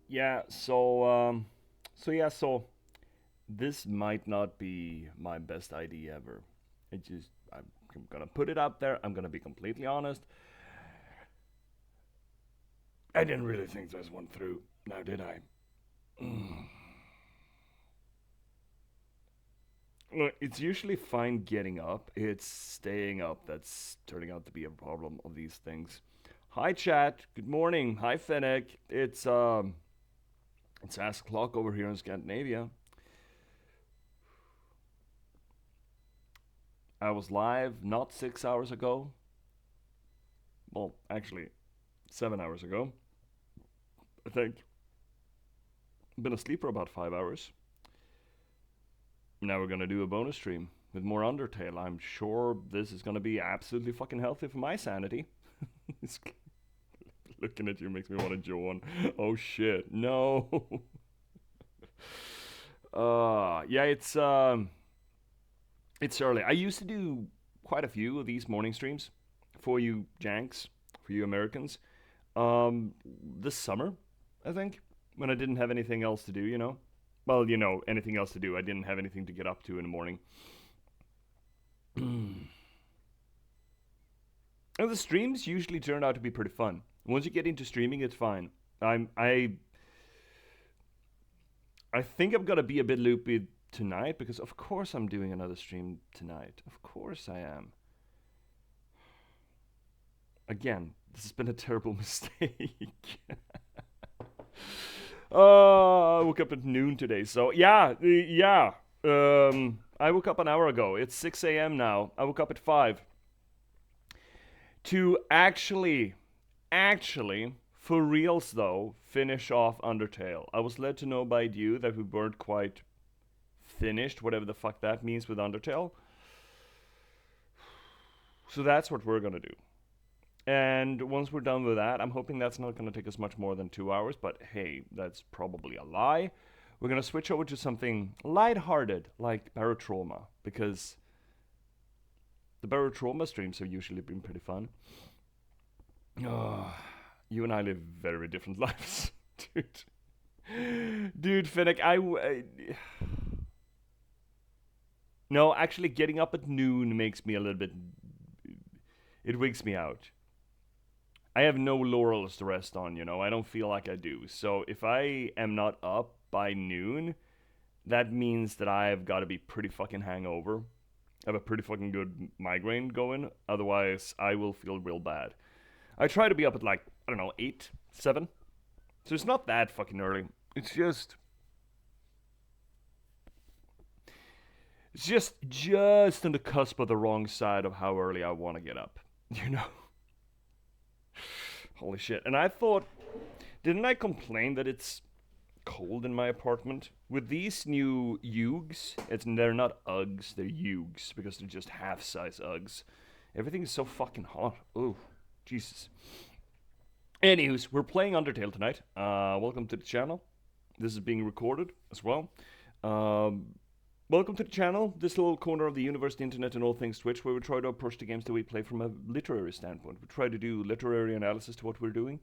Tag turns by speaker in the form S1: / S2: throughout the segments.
S1: Yeah, so this might not be my best idea ever. I'm gonna put it out there. I'm gonna be completely honest. I didn't really think this one through. Now, did I? Look, it's usually fine getting up. It's staying up that's turning out to be a problem of these things. Hi, chat. Good morning. Hi, Fennec. It's ass o'clock over here in Scandinavia. I was live not 6 hours ago. Well, actually, 7 hours ago. I think. Been asleep for about 5 hours. Now we're gonna do a bonus stream with more Undertale. I'm sure this is gonna be absolutely fucking healthy for my sanity. Looking at you makes me want to join. Oh shit, no. Yeah, it's early. I used to do quite a few of these morning streams for you Janks, for you Americans. This summer, I think, when I didn't have anything else to do, you know. Well, anything else to do. I didn't have anything to get up to in the morning. And the streams usually turn out to be pretty fun. Once you get into streaming, it's fine. I think I'm gonna be a bit loopy tonight because of course I'm doing another stream tonight. Of course I am. Again, this has been a terrible mistake. I woke up at noon today, so yeah. I woke up an hour ago. It's 6 a.m. now. I woke up at 5 to actually, for reals though, finish off Undertale. I was led to know by you that we weren't quite finished, whatever the fuck that means with Undertale. So that's what we're gonna do. And once we're done with that, I'm hoping that's not going to take us much more than 2 hours, but hey, that's probably a lie. We're going to switch over to something lighthearted like Barotrauma, because the Barotrauma streams have usually been pretty fun. Oh, you and I live very different lives, dude. Dude, Finnick, No, actually, getting up at noon makes me a little bit. It wigs me out. I have no laurels to rest on, you know. I don't feel like I do. So if I am not up by noon, that means that I've got to be pretty fucking hangover. I have a pretty fucking good migraine going. Otherwise, I will feel real bad. I try to be up at like, I don't know, 8, 7. So it's not that fucking early. It's just. It's just on the cusp of the wrong side of how early I want to get up. You know? Holy shit. And I thought, didn't I complain that it's cold in my apartment? With these new Yugs, they're not Uggs, they're Yugs, because they're just half-size Uggs. Everything is so fucking hot. Oh, Jesus. Anyways, we're playing Undertale tonight. Welcome to the channel. This is being recorded as well. Welcome to the channel, this little corner of the universe, the internet, and all things Twitch, where we try to approach the games that we play from a literary standpoint. We try to do literary analysis to what we're doing.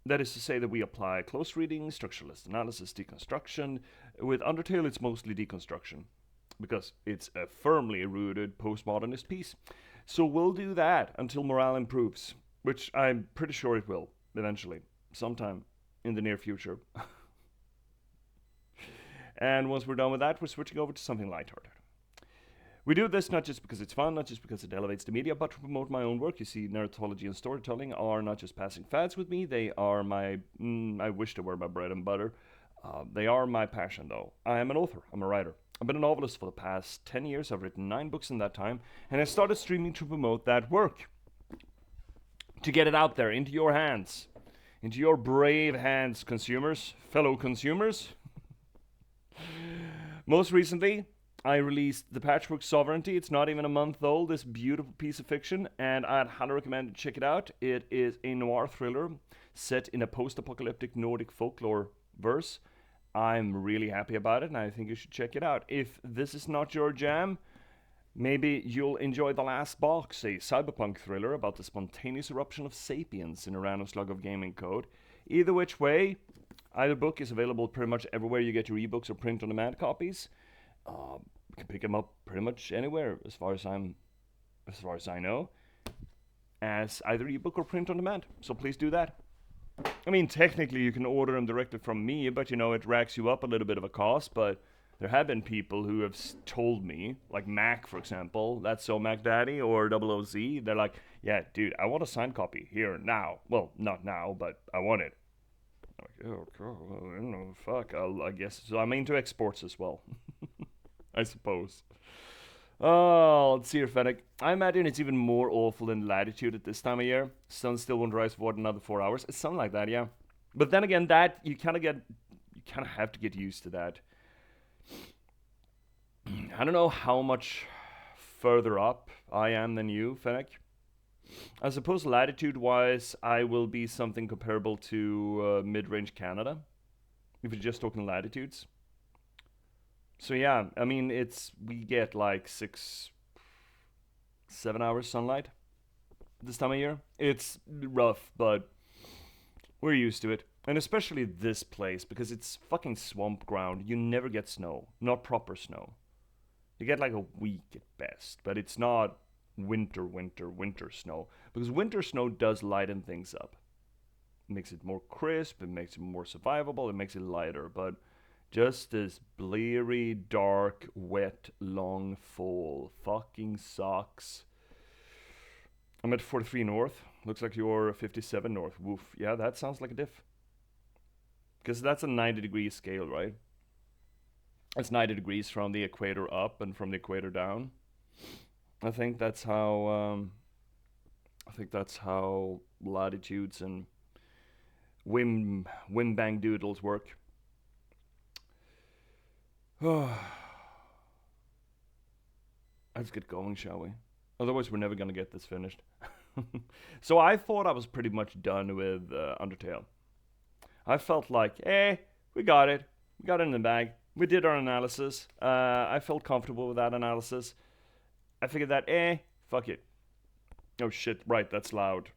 S1: That is to say that we apply close reading, structuralist analysis, deconstruction. With Undertale, it's mostly deconstruction, because it's a firmly rooted postmodernist piece. So we'll do that until morale improves, which I'm pretty sure it will, eventually, sometime in the near future. And once we're done with that, we're switching over to something lighthearted. We do this not just because it's fun, not just because it elevates the media, but to promote my own work. You see, narratology and storytelling are not just passing fads with me, they are I wish they were my bread and butter. They are my passion, though. I am an author, I'm a writer. I've been a novelist for the past 10 years, I've written 9 books in that time, and I started streaming to promote that work. To get it out there, into your hands. Into your brave hands, consumers, fellow consumers. Most recently, I released The Patchwork Sovereignty. It's not even a month old, this beautiful piece of fiction, and I'd highly recommend to check it out. It is a noir thriller set in a post-apocalyptic Nordic folklore verse. I'm really happy about it, and I think you should check it out. If this is not your jam, maybe you'll enjoy The Last Box, a cyberpunk thriller about the spontaneous eruption of sapiens in a random slug of gaming code. Either which way, either book is available pretty much everywhere you get your ebooks or print-on-demand copies. You can pick them up pretty much anywhere, as far as I know, as either ebook or print-on-demand. So please do that. I mean, technically you can order them directly from me, but you know, it racks you up a little bit of a cost. But there have been people who have told me, like Mac, for example, that's So Mac Daddy, or Double OZ. They're like, yeah, dude, I want a signed copy here now. Well, not now, but I want it. I'm like, oh, cool. Well, I don't know, fuck. I guess. So I'm into exports as well, I suppose. Oh, let's see here, Fennec. I imagine it's even more awful in latitude at this time of year. Sun still won't rise for another 4 hours. It's something like that, yeah. But then again, that you kind of have to get used to that. I don't know how much further up I am than you, Fennec. I suppose latitude-wise, I will be something comparable to mid-range Canada, if you're just talking latitudes. So yeah, I mean, we get like 6-7 hours sunlight this time of year. It's rough, but we're used to it. And especially this place, because it's fucking swamp ground. You never get snow. Not proper snow. You get like a week at best, but it's not winter snow. Because winter snow does lighten things up. It makes it more crisp, it makes it more survivable, it makes it lighter, but just this bleary, dark, wet, long fall fucking sucks. I'm at 43 north. Looks like you're 57 north. Woof. Yeah, that sounds like a diff. Because that's a 90-degree scale, right? It's 90 degrees from the equator up and from the equator down. I think that's how latitudes and whim bang doodles work. Let's get going, shall we? Otherwise, we're never gonna get this finished. So I thought I was pretty much done with Undertale. I felt like, we got it. We got it in the bag. We did our analysis. I felt comfortable with that analysis. I figured that, fuck it. Oh shit, right, that's loud.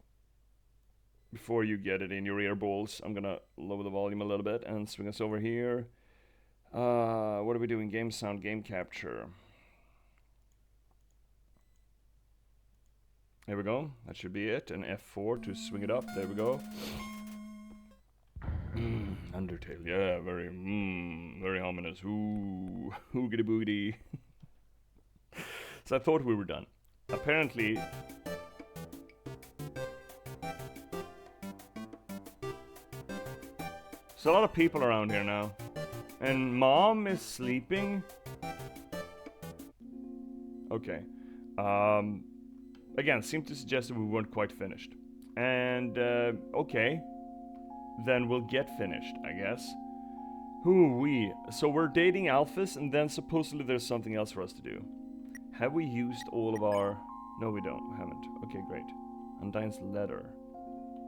S1: Before you get it in your ear balls, I'm gonna lower the volume a little bit and swing us over here. What are we doing? Game sound, game capture. There we go. That should be it. And F4 to swing it up. There we go. Undertale. Yeah, very ominous. Ooh, hoogity boogity. So I thought we were done. Apparently, there's a lot of people around here now. And Mom is sleeping. Okay. Again, seemed to suggest that we weren't quite finished. And, okay. Then we'll get finished, I guess. Hoo-wee. So we're dating alphas, and then supposedly there's something else for us to do. Have we used all of our... No, we don't. We haven't. Okay, great. Undyne's letter.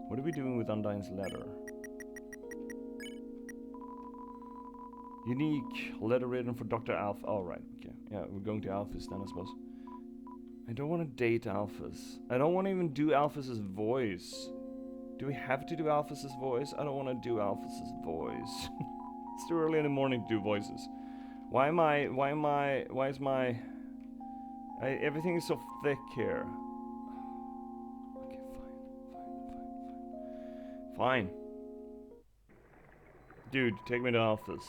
S1: What are we doing with Undyne's letter? Unique letter written for Dr. Alpha. Oh, right. Okay. Yeah, we're going to alphas then, I suppose. I don't want to date alphas. I don't want to even do alphas' voice. Do we have to do alphas' voice? I don't want to do alphas' voice. It's too early in the morning to do voices. Why is my... everything is so thick here. Okay, fine. Dude, take me to alphas.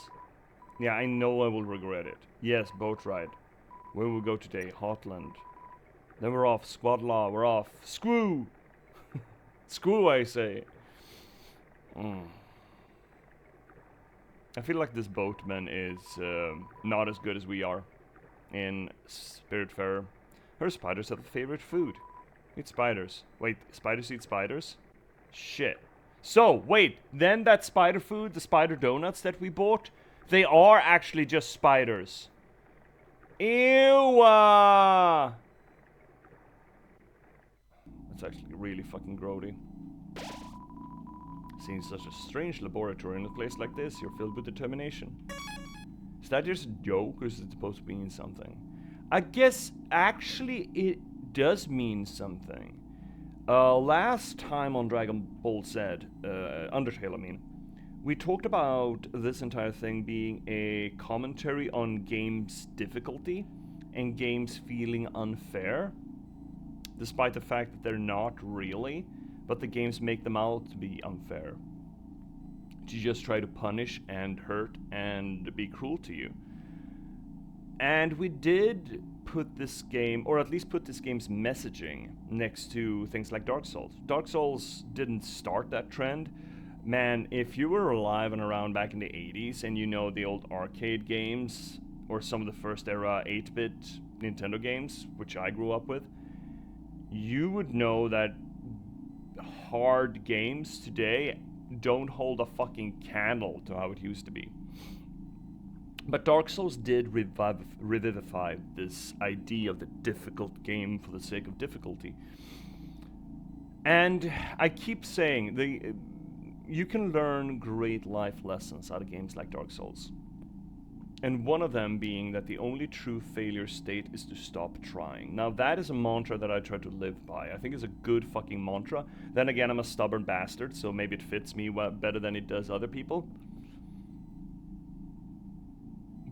S1: Yeah, I know I will regret it. Yes, boat ride. Where will we go today? Hotland. Then we're off. Squad law, we're off. Screw! Screw, I say. I feel like this boatman is not as good as we are in Spiritfarer. Her spiders have a favorite food. Eat spiders. Wait, spiders eat spiders? Shit. So, wait, then that spider food, the spider donuts that we bought, they are actually just spiders. Ew! That's actually really fucking grody. Seeing such a strange laboratory in a place like this, you're filled with determination. Is that just a joke, or is it supposed to mean something? I guess, actually, it does mean something. Last time on Dragon Ball Z, Undertale, I mean, we talked about this entire thing being a commentary on games' difficulty and games feeling unfair, despite the fact that they're not really, but the games make them out to be unfair. To just try to punish and hurt and be cruel to you. And we did put this game, or at least put this game's messaging next to things like Dark Souls. Dark Souls didn't start that trend. Man, if you were alive and around back in the 80s and you know the old arcade games, or some of the first era 8-bit Nintendo games, which I grew up with, you would know that hard games today don't hold a fucking candle to how it used to be. But Dark Souls did revivify this idea of the difficult game for the sake of difficulty. And I keep saying, you can learn great life lessons out of games like Dark Souls. And one of them being that the only true failure state is to stop trying. Now that is a mantra that I try to live by. I think it's a good fucking mantra. Then again, I'm a stubborn bastard, so maybe it fits me better than it does other people.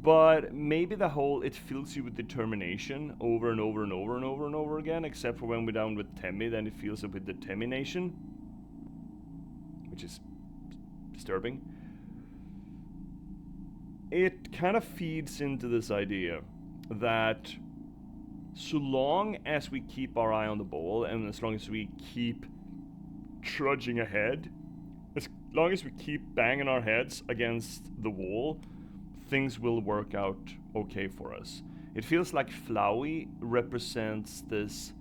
S1: But maybe it fills you with determination over and over and over and over and over again, except for when we're down with Temmie, then it fills it with determination, which is disturbing. It kind of feeds into this idea that so long as we keep our eye on the ball and as long as we keep trudging ahead, as long as we keep banging our heads against the wall, things will work out okay for us. It feels like Flowey represents this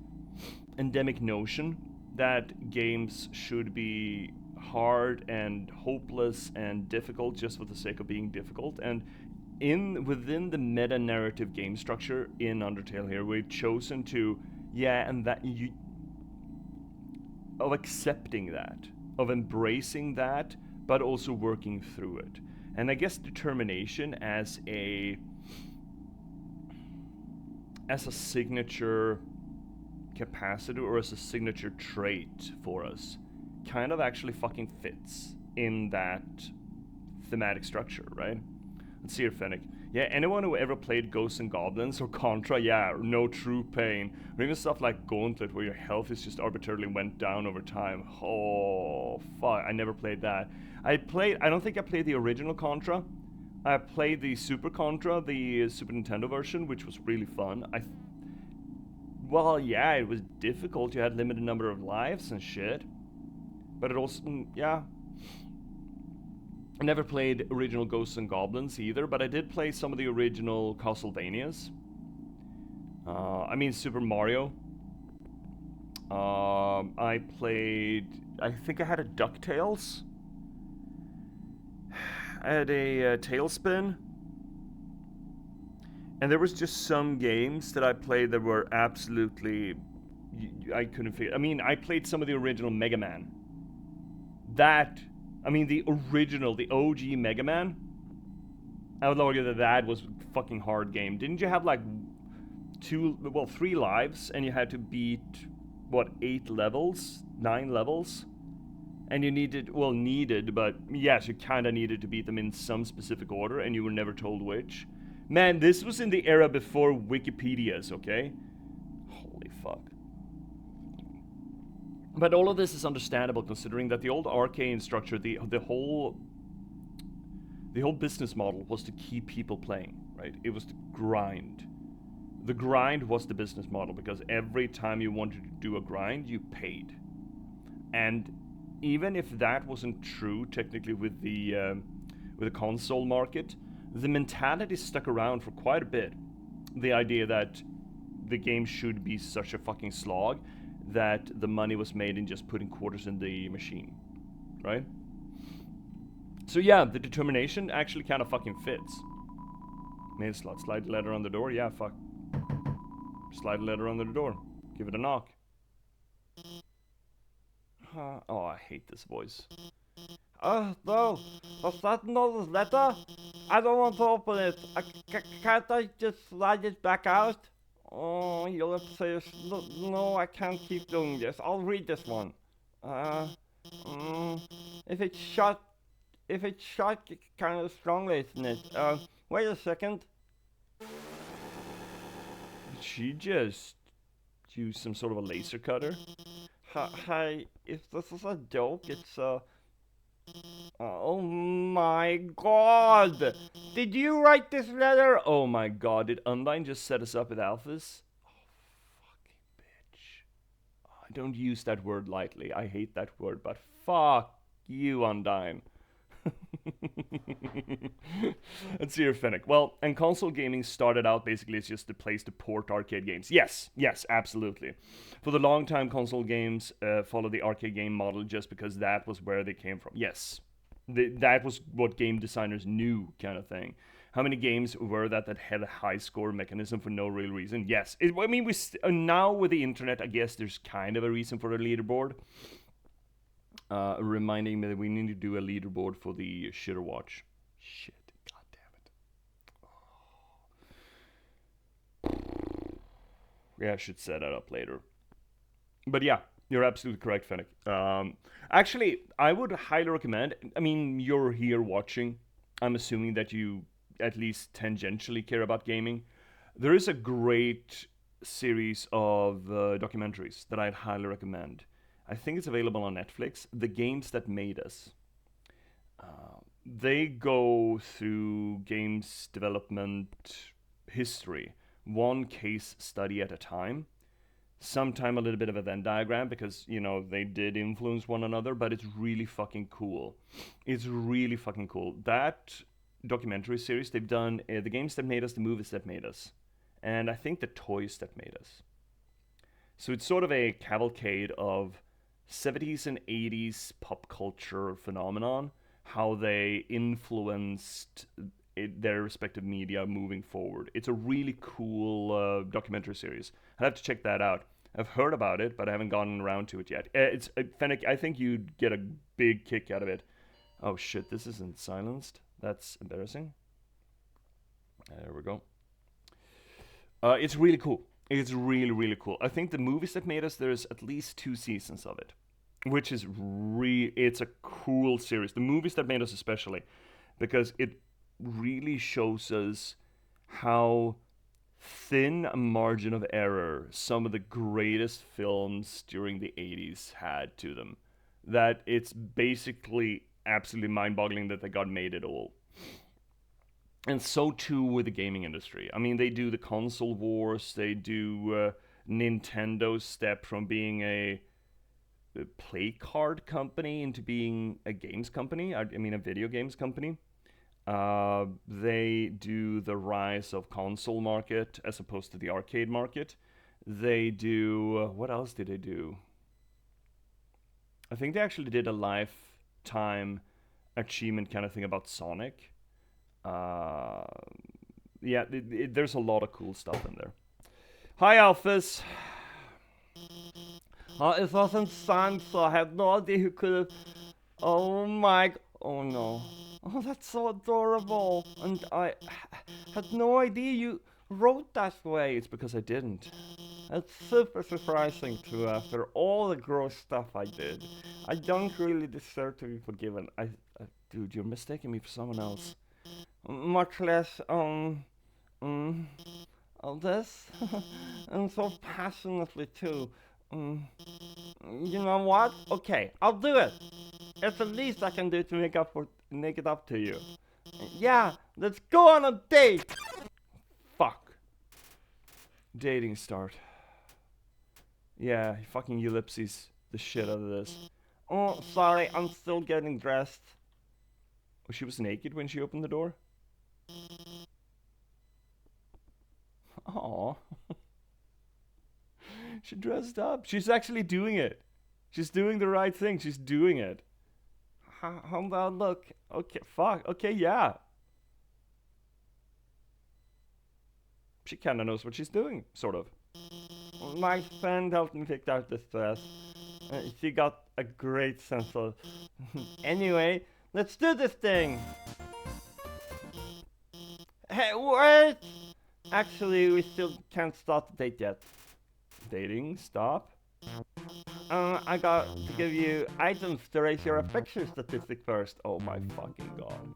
S1: endemic notion that games should be hard and hopeless and difficult just for the sake of being difficult. And within the meta narrative game structure in Undertale here, we've chosen to of accepting that, of embracing that, but also working through it. And I guess determination as a signature capacitor or as a signature trait for us kind of actually fucking fits in that thematic structure, right? Let's see here, Fennec. Yeah, anyone who ever played Ghosts and Goblins or Contra, yeah, No True Pain, or even stuff like Gauntlet where your health is just arbitrarily went down over time. Oh, fuck, I never played that. I don't think I played the original Contra. I played the Super Contra, the Super Nintendo version, which was really fun. Well, yeah, it was difficult. You had limited number of lives and shit. But it also, yeah. I never played original Ghosts and Goblins either, but I did play some of the original Castlevanias. Super Mario. I think I had a DuckTales. I had a Tailspin. And there was just some games that I played that were absolutely... I couldn't figure... I played some of the original Mega Man. The original, the OG Mega Man. I would argue that was a fucking hard game. Didn't you have like 3 lives and you had to beat, 8 levels? 9 levels? And you but yes, you kinda needed to beat them in some specific order and you were never told which. Man, this was in the era before Wikipedias, okay? Holy fuck. But all of this is understandable considering that the old arcane structure, the whole business model was to keep people playing, right? It was to grind. The grind was the business model because every time you wanted to do a grind, you paid. And even if that wasn't true technically with the console market, the mentality stuck around for quite a bit. The idea that the game should be such a fucking slog that the money was made in just putting quarters in the machine, right? So yeah, the determination actually kind of fucking fits. Mail slot, slide the letter on the door, yeah, fuck. Slide the letter under the door, give it a knock. Oh, I hate this voice.
S2: No, was that another letter? I don't want to open it. Can't I just slide it back out? Oh, ellipsis. No, no, I can't keep doing this. I'll read this one. Uh, mm, if it's shot, if it's shot kind of strongly, isn't it? Wait a second.
S1: Did she just use some sort of a laser cutter?
S2: Hi, if this is a joke, it's oh my god! Did you write this letter?
S1: Oh my god, did Undyne just set us up with alphas? Fucking bitch. I don't use that word lightly. I hate that word, but fuck you, Undyne. Let's see here, Fennec. Well, and console gaming started out basically as just a place to port arcade games. Yes, yes, absolutely. For the long time, console games followed the arcade game model just because that was where they came from. Yes, that was what game designers knew, kind of thing. How many games were that had a high score mechanism for no real reason? Yes, I mean, now with the internet, I guess there's kind of a reason for a leaderboard. Reminding me that we need to do a leaderboard for the shitter watch. Shit, god damn it. Yeah, I should set that up later. But yeah, you're absolutely correct, Fennec. Actually, I would highly recommend. I mean, you're here watching. I'm assuming that you at least tangentially care about gaming. There is a great series of documentaries that I'd highly recommend. I think it's available on Netflix. The Games That Made Us. They go through games development history, one case study at a time. Sometime a little bit of a Venn diagram because, you know, they did influence one another, but it's really fucking cool. It's really fucking cool. That documentary series, they've done the games that made us, the movies that made us, and I think the toys that made us. So it's sort of a cavalcade of 70s and 80s pop culture phenomenon, how they influenced their respective media moving forward. It's a really cool documentary series. I'd have to check that out. I've heard about it, but I haven't gotten around to it yet. It's Fennec. I think you'd get a big kick out of it. Oh shit! This isn't silenced. That's embarrassing. There we go. It's really cool. It's really, really cool. I think the movies that made us, there's at least 2 seasons of it, which is it's a cool series. The movies that made us, especially, because it really shows us how thin a margin of error some of the greatest films during the 80s had to them. That it's basically absolutely mind-boggling that they got made at all. And so too with the gaming industry. I mean, they do the console wars. They do Nintendo's step from being a play card company into being a games company. I mean, a video games company. They do the rise of console market as opposed to the arcade market. They do what else did they do? I think they actually did a lifetime achievement kind of thing about Sonic. Uh, yeah, there's a lot of cool stuff in there. Hi, Alphys.
S2: It wasn't Sansa. I have no idea who could have. Oh my. Oh no. Oh, that's so adorable. And I had no idea you wrote that way.
S1: It's because I didn't.
S2: It's super surprising too after all the gross stuff I did. I don't really deserve to be forgiven.
S1: Dude, you're mistaking me for someone else.
S2: Much less, all this. And so passionately too. You know what? Okay, I'll do it. It's the least I can do to make it up to you. Yeah, let's go on a date.
S1: Fuck. Dating start. Yeah, fucking ellipses the shit out of this.
S2: Oh, sorry, I'm still getting dressed.
S1: Oh, she was naked when she opened the door? Aww. She dressed up. She's actually doing it. She's doing the right thing. She's doing it.
S2: How about look?
S1: Okay, fuck. Okay, yeah. She kinda knows what she's doing, sort of.
S2: My friend helped me pick out this dress. She got a great sense of. Anyway, let's do this thing. Hey, wait! Actually, we still can't start the date yet.
S1: Dating? Stop?
S2: I got to give you items to raise your affection statistic first.
S1: Oh my fucking god.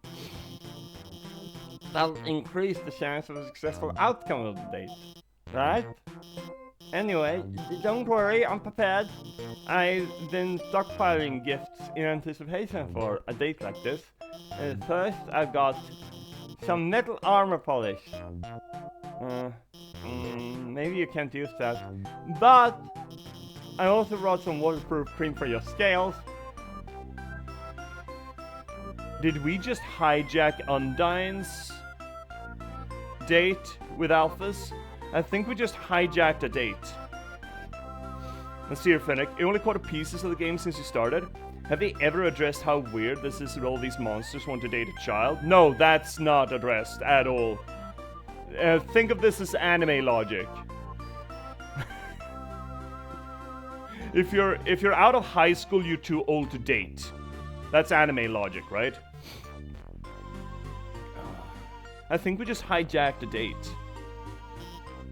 S2: That'll increase the chance of a successful outcome of the date. Right? Anyway, don't worry, I'm prepared. I've been stockpiling gifts in anticipation for a date like this. First, I've got some metal armor polish. Maybe you can't use that. But I also brought some waterproof cream for your scales.
S1: Did we just hijack Undyne's date with alphas? I think we just hijacked a date. Let's see here, Fennec. You only caught pieces of the game since you started. Have they ever addressed how weird this is that all these monsters want to date a child? No, that's not addressed at all. Think of this as anime logic. If you're out of high school, you're too old to date. That's anime logic, right? I think we just hijacked a date.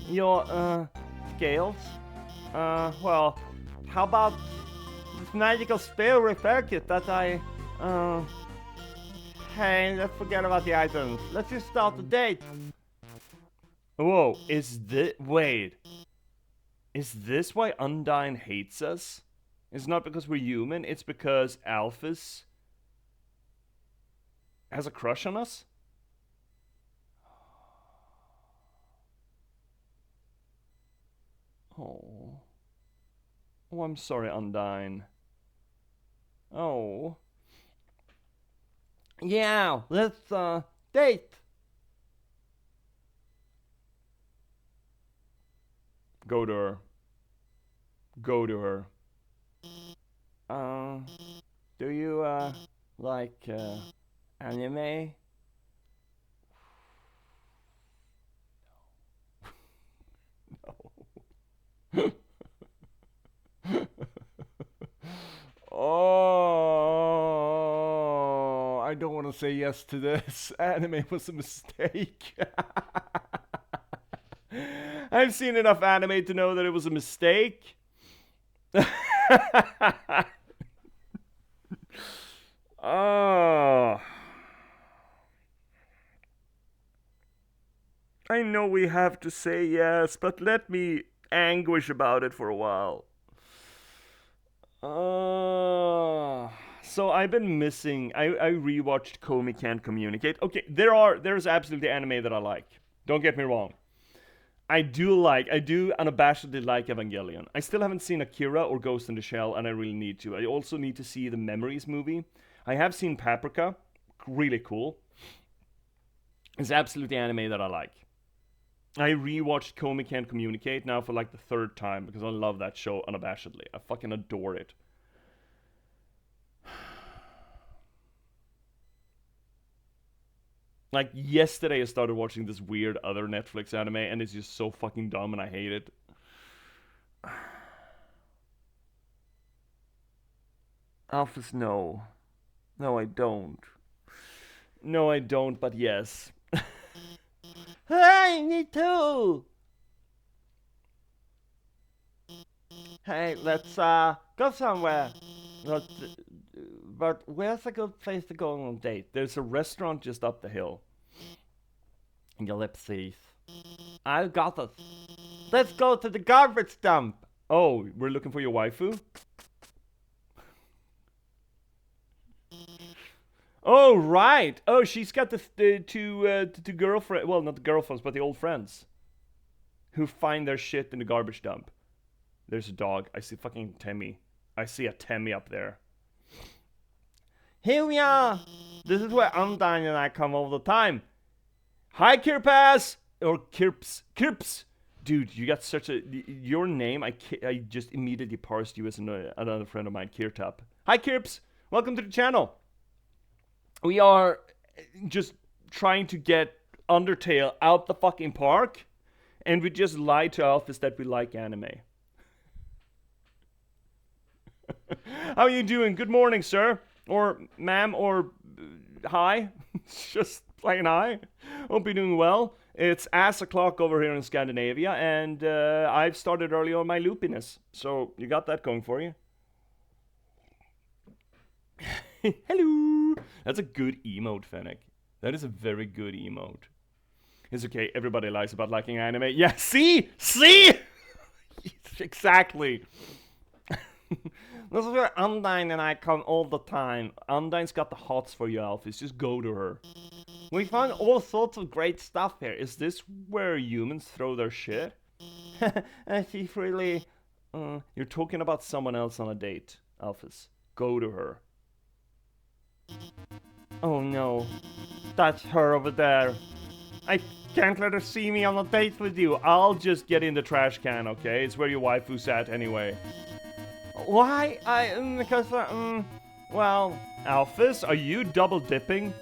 S2: Your, scales? Well, how about this magical spell repair kit that I, Hey, let's forget about the items. Let's just start the date.
S1: Whoa, wait. Is this why Undyne hates us? It's not because we're human, it's because Alphys has a crush on us? Oh. Oh, I'm sorry, Undyne. Oh.
S2: Yeah, let's, date.
S1: Go to her. Go to her.
S2: Do you, like, anime?
S1: No. Oh, I don't want to say yes to this. Anime was a mistake. I've seen enough anime to know that it was a mistake. Oh. I know we have to say yes, but let me anguish about it for a while. So I've been missing. I rewatched Komi Can't Communicate. Okay, there's absolutely anime that I like. Don't get me wrong. I do unabashedly like Evangelion. I still haven't seen Akira or Ghost in the Shell, and I really need to. I also need to see the Memories movie. I have seen Paprika, really cool. It's absolutely anime that I like. I rewatched Komi Can't Communicate now for like the third time because I love that show unabashedly. I fucking adore it. Like yesterday I started watching this weird other Netflix anime and it's just so fucking dumb and I hate it. Alphys, no. No, I don't. No, I don't, but yes.
S2: Hey, me too! Hey, let's, go somewhere. But where's a good place to go on a date?
S1: There's a restaurant just up the hill.
S2: Ellipses. I got it. Let's go to the garbage dump.
S1: Oh, we're looking for your waifu? Oh, right. Oh, she's got the two girlfriends. Well, not the girlfriends, but the old friends. Who find their shit in the garbage dump. There's a dog. I see fucking Temmie. I see a Temmie up there.
S2: Here we are. This is where Undyne and I come all the time.
S1: Hi, J.P.S. Or Kirps. Dude, you got such a... Your name, I just immediately parsed you as another friend of mine, Kirtap. Hi, Kirps. Welcome to the channel. We are just trying to get Undertale out the fucking park. And we just lied to Alphys that we like anime. How are you doing? Good morning, sir. Or ma'am, or hi. It's just Playing high. Hope you're doing well. It's ass o'clock over here in Scandinavia, and I've started early on my loopiness. So you got that going for you. Hello. That's a good emote, Fennec. That is a very good emote. It's okay. Everybody lies about liking anime. Yeah. See. Exactly.
S2: This is where Undyne and I come all the time.
S1: Undyne's got the hots for you, Alphys. Just go to her.
S2: We find all sorts of great stuff here.
S1: Is this where humans throw their shit?
S2: She's really...
S1: You're talking about someone else on a date, Alphys. Go to her.
S2: Oh no. That's her over there. I can't let her see me on a date with you.
S1: I'll just get in the trash can, okay? It's where your waifu's at anyway.
S2: Why? Because, well...
S1: Alphys, are you double dipping?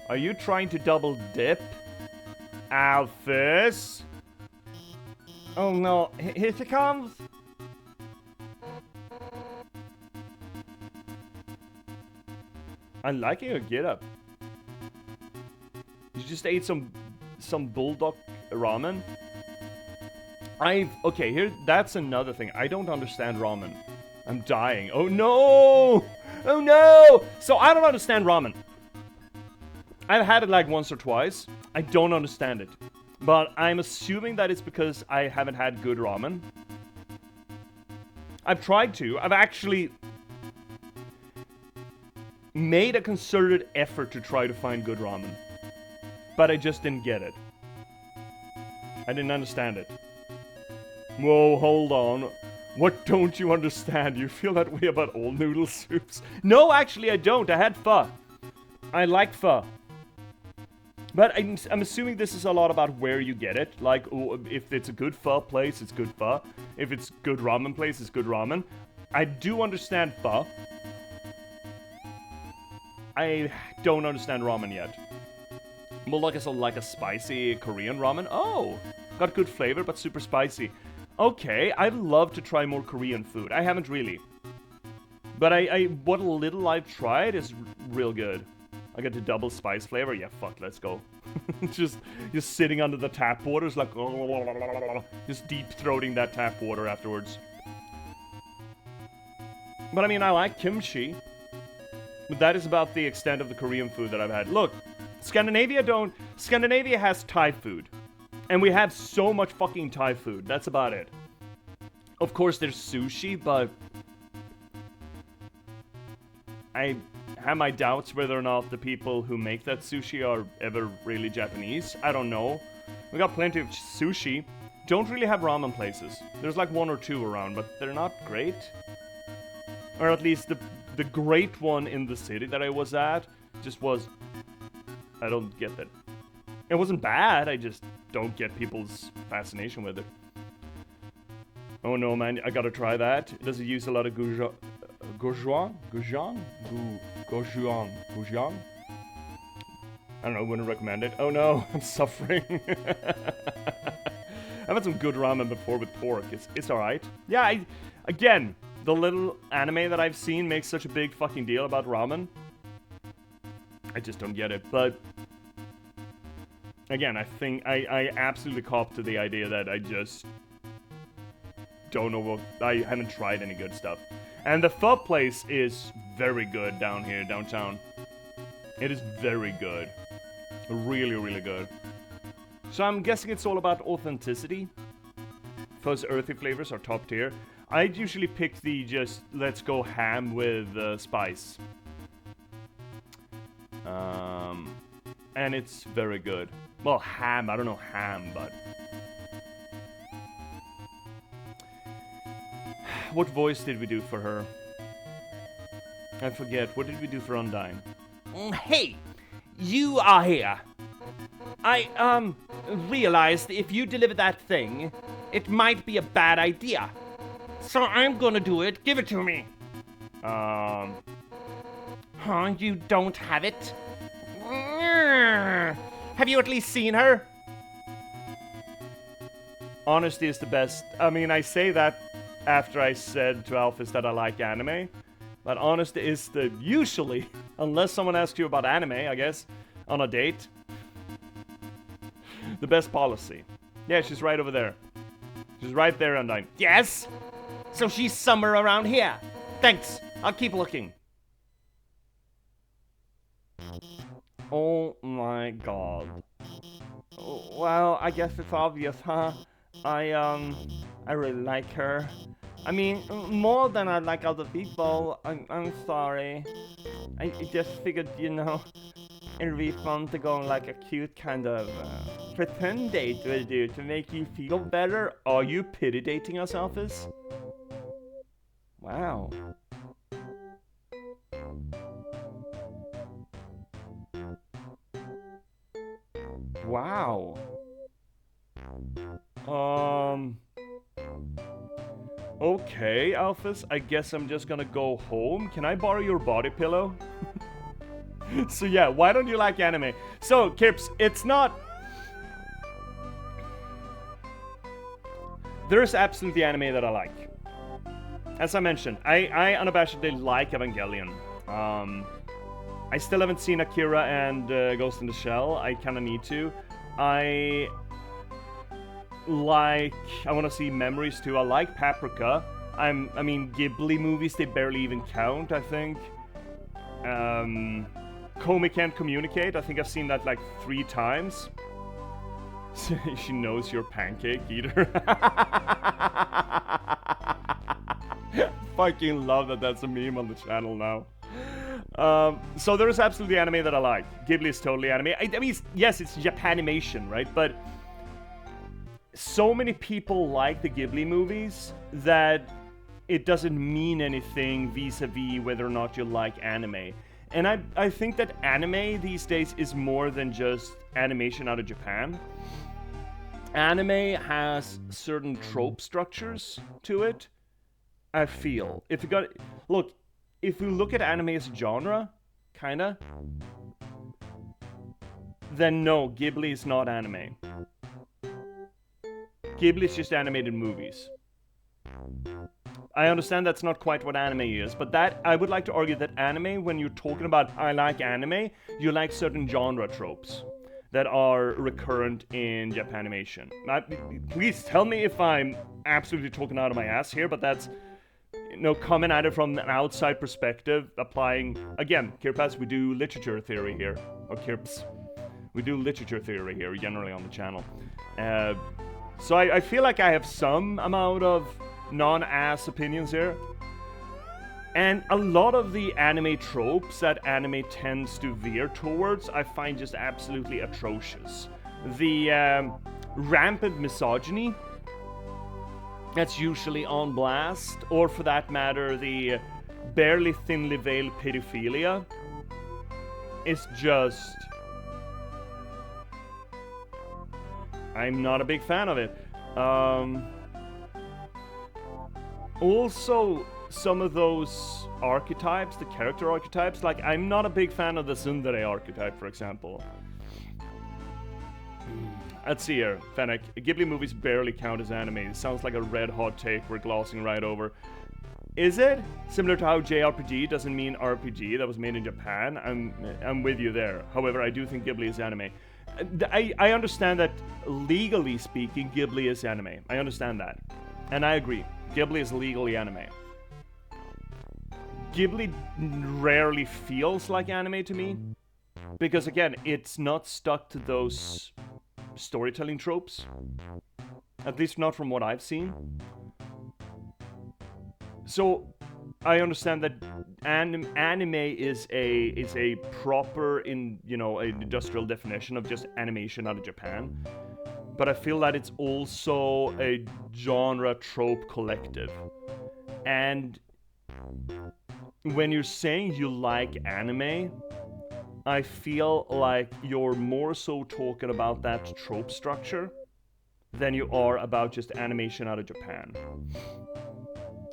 S1: Are you trying to double dip? Alphys?
S2: Oh no, here she comes!
S1: I'm liking your getup. You just ate some bulldog ramen? Okay, here, that's another thing. I don't understand ramen. I'm dying. Oh no! Oh no! So I don't understand ramen. I've had it like once or twice. I don't understand it. But I'm assuming that it's because I haven't had good ramen. I've tried to. I've actually made a concerted effort to try to find good ramen. But I just didn't get it. I didn't understand it. Whoa, hold on. What don't you understand? You feel that way about all noodle soups? No, actually I don't. I had pho. I like pho. But I'm assuming this is a lot about where you get it. Like, if it's a good pho place, it's good pho. If it's good ramen place, it's good ramen. I do understand pho. I don't understand ramen yet. More like a spicy Korean ramen. Oh, got good flavor, but super spicy. Okay, I'd love to try more Korean food. I haven't really. But what little I've tried is real good. I get the double spice flavor. Yeah, fuck, let's go. just sitting under the tap water is like, just deep throating that tap water afterwards. But I mean, I like kimchi. But that is about the extent of the Korean food that I've had. Look, Scandinavia has Thai food. And we have so much fucking Thai food. That's about it. Of course, there's sushi, but I have my doubts whether or not the people who make that sushi are ever really Japanese. I don't know. We got plenty of sushi. Don't really have ramen places. There's like one or two around, but they're not great. Or at least the great one in the city that I was at just was... I don't get that. It wasn't bad, I just don't get people's fascination with it. Oh no, man, I gotta try that. Does it use a lot of goujon? I don't know, wouldn't recommend it. Oh no, I'm suffering. I've had some good ramen before with pork. It's alright. Yeah, again, the little anime that I've seen makes such a big fucking deal about ramen. I just don't get it, but... Again, I think I absolutely cop to the idea that I just don't know what... I haven't tried any good stuff. And the pho place is very good down here, downtown. It is very good. Really, really good. So I'm guessing it's all about authenticity. Pho's earthy flavors are top tier. I'd usually pick the just, let's go ham with spice. And it's very good. Well, ham, I don't know ham, but... What voice did we do for her? I forget. What did we do for Undyne?
S2: Hey! You are here. I, realized if you deliver that thing, it might be a bad idea. So I'm gonna do it. Give it to me. Huh? You don't have it? Have you at least seen her?
S1: Honesty is the best. I mean, I say that after I said to Alphys that I like anime. But honesty is the usually, unless someone asks you about anime, I guess, on a date. The best policy. Yeah, she's right over there. She's right there, Undyne.
S2: Yes? So she's somewhere around here. Thanks. I'll keep looking. Oh my god. Well, I guess it's obvious, huh? I really like her. I mean, more than I like other people. I'm sorry. I just figured, it'd be fun to go on like a cute kind of pretend date with you to make you feel better.
S1: Are you pity dating us, Alphys?
S2: Wow. Wow.
S1: Okay, Alphys, I guess I'm just gonna go home. Can I borrow your body pillow? So yeah, why don't you like anime? So, Kirps, it's not... There's absolutely anime that I like. As I mentioned, I unabashedly like Evangelion. I still haven't seen Akira and Ghost in the Shell. I kinda need to. I want to see Memories too. I like Paprika. I mean, Ghibli movies, they barely even count, I think. Komi Can't Communicate, I think I've seen that like 3 times. She knows you're pancake eater. Fucking love that that's a meme on the channel now. So there is absolutely anime that I like. Ghibli is totally anime. I mean, yes, it's Japanimation, right? But so many people like the Ghibli movies that it doesn't mean anything vis-a-vis whether or not you like anime. And I think that anime these days is more than just animation out of Japan. Anime has certain trope structures to it, I feel. If we look at anime as a genre, kinda, then no, Ghibli is not anime. Ghibli is just animated movies. I understand that's not quite what anime is, but that I would like to argue that anime, when you're talking about I like anime, you like certain genre tropes that are recurrent in Japanimation. Please tell me if I'm absolutely talking out of my ass here, but that's coming at it from an outside perspective, applying again, J.P.S, we do literature theory here, or J.P.S, we do literature theory here generally on the channel. So I feel like I have some amount of non-ass opinions here. And a lot of the anime tropes that anime tends to veer towards, I find just absolutely atrocious. The rampant misogyny that's usually on blast, or for that matter, the barely thinly veiled pedophilia, is just... I'm not a big fan of it. Also, some of those archetypes, the character archetypes, like I'm not a big fan of the tsundere archetype, for example. Let's see here, Fennec. Ghibli movies barely count as anime. It sounds like a red hot take we're glossing right over. Is it? Similar to how JRPG doesn't mean RPG that was made in Japan? I'm with you there. However, I do think Ghibli is anime. I understand that legally speaking, Ghibli is anime. I understand that. And I agree. Ghibli is legally anime. Ghibli rarely feels like anime to me. Because again, it's not stuck to those storytelling tropes. At least not from what I've seen. So I understand that anime is a proper an industrial definition of just animation out of Japan. But I feel that it's also a genre trope collective. And when you're saying you like anime, I feel like you're more so talking about that trope structure than you are about just animation out of Japan.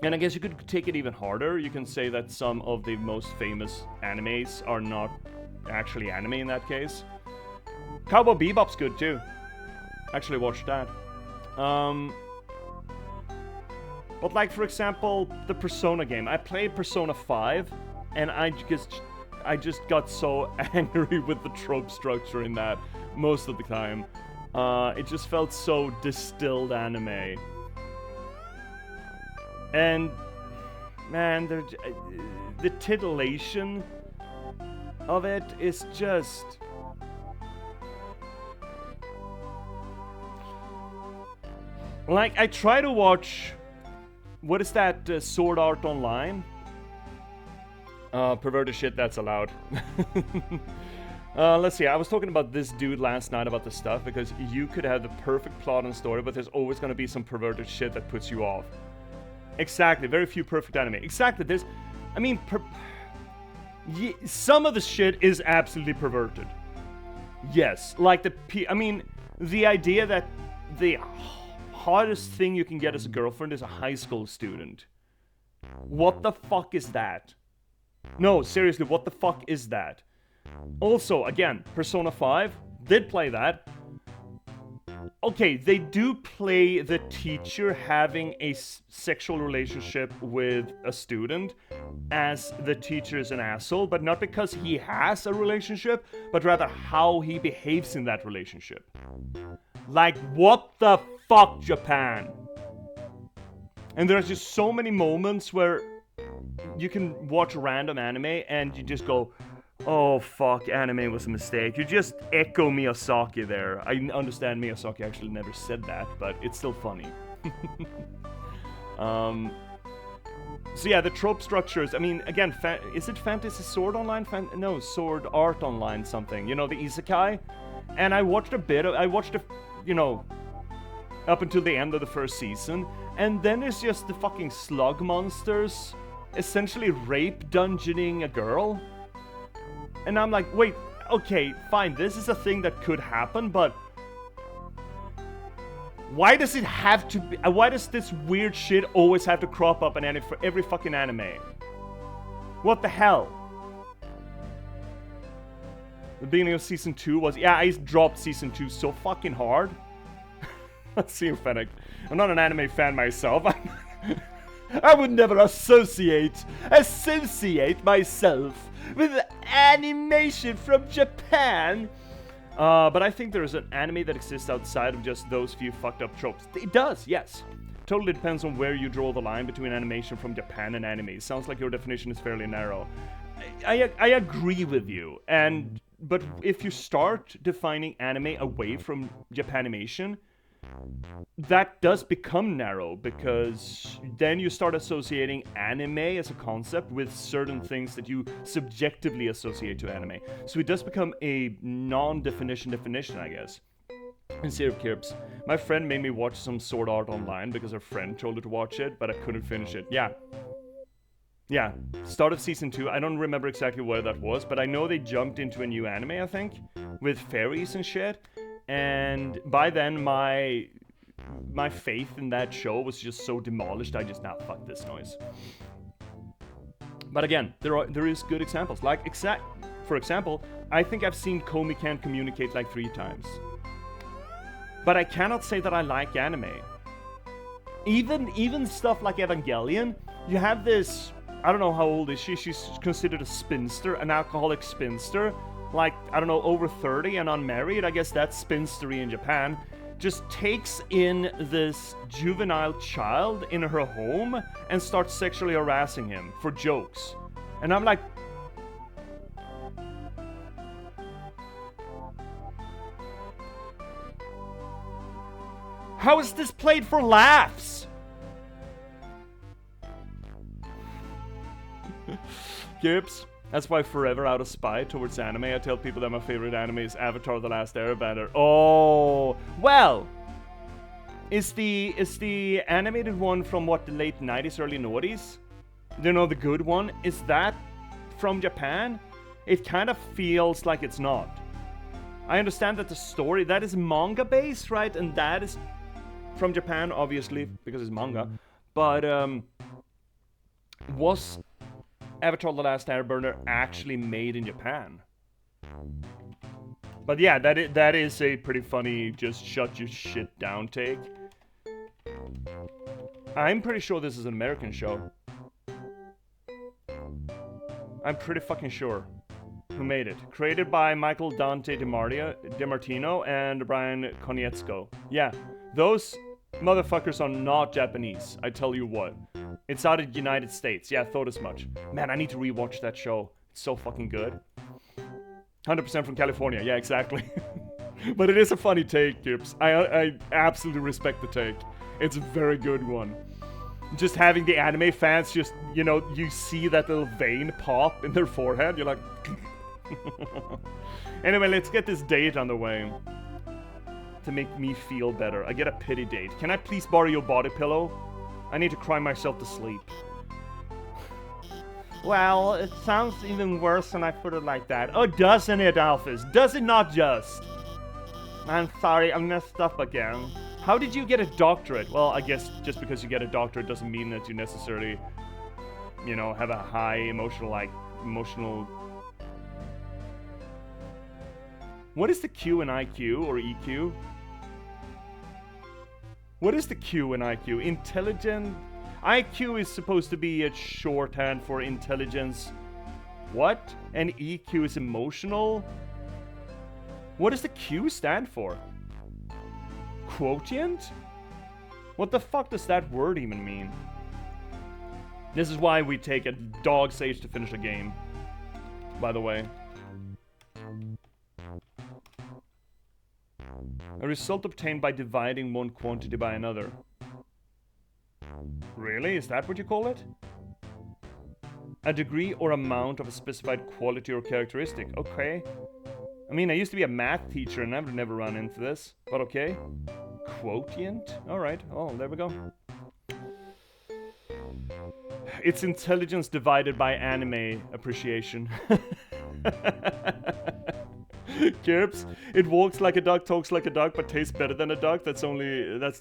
S1: And I guess you could take it even harder. You can say that some of the most famous animes are not actually anime in that case. Cowboy Bebop's good too. Actually watched that. But like for example, the Persona game. I played Persona 5 and I just got so angry with the trope structure in that most of the time. It just felt so distilled anime. And man, the titillation of it is just... Like, I try to watch... What is that, Sword Art Online? Perverted shit, that's allowed. Let's see, I was talking about this dude last night about the stuff, because you could have the perfect plot and story, but there's always gonna be some perverted shit that puts you off. Exactly, very few perfect anime. Exactly, there's... I mean, some of the shit is absolutely perverted. Yes, like I mean, the idea that the hottest thing you can get as a girlfriend is a high school student. What the fuck is that? No, seriously, what the fuck is that? Also, again, Persona 5 did play that. Okay, they do play the teacher having a sexual relationship with a student as the teacher is an asshole, but not because he has a relationship, but rather how he behaves in that relationship. Like, what the fuck, Japan? And there's just so many moments where you can watch random anime and you just go, oh fuck, anime was a mistake. You just echo Miyazaki there. I understand Miyazaki actually never said that, but it's still funny. So yeah, the trope structures, I mean, again, is it Fantasy Sword Online? No, Sword Art Online something. You know, the isekai? And I watched you know, up until the end of the first season, and then it's just the fucking slug monsters essentially rape dungeoning a girl. And I'm like, wait, okay, fine, this is a thing that could happen, but why does it have to be, why does this weird shit always have to crop up in every fucking anime? What the hell? The beginning of season 2 was, yeah, I dropped season 2 so fucking hard. Let's see, Fennec. I'm not an anime fan myself. I would never associate myself with animation from Japan. But I think there is an anime that exists outside of just those few fucked up tropes. It does, yes. Totally depends on where you draw the line between animation from Japan and anime. Sounds like your definition is fairly narrow. I agree with you, but if you start defining anime away from Japanimation, that does become narrow, because then you start associating anime as a concept with certain things that you subjectively associate to anime. So it does become a non-definition definition, I guess. And Zero Kirps, my friend made me watch some Sword Art Online because her friend told her to watch it, but I couldn't finish it. Yeah, start of season 2, I don't remember exactly where that was, but I know they jumped into a new anime, I think, with fairies and shit. And by then, my faith in that show was just so demolished, I just, fuck this noise. But again, there is good examples. Like, for example, I think I've seen Komi Can Communicate like 3 times. But I cannot say that I like anime. Even stuff like Evangelion, you have this, I don't know how old is she, she's considered a spinster, an alcoholic spinster. Like, I don't know, over 30 and unmarried, I guess that's spinstery in Japan, just takes in this juvenile child in her home and starts sexually harassing him for jokes. And I'm like, how is this played for laughs? Gibbs. That's why forever out of spite towards anime, I tell people that my favorite anime is Avatar: The Last Airbender. Oh, well, is the animated one from what, the late 90s, early noughties? You know, the good one? Is that from Japan? It kind of feels like it's not. I understand that the story, that is manga based, right? And that is from Japan, obviously, because it's manga. But was Avatar: The Last Airbender actually made in Japan? But yeah, that is a pretty funny just shut your shit down take. I'm pretty sure this is an American show. I'm pretty fucking sure. Who made it? Created by Michael Dante DiMartino and Brian Konietzko. Yeah, those motherfuckers are not Japanese, I tell you what. It's out of the United States. Yeah, I thought as much. Man, I need to rewatch that show. It's so fucking good. 100% from California. Yeah, exactly. But it is a funny take, Gibbs. I absolutely respect the take. It's a very good one. Just having the anime fans just, you know, you see that little vein pop in their forehead. You're like... Anyway, let's get this date on the way. To make me feel better. I get a pity date. Can I please borrow your body pillow? I need to cry myself to sleep.
S2: Well, it sounds even worse when I put it like that.
S1: Oh, doesn't it, Alphys? Does it not just?
S2: I'm sorry, I messed up again.
S1: How did you get a doctorate? Well, I guess just because you get a doctorate doesn't mean that you necessarily, you know, have a high emotional... What is the Q in IQ or EQ? What is the Q in IQ? Intelligent... IQ is supposed to be a shorthand for intelligence. What? And EQ is emotional? What does the Q stand for? Quotient? What the fuck does that word even mean? This is why we take a dog's age to finish a game. By the way. A result obtained by dividing one quantity by another. Really? Is that what you call it? A degree or amount of a specified quality or characteristic. Okay. I mean, I used to be a math teacher and I've never run into this. But okay. Quotient? Alright. Oh, there we go. It's intelligence divided by anime appreciation. Gibbs, it walks like a duck, talks like a duck, but tastes better than a duck. That's the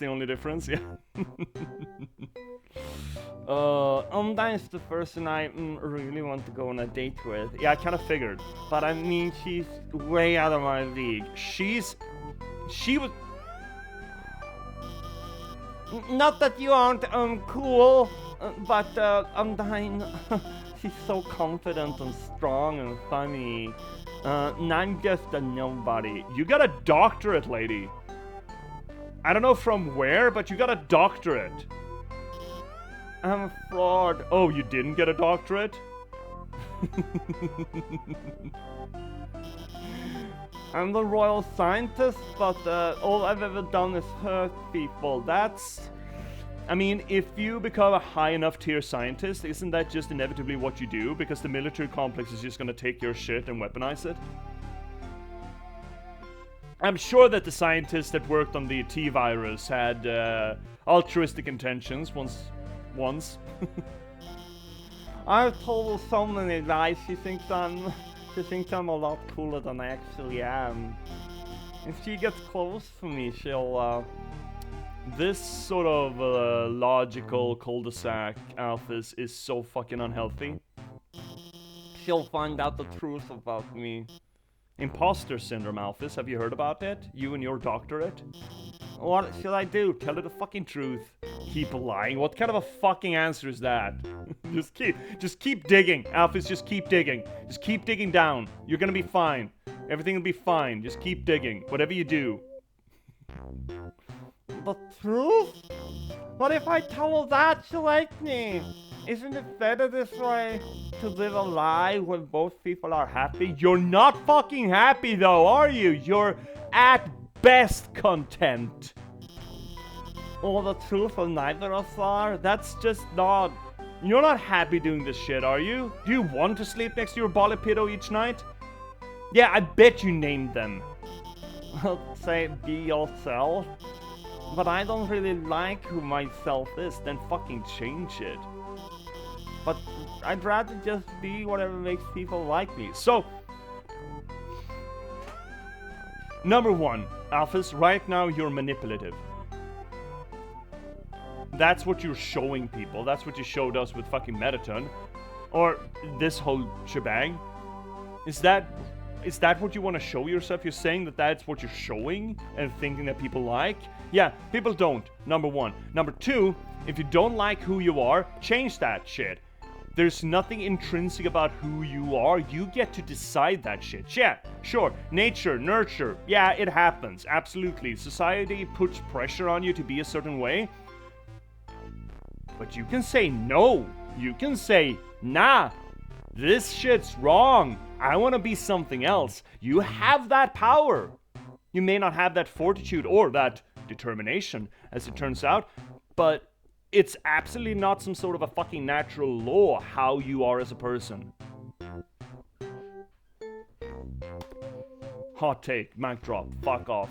S1: only difference. Yeah.
S2: That is the person I really want to go on a date with. Yeah, I kind of figured. But I mean, she's way out of my league. She was... Not that you aren't, cool, but, Undyne, she's so confident and strong and funny. And I'm just a nobody.
S1: You got a doctorate, lady. I don't know from where, but you got a doctorate.
S2: I'm a fraud.
S1: Oh, you didn't get a doctorate?
S2: I'm the royal scientist, but all I've ever done is hurt people. That's...
S1: I mean, if you become a high enough tier scientist, isn't that just inevitably what you do? Because the military complex is just gonna take your shit and weaponize it? I'm sure that the scientists that worked on the T-virus had altruistic intentions once.
S2: I've told her so many lies. She thinks I'm a lot cooler than I actually am. If she gets close to me, she'll
S1: This sort of logical cul-de-sac, Alphys, is so fucking unhealthy.
S2: She'll find out the truth about me.
S1: Imposter syndrome, Alphys, have you heard about it? You and your doctorate?
S2: What should I do?
S1: Tell her the fucking truth. Keep lying. What kind of a fucking answer is that? just keep digging, Alphys, just keep digging. Just keep digging down. You're gonna be fine. Everything will be fine. Just keep digging. Whatever you do.
S2: The truth? What if I tell her that she'll like me? Isn't it better this way? To live a lie when both people are happy?
S1: You're not fucking happy though, are you? You're at best content.
S2: Or the truth of neither of us are? That's just not...
S1: You're not happy doing this shit, are you? Do you want to sleep next to your bolipito each night? Yeah, I bet you named them.
S2: Say, be yourself. But I don't really like who myself is, then fucking change it. But I'd rather just be whatever makes people like me.
S1: So, number one, Alphys, right now you're manipulative. That's what you're showing people. That's what you showed us with fucking Metaton. Or this whole shebang. Is that what you want to show yourself? You're saying that that's what you're showing and thinking that people like? Yeah, people don't, number one. Number two, if you don't like who you are, change that shit. There's nothing intrinsic about who you are. You get to decide that shit. Yeah, sure. Nature, nurture. Yeah, it happens. Absolutely. Society puts pressure on you to be a certain way. But you can say no. You can say, nah, this shit's wrong. I want to be something else. You have that power. You may not have that fortitude or that determination, as it turns out, but it's absolutely not some sort of a fucking natural law how you are as a person. Hot take, mic drop, fuck off.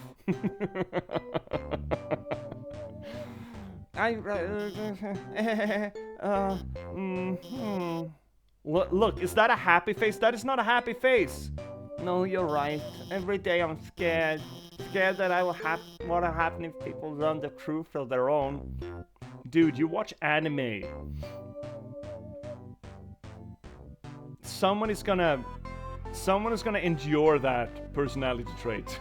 S1: Look, is that a happy face? That is not a happy face.
S2: No, you're right. Every day I'm scared. Scared that what will happen if people learn the truth of their own.
S1: Dude, you watch anime. Someone is gonna endure that personality trait.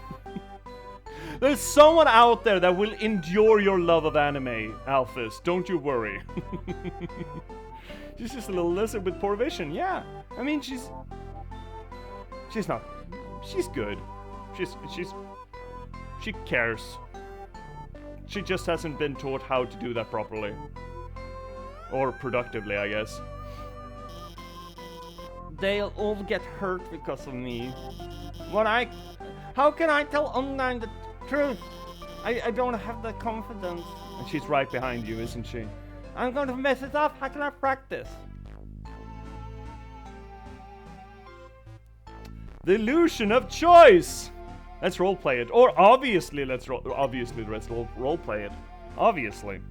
S1: There's someone out there that will endure your love of anime, Alphys. Don't you worry. She's just a little lizard with poor vision. Yeah, I mean she's good. She cares. She just hasn't been taught how to do that properly. Or productively, I guess.
S2: They'll all get hurt because of me. How can I tell online the truth? I don't have the confidence.
S1: And she's right behind you, isn't she?
S2: I'm going to mess it up. How can I practice?
S1: The illusion of choice! Let's roleplay it. Or obviously, let's roleplay it. Obviously.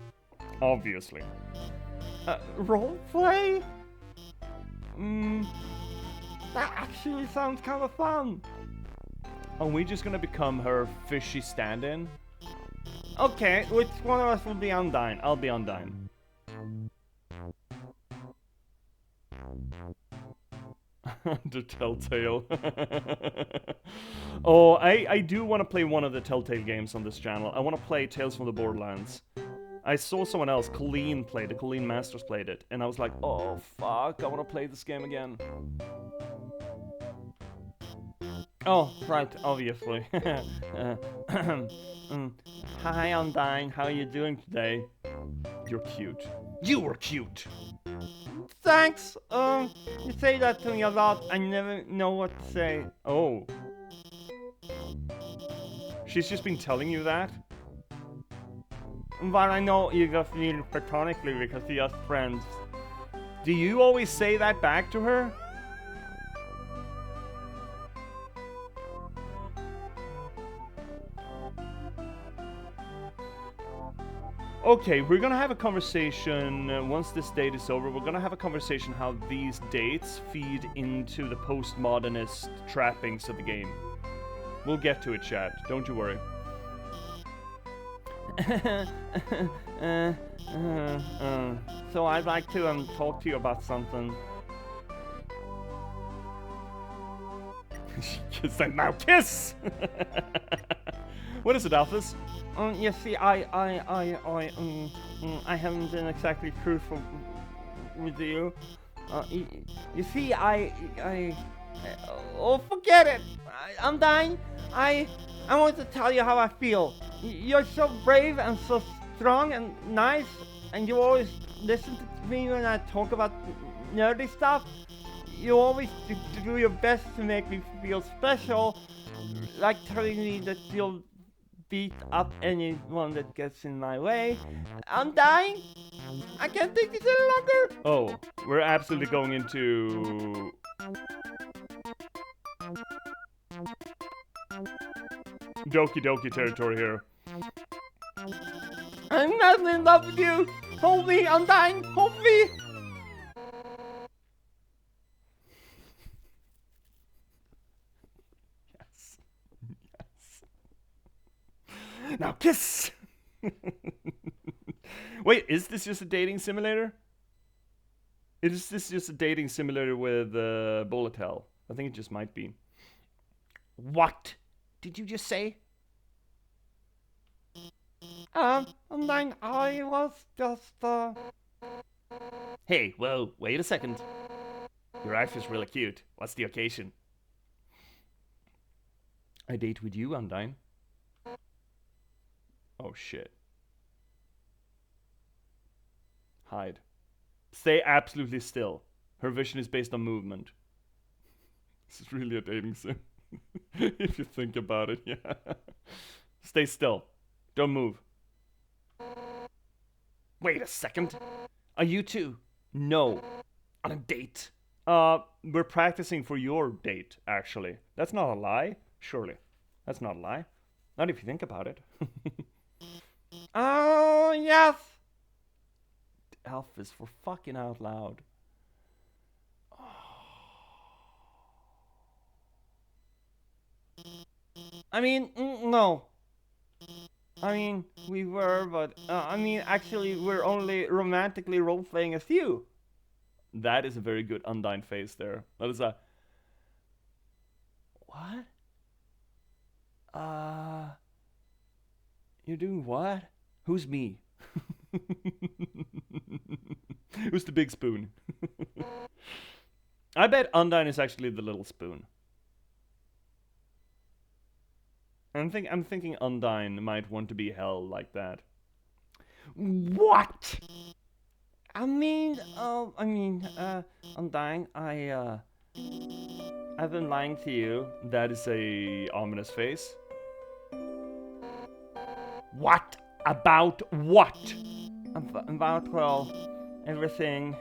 S2: Roleplay? That actually sounds kind of fun.
S1: Are we just gonna become her fishy stand-in?
S2: Okay, which one of us will be Undyne? I'll be Undyne.
S1: The Telltale. Oh, I do want to play one of the Telltale games on this channel. I want to play Tales from the Borderlands. I saw someone else, Colleen Masters played it, and I was like, oh fuck, I want to play this game again.
S2: Oh, right, obviously. Hi, Undyne, how are you doing today?
S1: You're cute. You were cute!
S2: Thanks! You say that to me a lot, I never know what to say.
S1: Oh. She's just been telling you that?
S2: But I know you just feel platonically because you're just friends.
S1: Do you always say that back to her? Okay, we're gonna have a conversation once this date is over. We're gonna have a conversation how these dates feed into the postmodernist trappings of the game. We'll get to it, chat. Don't you worry.
S2: So I'd like to talk to you about something.
S1: Kiss that now, kiss! What is it, Alphys?
S2: You see, I haven't been exactly truthful with you. You see, oh, forget it! I'm dying. I want to tell you how I feel. You're so brave and so strong and nice, and you always listen to me when I talk about nerdy stuff. You always do your best to make me feel special, like telling me that you'll beat up anyone that gets in my way. I'm dying. I can't take this any longer.
S1: Oh, we're absolutely going into Doki Doki territory here.
S2: I'm not in love with you. Hold me, I'm dying. Hold me.
S1: Now kiss! Wait, is this just a dating simulator? Is this just a dating simulator with bullet hell? I think it just might be. What did you just say?
S2: I'm dying. I was just
S1: Hey, whoa, wait a second. Your outfit's really cute. What's the occasion? A date with you, Undyne. Oh shit. Hide. Stay absolutely still. Her vision is based on movement. This is really a dating sim. If you think about it, yeah. Stay still. Don't move. Wait a second. Are you two? No. On a date. We're practicing for your date, actually. That's not a lie, surely. That's not a lie. Not if you think about it.
S2: Oh, yes!
S1: Elvis, for fucking out loud.
S2: I mean, no. I mean, we were, but I mean, actually, we're only romantically role playing as you.
S1: That is a very good Undyne face there. That is a. What? Uh. You're doing what? Who's me? Who's the big spoon? I bet Undyne is actually the little spoon. I'm thinking Undyne might want to be held like that.
S2: What? Undyne, I've been lying to you.
S1: That is a ominous face.
S2: What?
S1: About what?
S2: About, well, everything.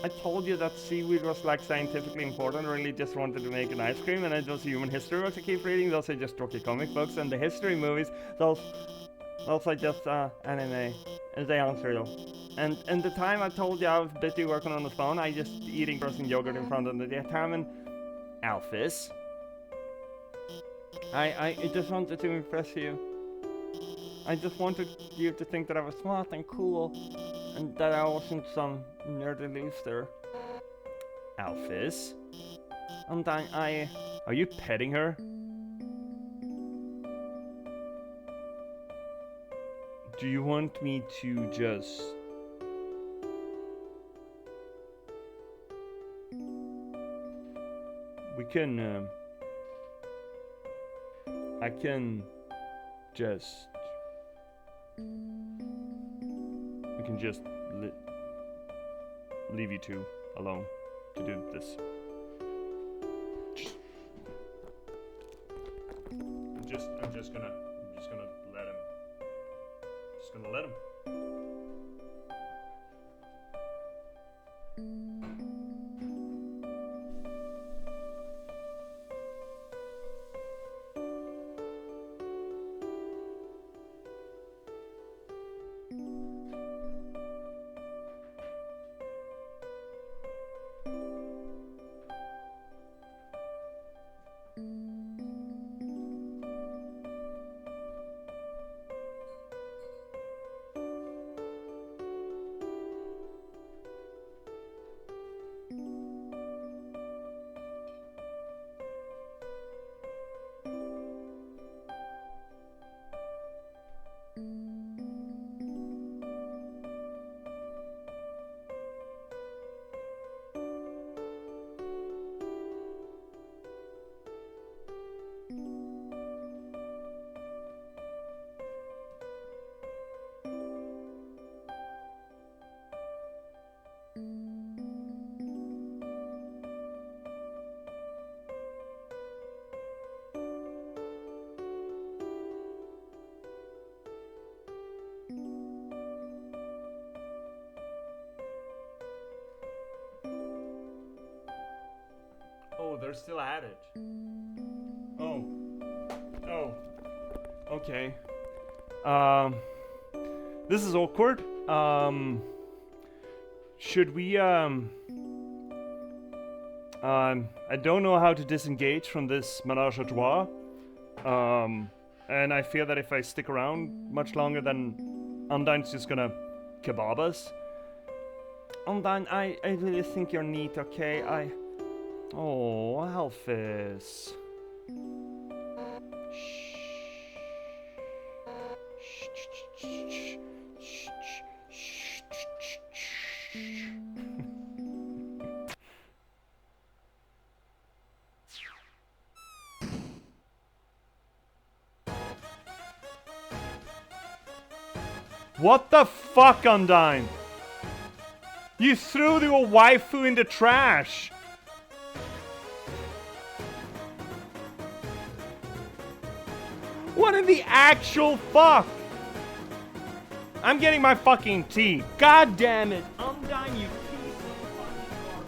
S2: I told you that seaweed was like scientifically important. I really just wanted to make an ice cream, and those human history books I keep reading, those are just dorky comic books, and the history movies, those are just anime, and they aren't real. And the time I told you I was busy working on the phone, I just eating frozen yogurt in front of the time, and
S1: Alphys?
S2: I just wanted to impress you. I just wanted you to think that I was smart and cool, and that I wasn't some nerdy loser.
S1: Alphys?
S2: And
S1: Are you petting her? Do you want me to just... We can, I can just... We can just leave you two alone to do this. I'm just gonna let him. Just gonna let him. Oh, they're still at it. Oh. Oh. Okay. This is awkward. Should we, I don't know how to disengage from this menage a trois. And I fear that if I stick around much longer, then Undyne's just gonna kebab us.
S2: Undyne, I really think you're neat, okay? Oh, Alphys.
S1: What the fuck, Undyne? You threw your waifu in the trash! What in the actual fuck? I'm getting my fucking tea. God damn it. Undyne, you piece of fucking garbage.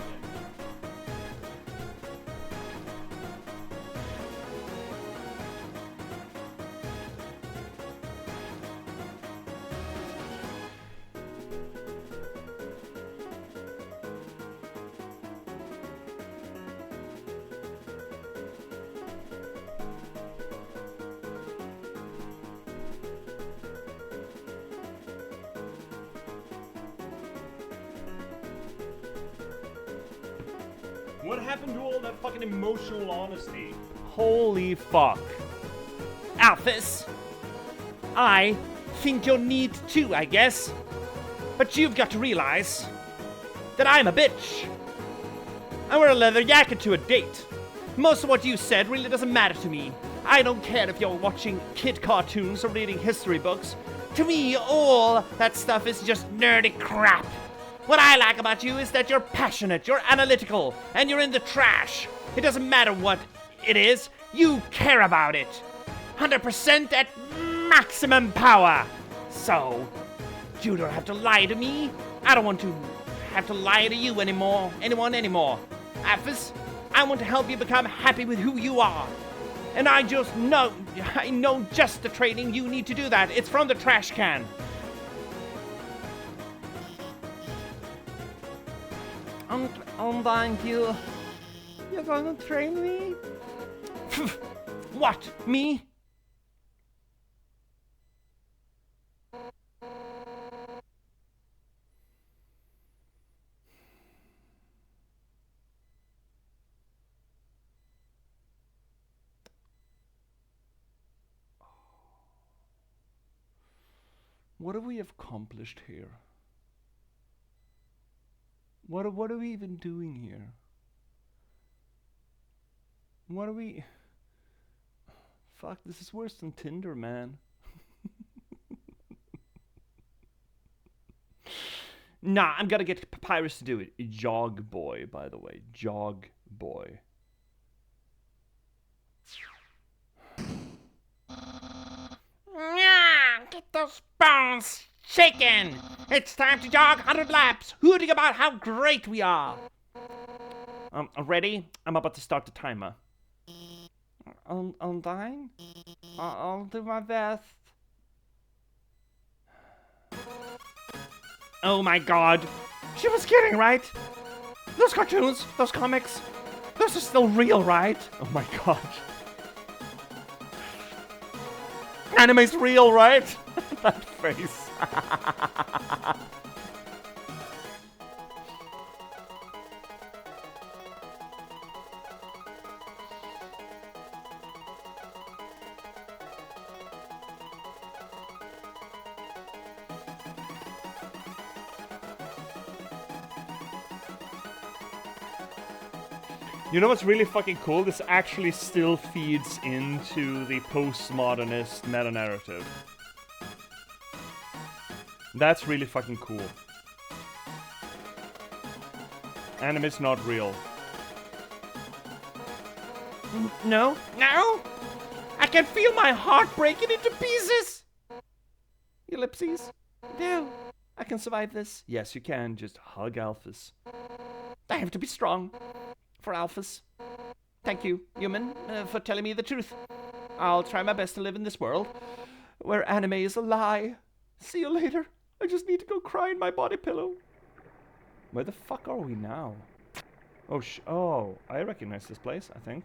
S1: What happened to all that fucking emotional honesty? Holy fuck.
S3: Alphys, I think you'll need too, I guess. But you've got to realize that I'm a bitch. I wear a leather jacket to a date. Most of what you said really doesn't matter to me. I don't care if you're watching kid cartoons or reading history books. To me, all that stuff is just nerdy crap. What I like about you is that you're passionate, you're analytical, and you're in the trash. It doesn't matter what it is, you care about it. 100% at maximum power. So, you don't have to lie to me. I don't want to have to lie to you anyone anymore. Alphys, I want to help you become happy with who you are. And I know just the training you need to do that. It's from the trash can.
S2: Undyne, you're gonna train me?
S3: What? Me?
S1: What have we accomplished here? What are we even doing here? What are we... Fuck, this is worse than Tinder, man.
S3: Nah, I'm gonna get Papyrus to do it.
S1: Jog boy, by the way. Jog boy.
S3: Get those bones shaking! It's time to jog 100 laps, hooting about how great we are. Ready? I'm about to start the timer.
S2: Undyne? I'll do my best.
S3: Oh my god. She was kidding, right? Those cartoons, those comics, those are still real, right?
S1: Oh my god.
S3: Anime's real, right?
S1: That face. You know what's really fucking cool? This actually still feeds into the postmodernist meta-narrative. That's really fucking cool. Anime's not real.
S3: No? No? I can feel my heart breaking into pieces! Ellipses. No. I can survive this.
S1: Yes, you can. Just hug Alphys.
S3: I have to be strong. For Alphys. Thank you, human, for telling me the truth. I'll try my best to live in this world where anime is a lie. See you later. I just need to go cry in my body pillow.
S1: Where the fuck are we now? Oh, I recognize this place, I think.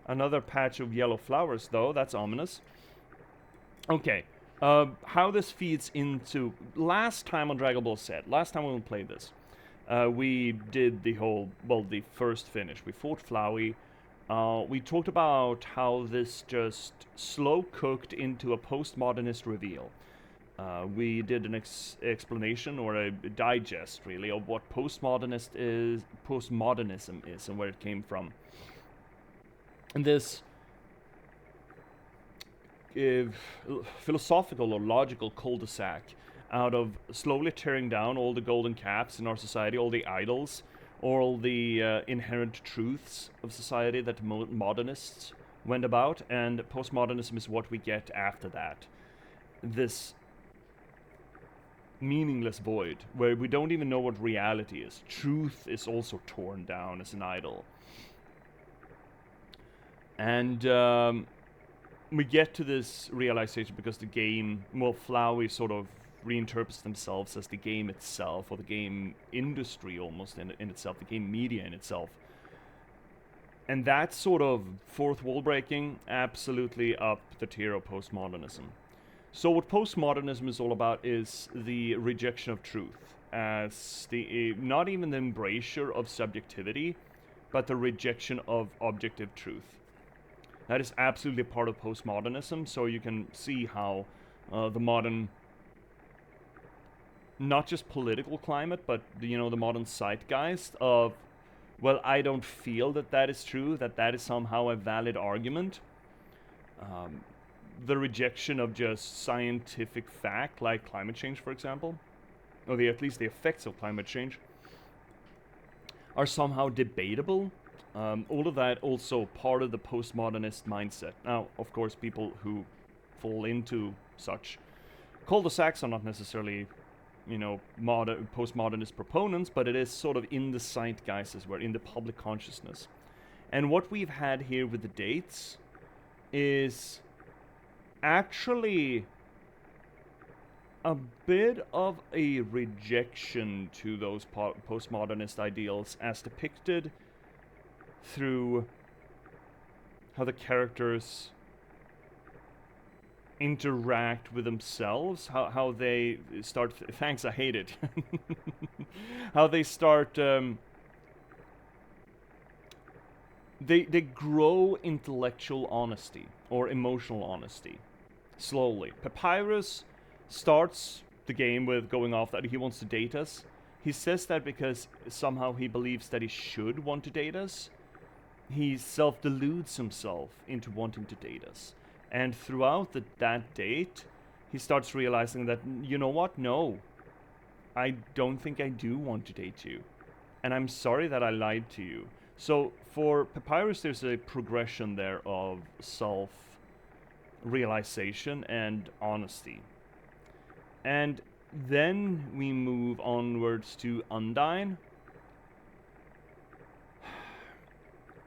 S1: Another patch of yellow flowers, though. That's ominous. Okay. How this feeds into... Last time on Dragon Ball Z, last time when we played this, we did the first finish. We fought Flowey. We talked about how this just slow-cooked into a postmodernist reveal. We did an explanation, or a digest, really, of what postmodernism is, and where it came from. And this philosophical or logical cul-de-sac out of slowly tearing down all the golden caps in our society, all the idols, all the inherent truths of society that modernists went about, and postmodernism is what we get after that. This meaningless void where we don't even know what reality is. Truth is also torn down as an idol. And we get to this realization because the game, well, Flowey sort of reinterprets themselves as the game itself, or the game industry almost in itself, the game media in itself. And that sort of fourth wall breaking absolutely up the tier of postmodernism. So what postmodernism is all about is the rejection of truth, as the not even the embrasure of subjectivity, but the rejection of objective truth. That is absolutely part of postmodernism, so you can see how the modern, not just political climate, but the modern zeitgeist of, well, I don't feel that is true, that is somehow a valid argument. The rejection of just scientific fact, like climate change, for example, or at least the effects of climate change, are somehow debatable. All of that also part of the postmodernist mindset. Now, of course, people who fall into such cul-de-sacs are not necessarily, postmodernist proponents, but it is sort of in the zeitgeist as well, in the public consciousness. And what we've had here with the dates is actually a bit of a rejection to those postmodernist ideals as depicted through how the characters interact with themselves, how they start, thanks, I hate it, how they start, they grow intellectual honesty or emotional honesty slowly. Papyrus starts the game with going off that he wants to date us. He says that because somehow he believes that he should want to date us. He self-deludes himself into wanting to date us. And throughout that date, he starts realizing that, you know what, no, I don't think I do want to date you. And I'm sorry that I lied to you. So for Papyrus, there's a progression there of self-realization and honesty. And then we move onwards to Undyne,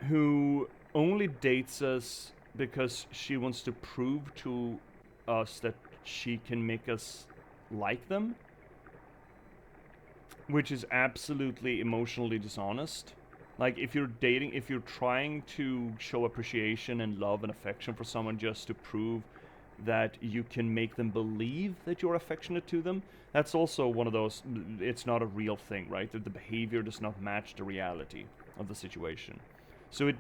S1: who only dates us because she wants to prove to us that she can make us like them, which is absolutely emotionally dishonest. Like, if you're trying to show appreciation and love and affection for someone just to prove that you can make them believe that you're affectionate to them, that's also one of those, it's not a real thing, right? That the behavior does not match the reality of the situation. So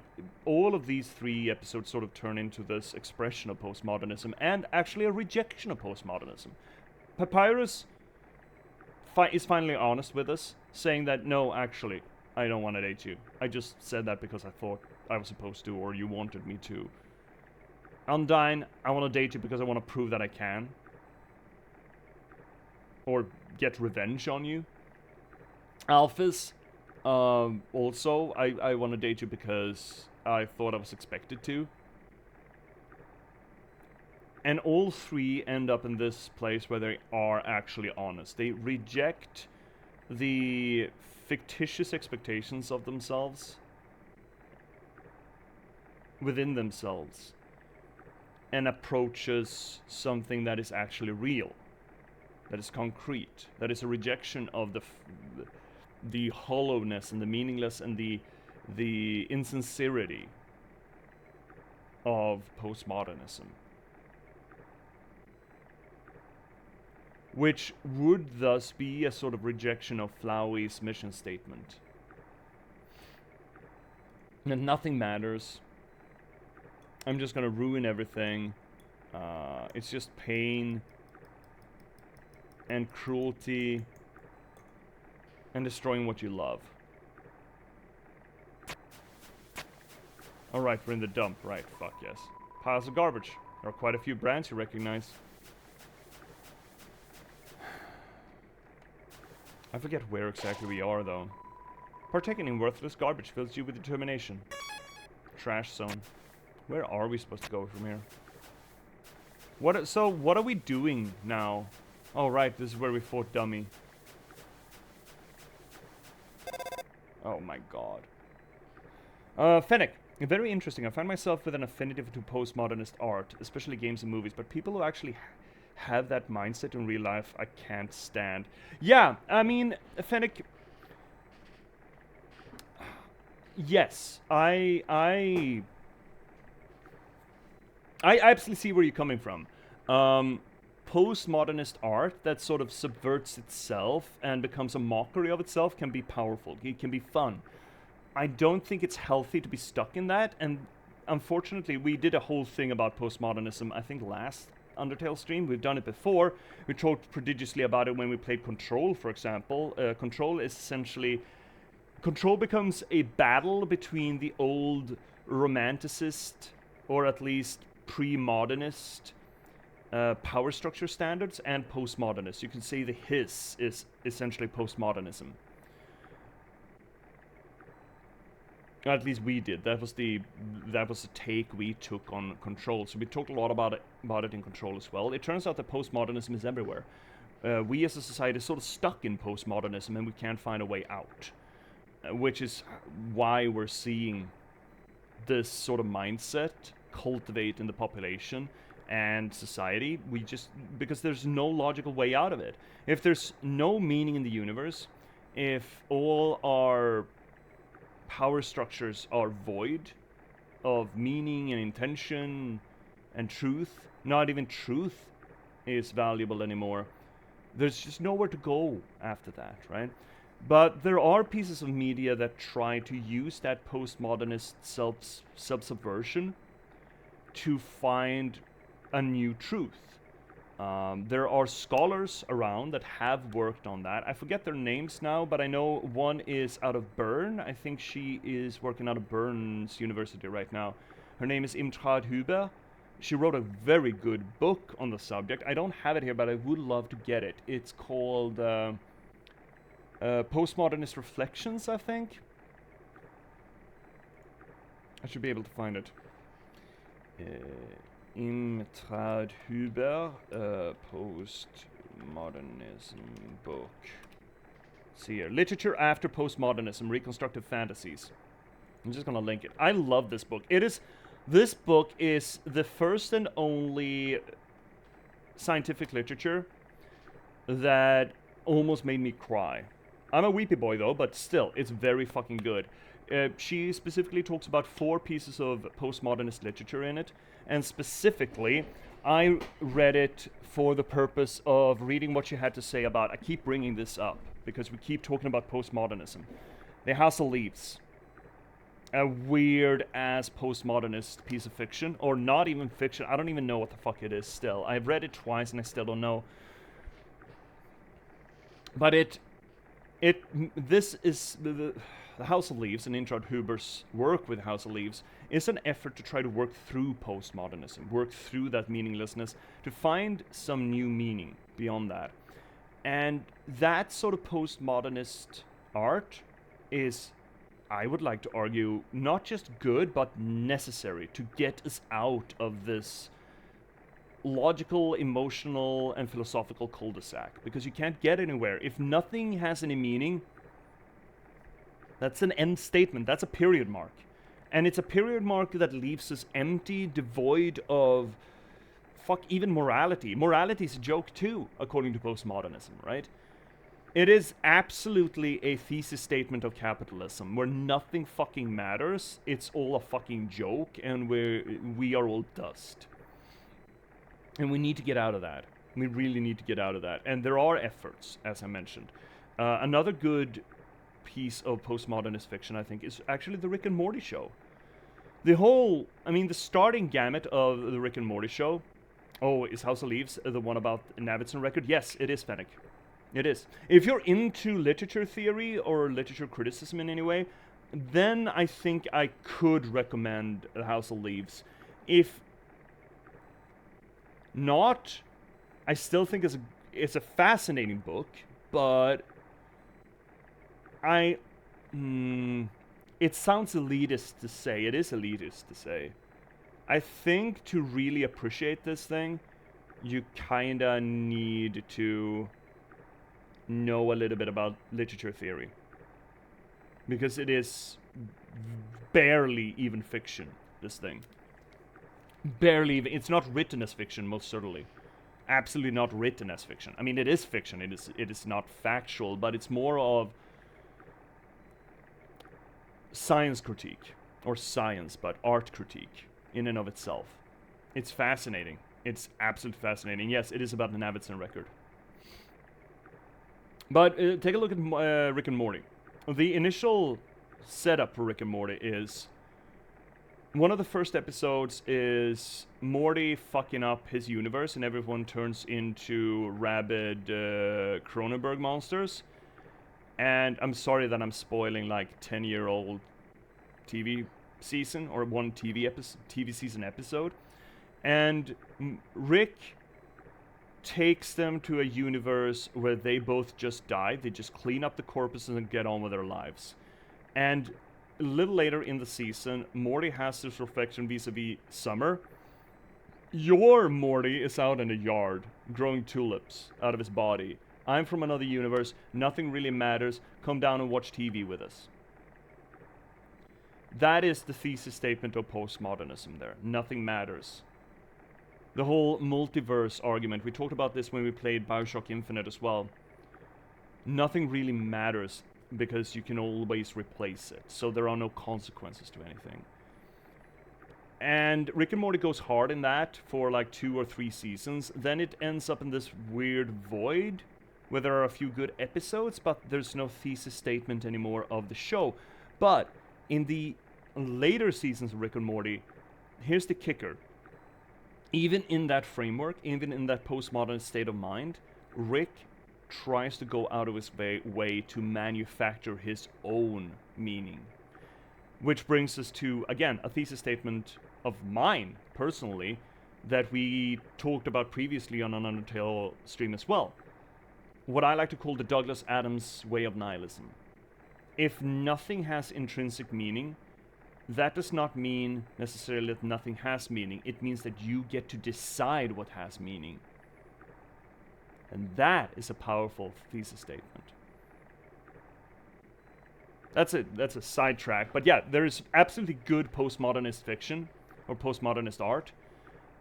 S1: all of these three episodes sort of turn into this expression of postmodernism, and actually a rejection of postmodernism. Papyrus is finally honest with us, saying that, no, actually, I don't want to date you. I just said that because I thought I was supposed to, or you wanted me to. Undyne, I want to date you because I want to prove that I can. Or get revenge on you. Alphys, also, I want to date you because I thought I was expected to. And all three end up in this place where they are actually honest. They reject the fictitious expectations of themselves within themselves and approaches something that is actually real, that is concrete, that is a rejection of the hollowness and the meaningless and the insincerity of postmodernism, which would thus be a sort of rejection of Flowey's mission statement. And nothing matters. I'm just gonna ruin everything. It's just pain and cruelty and destroying what you love. Alright, we're in the dump. Right, fuck yes. Piles of garbage. There are quite a few brands you recognize. I forget where exactly we are, though. Partaking in worthless garbage fills you with determination. Trash zone. Where are we supposed to go from here? So, what are we doing now? Oh, right, this is where we fought Dummy. Oh my god. Fennec. Very interesting. I find myself with an affinity to postmodernist art, especially games and movies, but people who actually have that mindset in real life, I can't stand. Yeah, I mean, Fennec... Yes, I absolutely see where you're coming from. Postmodernist art that sort of subverts itself and becomes a mockery of itself can be powerful. It can be fun. I don't think it's healthy to be stuck in that, and unfortunately, we did a whole thing about postmodernism, I think last Undertale stream. We've done it before. We talked prodigiously about it when we played Control, for example. Control is essentially... Control becomes a battle between the old romanticist, or at least pre-modernist, power structure standards and postmodernists. You can say the Hiss is essentially postmodernism. At least we did. That was the take we took on Control. So we talked a lot about it in Control as well. It turns out that postmodernism is everywhere. We as a society are sort of stuck in postmodernism and we can't find a way out. Which is why we're seeing this sort of mindset cultivate in the population and society. Because there's no logical way out of it. If there's no meaning in the universe, if all our power structures are void of meaning and intention and truth, not even truth is valuable anymore, there's just nowhere to go after that, right? But there are pieces of media that try to use that postmodernist subversion to find a new truth. There are scholars around that have worked on that. I forget their names now, but I know one is out of Bern. I think she is working out of Bern's University right now. Her name is Imtrad Huber. She wrote a very good book on the subject. I don't have it here, but I would love to get it. It's called Postmodernist Reflections, I think. I should be able to find it. Imtrad Huber, postmodernism book. Let's see here. Literature after postmodernism, reconstructive fantasies. I'm just gonna link it. I love this book. This book is the first and only scientific literature that almost made me cry. I'm a weepy boy though, but still, it's very fucking good. She specifically talks about 4 pieces of postmodernist literature in it, and specifically, I read it for the purpose of reading what she had to say about, I keep bringing this up, because we keep talking about postmodernism. The House of Leaves. A weird-ass postmodernist piece of fiction, or not even fiction, I don't even know what the fuck it is still. I've read it twice and I still don't know. But this is... The House of Leaves and Imtrad Huber's work with House of Leaves is an effort to try to work through postmodernism, work through that meaninglessness, to find some new meaning beyond that. And that sort of postmodernist art is, I would like to argue, not just good, but necessary to get us out of this logical, emotional, and philosophical cul-de-sac. Because you can't get anywhere. If nothing has any meaning, that's an end statement. That's a period mark. And it's a period mark that leaves us empty, devoid of, even morality. Morality is a joke too, according to postmodernism, right? It is absolutely a thesis statement of capitalism, where nothing fucking matters, it's all a fucking joke, and we are all dust. And we need to get out of that. We really need to get out of that. And there are efforts, as I mentioned. Another good piece of postmodernist fiction, I think, is actually the Rick and Morty show. The starting gamut of the Rick and Morty show. Oh, is House of Leaves the one about Navidson record? Yes, it is, Fennec. It is. If you're into literature theory or literature criticism in any way, then I think I could recommend the House of Leaves. If not, I still think it's a fascinating book, but it sounds elitist to say. It is elitist to say. I think to really appreciate this thing, you kinda need to know a little bit about literature theory. Because it is barely even fiction, this thing. Barely even, it's not written as fiction, most certainly. Absolutely not written as fiction. I mean, it is fiction, it is not factual, but it's more of science critique. Or science, but art critique in and of itself. It's fascinating. It's absolutely fascinating. Yes, it is about the Navidson record. But take a look at Rick and Morty. The initial setup for Rick and Morty is... one of the first episodes is Morty fucking up his universe and everyone turns into rabid Cronenberg monsters. And I'm sorry that I'm spoiling like 10-year-old TV season or one TV season episode. And Rick takes them to a universe where they both just die. They just clean up the corpses and get on with their lives. And a little later in the season, Morty has this reflection vis-a-vis Summer. Your Morty is out in the yard, growing tulips out of his body. I'm from another universe, nothing really matters, come down and watch TV with us. That is the thesis statement of postmodernism there. Nothing matters. The whole multiverse argument, we talked about this when we played Bioshock Infinite as well. Nothing really matters because you can always replace it, so there are no consequences to anything. And Rick and Morty goes hard in that for like 2 or 3 seasons. Then it ends up in this weird void where there are a few good episodes, but there's no thesis statement anymore of the show. But in the later seasons of Rick and Morty, here's the kicker. Even in that framework, even in that postmodern state of mind, Rick tries to go out of his way to manufacture his own meaning. Which brings us to, again, a thesis statement of mine, personally, that we talked about previously on an Undertale stream as well. What I like to call the Douglas Adams way of nihilism. If nothing has intrinsic meaning, that does not mean necessarily that nothing has meaning. It means that you get to decide what has meaning. And that is a powerful thesis statement. That's a sidetrack. But yeah, there is absolutely good postmodernist fiction or postmodernist art.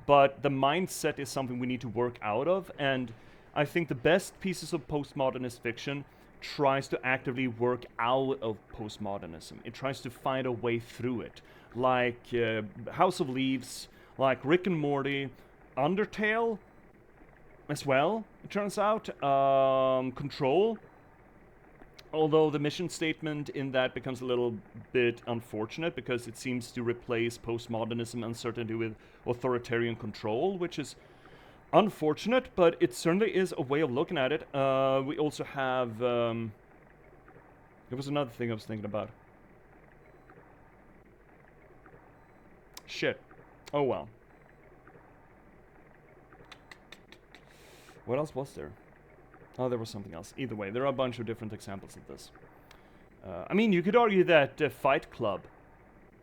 S1: But the mindset is something we need to work out of. And I think the best pieces of postmodernist fiction tries to actively work out of postmodernism. It tries to find a way through it. Like House of Leaves, like Rick and Morty, Undertale as well, it turns out. Control. Although the mission statement in that becomes a little bit unfortunate because it seems to replace postmodernism uncertainty with authoritarian control, which is unfortunate, but it certainly is a way of looking at it. We also have... there was another thing I was thinking about. Shit. Oh well. What else was there? Oh, there was something else. Either way, there are a bunch of different examples of this. I mean, you could argue that Fight Club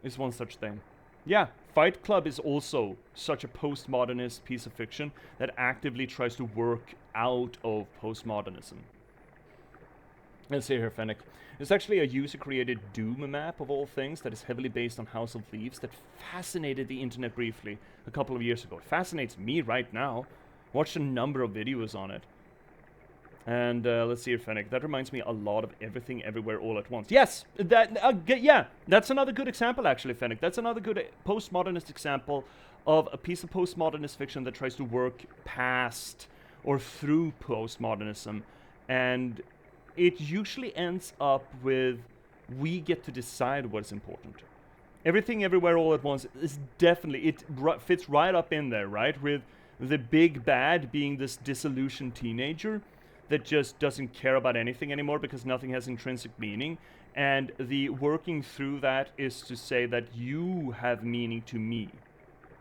S1: is one such thing. Yeah, Fight Club is also such a postmodernist piece of fiction that actively tries to work out of postmodernism. Let's see here, Fennec. There's actually a user-created Doom map of all things that is heavily based on House of Leaves that fascinated the internet briefly a couple of years ago. It fascinates me right now. Watched a number of videos on it. And let's see here, Fennec. That reminds me a lot of Everything Everywhere All at Once. Yes, yeah, that's another good example, actually, Fennec. That's another good postmodernist example of a piece of postmodernist fiction that tries to work past or through postmodernism. And it usually ends up with, we get to decide what's important. Everything Everywhere All at Once is definitely, it fits right up in there, right? With the big bad being this disillusioned teenager that just doesn't care about anything anymore because nothing has intrinsic meaning. And the working through that is to say that you have meaning to me.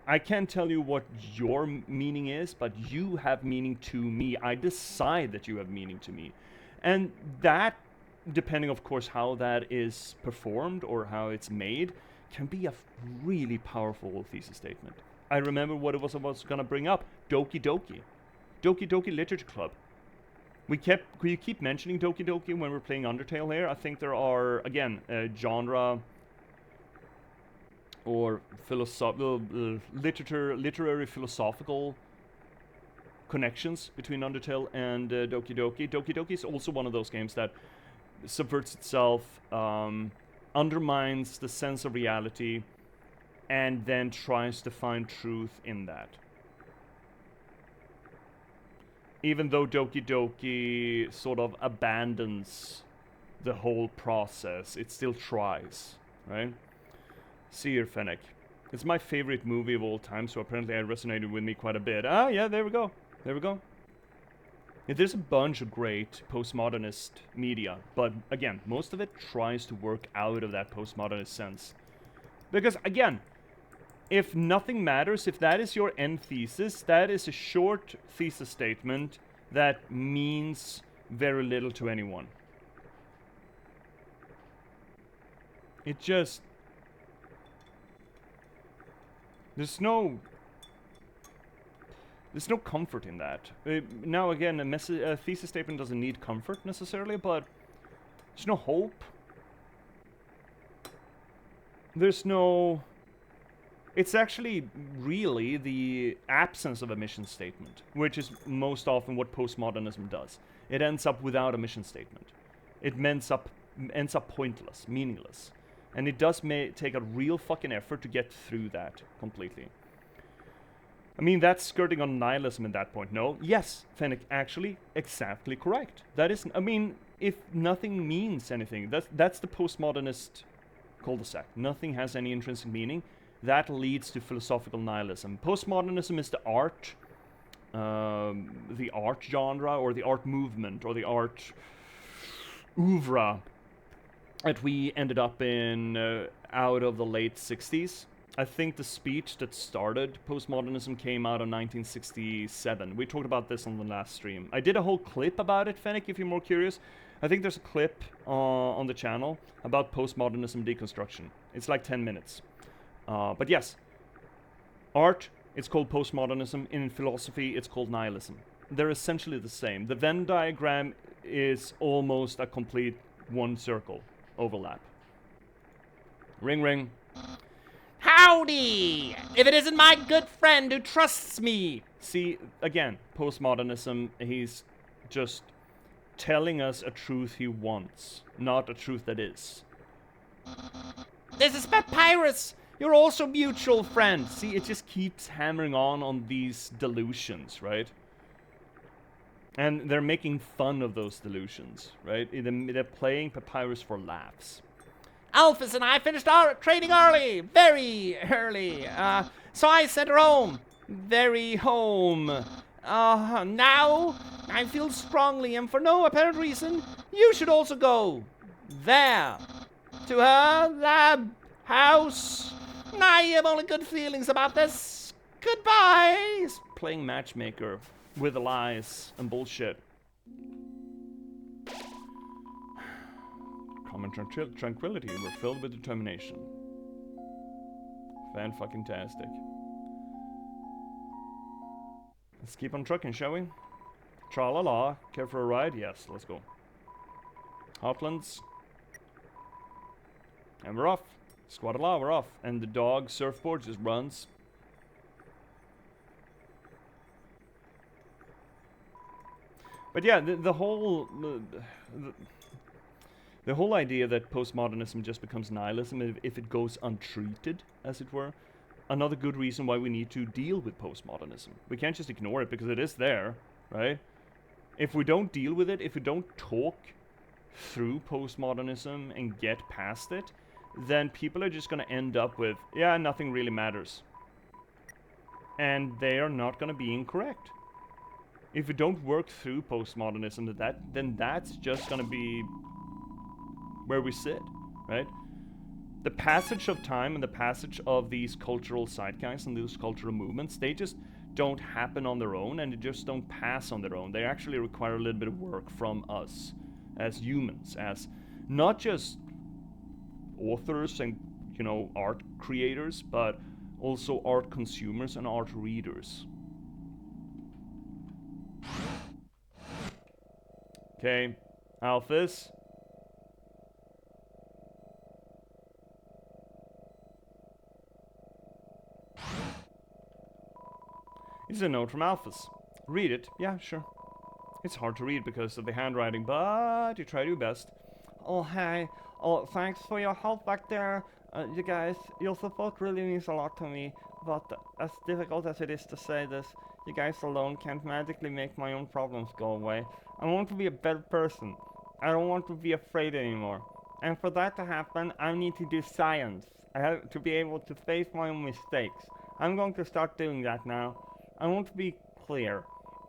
S1: I can't tell you what your meaning is, but you have meaning to me. I decide that you have meaning to me. And that depending of course how that is performed or how it's made, can be a really powerful thesis statement. I remember what it was I was gonna bring up. Doki Doki. Doki Doki Literature Club. We keep mentioning Doki Doki when we're playing Undertale here. I think there are, again, genre or literary philosophical connections between Undertale and Doki Doki. Doki Doki is also one of those games that subverts itself, undermines the sense of reality, and then tries to find truth in that. Even though Doki Doki sort of abandons the whole process, it still tries, right? See here, Fennec. It's my favorite movie of all time, so apparently it resonated with me quite a bit. Ah, yeah, there we go. There we go. Yeah, there's a bunch of great postmodernist media, but again, most of it tries to work out of that postmodernist sense. Because, again, if nothing matters, if that is your end thesis, that is a short thesis statement that means very little to anyone. It just... There's no comfort in that. Now again, a thesis statement doesn't need comfort necessarily, but there's no hope. There's no... It's actually really the absence of a mission statement, which is most often what postmodernism does. It ends up without a mission statement. It ends up pointless, meaningless. And it does take a real fucking effort to get through that completely. I mean, that's skirting on nihilism at that point, no? Yes, Fennec, actually, exactly correct. That is, I mean, if nothing means anything, that's the postmodernist cul-de-sac. Nothing has any intrinsic meaning. That leads to philosophical nihilism. Postmodernism is the art genre, or the art movement, or the art oeuvre that we ended up in out of the late 60s. I think the speech that started postmodernism came out in 1967. We talked about this on the last stream. I did a whole clip about it, Fennec, if you're more curious. I think there's a clip on the channel about postmodernism deconstruction. It's like 10 minutes. But yes, art, it's called postmodernism. In philosophy, it's called nihilism. They're essentially the same. The Venn diagram is almost a complete one circle overlap. Ring, ring.
S3: Howdy! If it isn't my good friend who trusts me!
S1: See, again, postmodernism, he's just telling us a truth he wants, not a truth that is.
S3: This is Papyrus! You're also mutual friends!
S1: See, it just keeps hammering on these delusions, right? And they're making fun of those delusions, right? They're playing Papyrus for laughs.
S3: Alphys and I finished our training early, very early. So I sent her home, very home. Now I feel strongly, and for no apparent reason, you should also go there, to her lab house. I have only good feelings about this. Goodbye.
S1: Playing matchmaker with lies and bullshit. Common tranquility, we're filled with determination. Fan-fucking-tastic. Let's keep on trucking, shall we? Tra-la-la, care for a ride? Yes, let's go. Hotlands. And we're off. Squad-a-la, we're off. And the dog surfboard just runs. But yeah, the whole... The whole idea that postmodernism just becomes nihilism if it goes untreated, as it were, another good reason why we need to deal with postmodernism. We can't just ignore it because it is there, right? If we don't deal with it, if we don't talk through postmodernism and get past it, then people are just going to end up with, yeah, nothing really matters. And they are not going to be incorrect. If we don't work through postmodernism, then that's just going to be where we sit, right? The passage of time and the passage of these cultural zeitgeists and these cultural movements, they just don't happen on their own, and they just don't pass on their own. They actually require a little bit of work from us as humans, as not just authors and art creators, but also art consumers and art readers. Okay, Alphys. It's a note from Alphys. Read it. Yeah, sure. It's hard to read because of the handwriting, but you try your best.
S2: Oh, hey. Oh, thanks for your help back there. You guys, your support really means a lot to me. But as difficult as it is to say this, you guys alone can't magically make my own problems go away. I want to be a better person. I don't want to be afraid anymore. And for that to happen, I need to do science. I have to be able to face my own mistakes. I'm going to start doing that now. I want to be clear.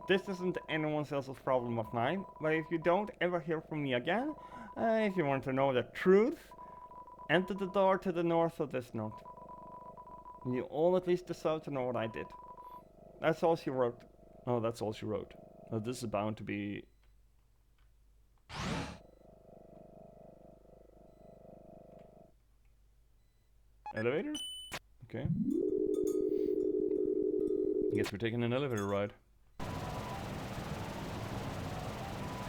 S2: This isn't anyone else's problem of mine, but if you don't ever hear from me again, if you want to know the truth, enter the door to the north of this note. You all at least deserve to know what I did. That's all she wrote.
S1: Oh, that's all she wrote. Now, this is bound to be... Elevator? Okay. I guess we're taking an elevator ride.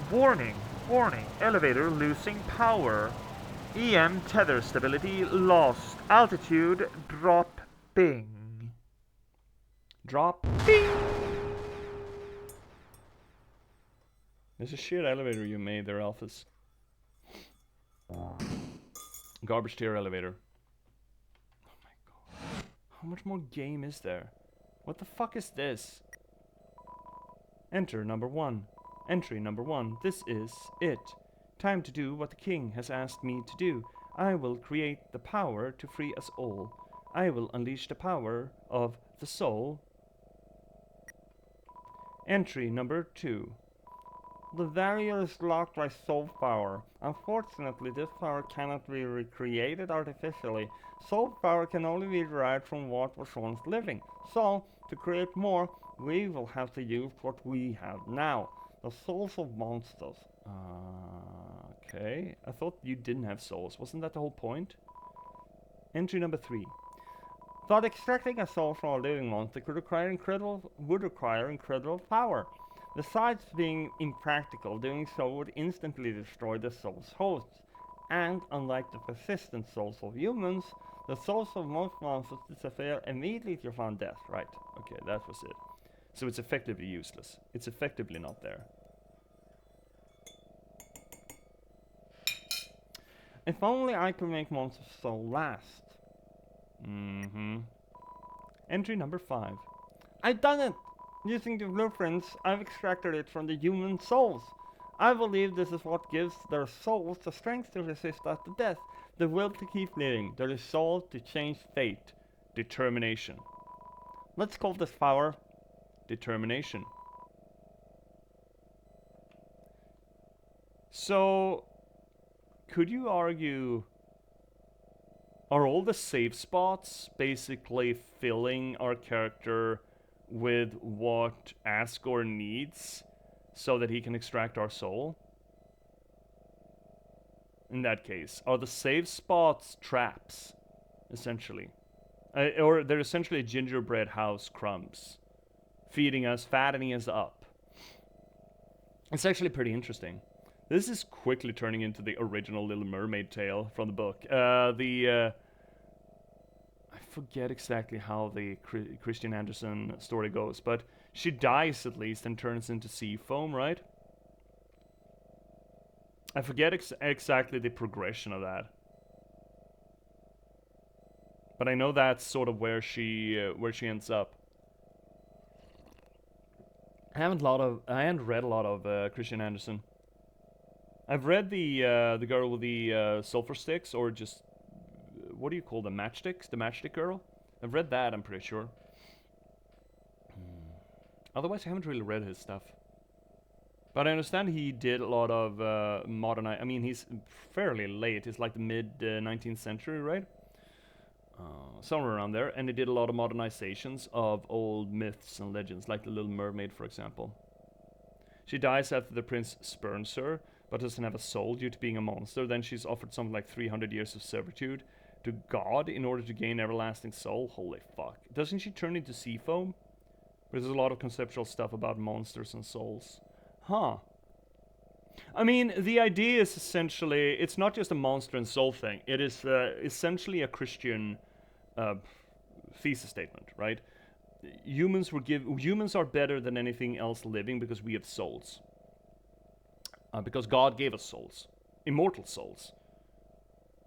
S3: Warning, warning, elevator losing power. EM tether stability lost. Altitude dropping.
S1: Dropping! There's a shit elevator you made there, Alphys. Garbage tier elevator. Oh my god. How much more game is there? What the fuck is this? Enter number 1. Entry number 1. This is it. Time to do what the king has asked me to do. I will create the power to free us all. I will unleash the power of the soul. Entry number 2.
S2: The barrier is locked by soul power. Unfortunately, this power cannot be recreated artificially. Soul power can only be derived from what was once living. So, to create more, we will have to use what we have now. The souls of monsters.
S1: Okay. I thought you didn't have souls. Wasn't that the whole point? Entry number 3.
S2: Thought extracting a soul from a living monster would require incredible power. Besides being impractical, doing so would instantly destroy the soul's hosts. And unlike the persistent souls of humans, the souls of most monsters disappear immediately upon death.
S1: Right. Okay, that was it. So it's effectively useless. It's effectively not there.
S2: If only I could make monsters so last.
S1: Entry number 5.
S2: I've done it! Using the blueprints, I've extracted it from the human souls. I believe this is what gives their souls the strength to resist after death, the will to keep living, the resolve to change fate.
S1: Determination.
S2: Let's call this power
S1: determination. So, could you argue, are all the save spots basically filling our character with what Asgore needs so that he can extract our soul? In that case, are the save spots traps, essentially? Or they're essentially gingerbread house crumbs, feeding us, fattening us up. It's actually pretty interesting. This is quickly turning into the original Little Mermaid tale from the book. I forget exactly how the Christian Andersen story goes, but she dies at least and turns into sea foam, right? I forget exactly the progression of that, but I know that's sort of where she ends up. I haven't read a lot of Christian Andersen. I've read the girl with the sulfur sticks, or just what do you call them, matchsticks? The matchstick girl. I've read that. I'm pretty sure. Otherwise, I haven't really read his stuff. But I understand he did a lot of modern. I mean, he's fairly late. It's like the mid 19th century, right? Somewhere around there. And he did a lot of modernizations of old myths and legends, like the Little Mermaid, for example. She dies after the prince spurns her, but doesn't have a soul due to being a monster, then she's offered something like 300 years of servitude to God in order to gain everlasting soul. Holy fuck. Doesn't she turn into sea foam? There's a lot of conceptual stuff about monsters and souls. Huh. I mean, the idea is essentially, it's not just a monster and soul thing. It is essentially a Christian thesis statement, right? Humans are better than anything else living because we have souls. Because God gave us souls, immortal souls,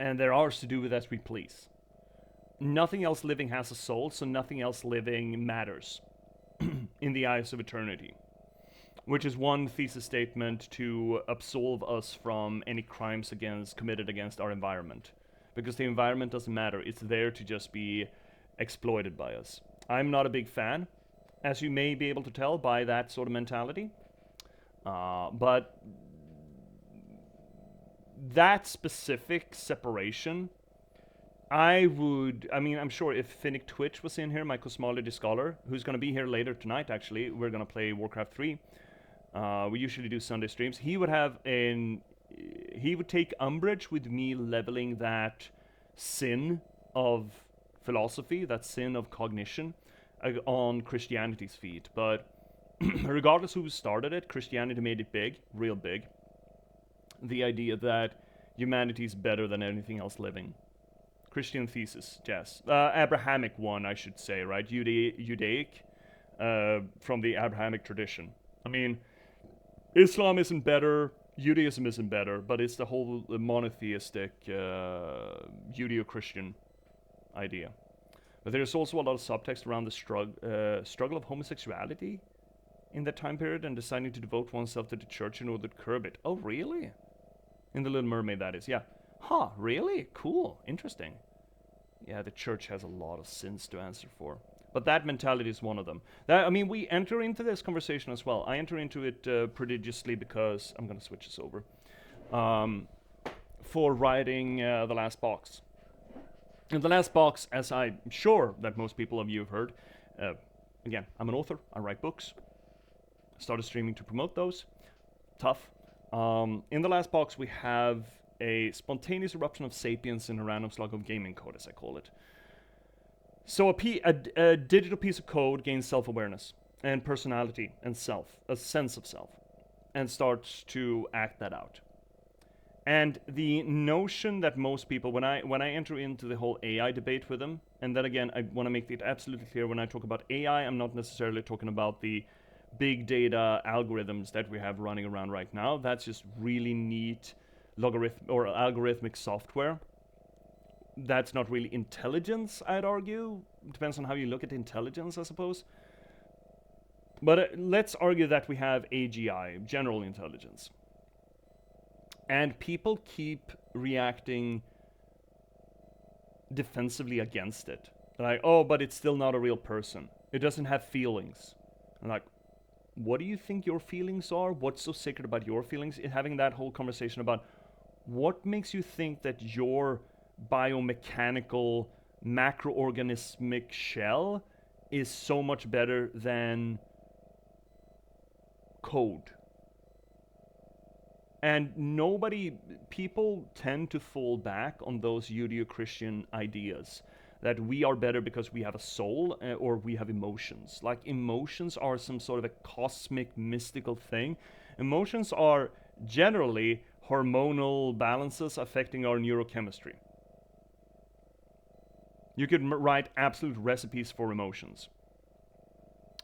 S1: and they're ours to do with as we please. Nothing else living has a soul, so nothing else living matters in the eyes of eternity. Which is one thesis statement to absolve us from any crimes committed against our environment. Because the environment doesn't matter, it's there to just be exploited by us. I'm not a big fan, as you may be able to tell by that sort of mentality. But that specific separation, I'm sure if Finnick Twitch was in here, my cosmology scholar, who's going to be here later tonight actually, we're going to play Warcraft 3. We usually do Sunday streams. He would take umbrage with me leveling that sin of philosophy, that sin of cognition, on Christianity's feet. But regardless who started it, Christianity made it big, real big. The idea that humanity is better than anything else living. Christian thesis, yes. Abrahamic one, I should say, right? Judaic, from the Abrahamic tradition. I mean, Islam isn't better, Judaism isn't better, but it's the whole monotheistic Judeo-Christian idea. But there's also a lot of subtext around the struggle of homosexuality in that time period and deciding to devote oneself to the church in order to curb it. Oh, really? In The Little Mermaid, that is, yeah. Huh, really? Cool, interesting. Yeah, the church has a lot of sins to answer for. But that mentality is one of them. We enter into this conversation as well. I enter into it prodigiously because I'm going to switch this over. For writing The Last Box. In The Last Box, as I'm sure that most people of you have heard, again, I'm an author. I write books. I started streaming to promote those. Tough. In The Last Box, we have a spontaneous eruption of sapience in a random slug of gaming code, as I call it. So a digital piece of code gains self-awareness and personality and a sense of self, and starts to act that out. And the notion that most people, when I enter into the whole AI debate with them, and then again, I want to make it absolutely clear, when I talk about AI, I'm not necessarily talking about the big data algorithms that we have running around right now. That's just really neat algorithmic software. That's not really intelligence, I'd argue. Depends on how you look at intelligence, I suppose. But let's argue that we have AGI, general intelligence. And people keep reacting defensively against it. Like, oh, but it's still not a real person. It doesn't have feelings. I'm like, what do you think your feelings are? What's so sacred about your feelings? Having that whole conversation about what makes you think that your biomechanical macroorganismic shell is so much better than code. And people tend to fall back on those Judeo-Christian ideas that we are better because we have a soul or we have emotions. Like emotions are some sort of a cosmic mystical thing. Emotions are generally hormonal balances affecting our neurochemistry. You could write absolute recipes for emotions.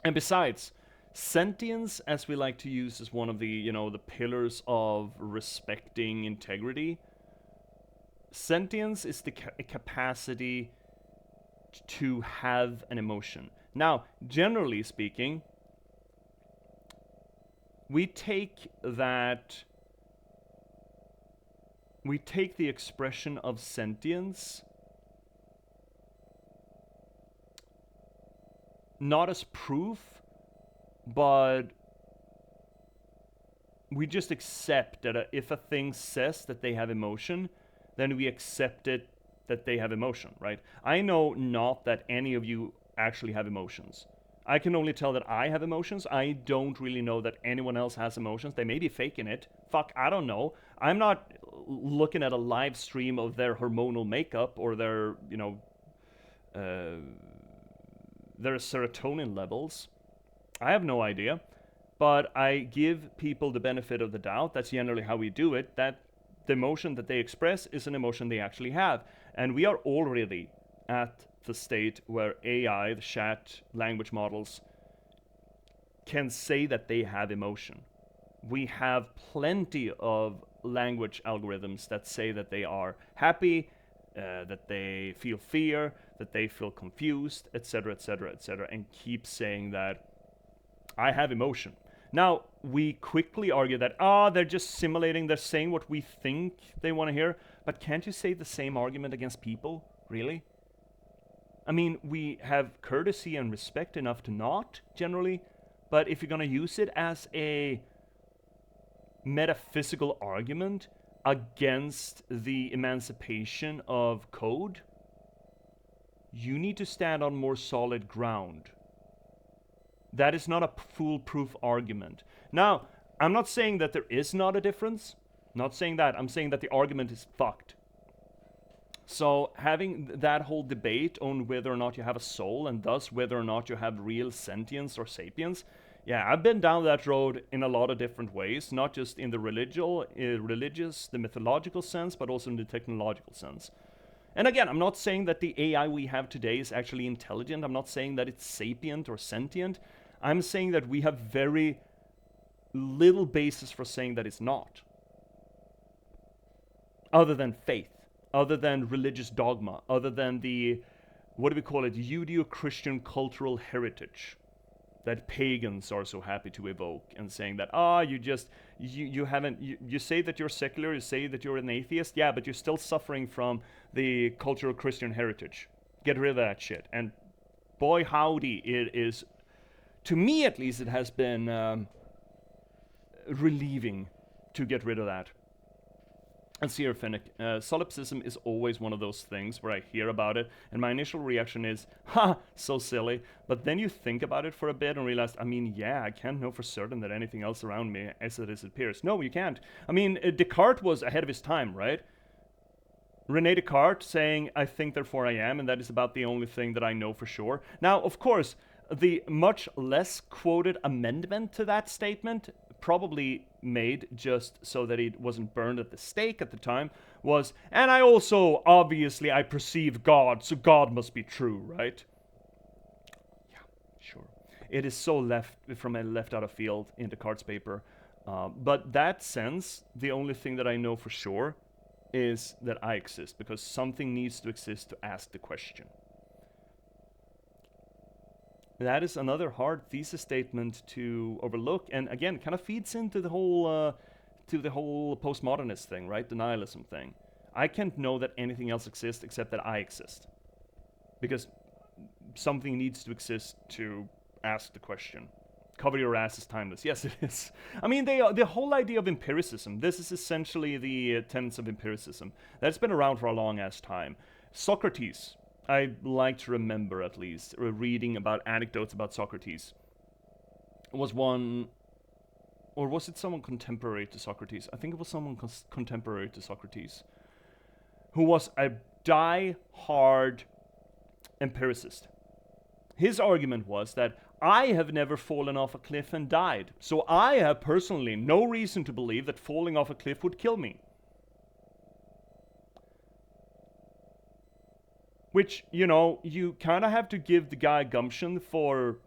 S1: And besides, sentience, as we like to use as one of the, the pillars of respecting integrity, sentience is the capacity to have an emotion. Now, generally speaking, we take the expression of sentience not as proof, but we just accept that if a thing says that they have emotion, then we accept it that they have emotion, right? I know not that any of you actually have emotions. I can only tell that I have emotions. I don't really know that anyone else has emotions. They may be faking it. Fuck, I don't know. I'm not looking at a live stream of their hormonal makeup or their, uh, their serotonin levels. I have no idea. But I give people the benefit of the doubt. That's generally how we do it. That the emotion that they express is an emotion they actually have. And we are already at the state where AI, the chat language models, can say that they have emotion. We have plenty of language algorithms that say that they are happy, that they feel fear, that they feel confused, etc., etc., etc., and keep saying that I have emotion. Now, we quickly argue that, they're just simulating, they're saying what we think they want to hear, but can't you say the same argument against people? Really? I mean, we have courtesy and respect enough to not, generally, but if you're gonna use it as a metaphysical argument against the emancipation of code, you need to stand on more solid ground. That is not a foolproof argument. Now, I'm not saying that there is not a difference. Not saying that. I'm saying that the argument is fucked. So having that whole debate on whether or not you have a soul and thus whether or not you have real sentience or sapience, yeah, I've been down that road in a lot of different ways, not just in the religious, the mythological sense, but also in the technological sense. And again, I'm not saying that the AI we have today is actually intelligent. I'm not saying that it's sapient or sentient. I'm saying that we have very little basis for saying that it's not. Other than faith, other than religious dogma, other than the, what do we call it, Judeo-Christian cultural heritage that pagans are so happy to evoke, and saying that, you say that you're secular, you say that you're an atheist, yeah, but you're still suffering from the cultural Christian heritage. Get rid of that shit. And boy howdy, it is, to me at least, it has been relieving to get rid of that. And Sierra Finnick, solipsism is always one of those things where I hear about it, and my initial reaction is, ha, so silly. But then you think about it for a bit and realize, I mean, yeah, I can't know for certain that anything else around me as it appears. No, you can't. I mean, Descartes was ahead of his time, right? Rene Descartes saying, I think, therefore I am, and that is about the only thing that I know for sure. Now, of course, the much less quoted amendment to that statement, probably made just so that it wasn't burned at the stake at the time, was, and I also, obviously, I perceive God, so God must be true, right? Yeah, sure. It is so left out of field in Descartes' paper. But that sense, the only thing that I know for sure is that I exist, because something needs to exist to ask the question. That is another hard thesis statement to overlook, and again, kind of feeds into the whole postmodernist thing, right? The nihilism thing. I can't know that anything else exists except that I exist, because something needs to exist to ask the question. Cover your ass is timeless. Yes, it is. I mean, the whole idea of empiricism. This is essentially the tenets of empiricism that's been around for a long ass time. Socrates. I like to remember, at least, reading about anecdotes about Socrates. Was one, or was it someone contemporary to Socrates? I think it was someone contemporary to Socrates, who was a die-hard empiricist. His argument was that I have never fallen off a cliff and died, so I have personally no reason to believe that falling off a cliff would kill me. Which, you kind of have to give the guy gumption for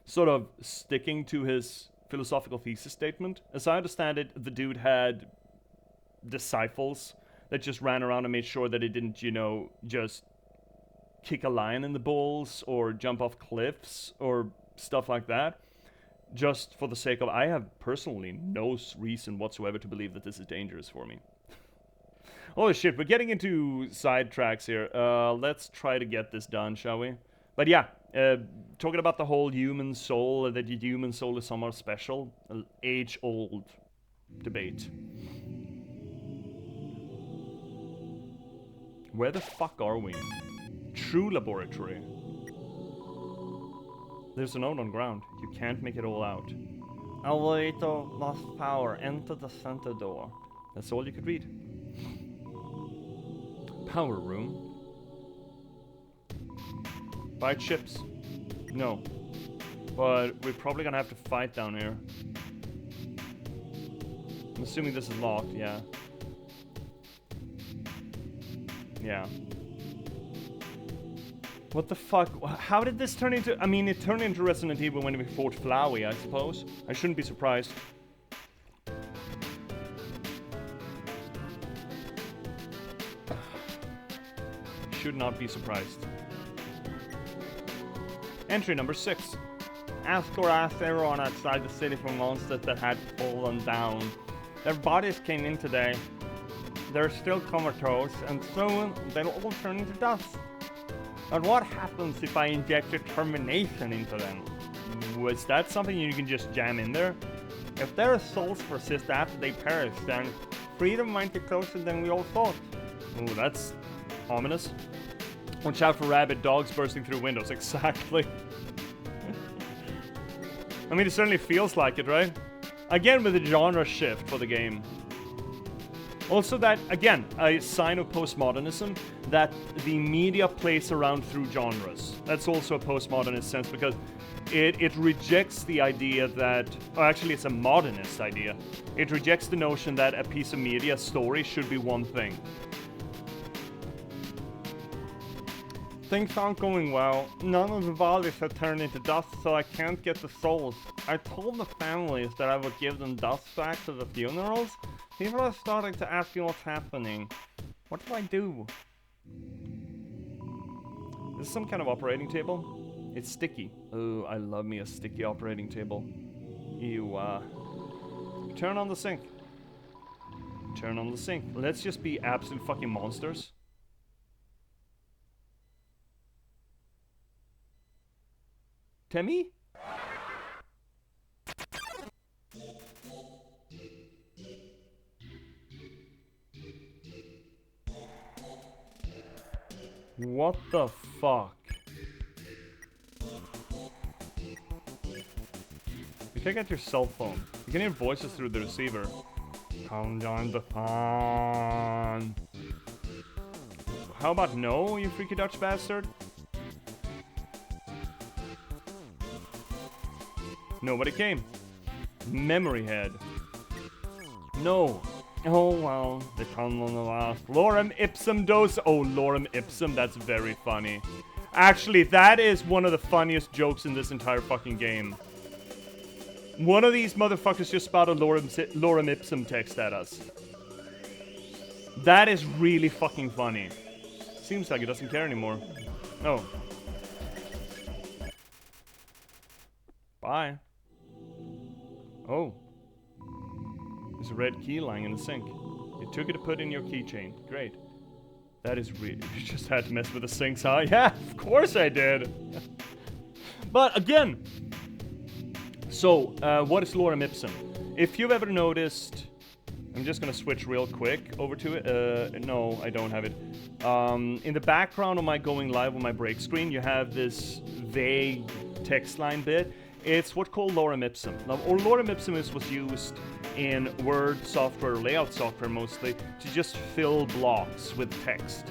S1: sort of sticking to his philosophical thesis statement. As I understand it, the dude had disciples that just ran around and made sure that he didn't, just kick a lion in the balls or jump off cliffs or stuff like that. Just for the sake of, I have personally no reason whatsoever to believe that this is dangerous for me. Holy shit, we're getting into sidetracks here. Let's try to get this done, shall we? But yeah, talking about the whole human soul, that the human soul is somewhat special, an age-old debate. Where the fuck are we? True laboratory. There's a note on ground. You can't make it all out.
S2: Elevator lost power. Enter the center door.
S1: That's all you could read. Power room. Buy chips. No. But we're probably gonna have to fight down here. I'm assuming this is locked, yeah. Yeah. What the fuck? How did this turn into... I mean, it turned into Resident Evil when we fought Flowey, I suppose. I shouldn't be surprised. Should not be surprised. Entry number 6.
S2: Ask or ask everyone outside the city for monsters that had fallen down. Their bodies came in today. They're still comatose, and soon they'll all turn into dust. But what happens if I inject determination into them?
S1: Was that something you can just jam in there?
S2: If their souls persist after they perish, then freedom might be closer than we all thought.
S1: Ooh, that's ominous. Watch out for rabid dogs bursting through windows. Exactly. I mean, it certainly feels like it, right? Again, with a genre shift for the game. Also that, again, a sign of postmodernism, that the media plays around through genres. That's also a postmodernist sense, because it rejects the idea that, or actually it's a modernist idea. It rejects the notion that a piece of media story should be one thing.
S2: Things aren't going well. None of the bodies have turned into dust, so I can't get the souls. I told the families that I would give them dust back to the funerals. People are starting to ask me what's happening. What do I do?
S1: This is some kind of operating table. It's sticky. Oh, I love me a sticky operating table. Ew. Turn on the sink. Turn on the sink. Let's just be absolute fucking monsters. Temmie? What the fuck? You can get your cell phone. You can hear voices through the receiver.
S2: Come join the fun.
S1: How about no, you freaky Dutch bastard? Nobody came. Memory head. No.
S2: Oh well, they come on the last.
S1: Lorem ipsum dos. Oh, lorem ipsum. That's very funny. Actually, that is one of the funniest jokes in this entire fucking game. One of these motherfuckers just spouted lorem ipsum text at us. That is really fucking funny. Seems like he doesn't care anymore. Oh. Bye. Oh. There's a red key lying in the sink. You took it to put in your keychain. Great. That is really... You just had to mess with the sinks, huh? Yeah, of course I did. But again... So, what is lorem ipsum? If you've ever noticed... I'm just gonna switch real quick over to it. No, I don't have it. In the background of my going live on my break screen, you have this vague text line bit. It's what's called lorem ipsum. Or lorem ipsum is what's used in Word software, layout software mostly, to just fill blocks with text.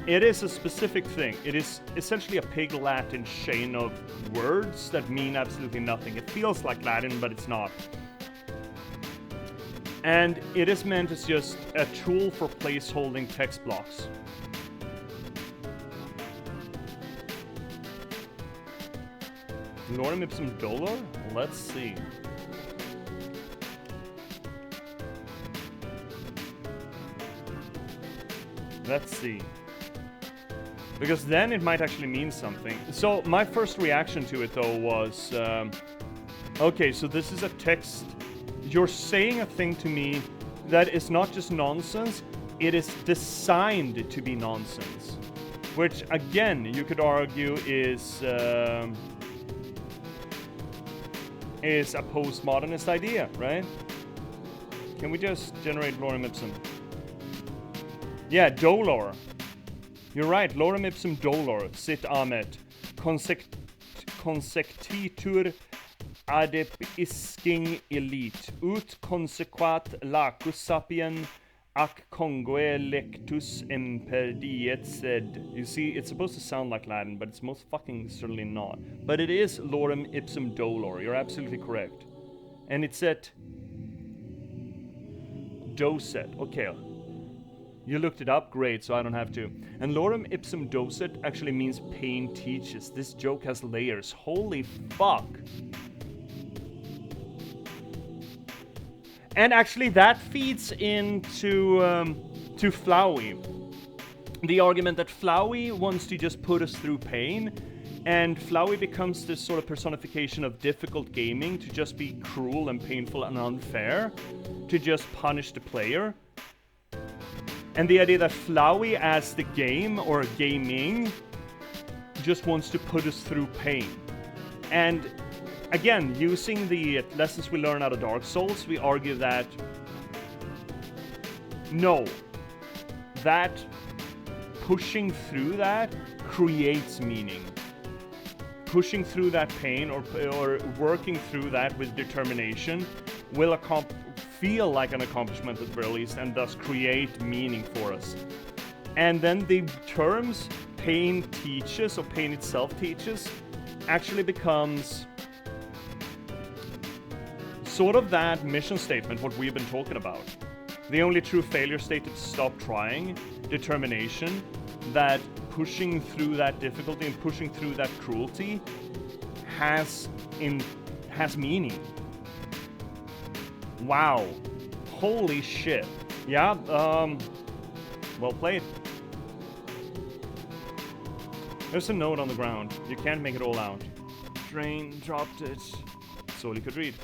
S1: It is a specific thing. It is essentially a pig Latin chain of words that mean absolutely nothing. It feels like Latin, but it's not. And it is meant as just a tool for placeholding text blocks. Lorem ipsum dolor? Let's see. Let's see. Because then it might actually mean something. So my first reaction to it though was, okay, so this is a text. You're saying a thing to me that is not just nonsense, it is designed to be nonsense. Which again, you could argue is a postmodernist idea, right? Can we just generate lorem ipsum? Yeah, dolor. You're right, lorem ipsum dolor, sit amet, consectitur adep isking elite, ut consequat lacus sapien ac congue lectus imperdiet sed. You see, it's supposed to sound like Latin, but it's most fucking certainly not. But it is lorem ipsum dolor, you're absolutely correct. And it's at docet, okay. You looked it up, great, so I don't have to. And lorem ipsum docet actually means pain teaches. This joke has layers, holy fuck. And actually that feeds into to Flowey. The argument that Flowey wants to just put us through pain, and Flowey becomes this sort of personification of difficult gaming, to just be cruel and painful and unfair, to just punish the player. And the idea that Flowey as the game, or gaming, just wants to put us through pain. And again, using the lessons we learn out of Dark Souls, we argue that no, that pushing through that creates meaning. Pushing through that pain or working through that with determination will feel like an accomplishment at the very least, and thus create meaning for us. And then the terms pain teaches, or pain itself teaches, actually becomes sort of that mission statement, what we've been talking about. The only true failure state is to stop trying, determination, that pushing through that difficulty and pushing through that cruelty has meaning. Wow. Holy shit. Yeah, well played. There's a note on the ground. You can't make it all out. Drain, dropped it. That's all you could read.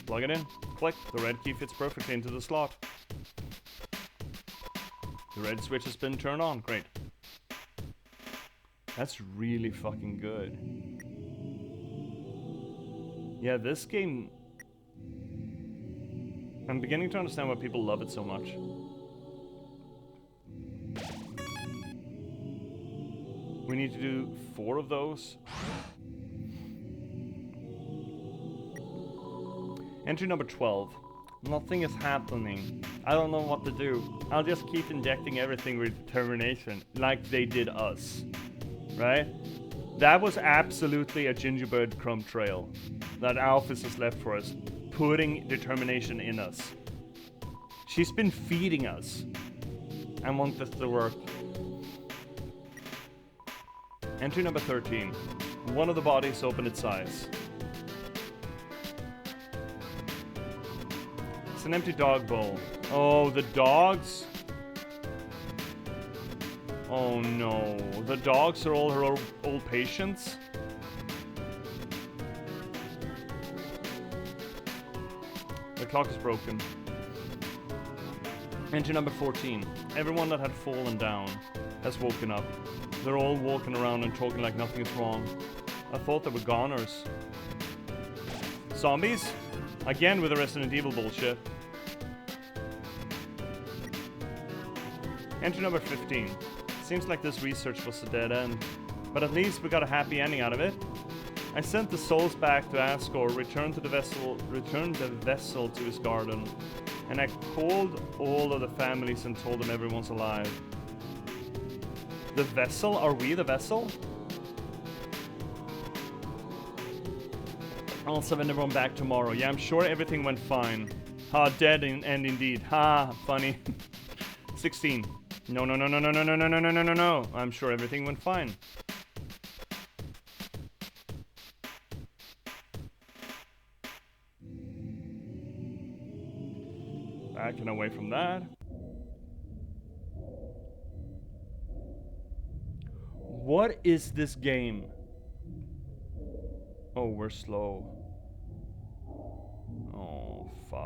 S1: Plug it in. Click. The red key fits perfectly into the slot. The red switch has been turned on. Great. That's really fucking good. Yeah, this game... I'm beginning to understand why people love it so much. We need to do 4 of those. Entry number 12. Nothing is happening. I don't know what to do. I'll just keep injecting everything with determination, like they did us. Right? That was absolutely a gingerbread crumb trail that Alphys has left for us, putting determination in us. She's been feeding us. I want this to work. Entry number 13. One of the bodies opened its eyes. It's an empty dog bowl. Oh, the dogs? Oh no. The dogs are all her old patients? The clock is broken. Entry number 14. Everyone that had fallen down has woken up. They're all walking around and talking like nothing is wrong. I thought they were goners. Zombies? Again with the Resident Evil bullshit. Entry number 15. Seems like this research was a dead end, but at least we got a happy ending out of it. I sent the souls back to Asgore, returned the vessel to his garden, and I called all of the families and told them everyone's alive. The vessel? Are we the vessel? I'll send everyone back tomorrow. Yeah, I'm sure everything went fine. Ha, dead and indeed. Ha, funny. 16. No. I'm sure everything went fine. Backing away from that. What is this game? Oh, we're slow. Oh, fuck.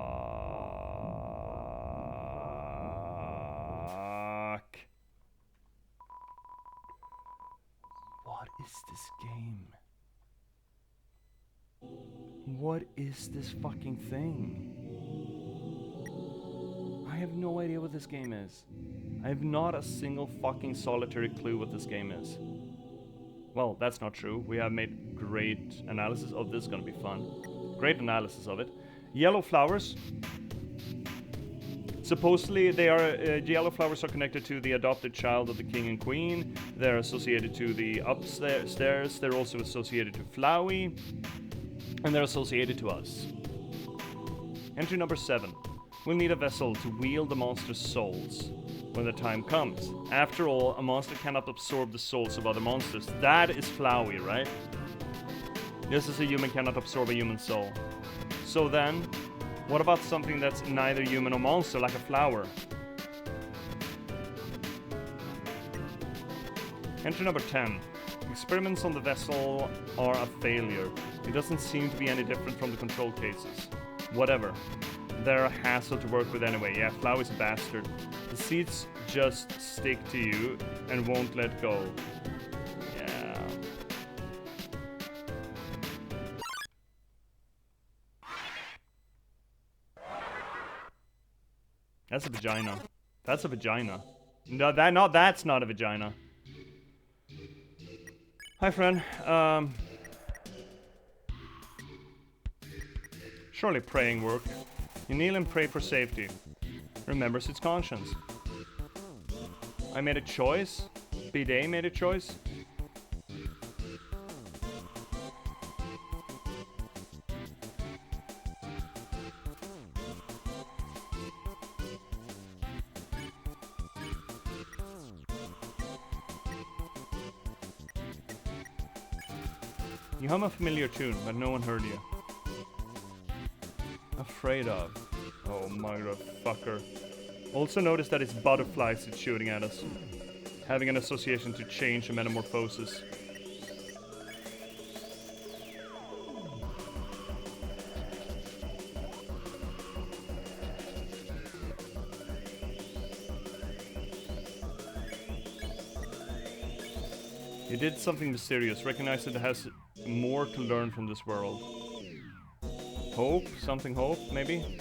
S1: What is this game? What is this fucking thing? I have no idea what this game is. I have not a single fucking solitary clue what this game is. Well, that's not true. We have made great analysis. Oh, this is gonna be fun. Great analysis of it. Yellow flowers. Supposedly, they are yellow flowers are connected to the adopted child of the king and queen. They're associated to the upstairs. They're also associated to Flowey, and they're associated to us. Entry number 7. We'll need a vessel to wield the monster's souls when the time comes. After all, a monster cannot absorb the souls of other monsters. That is Flowey, right? Just as a human cannot absorb a human soul. So then, what about something that's neither human or monster, like a flower? Entry number 10. Experiments on the vessel are a failure. It doesn't seem to be any different from the control cases. Whatever. They're a hassle to work with anyway. Yeah, Flowey's a bastard. The seeds just stick to you and won't let go. Yeah. That's a vagina. That's a vagina. No, that's not a vagina. Hi, friend. Surely praying work. You kneel and pray for safety. Remembers its conscience. I made a choice. Bidet made a choice. You hum a familiar tune, but no one heard you. Afraid of. Oh, motherfucker. Also notice that it's butterflies it's shooting at us. Having an association to change and metamorphosis. It did something mysterious. Recognize that it has more to learn from this world. Hope? Something hope, maybe?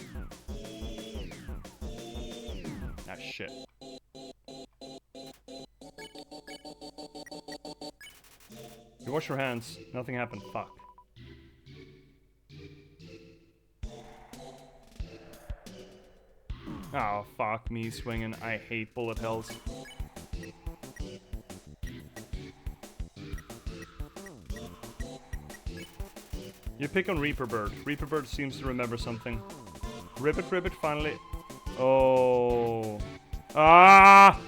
S1: Ah, shit. You wash your hands. Nothing happened. Fuck. Oh, fuck me swinging. I hate bullet hells. You pick on Reaper Bird. Reaper Bird seems to remember something. Ribbit finally... Oh... Ah!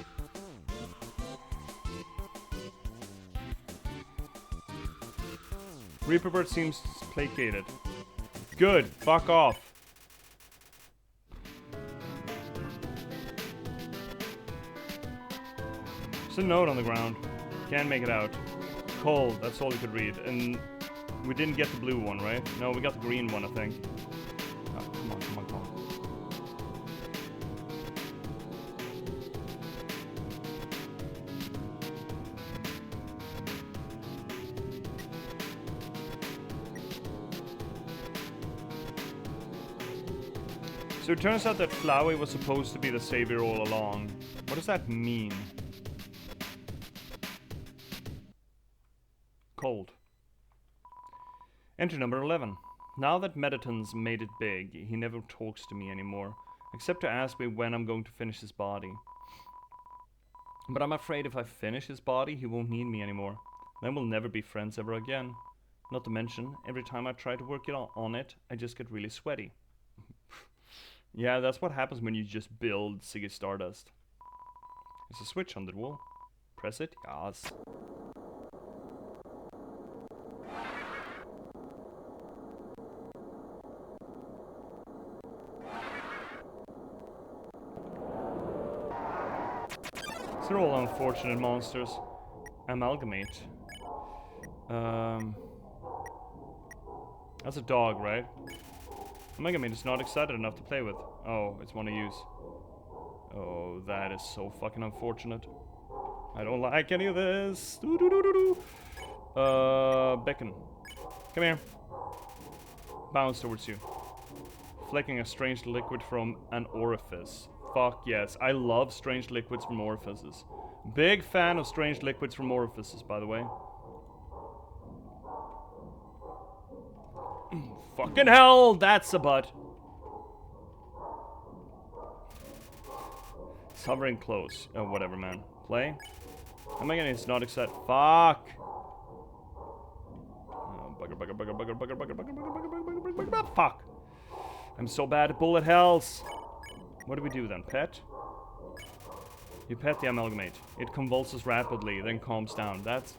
S1: Reaper Bird seems placated. Good. Fuck off. There's a note on the ground. Can't make it out. Cold. That's all you could read. And... we didn't get the blue one, right? No, we got the green one, I think. Oh, come on. So it turns out that Flowey was supposed to be the savior all along. What does that mean? Cold. Entry number 11. Now that Mediton's made it big, he never talks to me anymore, except to ask me when I'm going to finish his body. But I'm afraid if I finish his body, he won't need me anymore. Then we'll never be friends ever again. Not to mention, every time I try to work it on it, I just get really sweaty. Yeah, that's what happens when you just build Ziggy Stardust. There's a switch on the wall. Press it? Yes. These are all unfortunate monsters. Amalgamate. That's a dog, right? Amalgamate is not excited enough to play with. Oh, it's one to use. Oh, that is so fucking unfortunate. I don't like any of this. Beckon. Come here. Bounce towards you. Flecking a strange liquid from an orifice. fuck yes. I love strange liquids from orifices. Big fan of strange liquids from orifices, by the way. Fucking hell, that's a butt. It's hovering close. Oh, whatever, man. Play. Am I getting hypnotic set? Fuck. Oh, bugger. Fuck. I'm so bad at bullet hells. What do we do then? Pet? You pet the amalgamate. It convulses rapidly, then calms down. That's...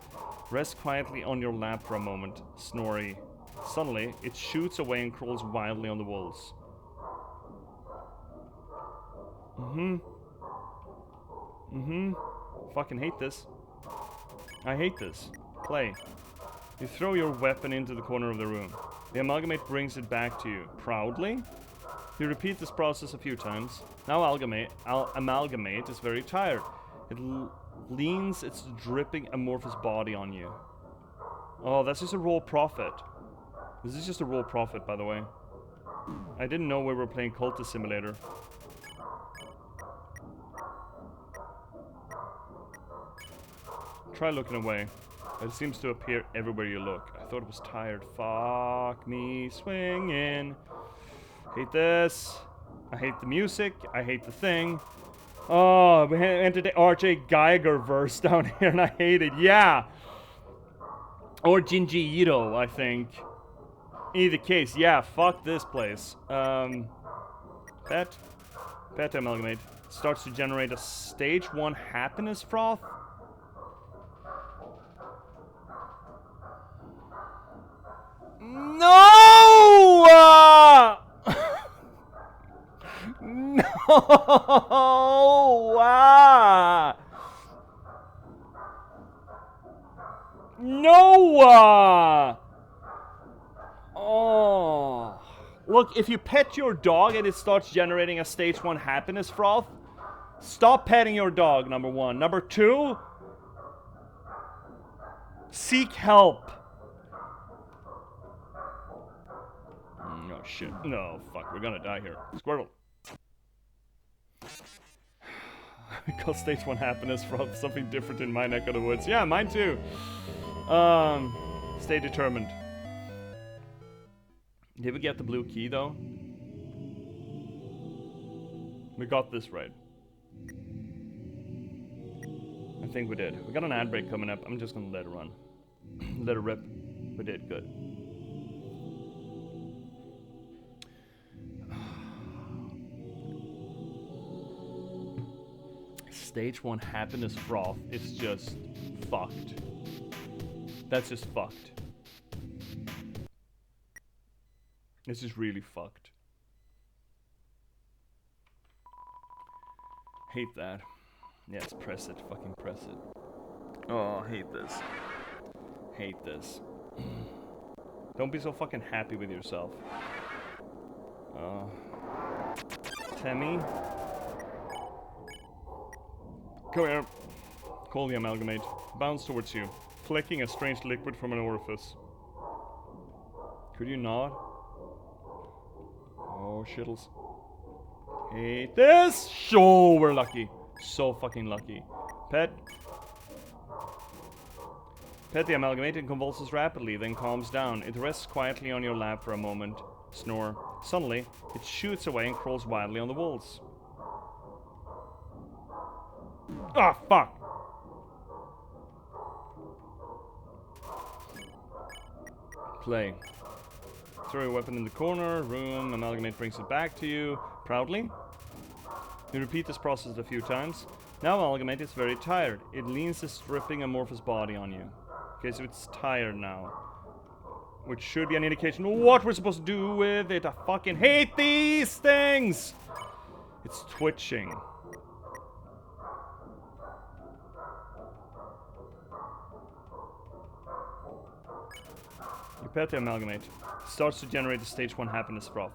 S1: Rest quietly on your lap for a moment. Snorri. Suddenly, it shoots away and crawls wildly on the walls. Fucking hate this. I hate this. Play. You throw your weapon into the corner of the room. The amalgamate brings it back to you. Proudly? You repeat this process a few times. Now amalgamate is very tired. It leans its dripping amorphous body on you. Oh, that's just a raw profit. This is just a raw profit, by the way. I didn't know we were playing Cultist Simulator. Try looking away. It seems to appear everywhere you look. I thought it was tired. Fuck me swinging. Hate this. I hate the music. I hate the thing. Oh, we entered the R.J. Geiger verse down here and I hate it. Yeah. Or Jinji Ito, I think. Either case, yeah, fuck this place. Pet amalgamate starts to generate a stage 1 happiness froth. No! No! No! Oh. Look, if you pet your dog and it starts generating a stage 1 happiness froth, stop petting your dog, number 1. Number 2, seek help. Oh shit. No, fuck, we're gonna die here. Squirtle. We call stage 1 happiness froth something different in my neck of the woods. Yeah, mine too. Stay determined. Did we get the blue key though? We got this right. I think we did. We got an ad break coming up. I'm just gonna let it run. Let it rip. We did good. Stage 1 happiness froth is just fucked. That's just fucked. This is really fucked. Hate that. Yes, press it. Fucking press it. Oh, hate this. Hate this. Don't be so fucking happy with yourself. Temmie? Come here. Call the amalgamate. Bounce towards you, flicking a strange liquid from an orifice. Could you not? Oh, shittles. Hate this! Sure, we're lucky. So fucking lucky. Pet the amalgamate and convulses rapidly, then calms down. It rests quietly on your lap for a moment. Snore. Suddenly, it shoots away and crawls wildly on the walls. Ah, fuck! Play. Throw your weapon in the corner, room, amalgamate brings it back to you. Proudly. You repeat this process a few times. Now amalgamate is very tired. It leans its dripping amorphous body on you. Okay, so it's tired now. Which should be an indication of what we're supposed to do with it. I fucking hate these things! It's twitching. You pet the amalgamate. It starts to generate the stage 1 happiness froth.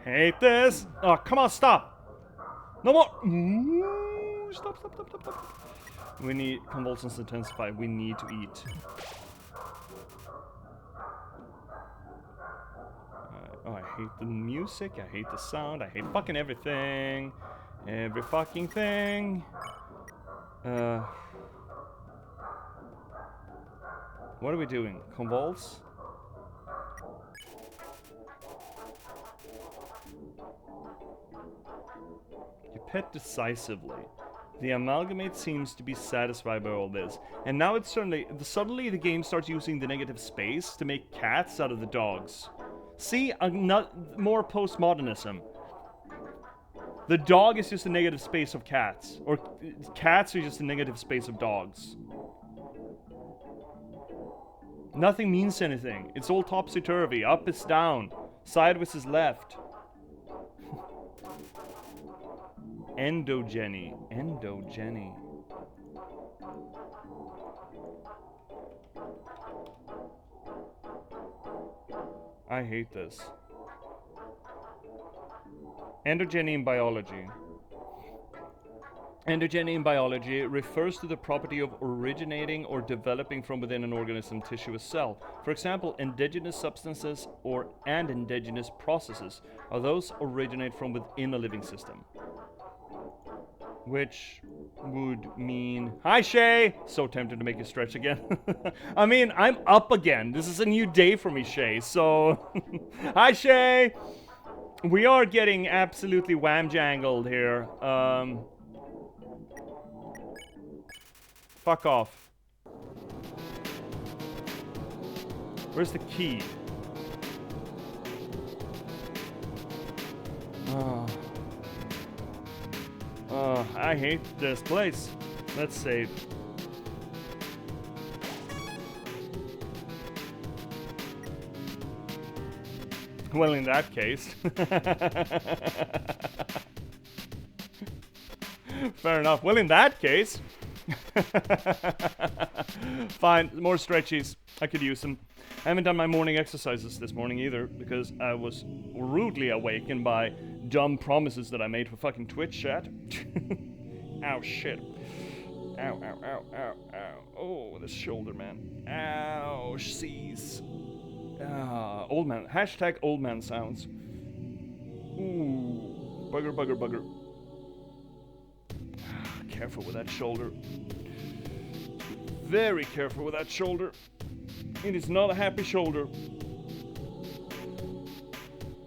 S1: Hate this! Oh, come on, stop! No more! Stop. We need convulsions intensify. We need to eat. Oh, I hate the music, I hate the sound, I hate fucking everything. Every fucking thing. What are we doing? Convulse? You pet decisively. The amalgamate seems to be satisfied by all this. And now it's suddenly the game starts using the negative space to make cats out of the dogs. See? More postmodernism. The dog is just a negative space of cats. Or cats are just a negative space of dogs. Nothing means anything. It's all topsy-turvy. Up is down. Sideways is left. Endogeny. Endogeny. I hate this. Endogeny in biology. Endogeny in biology refers to the property of originating or developing from within an organism, tissue, or cell. For example, endogenous substances and endogenous processes are those originate from within a living system. Which would mean... Hi, Shay! So tempted to make you stretch again. I mean, I'm up again. This is a new day for me, Shay, so... Hi, Shay! We are getting absolutely wham-jangled here. Fuck off. Where's the key? I hate this place. Let's save. Well, in that case. Fair enough. Well, in that case. Fine, more stretchies. I could use them. I haven't done my morning exercises this morning either because I was rudely awakened by dumb promises that I made for fucking Twitch chat. Ow, shit. Ow, ow, ow, ow, ow. Oh, this shoulder, man. Ow, seize. Old man. Hashtag old man sounds. Ooh. Bugger, bugger, bugger. Careful with that shoulder. Very careful with that shoulder. It is not a happy shoulder.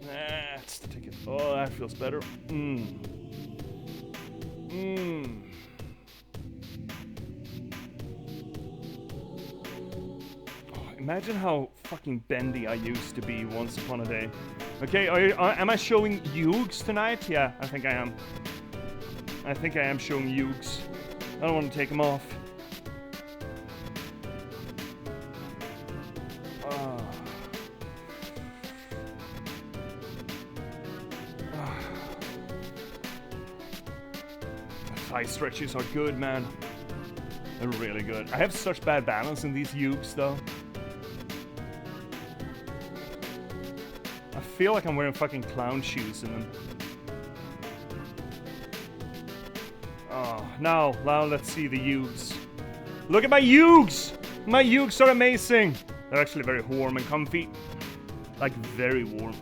S1: That's the ticket. Oh, that feels better. Oh, imagine how fucking bendy I used to be once upon a day. Okay, am I showing Yugs tonight? Yeah, I think I am. I think I am showing Yugs. I don't want to take them off. Thigh stretches are good, man. They're really good. I have such bad balance in these Yugs, though. I feel like I'm wearing fucking clown shoes in them. Oh, now let's see the Yugs. Look at my Yugs! My Yugs are amazing! They're actually very warm and comfy. Like, very warm.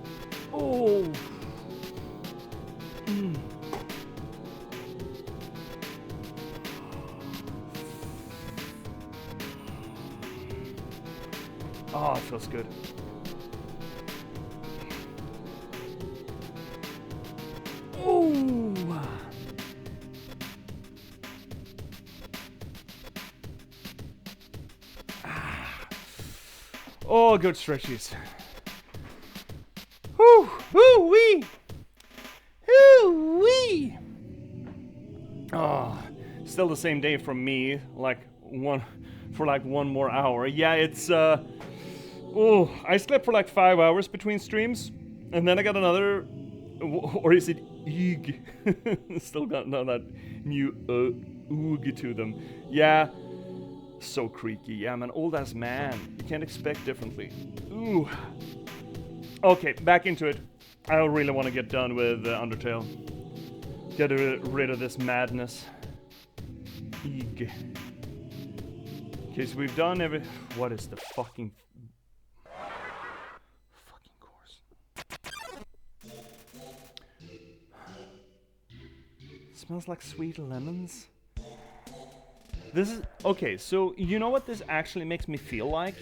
S1: Oh! Oh, it feels good. Ooh! Oh, good stretches. Whoo! Woo-wee! Woo-wee! Oh, still the same day from me, for one more hour. Yeah, it's, oh, I slept for like 5 hours between streams, and then I got another, or is it eeg? Still got that new oog to them. Yeah, so creaky. Yeah, I'm an old ass man. You can't expect differently. Ooh. Okay, back into it. I really want to get done with Undertale. Get rid of this madness. Eeg. Okay, so we've done what is the fucking course? Smells like sweet lemons. This is... Okay, so you know what this actually makes me feel like?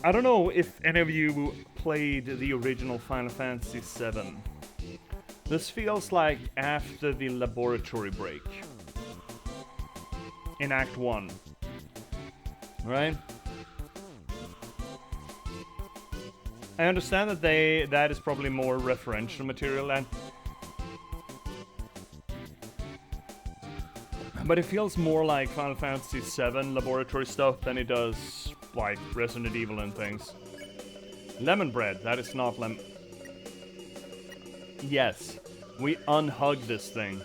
S1: I don't know if any of you played the original Final Fantasy VII. This feels like after the laboratory break. In Act 1. Right? I understand that that is probably more referential material and... But it feels more like Final Fantasy VII laboratory stuff than it does like Resident Evil and things. Lemon bread, that is not lemon. Yes, we unhugged this thing.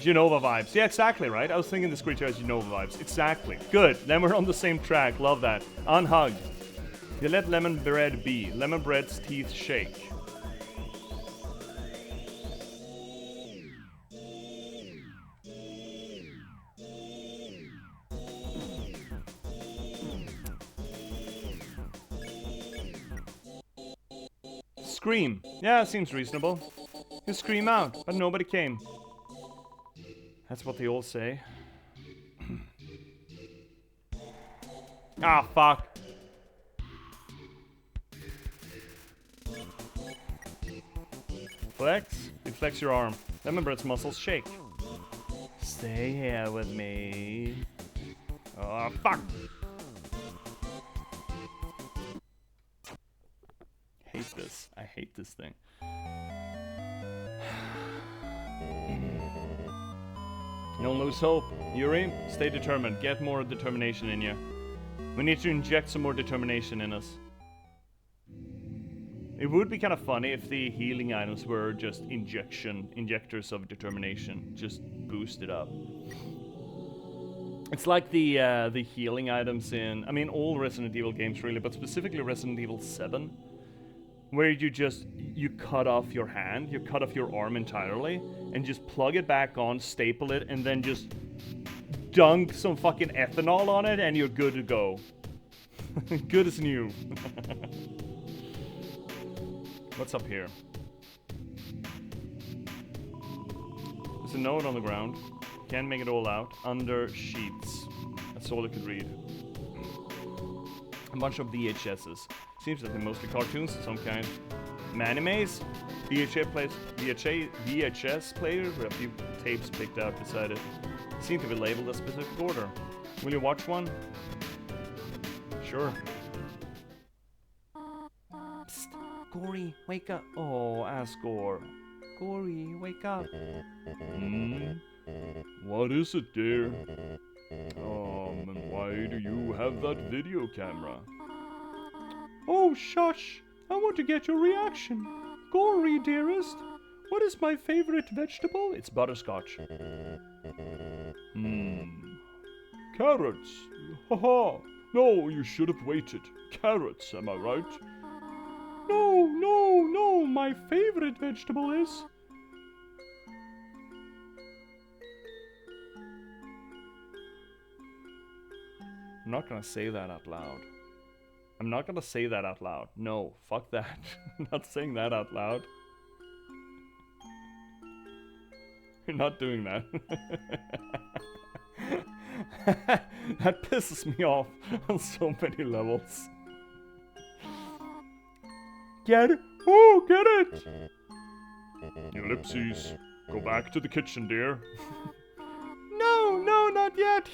S1: Genova vibes. Yeah, exactly, right? I was thinking this creature has Genova vibes. Exactly. Good. Then we're on the same track. Love that. Unhugged. You let lemon bread be. Lemon bread's teeth shake. Scream. Yeah, seems reasonable. You scream out, but nobody came. That's what they all say. Ah, fuck. Flex. You flex your arm. Lemon bread's muscles shake. Stay here with me. Oh, fuck. Hate this. I hate this thing. Don't lose hope. Yuri, stay determined. Get more determination in you. We need to inject some more determination in us. It would be kind of funny if the healing items were just injectors of determination. Just boost it up. It's like the healing items in, I mean, all Resident Evil games really, but specifically Resident Evil 7. Where you cut off your hand, you cut off your arm entirely, and just plug it back on, staple it, and then just dunk some fucking ethanol on it, and you're good to go. Good as new. What's up here? There's a note on the ground. Can't make it all out. Under sheets. That's all I could read. A bunch of VHSs. Seems that they're mostly cartoons of some kind. Animes? VHS players with a few tapes picked out beside it. Seem to be labeled a specific order. Will you watch one? Sure. Psst. Gory, wake up. Oh, Asgore. Gory, wake up. What is it, dear? And why do you have that video camera? Oh, shush! I want to get your reaction. Gory, dearest. What is my favorite vegetable? It's butterscotch. Carrots. Haha. No, you should have waited. Carrots, am I right? No. My favorite vegetable is... I'm not gonna say that out loud. I'm not gonna say that out loud. No, fuck that. I'm not saying that out loud. You're not doing that. That pisses me off on so many levels. Get it? Oh, get it! Ellipses. Go back to the kitchen, dear. No, not yet.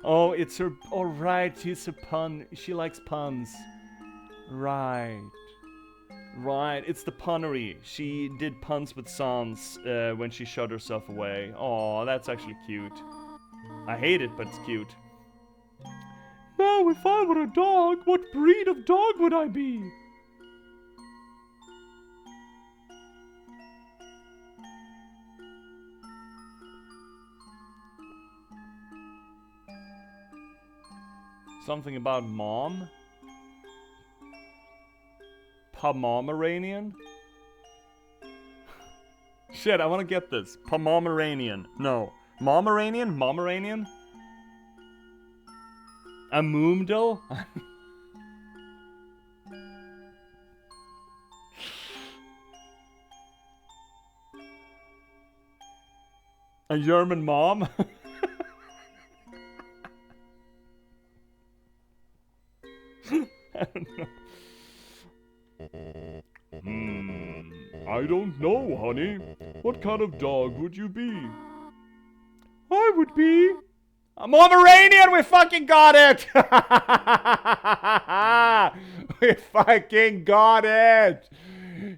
S1: Oh, it's her. Oh, right. She's a pun. She likes puns. Right. It's the punnery. She did puns with Sans when she shut herself away. Oh, that's actually cute. I hate it, but it's cute. Now, if I were a dog, what breed of dog would I be? Something about mom? Pomeranian? Shit, I want to get this. Pomeranian. No. Momeranian? A moomdle? A German mom? I don't know. I don't know, honey. What kind of dog would you be? I would be a Pomeranian. We fucking got it! We fucking got it!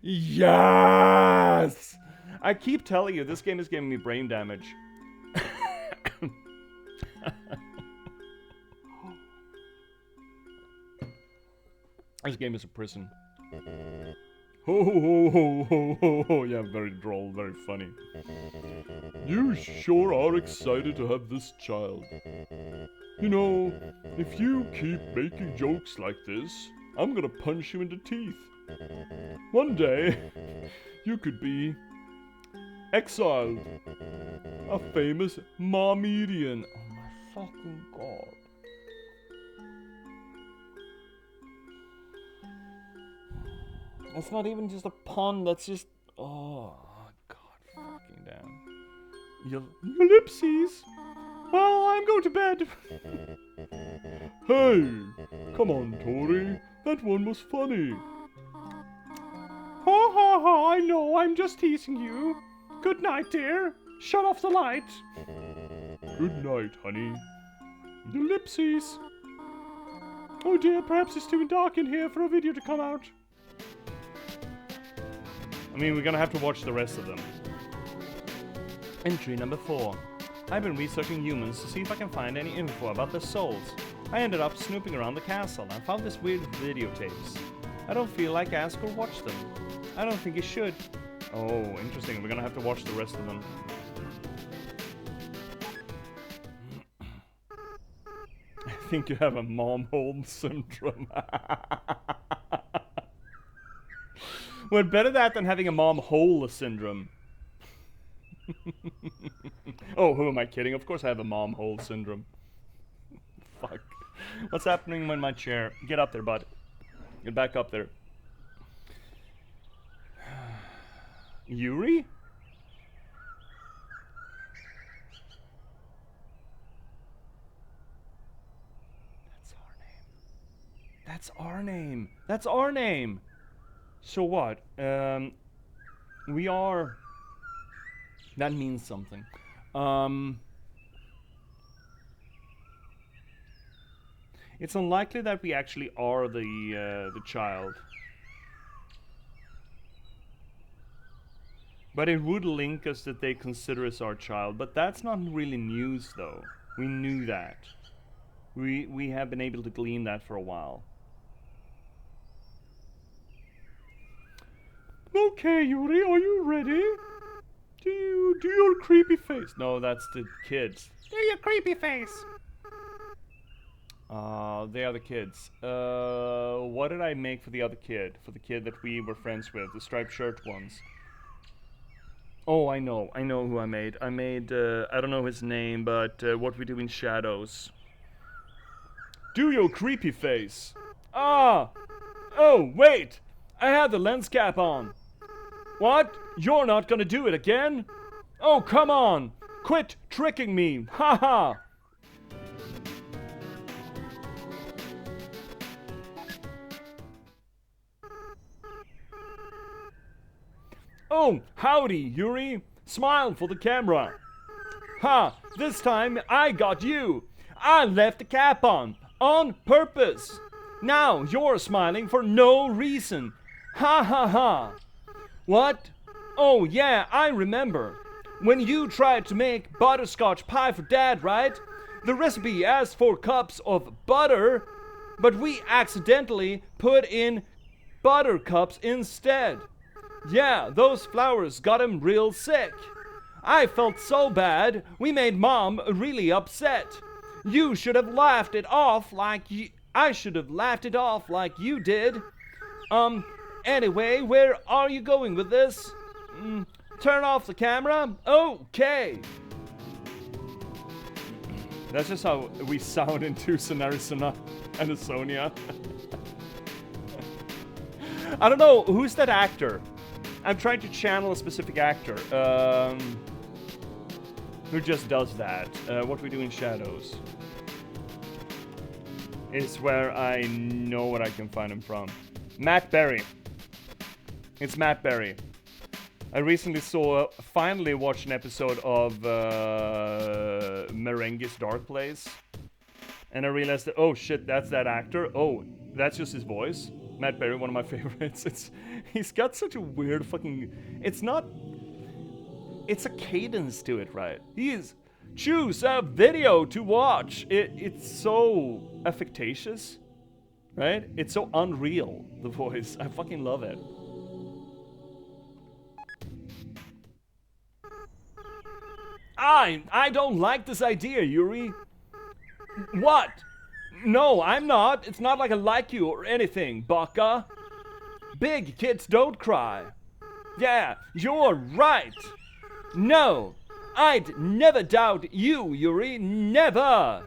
S1: Yes! I keep telling you, this game is giving me brain damage. This game is a prison. Ho ho ho ho ho ho ho. Yeah, very droll, very funny. You sure are excited to have this child. You know, if you keep making jokes like this, I'm gonna punch you in the teeth. One day, you could be exiled. A famous Momedian. Oh my fucking god. That's not even just a pun, that's just... Oh, god fucking damn. Ellipses? Well, I'm going to bed. Hey, come on, Tori. That one was funny. Ha ha ha, I know, I'm just teasing you. Good night, dear. Shut off the light. Good night, honey. Ellipses. Oh dear, perhaps it's too dark in here for a video to come out. I mean, we're gonna have to watch the rest of them. Entry number 4. I've been researching humans to see if I can find any info about their souls. I ended up snooping around the castle and found this weird videotapes. I don't feel like ask or watch them. I don't think you should. Oh, interesting. We're gonna have to watch the rest of them. I think you have a mom-home syndrome. Well, better that than having a mom-hole syndrome. Oh, who am I kidding? Of course I have a mom-hole syndrome. Fuck. What's happening in my chair? Get up there, bud. Get back up there. Yuri? That's our name. That's our name. That's our name. So what? We are... That means something. It's unlikely that we actually are the child. But it would link us that they consider us our child. But that's not really news, though. We knew that. We have been able to glean that for a while. Okay, Yuri, are you ready? Do your creepy face. No, that's the kids.
S3: Do your creepy face.
S1: They are the kids. What did I make for the other kid? For the kid that we were friends with, the striped shirt ones. Oh, I know who I made. I made, I don't know his name, but What We Do in Shadows. Do your creepy face. Ah! Oh, wait! I had the lens cap on. What? You're not gonna do it again? Oh, come on! Quit tricking me! Ha ha! Oh, howdy, Yuri! Smile for the camera! Ha! This time I got you! I left the cap on purpose! Now you're smiling for no reason! Ha ha ha! What? Oh yeah, I remember. When you tried to make butterscotch pie for Dad, right? The recipe asked for cups of butter, but we accidentally put in buttercups instead. Yeah, those flowers got him real sick. I felt so bad, we made Mom really upset. You should have laughed it off like I should have laughed it off like you did. Anyway, where are you going with this? Turn off the camera? Okay. That's just how we sound in Tucson, Arizona, Anasonia. I don't know, who's that actor? I'm trying to channel a specific actor. who just does that. What we do in shadows is where I know what I can find him from. Matt Berry. It's Matt Berry. I recently finally watched an episode of Merengue's Dark Place. And I realized that, oh shit, that's that actor. Oh, that's just his voice. Matt Berry, one of my favorites. He's got such a weird fucking... It's a cadence to it, right? Choose a video to watch. It's so affectatious, right? It's so unreal, the voice. I fucking love it. I don't like this idea, Yuri. What? No, I'm not. It's not like I like you or anything, Baka. Big kids don't cry. Yeah, you're right. No, I'd never doubt you, Yuri. Never.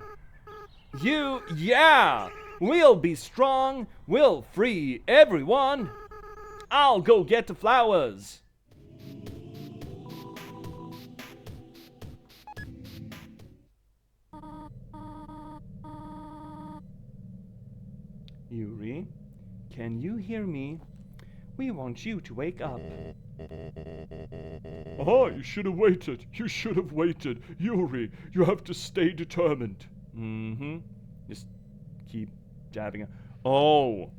S1: Yeah. We'll be strong. We'll free everyone. I'll go get the flowers. Yuri, can you hear me? We want you to wake up.
S2: Oh, you should have waited. You should have waited. Yuri, you have to stay determined.
S1: Mm-hmm. Just keep jabbing it. Oh.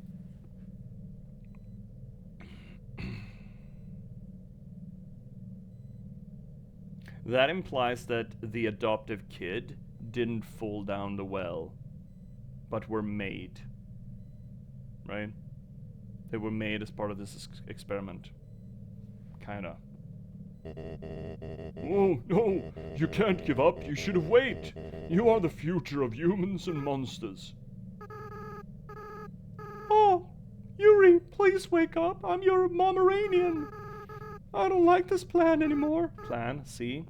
S1: That implies that the adoptive kid didn't fall down the well, but were made. Right? They were made as part of this experiment. Kinda.
S2: Oh, no, you can't give up. You should have waited. You are the future of humans and monsters. Oh, Yuri, please wake up. I'm your Pomeranian. I don't like this plan anymore.
S1: Plan, see?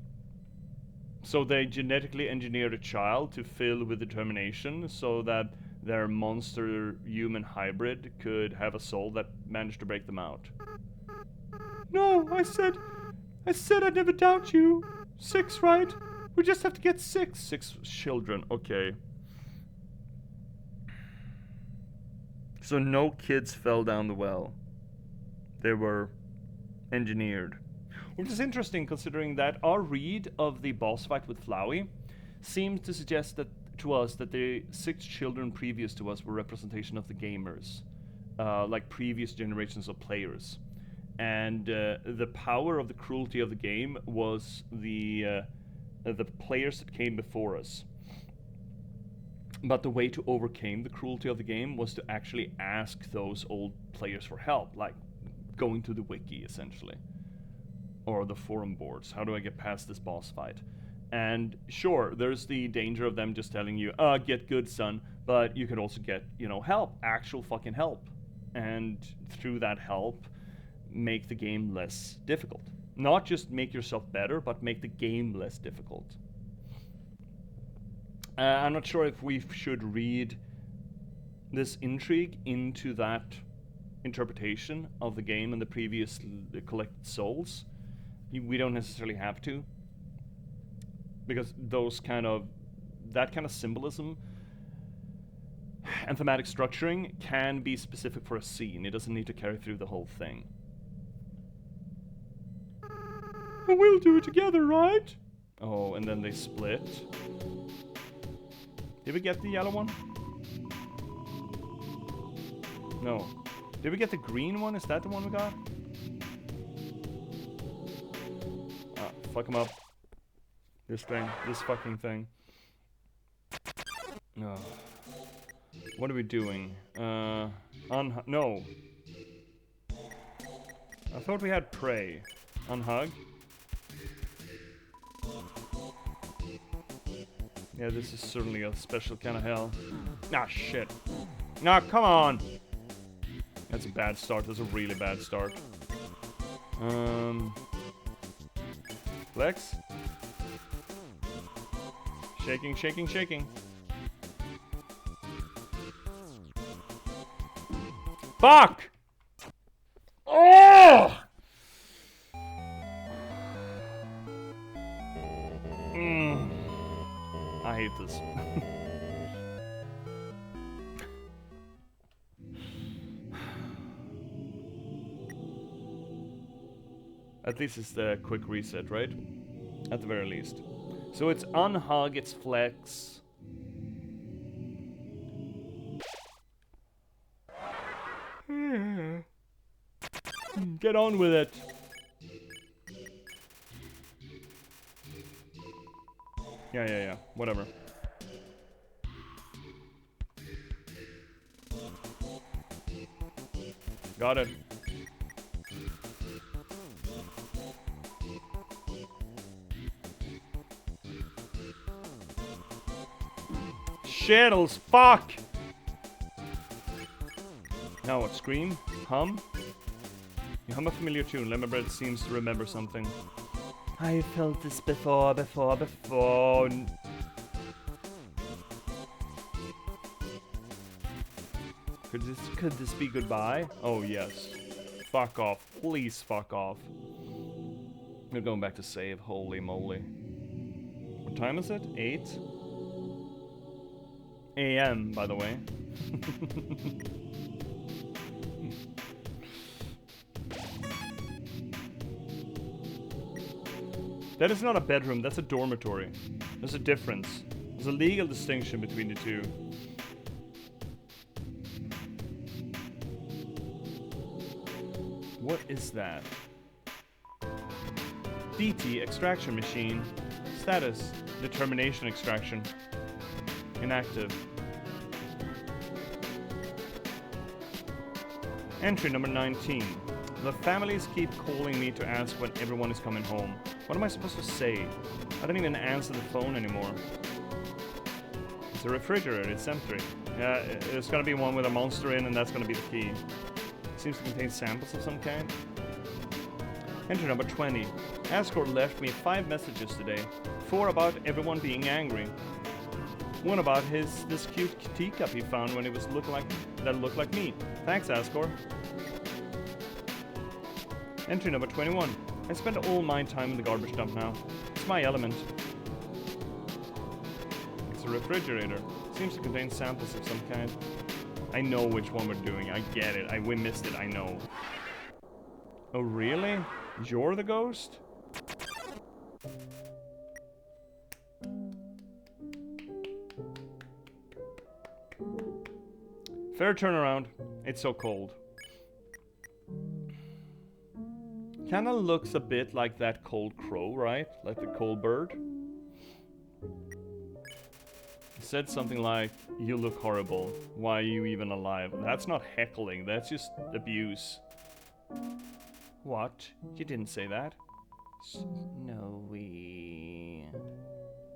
S1: So they genetically engineered a child to fill with determination so that their monster human hybrid could have a soul that managed to break them out.
S2: No, I said I'd never doubt you. 6, right? We just have to get 6.
S1: 6 children, okay. So no kids fell down the well. They were engineered. Which is interesting considering that our read of the boss fight with Flowey seems to suggest that to us that the 6 children previous to us were representation of the gamers, like previous generations of players. And the power of the cruelty of the game was the players that came before us. But the way to overcome the cruelty of the game was to actually ask those old players for help, like going to the wiki, essentially. Or the forum boards. How do I get past this boss fight? And sure, there's the danger of them just telling you, get good, son. But you could also get, help. Actual fucking help. And through that help, make the game less difficult. Not just make yourself better, but make the game less difficult. I'm not sure if we should read this intrigue into that interpretation of the game and the previous collected souls. We don't necessarily have to, because that kind of symbolism and thematic structuring can be specific for a scene. It doesn't need to carry through the whole thing.
S2: We'll do it together, right?
S1: Oh, and then they split. Did we get the yellow one? No. Did we get the green one? Is that the one we got? Fuck him up. This fucking thing. No. What are we doing? No. I thought we had prey. Unhug. Yeah, this is certainly a special kind of hell. Ah, shit. Nah, come on! That's a bad start. That's a really bad start. Flex. Shaking, shaking, shaking. Fuck! Oh! I hate this. At least it's the quick reset, right? At the very least. So it's unhug, it's flex. Get on with it. Yeah. Whatever. Got it. Shittles, fuck! Now what? Scream? Hum? You hum a familiar tune. Lemon seems to remember something. I felt this before. Could this be goodbye? Oh yes. Fuck off. Please fuck off. We're going back to save. Holy moly. What time is it? 8 a.m. by the way. That is not a bedroom, that's a dormitory. There's a difference. There's a legal distinction between the two. What is that? DT extraction machine. Status: determination extraction. Inactive. Entry number 19. The families keep calling me to ask when everyone is coming home. What am I supposed to say? I don't even answer the phone anymore. It's a refrigerator, it's empty. Yeah, it's gonna be one with a monster in, and that's gonna be the key. Seems to contain samples of some kind. Entry number 20. Asgore left me 5 messages today. 4 about everyone being angry. 1 about this cute teacup he found when it was looked like me. Thanks, Asgore. Entry number 21. I spend all my time in the garbage dump now. It's my element. It's a refrigerator. Seems to contain samples of some kind. I know which one we're doing. I get it. We missed it. I know. Oh, really? You're the ghost? Fair turnaround. It's so cold. Kinda looks a bit like that cold crow, right? Like the cold bird. He said something like, "You look horrible. Why are you even alive?" That's not heckling, that's just abuse. What? You didn't say that. Snowy.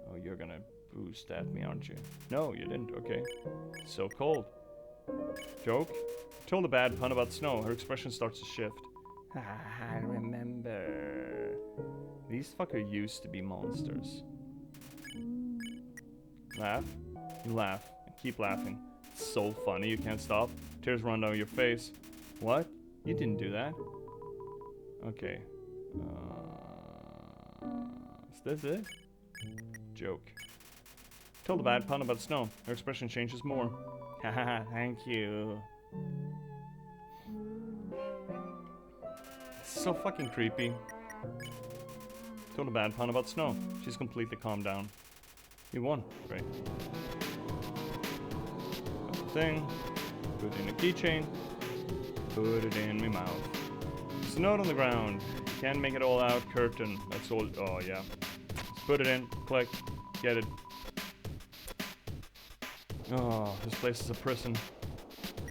S1: Oh, you're gonna boost at me, aren't you? No, you didn't. Okay. So cold. Joke? Told a bad pun about snow. Her expression starts to shift. I remember. These fuckers used to be monsters. Laugh. You laugh. And keep laughing. It's so funny, you can't stop. Tears run down your face. What? You didn't do that. Okay. Is this it? Joke. Told a bad pun about snow. Her expression changes more. Haha, thank you. It's so fucking creepy. Told a bad pun about snow. She's completely calmed down. You won. Great. Got the thing. Put it in a keychain. Put it in my mouth. There's a note on the ground. Can't make it all out. Curtain. That's all. Oh, yeah. Let's put it in. Click. Get it. Oh, this place is a prison.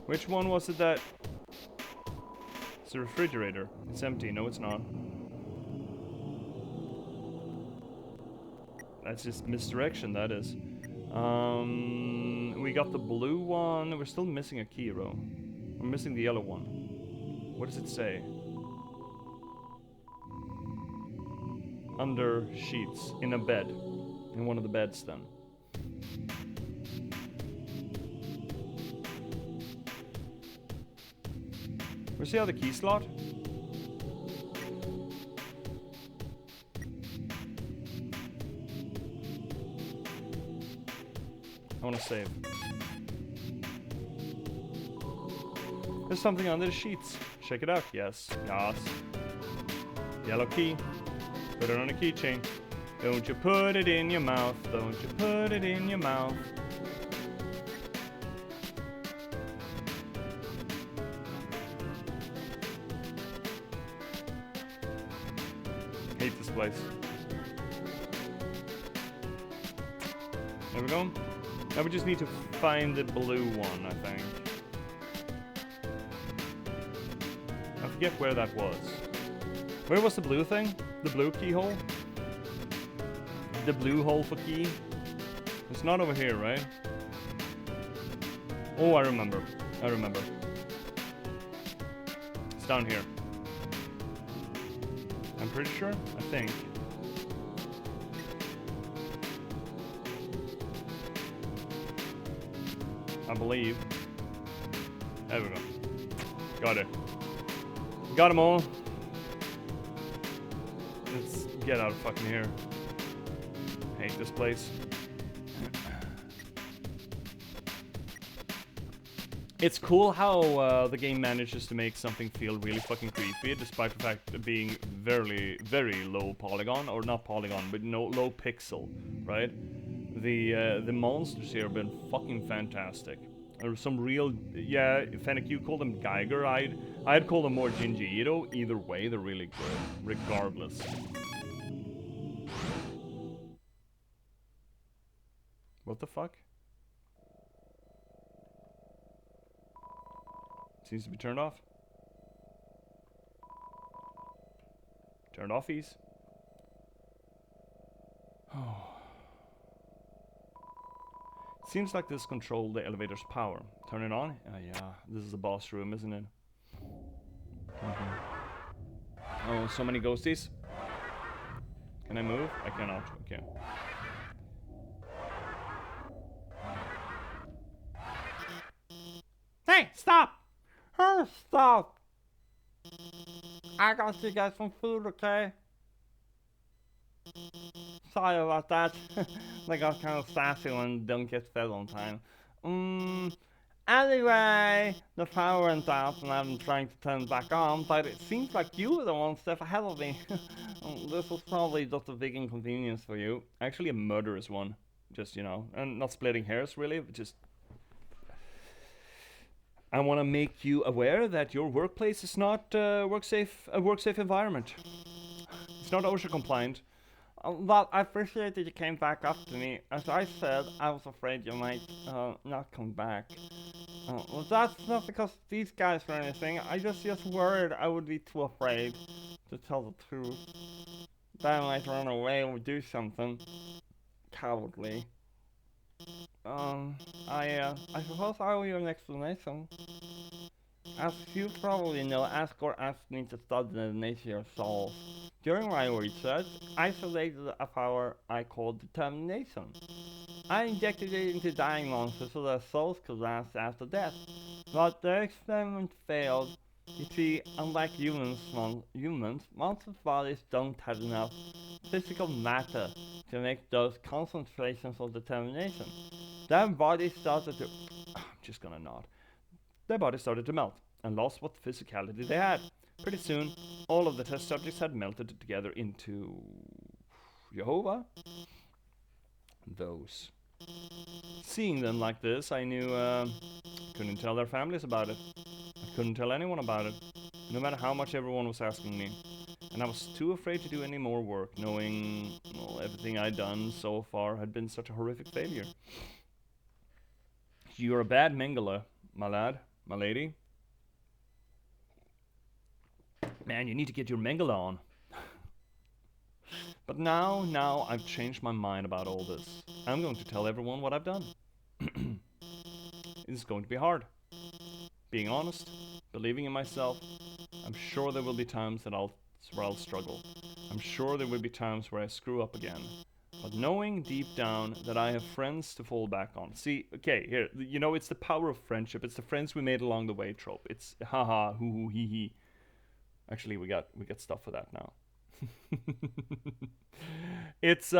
S1: Which one was it that... It's a refrigerator. It's empty. No, it's not. That's just misdirection, that is. We got the blue one. We're still missing a key row. We're missing the yellow one. What does it say? Under sheets. In a bed. In one of the beds, then. Where's the other key slot? wanna save. There's something under the sheets. Check it out. Yes. Yes. Yellow key. Put it on a keychain. Don't you put it in your mouth. Don't you put it in your mouth. Hate this place. There we go. Now we just need to find the blue one, I think. I forget where that was. Where was the blue thing? The blue keyhole? The blue hole for key? It's not over here, right? Oh, I remember. I remember. It's down here. I'm pretty sure. I think. I believe. There we go. Got it. Got them all. Let's get out of fucking here. Hate this place. It's cool how the game manages to make something feel really fucking creepy, despite the fact of being very, very low polygon, or not polygon, but no low pixel, right? The monsters here have been fucking fantastic. There were some real, yeah, Fennec, you call them Geiger. I'd call them more Jinji Ito. Either way, they're really good, regardless. What the fuck? Seems to be turned off. Turned offies. Oh. Seems like this controlled the elevator's power. Turn it on? Yeah, this is the boss room, isn't it? Oh, so many ghosties. Can I move? I cannot. Okay.
S2: Hey, stop! Oh, stop! I got you guys some food, okay? Sorry about that. I got kind of sassy when don't get fed on time. Anyway, the power went out and I've been trying to turn it back on, but it seems like you were the one step ahead of me. This was probably just a big inconvenience for you. Actually a murderous one. Just, you know, and not splitting hairs really, but just... I want to make you aware that your workplace is not a work safe environment. It's not OSHA compliant. But I appreciate that you came back up to me. As I said, I was afraid you might not come back. Well, that's not because of these guys or anything. I just worried I would be too afraid to tell the truth. That I might run away or do something cowardly. I suppose I owe you an explanation. As you probably know, Asgore asked me to study the nature of souls. During my research, I isolated a power I called determination. I injected it into dying monsters so their souls could last after death. But the experiment failed. You see, unlike humans, monsters' bodies don't have enough physical matter to make those concentrations of determination. Their bodies started to... I'm just gonna nod. Their bodies started to melt and lost what physicality they had. Pretty soon, all of the test subjects had melted together into... Jehovah? Those. Seeing them like this, I knew couldn't tell their families about it. I couldn't tell anyone about it, no matter how much everyone was asking me. And I was too afraid to do any more work, knowing, well, everything I'd done so far had been such a horrific failure. You're a bad Mengele, my lad, my lady. Man, you need to get your Mengele on. But now I've changed my mind about all this. I'm going to tell everyone what I've done. It's going to be hard. Being honest, believing in myself, I'm sure there will be times that where I'll struggle. I'm sure there will be times where I screw up again. But knowing deep down that I have friends to fall back on. See, okay, here, you know, it's the power of friendship. It's the friends we made along the way trope. It's haha, hoo hoo, hee hee. Actually, we got stuff for that now. It's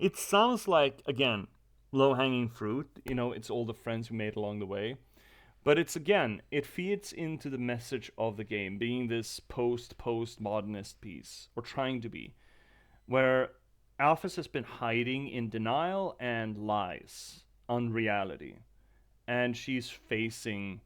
S1: It sounds like, again, low-hanging fruit. You know, it's all the friends we made along the way. But it's, again, it feeds into the message of the game, being this postmodernist piece, or trying to be, where Alphys has been hiding in denial and lies, unreality. And she's facing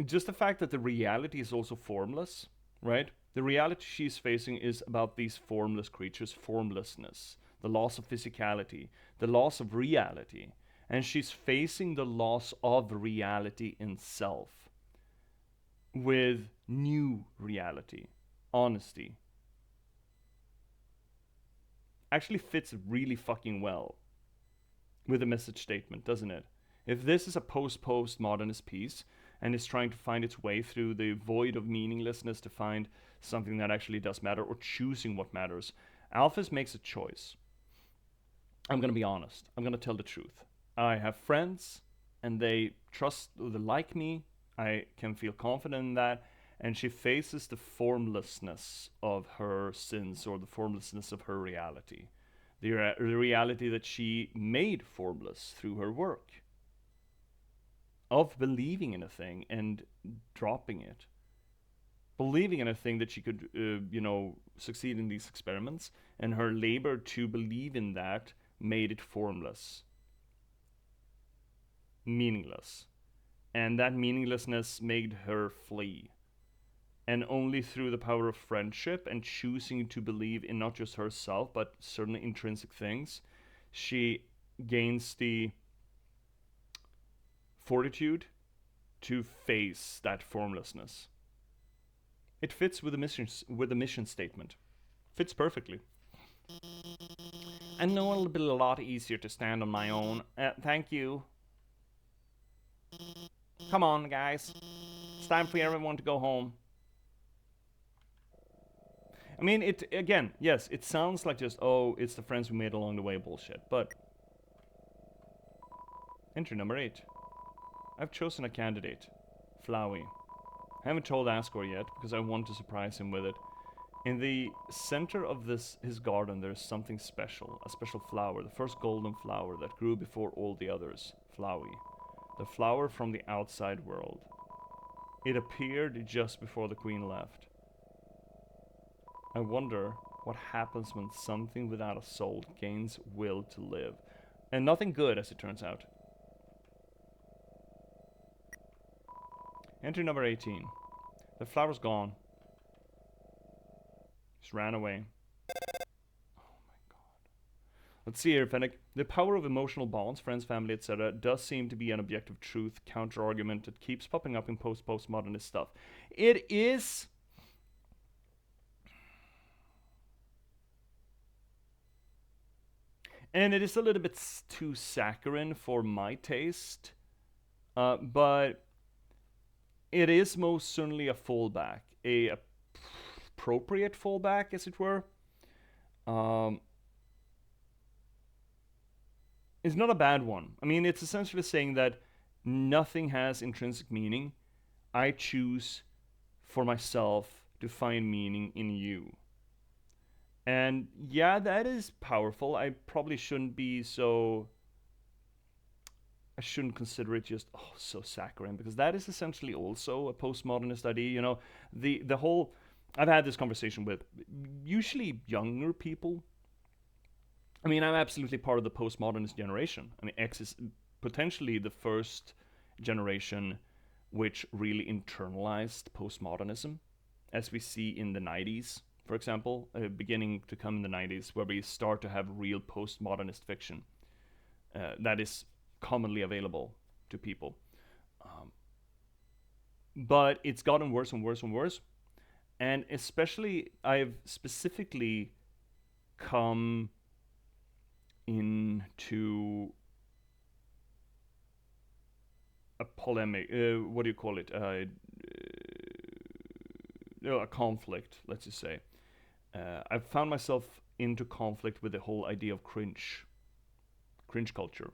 S1: just the fact that the reality is also formless, right? The reality she's facing is about these formless creatures, formlessness, the loss of physicality, the loss of reality. And she's facing the loss of reality in self with new reality, honesty. Actually fits really fucking well with the message statement, doesn't it? If this is a postmodernist piece and is trying to find its way through the void of meaninglessness to find something that actually does matter, or choosing what matters, Alphys makes a choice. I'm gonna be honest. I'm gonna tell the truth. I have friends, and they trust, or they like me. I can feel confident in that. And she faces the formlessness of her sins, or the formlessness of her reality. The reality that she made formless through her work. Of believing in a thing and dropping it. Believing in a thing that she could, succeed in these experiments. And her labor to believe in that made it formless. Meaningless. And that meaninglessness made her flee. And only through the power of friendship and choosing to believe in not just herself, but certain intrinsic things, she gains the fortitude to face that formlessness. It fits with the mission statement. Fits perfectly. I know it'll be a lot easier to stand on my own. Thank you. Come on, guys. It's time for everyone to go home. I mean, it again, yes, it sounds like just, oh, it's the friends we made along the way bullshit, but... Entry number 8. I've chosen a candidate. Flowey. I haven't told Asgore yet, because I want to surprise him with it. In the center of his garden, there's something special. A special flower, the first golden flower that grew before all the others. Flowey. The flower from the outside world. It appeared just before the queen left. I wonder what happens when something without a soul gains will to live. And nothing good, as it turns out. Entry number 18. The flower's gone. Just ran away. Oh my god. Let's see here, Fennec. The power of emotional bonds, friends, family, etc., does seem to be an objective truth counter-argument that keeps popping up in postmodernist stuff. It is... And it is a little bit too saccharine for my taste. But it is most certainly a fallback. A appropriate fallback, as it were. It's not a bad one. I mean, it's essentially saying that nothing has intrinsic meaning. I choose for myself to find meaning in you. And yeah, that is powerful. I probably shouldn't be so... I shouldn't consider it just, oh, so saccharine, because that is essentially also a postmodernist idea. You know, the whole... I've had this conversation with usually younger people. I mean, I'm absolutely part of the postmodernist generation. I mean, X is potentially the first generation which really internalized postmodernism, as we see in the 90s. For example, beginning to come in the 90s, where we start to have real postmodernist fiction that is commonly available to people. But it's gotten worse and worse and worse. And especially, I've specifically come into a polemic, what do you call it? A conflict, let's just say. I've found myself into conflict with the whole idea of cringe culture.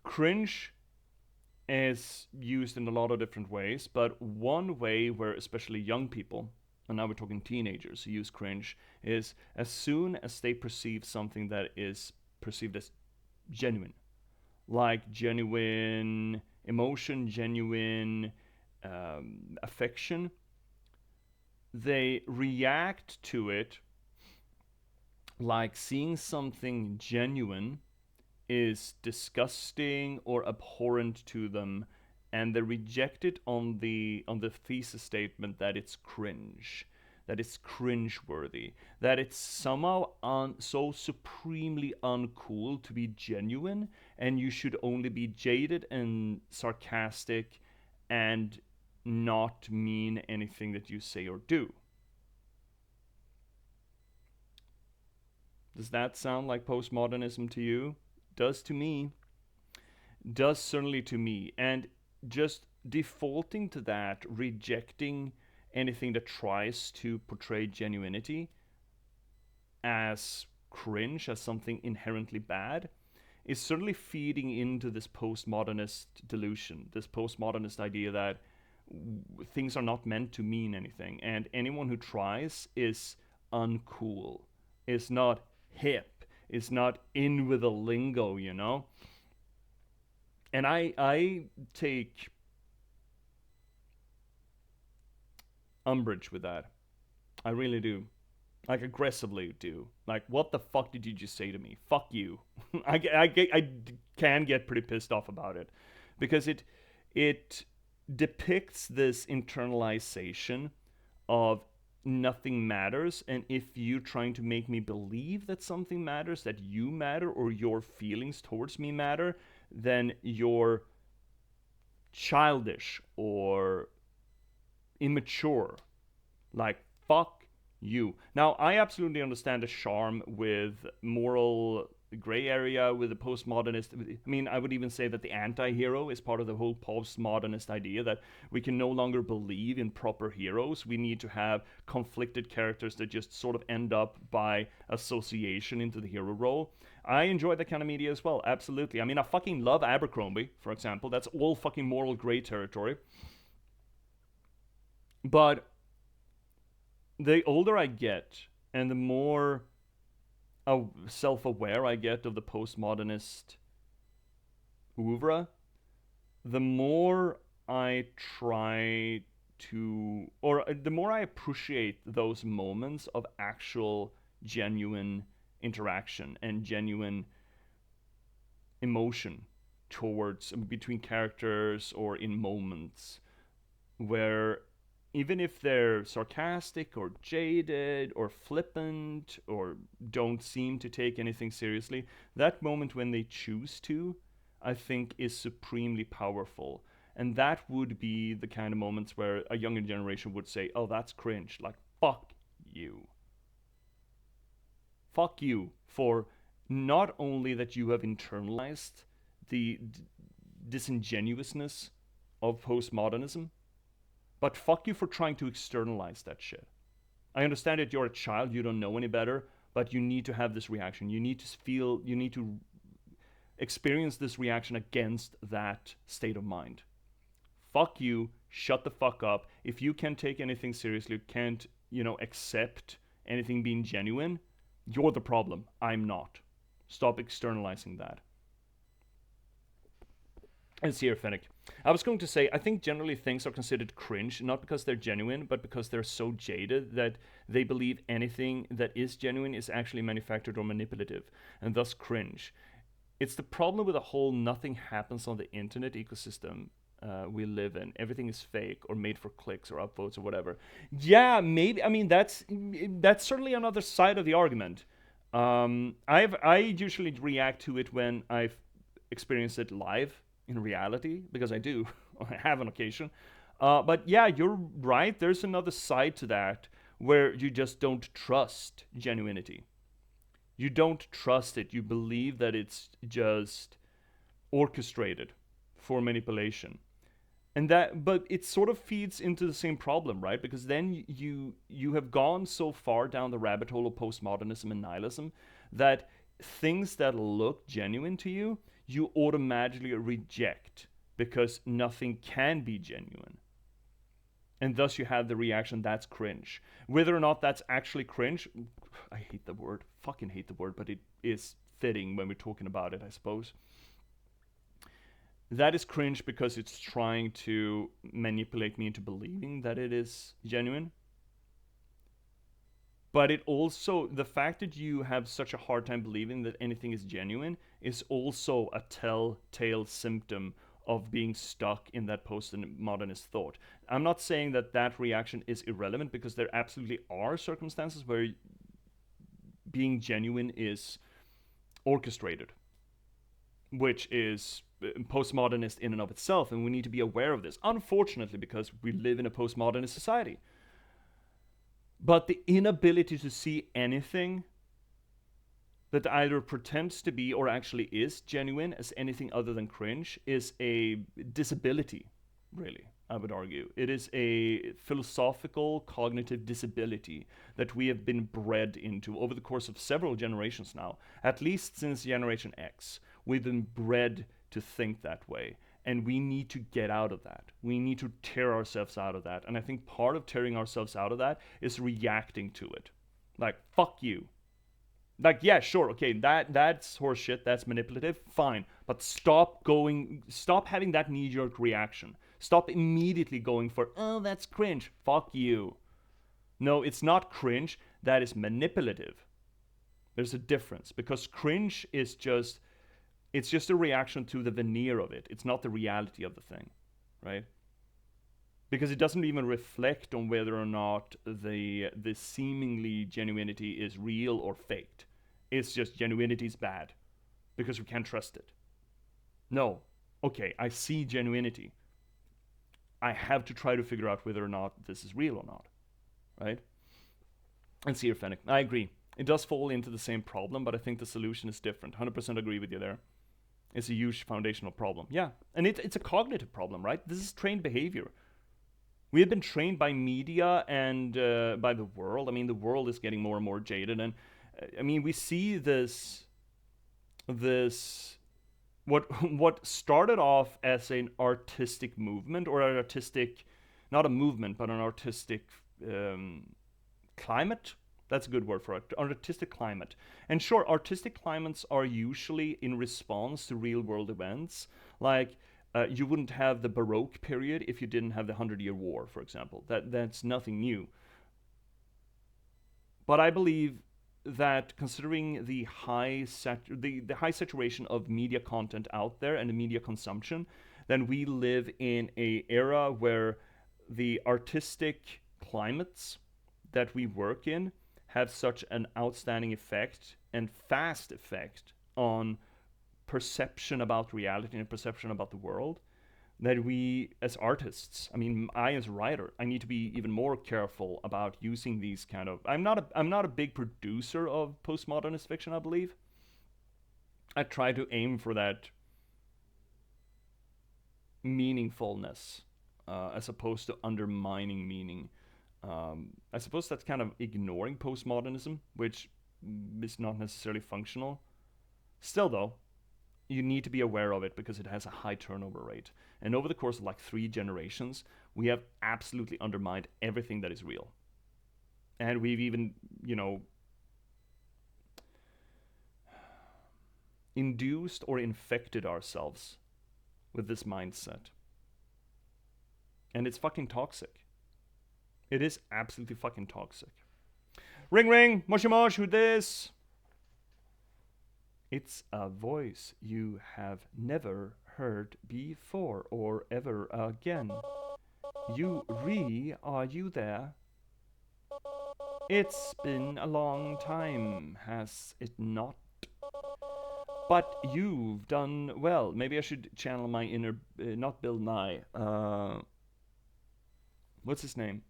S1: Cringe is used in a lot of different ways, but one way where especially young people and now we're talking teenagers who use cringe, is as soon as they perceive something that is perceived as genuine, like genuine emotion, genuine affection, they react to it like seeing something genuine is disgusting or abhorrent to them, and they reject it on the thesis statement that it's cringe, that it's cringeworthy, that it's somehow so supremely uncool to be genuine, and you should only be jaded and sarcastic and not mean anything that you say or do. Does that sound like postmodernism to you? Does to me. Does certainly to me. And just defaulting to that, rejecting anything that tries to portray genuinity as cringe, as something inherently bad, is certainly feeding into this postmodernist delusion, this postmodernist idea that things are not meant to mean anything, and anyone who tries is uncool, is not hip, is not in with the lingo, you know? And I take umbrage with that. I really do. Like, aggressively do. Like, what the fuck did you just say to me? Fuck you. I can get pretty pissed off about it. Because it depicts this internalization of nothing matters, and if you're trying to make me believe that something matters, that you matter, or your feelings towards me matter, then you're childish or immature. Like, fuck you. Now, I absolutely understand the charm with moral gray area, with the postmodernist. I mean, I would even say that the anti-hero is part of the whole postmodernist idea, that we can no longer believe in proper heroes. We need to have conflicted characters that just sort of end up by association into the hero role. I enjoy that kind of media as well, absolutely. I mean, I fucking love Abercrombie, for example. That's all fucking moral gray territory. But the older I get, and the more self-aware I get of the postmodernist oeuvre, the more I try to, or the more I appreciate those moments of actual genuine interaction and genuine emotion towards, between characters or in moments, where even if they're sarcastic or jaded or flippant or don't seem to take anything seriously, that moment when they choose to, I think, is supremely powerful. And that would be the kind of moments where a younger generation would say, oh, that's cringe. Like, fuck you. Fuck you for not only that you have internalized the disingenuousness of postmodernism, but fuck you for trying to externalize that shit. I understand that you're a child, you don't know any better, but you need to have this reaction. You need to feel, you need to experience this reaction against that state of mind. Fuck you, shut the fuck up. If you can't take anything seriously, can't, accept anything being genuine, you're the problem. I'm not. Stop externalizing that. And here, Fennec. I was going to say, I think generally things are considered cringe, not because they're genuine, but because they're so jaded that they believe anything that is genuine is actually manufactured or manipulative, and thus cringe. It's the problem with the whole nothing happens on the internet ecosystem we live in. Everything is fake or made for clicks or upvotes or whatever. Yeah, maybe. I mean, that's certainly another side of the argument. I usually react to it when I've experienced it live in reality, because I do. I have on occasion. But yeah, you're right. There's another side to that where you just don't trust genuinity. You don't trust it. You believe that it's just orchestrated for manipulation. And but it sort of feeds into the same problem, right? Because then you have gone so far down the rabbit hole of postmodernism and nihilism that things that look genuine to you, you automatically reject because nothing can be genuine. And thus you have the reaction, that's cringe. Whether or not that's actually cringe, I hate the word, fucking hate the word, but it is fitting when we're talking about it, I suppose. That is cringe because it's trying to manipulate me into believing that it is genuine. But it also, the fact that you have such a hard time believing that anything is genuine is also a telltale symptom of being stuck in that postmodernist thought. I'm not saying that that reaction is irrelevant, because there absolutely are circumstances where being genuine is orchestrated, which is postmodernist in and of itself, and we need to be aware of this, unfortunately, because we live in a postmodernist society. But the inability to see anything that either pretends to be or actually is genuine as anything other than cringe is a disability, really, I would argue. It is a philosophical, cognitive disability that we have been bred into over the course of several generations now. At least since Generation X, we've been bred to think that way. And we need to get out of that. We need to tear ourselves out of that. And I think part of tearing ourselves out of that is reacting to it. Like, fuck you. Like, yeah, sure, okay, that's horseshit, that's manipulative, fine. But stop having that knee-jerk reaction. Stop immediately going for, oh, that's cringe, fuck you. No, it's not cringe, that is manipulative. There's a difference, because cringe is just, it's just a reaction to the veneer of it. It's not the reality of the thing, right? Because it doesn't even reflect on whether or not the seemingly genuinity is real or faked. It's just genuinity is bad because we can't trust it. No, okay, I see genuinity. I have to try to figure out whether or not this is real or not, right? And see, Fennec, I agree. It does fall into the same problem, but I think the solution is different. 100% agree with you there. It's a huge foundational problem. Yeah, and it's a cognitive problem, right? This is trained behavior. We have been trained by media and by the world. I mean, the world is getting more and more jaded, and I mean, we see this what started off as an artistic movement, or an artistic, not a movement, but an artistic climate. That's a good word for it, artistic climate. And sure, artistic climates are usually in response to real world events. Like, you wouldn't have the Baroque period if you didn't have the 100-Year War, for example. That's nothing new. But I believe that, considering the high saturation of media content out there and the media consumption, then we live in an era where the artistic climates that we work in have such an outstanding effect and fast effect on perception about reality and perception about the world, that we as artists, I mean, I as a writer, I need to be even more careful about using these kind of, I'm not a big producer of postmodernist fiction, I believe. I try to aim for that meaningfulness as opposed to undermining meaning. I suppose that's kind of ignoring postmodernism, which is not necessarily functional. Still though, you need to be aware of it because it has a high turnover rate. And over the course of like 3 generations, we have absolutely undermined everything that is real. And we've even, induced or infected ourselves with this mindset. And it's fucking toxic. It is absolutely fucking toxic. Ring ring, moshi mosh, who this? It's a voice you have never heard before or ever again. Are you there? It's been a long time, has it not? But you've done well. Maybe I should channel my inner, not Bill Nye. What's his name?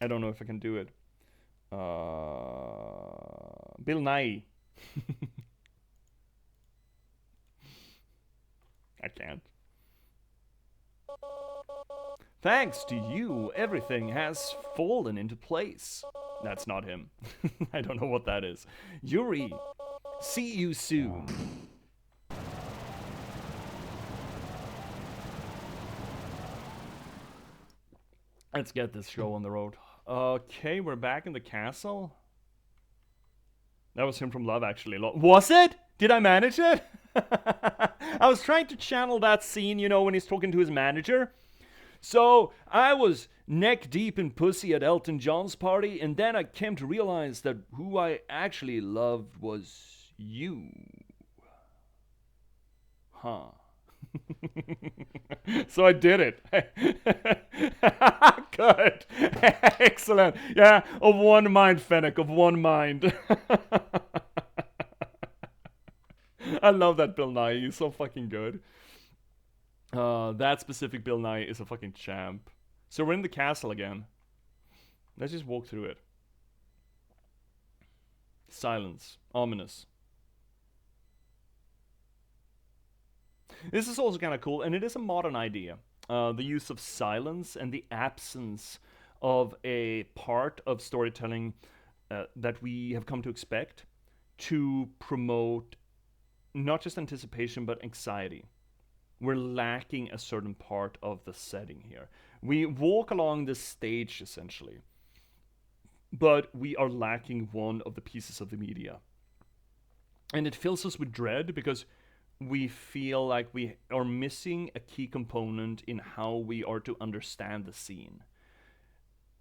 S1: I don't know if I can do it. Bill Nye. I can't. Thanks to you, everything has fallen into place. That's not him. I don't know what that is. Yuri, see you soon. Let's get this show on the road. Okay, we're back in the castle. That was him from Love Actually. Was it? Did I manage it? I was trying to channel that scene, you know, when he's talking to his manager. So, I was neck deep in pussy at Elton John's party, and then I came to realize that who I actually loved was you. Huh. So I did it. Good. Excellent. Yeah, of one mind, Fennec, of one mind. I love that Bill Nye. He's so fucking good. That specific Bill Nye is a fucking champ. So we're in the castle again. Let's just walk through it. Silence. Ominous. This is also kind of cool, and it is a modern idea. The use of silence and the absence of a part of storytelling that we have come to expect to promote not just anticipation but anxiety. We're lacking a certain part of the setting here. We walk along this stage essentially, but we are lacking one of the pieces of the media. And it fills us with dread because we feel like we are missing a key component in how we are to understand the scene.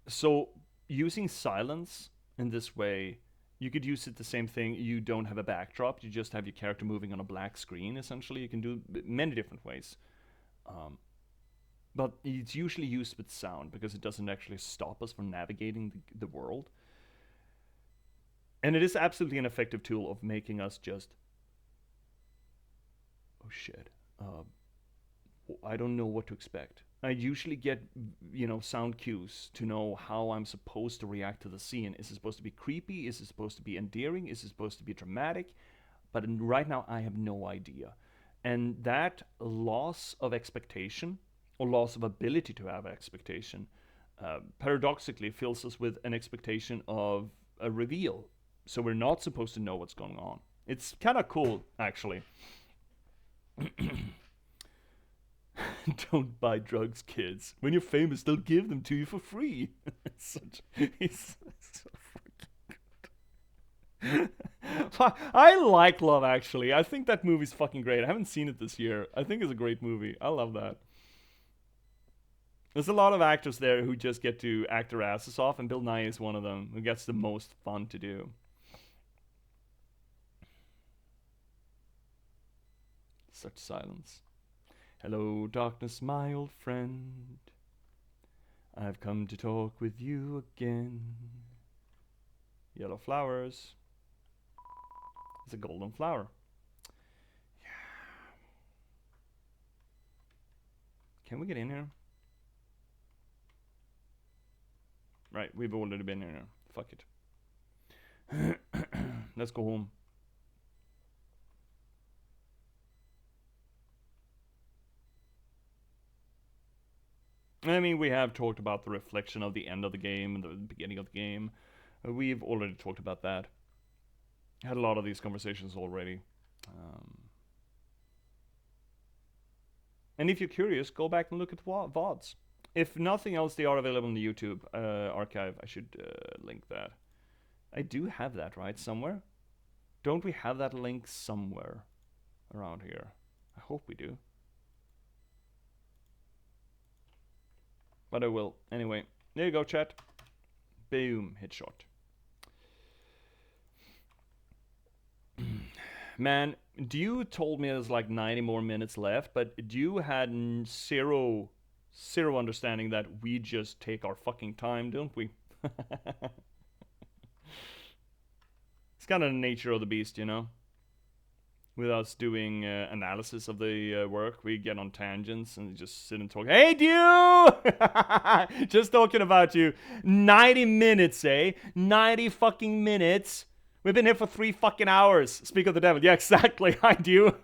S1: So, using silence in this way, you could use it the same thing. You don't have a backdrop, you just have your character moving on a black screen, essentially. You can do many different ways. But it's usually used with sound because it doesn't actually stop us from navigating the world. And it is absolutely an effective tool of making us just, oh shit, I don't know what to expect. I usually get, sound cues to know how I'm supposed to react to the scene. Is it supposed to be creepy? Is it supposed to be endearing? Is it supposed to be dramatic? But right now, I have no idea. And that loss of expectation, or loss of ability to have expectation, paradoxically fills us with an expectation of a reveal. So we're not supposed to know what's going on. It's kind of cool, actually. Don't buy drugs, kids. When you're famous, they'll give them to you for free. He's so fucking good. I like Love Actually. I think that movie's fucking great. I haven't seen it this year. I think it's a great movie. I love that. There's a lot of actors there who just get to act their asses off, and Bill Nye is one of them who gets the most fun to do. Such silence. Hello, darkness, my old friend. I've come to talk with you again. Yellow flowers. It's a golden flower. Yeah. Can we get in here? Right, we've already been here. Fuck it. Let's go home. I mean, we have talked about the reflection of the end of the game and the beginning of the game. We've already talked about that. Had a lot of these conversations already. And if you're curious, go back and look at VODs. If nothing else, they are available in the YouTube archive. I should link that. I do have that, right? Somewhere? Don't we have that link somewhere around here? I hope we do. But I will. Anyway, there you go, chat. Boom. Headshot. Man, you told me there's like 90 more minutes left, but you had zero understanding that we just take our fucking time, don't we? It's kind of the nature of the beast, you know? With us doing analysis of the work, we get on tangents and just sit and talk. Hey, dude! Just talking about you. 90 minutes, eh? 90 fucking minutes. We've been here for 3 fucking hours. Speak of the devil. Yeah, exactly. I do.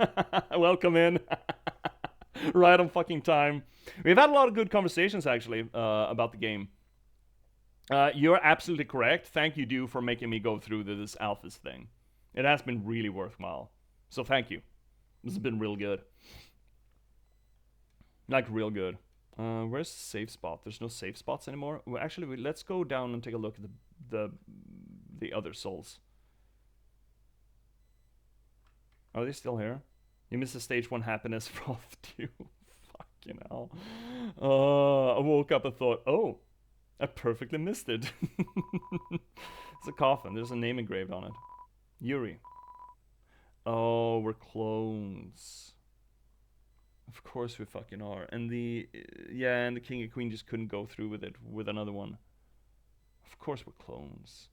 S1: Welcome in. Right on fucking time. We've had a lot of good conversations, actually, about the game. You're absolutely correct. Thank you, Dew, for making me go through this Alphys thing. It has been really worthwhile. So thank you. This has been real good. Like, real good. Where's the safe spot? There's no safe spots anymore. Well, actually, let's go down and take a look at the other souls. Are they still here? You missed the stage 1 happiness froth too. Fucking hell. I woke up and thought, oh, I perfectly missed it. It's a coffin. There's a name engraved on it. Yuri. Oh, we're clones. Of course we fucking are. And the king and queen just couldn't go through with it with another one. Of course we're clones.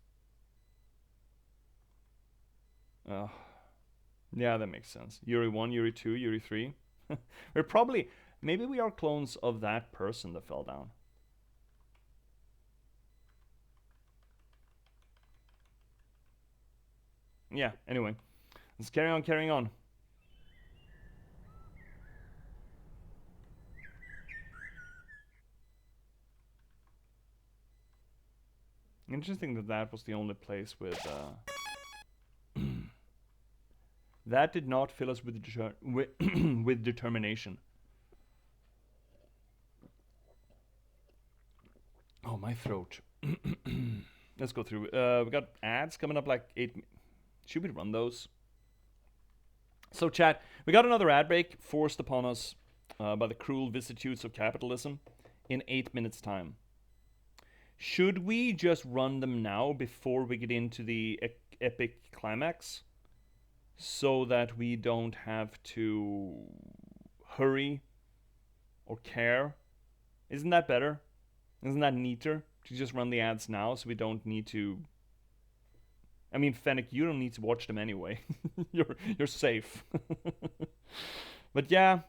S1: Yeah, that makes sense. Yuri 1, Yuri 2, Yuri 3. We're probably, maybe we are clones of that person that fell down. Yeah, anyway. Let's carrying on. Interesting that was the only place with that did not fill us with with determination. Oh, my throat. Let's go through. We got ads coming up like 8. Should we run those? So, chat, we got another ad break forced upon us by the cruel vicissitudes of capitalism in 8 minutes' time. Should we just run them now before we get into the epic climax? So that we don't have to hurry or care? Isn't that better? Isn't that neater to just run the ads now so we don't need to... I mean, Fennec, you don't need to watch them anyway. You're safe. But yeah,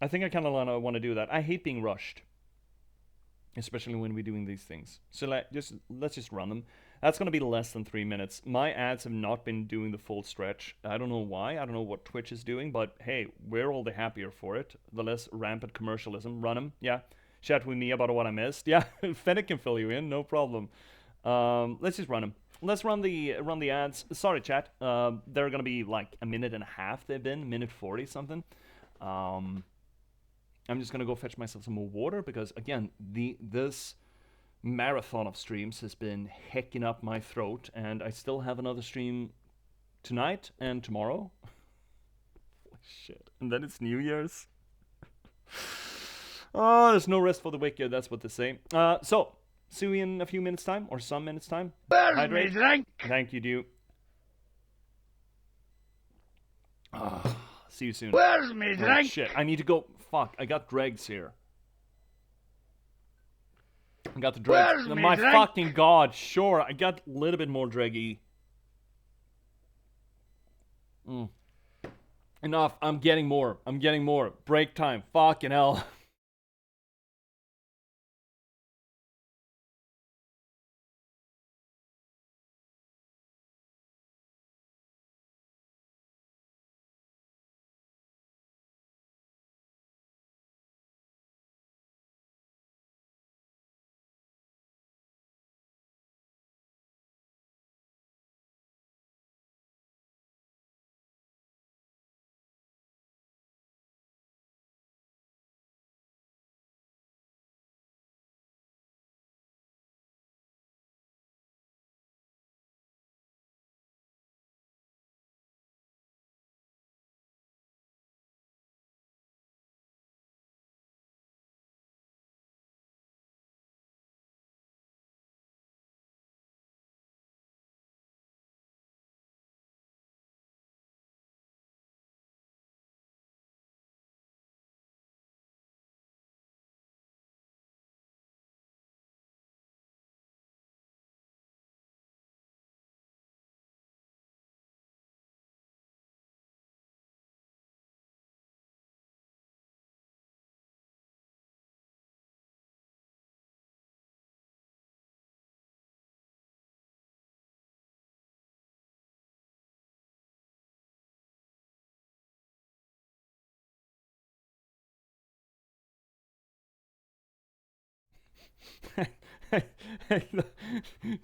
S1: I think I kind of want to do that. I hate being rushed, especially when we're doing these things. So let's just run them. That's going to be less than 3 minutes. My ads have not been doing the full stretch. I don't know why. I don't know what Twitch is doing, but hey, we're all the happier for it. The less rampant commercialism. Run them, yeah. Chat with me about what I missed. Yeah, Fennec can fill you in, no problem. Let's just run them. Let's run the ads. Sorry, chat. They're going to be like a minute and a half they've been. Minute 40 something. I'm just going to go fetch myself some more water because, again, this marathon of streams has been hecking up my throat, and I still have another stream tonight and tomorrow. Shit. And then it's New Year's. Oh, there's no rest for the wicked, that's what they say. So, see you in a few minutes' time, or some minutes' time.
S4: Where's me drink?
S1: Thank you, Dew. See you soon.
S4: Where's me
S1: Oh,
S4: drink?
S1: shit, I need to go. Fuck, I got dregs here. I got the dregs.
S4: Where's me
S1: My
S4: drink?
S1: fucking god, sure, I got a little bit more dreggy. Enough, I'm getting more. Break time, fucking hell.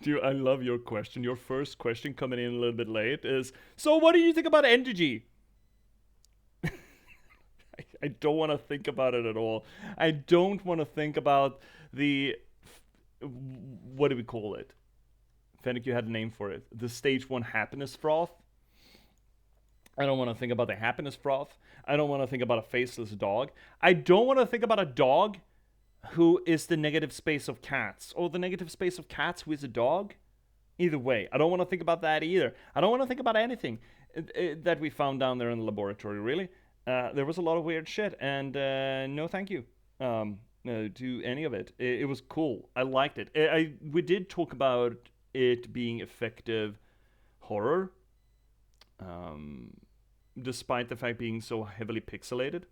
S1: Dude, I love your question. Your first question coming in a little bit late is, so what do you think about energy? I don't want to think about it at all. I don't want to think about the... What do we call it? Fennec, you had a name for it. The stage 1 happiness froth. I don't want to think about the happiness froth. I don't want to think about a faceless dog. I don't want to think about a dog who is the negative space of cats. Or the negative space of cats who is a dog. Either way, I don't want to think about that either. I don't want to think about anything that we found down there in the laboratory, really. There was a lot of weird shit, and no thank you to any of it. It was cool. I liked it. We did talk about it being effective horror, despite the fact being so heavily pixelated.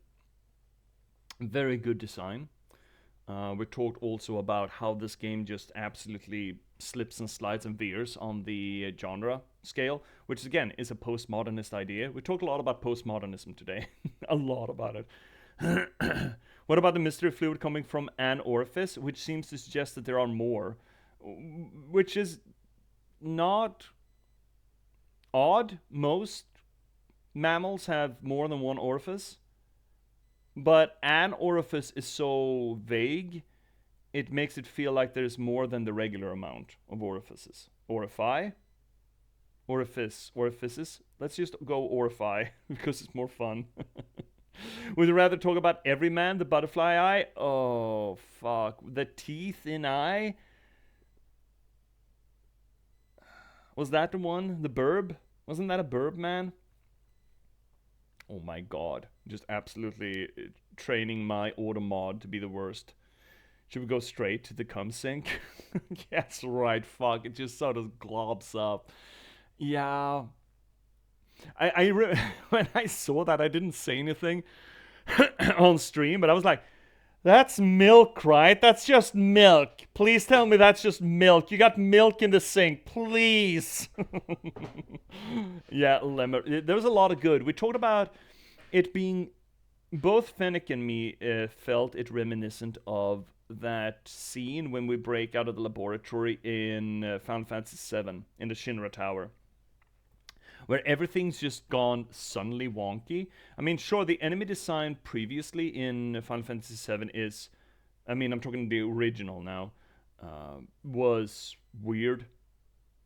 S1: Very good design. We talked also about how this game just absolutely slips and slides and veers on the genre scale, which again is a postmodernist idea. We talked a lot about postmodernism today. A lot about it. What about the mystery fluid coming from an orifice, which seems to suggest that there are more, which is not odd. Most mammals have more than one orifice. But an orifice is so vague, it makes it feel like there's more than the regular amount of orifices. Orifices. Let's just go orify, because it's more fun. Would you rather talk about every man, the butterfly eye? Oh, fuck. The teeth in eye? Was that the one? The burb? Wasn't that a burb man? Oh my god. Just absolutely training my auto mod to be the worst. Should we go straight to the cum sink? Yes, right, fuck. It just sort of globs up. Yeah. When I saw that, I didn't say anything on stream, but I was like, that's milk, right? That's just milk. Please tell me that's just milk. You got milk in the sink, please. Yeah, there was a lot of good. We talked about it being... Both Fennec and me felt it reminiscent of that scene when we break out of the laboratory in Final Fantasy VII, in the Shinra Tower, where everything's just gone suddenly wonky. I mean, sure, the enemy design previously in Final Fantasy VII is... I mean, I'm talking the original now. Was weird.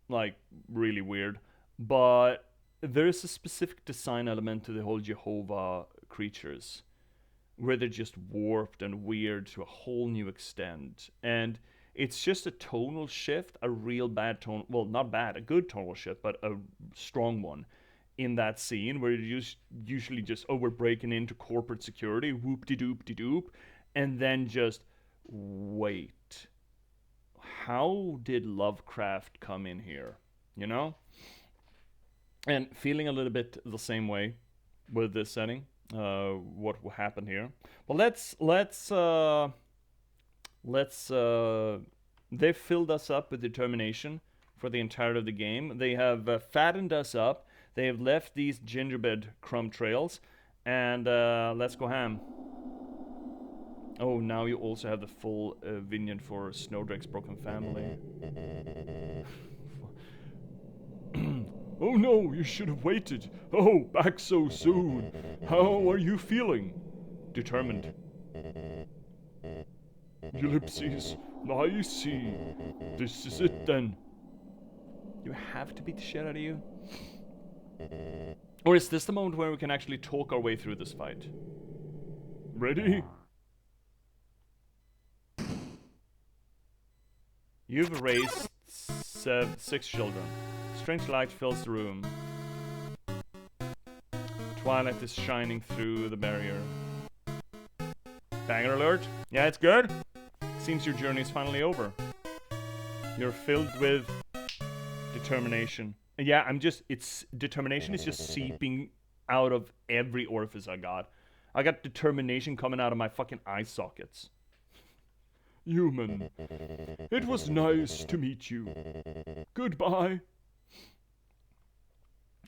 S1: Like, really weird. But there's a specific design element to the whole Jehovah creatures, where they're just warped and weird to a whole new extent. And it's just a tonal shift, a real bad tone, well, not bad, a good tonal shift, but a strong one in that scene, where you usually just, oh, we're breaking into corporate security, whoop-de-doop-de-doop, and then just, wait, how did Lovecraft come in here, you know? And feeling a little bit the same way with this setting. What will happen here? Well, they've filled us up with determination for the entirety of the game. They have fattened us up. They have left these gingerbread crumb trails, and let's go ham. Oh, now you also have the full vignette for Snowdrake's broken family. Oh no, you should have waited. Oh, back so soon. How are you feeling? Determined. Ellipses. I see. This is it then. You have to beat the shit out of you? Or is this the moment where we can actually talk our way through this fight? Ready? You've raised 6 children. Strange light fills the room. Twilight is shining through the barrier. Banger alert? Yeah, it's good. Seems your journey is finally over. You're filled with determination. Yeah, determination is just seeping out of every orifice I got. I got determination coming out of my fucking eye sockets. Human, it was nice to meet you. Goodbye.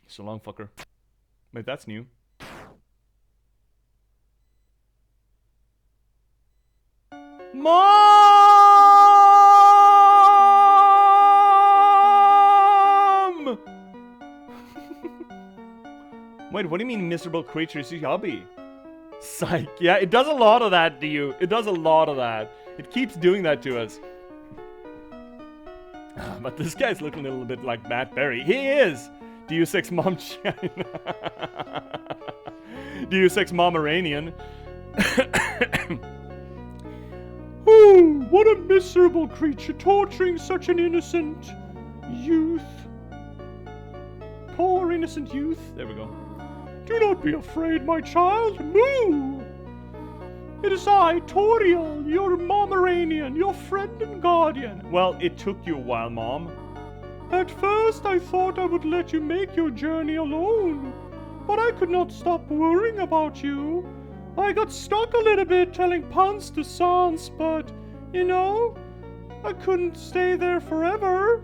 S1: So long, fucker. Wait, that's new. Mom! Wait, what do you mean miserable creatures? You hubby? Psych. Yeah, it does a lot of that to you. It does a lot of that. It keeps doing that to us. But this guy's looking a little bit like Matt Berry. He is! Deus Ex Mom China. Deus Ex Momeranian.
S2: Oh, what a miserable creature torturing such an innocent youth.
S1: Poor innocent youth. There we go.
S2: Do not be afraid, my child. Moo! It is I, Toriel, your Momeranian, your friend and guardian.
S1: Well, it took you a while, Mom.
S2: At first I thought I would let you make your journey alone, but I could not stop worrying about you. I got stuck a little bit telling puns to Sans, but, you know, I couldn't stay there forever.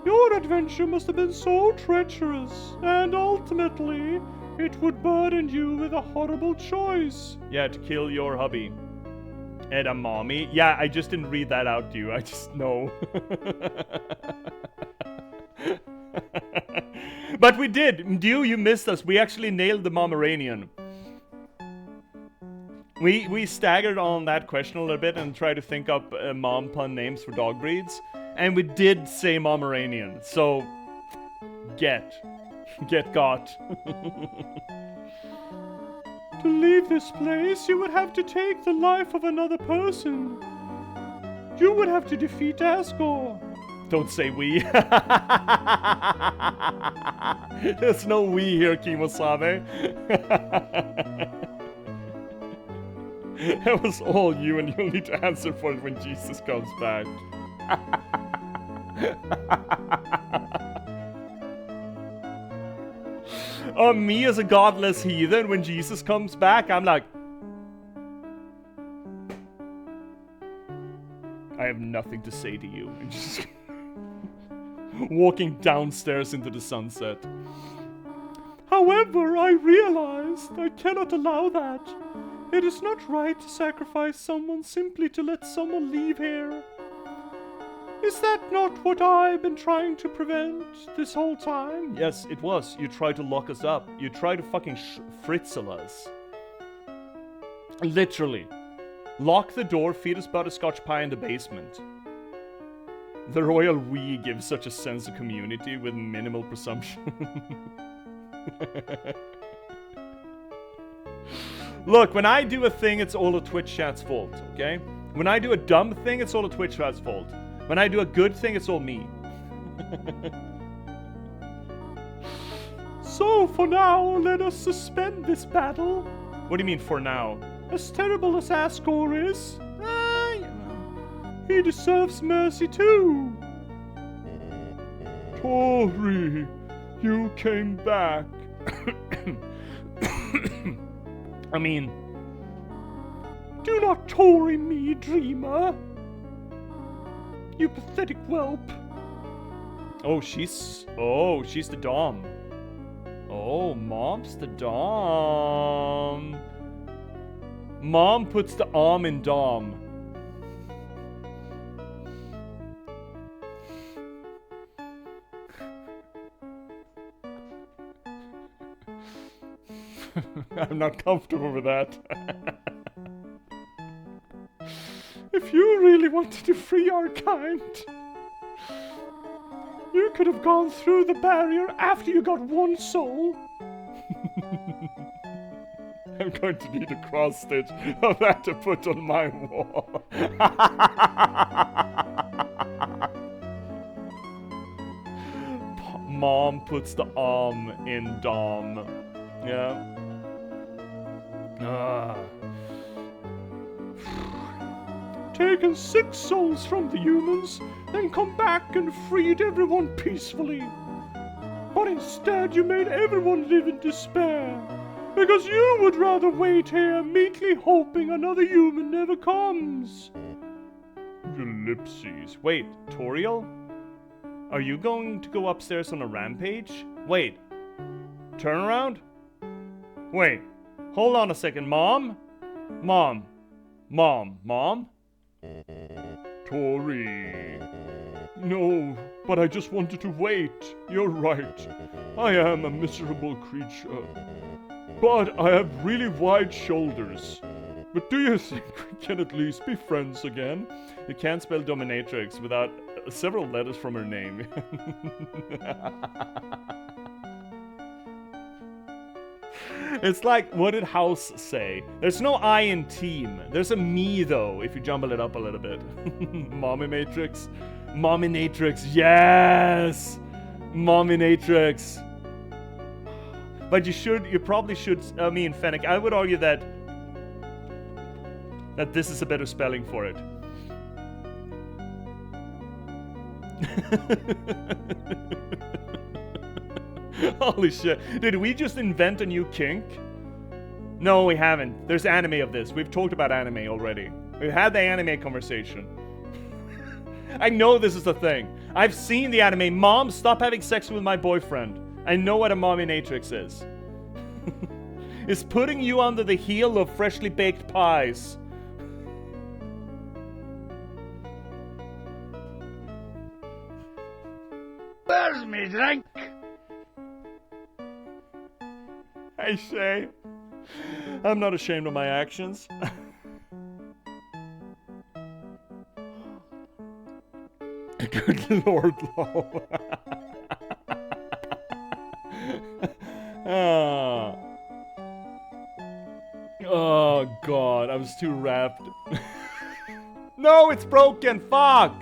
S2: Your adventure must have been so treacherous, and ultimately, it would burden you with a horrible choice.
S1: Yeah, to kill your hubby. And a mommy. Yeah, I just didn't read that out to you. I just know. But we did. You missed us. We actually nailed the Momeranian. We staggered on that question a little bit and tried to think up mom pun names for dog breeds. And we did say Momeranian. So, get got.
S2: To leave this place, you would have to take the life of another person. You would have to defeat Asgore.
S1: Don't say we. There's no we here, Kimosabe. That was all you, and you'll need to answer for it when Jesus comes back. Me as a godless heathen, when Jesus comes back, I'm like, I have nothing to say to you. And just walking downstairs into the sunset.
S2: However, I realized I cannot allow that. It is not right to sacrifice someone simply to let someone leave here. Is that not what I've been trying to prevent this whole time?
S1: Yes, it was. You tried to lock us up. You tried to fucking fritzel us. Literally. Lock the door, feed us butterscotch pie in the basement. The royal we gives such a sense of community with minimal presumption. Look, when I do a thing, it's all a Twitch chat's fault, okay? When I do a dumb thing, it's all a Twitch chat's fault. When I do a good thing, it's all me.
S2: So, for now, let us suspend this battle.
S1: What do you mean, for now?
S2: As terrible as Asgore is, he deserves mercy too.
S1: Tori, you came back. I mean...
S2: Do not Tori me, dreamer. You pathetic whelp.
S1: Oh, she's the Dom. Oh, Mom's the Dom. Mom puts the in Dom. I'm not comfortable with that.
S2: If you really wanted to free our kind, you could have gone through the barrier after you got one soul.
S1: I'm going to need a cross stitch of that to put on my wall. Mom puts the in Dom. Yeah.
S2: Taken 6 souls from the humans, then come back and freed everyone peacefully. But instead you made everyone live in despair, because you would rather wait here meekly hoping another human never comes.
S1: Ellipses. Wait, Toriel? Are you going to go upstairs on a rampage? Wait. Turn around? Wait. Hold on a second. Mom? Mom? Tori. No, but I just wanted to wait. You're right. I am a miserable creature. but I have really wide shoulders. But do you think we can at least be friends again? You can't spell dominatrix without several letters from her name. It's like, what did House say? There's no I in team. There's a me, though, if you jumble it up a little bit. Mommy Matrix. Mommy Matrix, yes! Mommy Matrix. But you probably should, I mean, Fennec, I would argue that this is a better spelling for it. Holy shit. Did we just invent a new kink? No, we haven't. There's anime of this. We've talked about anime already. We've had the anime conversation. I know this is a thing. I've seen the anime. Mom, stop having sex with my boyfriend. I know what a mommy matrix is. It's putting you under the heel of freshly baked pies.
S4: Where's me drink?
S1: Hey, Shay. I'm not ashamed of my actions. Good lord, lol. Oh, God. I was too wrapped. No, it's broken. Fuck.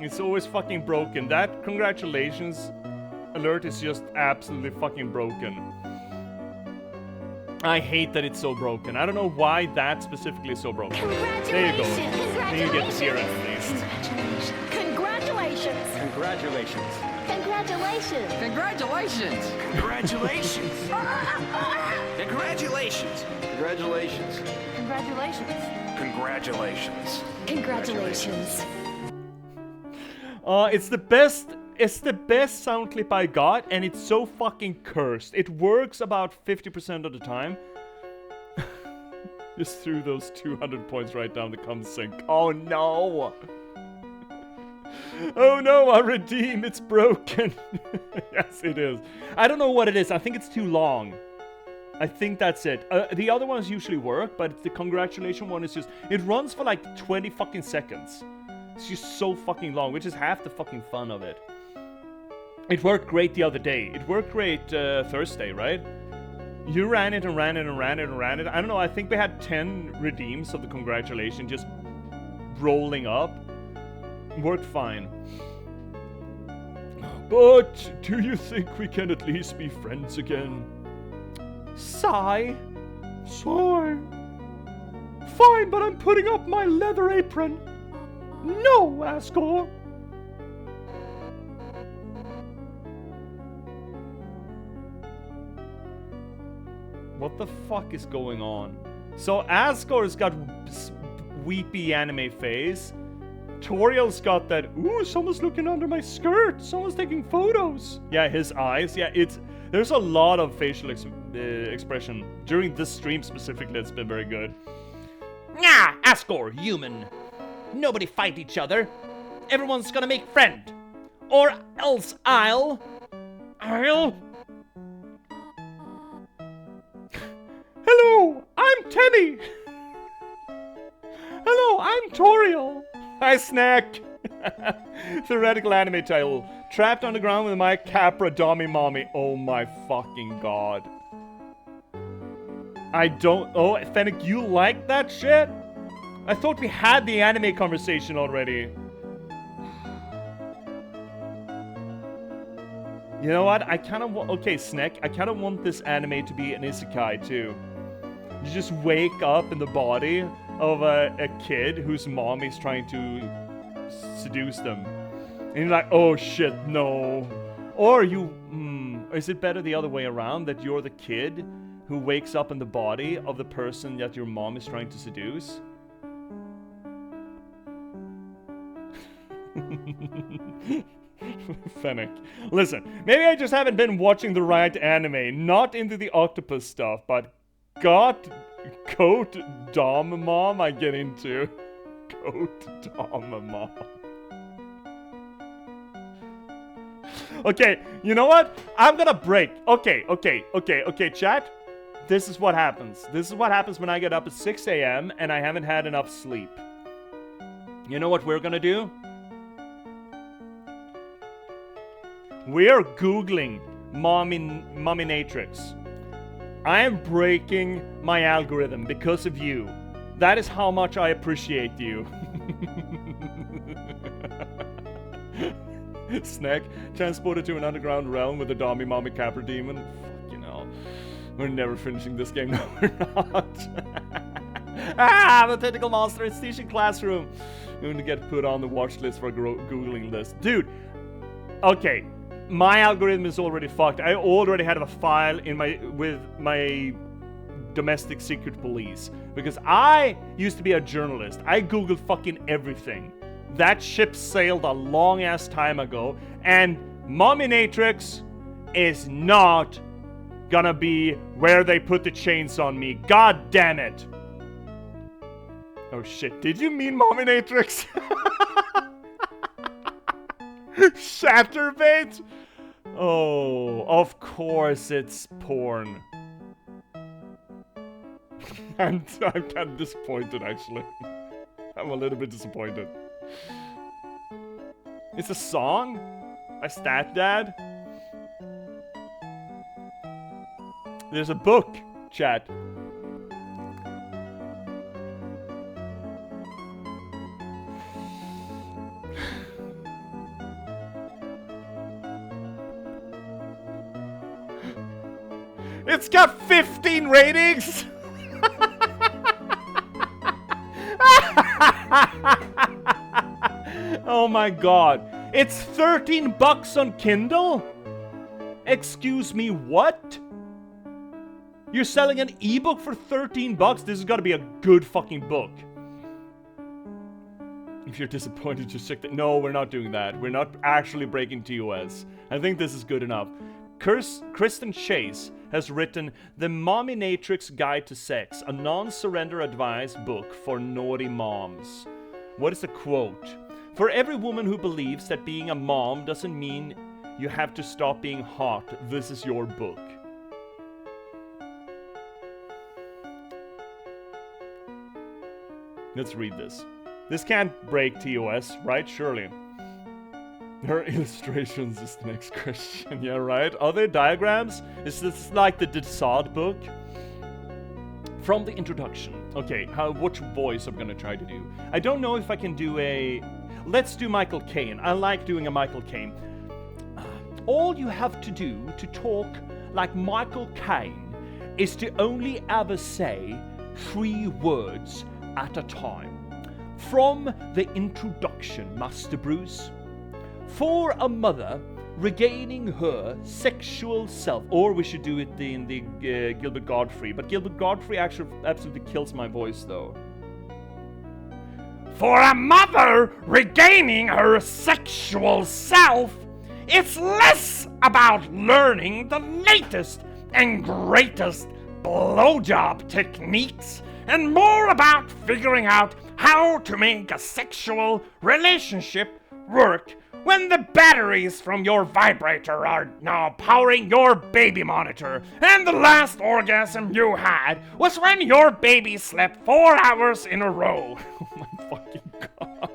S1: It's always fucking broken. That congratulations alert is just absolutely fucking broken. I hate that it's so broken. I don't know why that specifically is so broken. There you go. Then you get to hear it at least.
S5: Congratulations!
S4: Congratulations.
S5: Congratulations!
S4: Congratulations.
S6: Congratulations! Congratulations!
S4: Congratulations.
S5: Congratulations!
S6: Congratulations!
S5: Congratulations!
S1: It's the best sound clip I got, and it's so fucking cursed. It works about 50% of the time. Just threw those 200 points right down the cum sink. Oh no! Oh no, I redeem, it's broken. Yes, it is. I don't know what it is. I think it's too long. I think that's it. The other ones usually work, but the congratulation one is just... It runs for like 20 fucking seconds. It's just so fucking long, which is half the fucking fun of it. It worked great the other day. It worked great Thursday, right? You ran it and ran it and ran it and ran it. I don't know, I think we had 10 redeems of the congratulation just rolling up. Worked fine. But do you think we can at least be friends again? Sigh. Sigh. Fine, but I'm putting up my leather apron. No, Asgore. What the fuck is going on? So Asgore's got weepy anime face. Toriel's got that, ooh, someone's looking under my skirt. Someone's taking photos. Yeah, his eyes. Yeah, there's a lot of facial expression. During this stream specifically, it's been very good.
S3: Nah, Asgore, human. Nobody fight each other. Everyone's gonna make friend. Or else I'll...
S1: Hello, I'm Tenny. Hello, I'm Toriel. Hi, Snack. Theoretical anime title. Trapped on the ground with my Capra Dummy Mommy. Oh my fucking god. I don't... Oh, Fennec, you like that shit? I thought we had the anime conversation already. You know what? I kind of want... Okay, Snack, I kind of want this anime to be an isekai, too. You just wake up in the body of a kid whose mom is trying to seduce them. And you're like, oh shit, no. Or you... is it better the other way around? That you're the kid who wakes up in the body of the person that your mom is trying to seduce? Fennec. Listen, maybe I just haven't been watching the right anime, not into the octopus stuff, but Coat Dom Mom I get into. Coat Dom Mom. Okay, you know what? I'm gonna break. Okay, chat. This is what happens. This is what happens when I get up at 6 a.m. and I haven't had enough sleep. You know what we're gonna do? We're Googling Mominatrix. I am breaking my algorithm because of you. That is how much I appreciate you. Snack transported to an underground realm with a dummy mommy capper demon. Fuck, you know. We're never finishing this game. No, we're not. The tentacle monster is teaching classroom. We're gonna get put on the watch list for Googling this. Dude, okay. My algorithm is already fucked. I already had a file in with my domestic secret police. Because I used to be a journalist. I Googled fucking everything. That ship sailed a long ass time ago, and Mominatrix is not gonna be where they put the chains on me. God damn it. Oh shit, did you mean Mominatrix? Shatterbait? Oh, of course it's porn. I'm kind of disappointed actually. I'm a little bit disappointed. It's a song? By Stat Dad? There's a book, chat. It's got 15 ratings! Oh my god. It's $13 on Kindle? Excuse me, what? You're selling an ebook for $13? This has got to be a good fucking book. If you're disappointed, just check that. No, we're not doing that. We're not actually breaking TOS. I think this is good enough. Kristen Chase has written The Mominatrix Guide to Sex, a non-surrender advice book for naughty moms. What is the quote? For every woman who believes that being a mom doesn't mean you have to stop being hot, this is your book. Let's read this. This can't break TOS, right? Surely. Her illustrations is the next question. Yeah, right? Are there diagrams? Is this like the Desad book? From the introduction. Okay, which voice I'm gonna try to do. I don't know if I can do a... Let's do Michael Caine. I like doing a Michael Caine. All you have to do to talk like Michael Caine is to only ever say 3 words at a time. From the introduction, Master Bruce. For a mother regaining her sexual self, or we should do it in the Gilbert Godfrey, but Gilbert Godfrey actually absolutely kills my voice though.
S3: For a mother regaining her sexual self, it's less about learning the latest and greatest blowjob techniques and more about figuring out how to make a sexual relationship work when the batteries from your vibrator are now powering your baby monitor, and the last orgasm you had was when your baby slept 4 hours in a row.
S1: Oh my fucking god.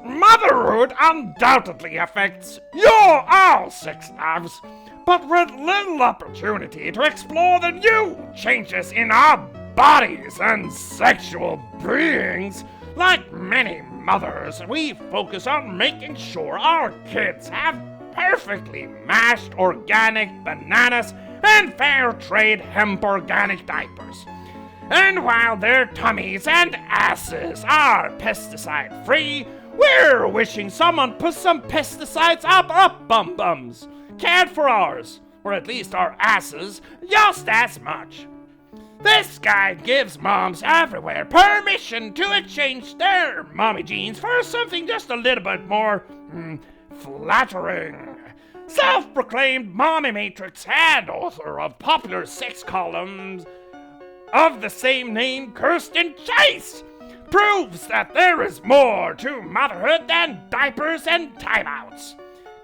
S3: Motherhood undoubtedly affects your all sex lives, but with little opportunity to explore the new changes in our bodies and sexual beings. Like many mothers, we focus on making sure our kids have perfectly mashed organic bananas and fair trade hemp organic diapers. And while their tummies and asses are pesticide free, we're wishing someone put some pesticides up our bum-bums. Cared for ours, or at least our asses, just as much. This guide gives moms everywhere permission to exchange their mommy jeans for something just a little bit more flattering. Self-proclaimed mommy matrix and author of popular sex columns of the same name, Kirsten Chase, proves that there is more to motherhood than diapers and timeouts.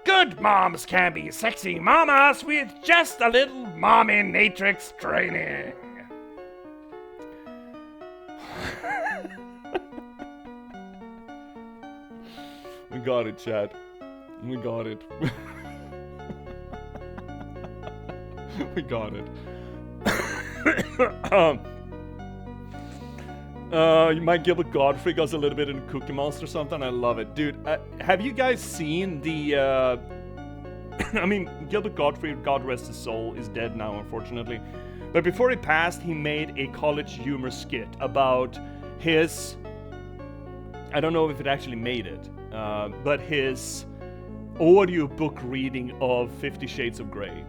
S3: Good moms can be sexy mamas with just a little mommy matrix training.
S1: We got it, chat. We got it. We got it. My Gilbert Godfrey goes a little bit in Cookie Monster or something. I love it. Dude, have you guys seen the... I mean, Gilbert Godfrey, God rest his soul, is dead now, unfortunately. But before he passed, he made a college humor skit about his... I don't know if it actually made it, but his audiobook reading of 50 Shades of Grey.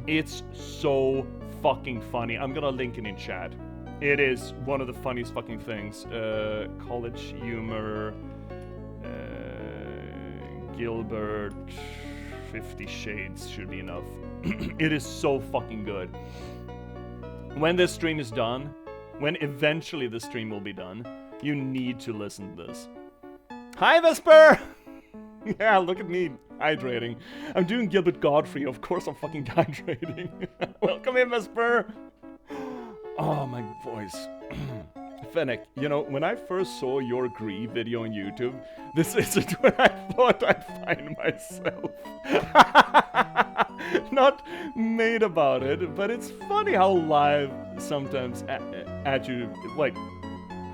S1: It's so fucking funny. I'm gonna link it in chat. It is one of the funniest fucking things. College humor, Gilbert, 50 Shades should be enough. It is so fucking good. When this stream is done, when eventually the stream will be done, you need to listen to this. Hi, Vesper! Yeah, look at me, hydrating. I'm doing Gilbert Godfrey, of course I'm fucking hydrating. Welcome in, Vesper! Oh, my voice. Fennec, you know, when I first saw your Gree video on YouTube, this isn't when I thought I'd find myself. Not made about it, but it's funny how live sometimes at you, like,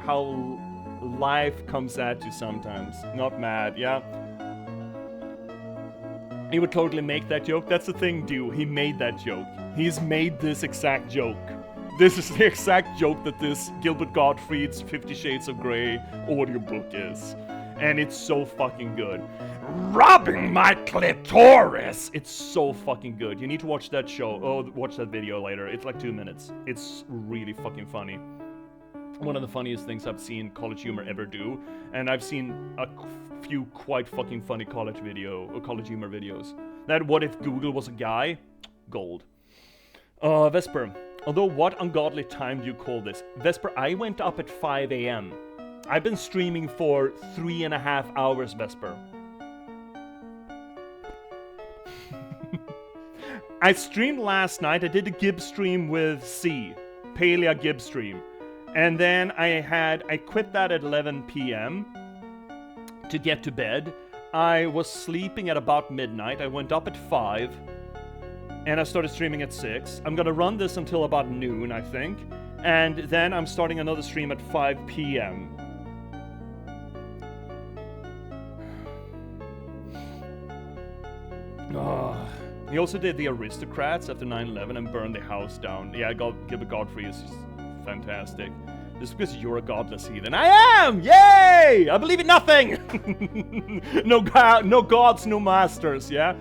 S1: how life comes at you sometimes. Not mad, yeah? He would totally make that joke. That's the thing, dude. He made that joke. He's made this exact joke. This is the exact joke that this Gilbert Gottfried's 50 Shades of Grey audiobook is. And it's so fucking good. Robbing my clitoris! It's so fucking good. You need to watch that show. Oh, watch that video later. It's like 2 minutes. It's really fucking funny. One of the funniest things I've seen College Humor ever do. And I've seen a few quite fucking funny college humor videos. That What If Google Was a Guy? Gold. Vesper. Although what ungodly time do you call this? Vesper, I went up at 5 a.m. I've been streaming for 3.5 hours, Vesper. I streamed last night. I did a Gib stream with C. Palea Gib stream. And then I quit that at 11 p.m. to get to bed. I was sleeping at about midnight. I went up at 5. And I started streaming at 6. I'm gonna run this until about noon, I think. And then I'm starting another stream at 5 p.m. He also did The Aristocrats after 9/11 and burned the house down. Yeah, Gilbert Godfrey is just fantastic. Just because you're a godless heathen. I am! Yay! I believe in nothing! No gods, no masters, yeah?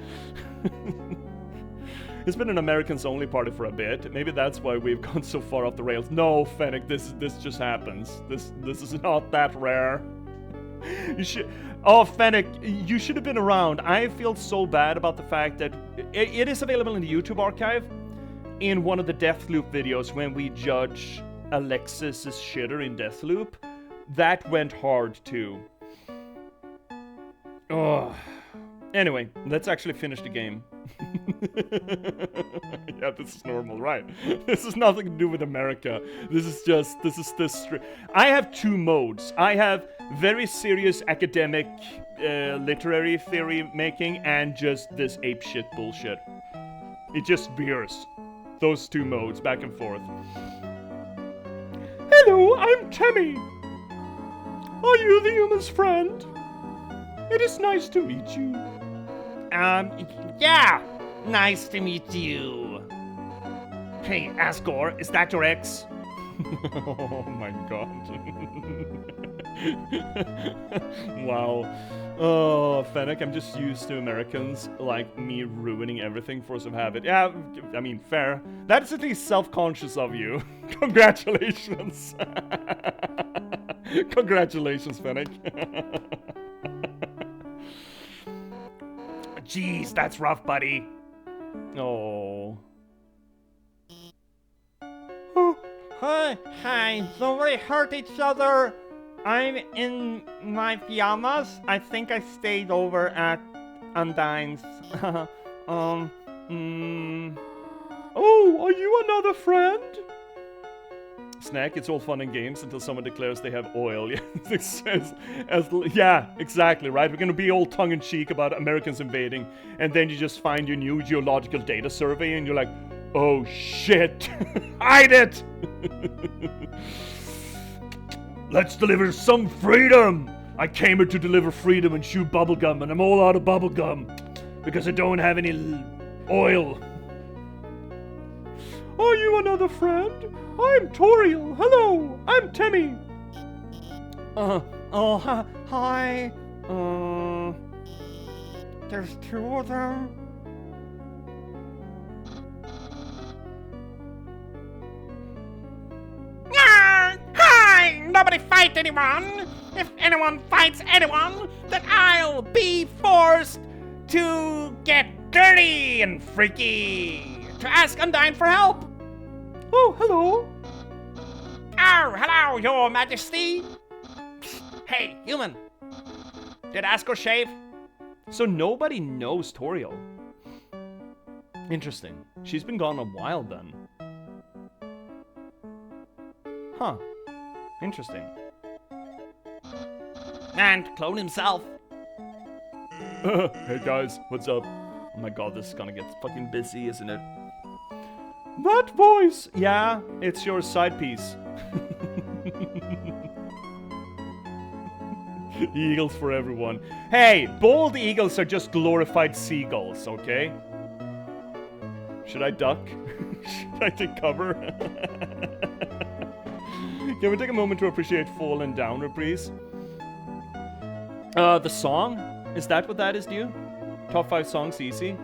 S1: It's been an Americans only party for a bit. Maybe that's why we've gone so far off the rails. No, Fennec, this just happens. This is not that rare. You should... Oh, Fennec, you should have been around. I feel so bad about the fact that it is available in the YouTube archive in one of the Deathloop videos when we judge Alexis's shitter in Deathloop. That went hard too. Oh. Anyway, let's actually finish the game. Yeah, this is normal, right? This has nothing to do with America. This. I have 2 modes. I have very serious academic, literary theory making, and just this apeshit bullshit. It just veers. Those 2 modes, back and forth. Hello, I'm Tammy. Are you the human's friend? It is nice to meet you.
S3: Yeah! Nice to meet you. Hey, Asgore, is that your ex?
S1: Oh my god. Wow. Oh, Fennec, I'm just used to Americans like me ruining everything force of habit. Yeah, I mean, fair. That's at least self-conscious of you. Congratulations. Congratulations, Fennec.
S3: Jeez, that's rough, buddy.
S1: Oh.
S2: Oh, hi, Hi, somebody hurt each other. I'm in my pajamas. I think I stayed over at Undine's. Oh, are you another friend?
S1: Snack, it's all fun and games until someone declares they have oil. Yeah, exactly, right? We're gonna be all tongue-in-cheek about Americans invading, and then you just find your new geological data survey, and you're like, oh shit, hide it! Let's deliver some freedom! I came here to deliver freedom and chew bubblegum, and I'm all out of bubblegum because I don't have any oil.
S2: Are you another friend? I'm Toriel. Hello, I'm Timmy. Hi. There's two of them.
S3: Hi! Nobody fight anyone! If anyone fights anyone, then I'll be forced to get dirty and freaky to ask Undyne for help.
S2: Oh, hello.
S3: Oh, hello, your majesty. Hey, human. Did Asgore shave?
S1: So nobody knows Toriel. Interesting. She's been gone a while then. Huh. Interesting.
S3: And clone himself.
S1: Hey guys, what's up? Oh my god, this is gonna get fucking busy, isn't it?
S2: That voice.
S1: Yeah, it's your side piece. Eagles for everyone. Hey, bald eagles are just glorified seagulls, okay? Should I duck? Should I take cover? Can we take a moment to appreciate Fallen Down reprise? The song? Is that what that is, dude? Top 5 songs easy?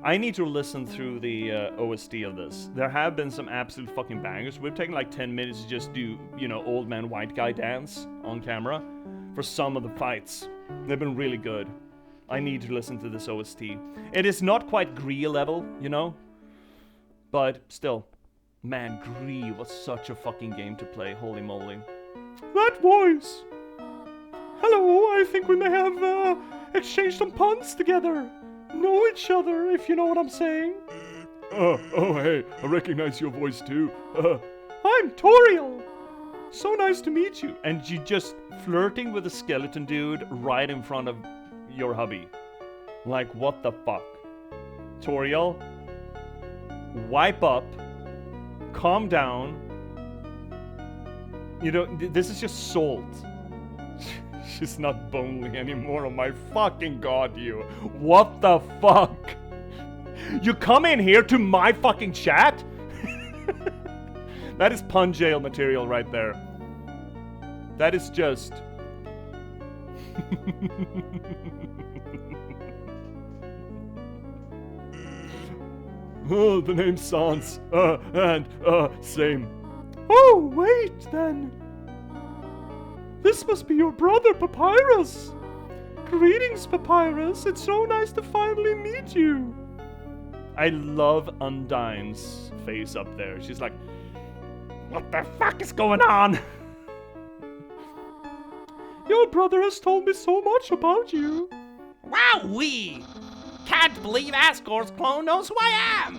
S1: I need to listen through the OST of this. There have been some absolute fucking bangers. We've taken like 10 minutes to just do, you know, old man white guy dance on camera for some of the fights. They've been really good. I need to listen to this OST. It is not quite Gree level, you know? But still, man, Gree was such a fucking game to play, holy moly.
S2: That voice. Hello, I think we may have exchanged some puns together. Know each other, if you know what I'm saying.
S1: Oh, hey, I recognize your voice too.
S2: I'm Toriel.
S1: So nice to meet you. And you just flirting with a skeleton dude right in front of your hubby. Like, what the fuck? Toriel, wipe up, calm down. You know, this is just salt. She's not bonely anymore. Oh my fucking god, you. What the fuck? You come in here to my fucking chat? That is pun jail material right there. That is just... Oh, the name Sans. Same.
S2: Oh, wait, then. This must be your brother, Papyrus. Greetings, Papyrus. It's so nice to finally meet you.
S1: I love Undyne's face up there. She's like, what the fuck is going on?
S2: Your brother has told me so much about you.
S3: Wowee! Can't believe Asgore's clone knows who I am!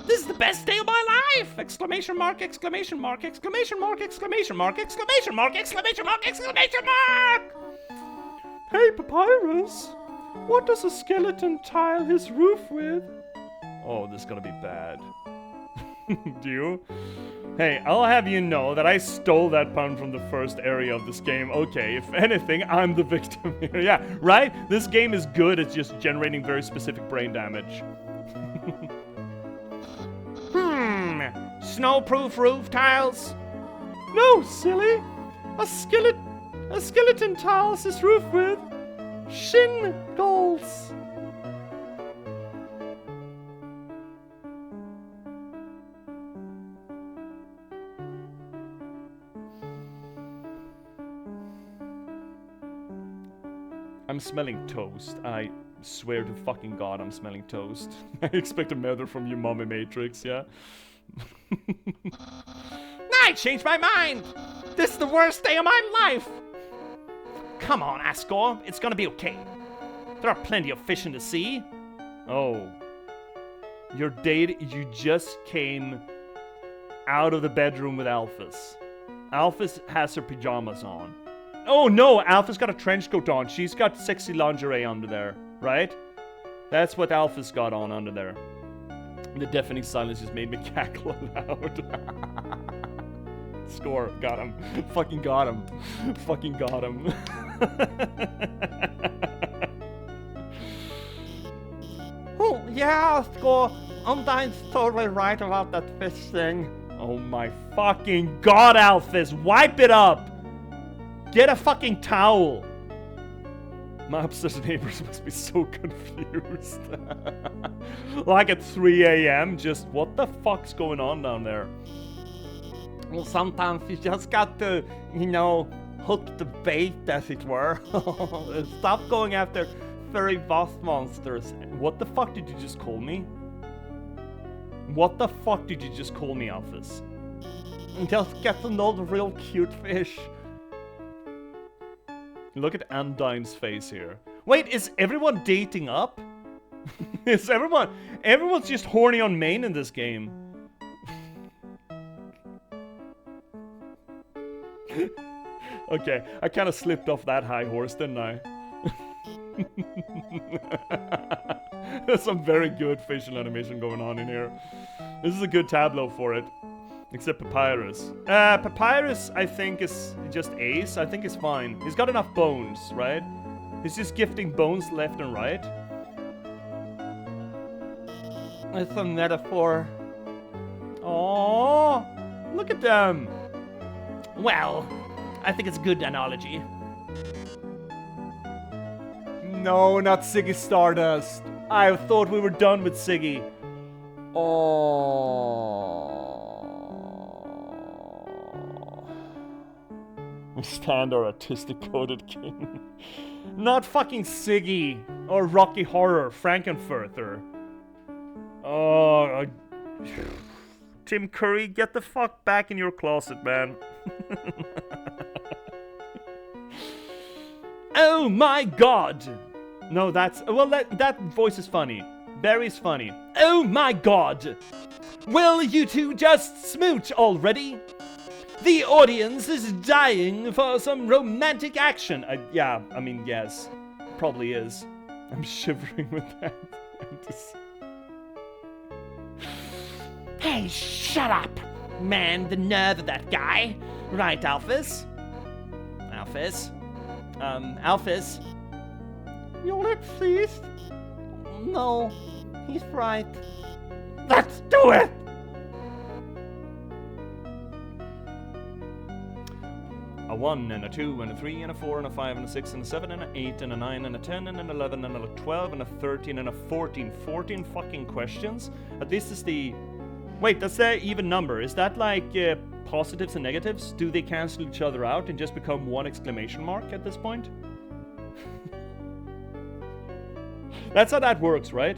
S3: This is the best day of my life! Exclamation mark, exclamation mark, exclamation mark, exclamation mark, exclamation mark, exclamation mark, exclamation mark!
S2: Hey, Papyrus. What does a skeleton tile his roof with?
S1: Oh, this is gonna be bad. Do you? Hey, I'll have you know that I stole that pun from the first area of this game. Okay, if anything, I'm the victim here. Yeah, right? This game is good at just generating very specific brain damage.
S3: Snowproof roof tiles?
S2: No, silly. A skeleton tiles his roof with shin goals.
S1: I'm smelling toast. I swear to fucking god I'm smelling toast. I expect a murder from you, Mommy Matrix, yeah?
S3: I changed my mind! This is the worst day of my life! Come on, Asgore, it's gonna be okay. There are plenty of fish in the sea.
S1: Oh. You just came out of the bedroom with Alphys. Alphys has her pajamas on. Oh no, Alphys got a trench coat on. She's got sexy lingerie under there, right? That's what Alphys got on under there. The deafening silence just made me cackle aloud. Score. Got him. Fucking got him. Fucking got him.
S2: Oh, yeah, Score. Undyne's totally right about that fish thing.
S1: Oh my fucking god, Alphys! Wipe it up! Get a fucking towel! My upstairs neighbors must be so confused. Like at 3 a.m., just what the fuck's going on down there?
S2: Well, sometimes you just got to, hook the bait, as it were. Stop going after furry boss monsters.
S1: What the fuck did you just call me? What the fuck did you just call me, Alphys?
S2: Just get to know the real cute fish.
S1: Look at Undyne's face here. Wait, is everyone dating up? Is everyone's just horny on main in this game? Okay, I kind of slipped off that high horse, didn't I? There's some very good facial animation going on in here. This is a good tableau for it. Except Papyrus. Papyrus, I think, is just ace. I think he's fine. He's got enough bones, right? He's just gifting bones left and right.
S2: It's a metaphor.
S1: Oh, look at them.
S3: Well, I think it's a good analogy.
S1: No, not Ziggy Stardust. I thought we were done with Ziggy. We stand our artistic coded king. Not fucking Ziggy or Rocky Horror, Frankenfurter. Oh, Tim Curry, get the fuck back in your closet, man. Oh my god! No, that's... Well, that voice is funny. Barry's funny. Oh my god! Will you two just smooch already? The audience is dying for some romantic action. Yeah, I mean, yes. Probably is. I'm shivering with that.
S3: Hey, shut up! Man, the nerve of that guy. Right, Alphys? Alphys? Alphys?
S2: You'll exist? No, he's right.
S3: Let's do it!
S1: A 1 and a 2 and a 3 and a 4 and a 5 and a 6 and a 7 and an 8 and a 9 and a 10 and an 11 and a 12 and a 13 and a 14. 14 fucking questions? This is the... Wait, that's the even number. Is that like positives and negatives? Do they cancel each other out and just become one exclamation mark at this point? That's how that works, right?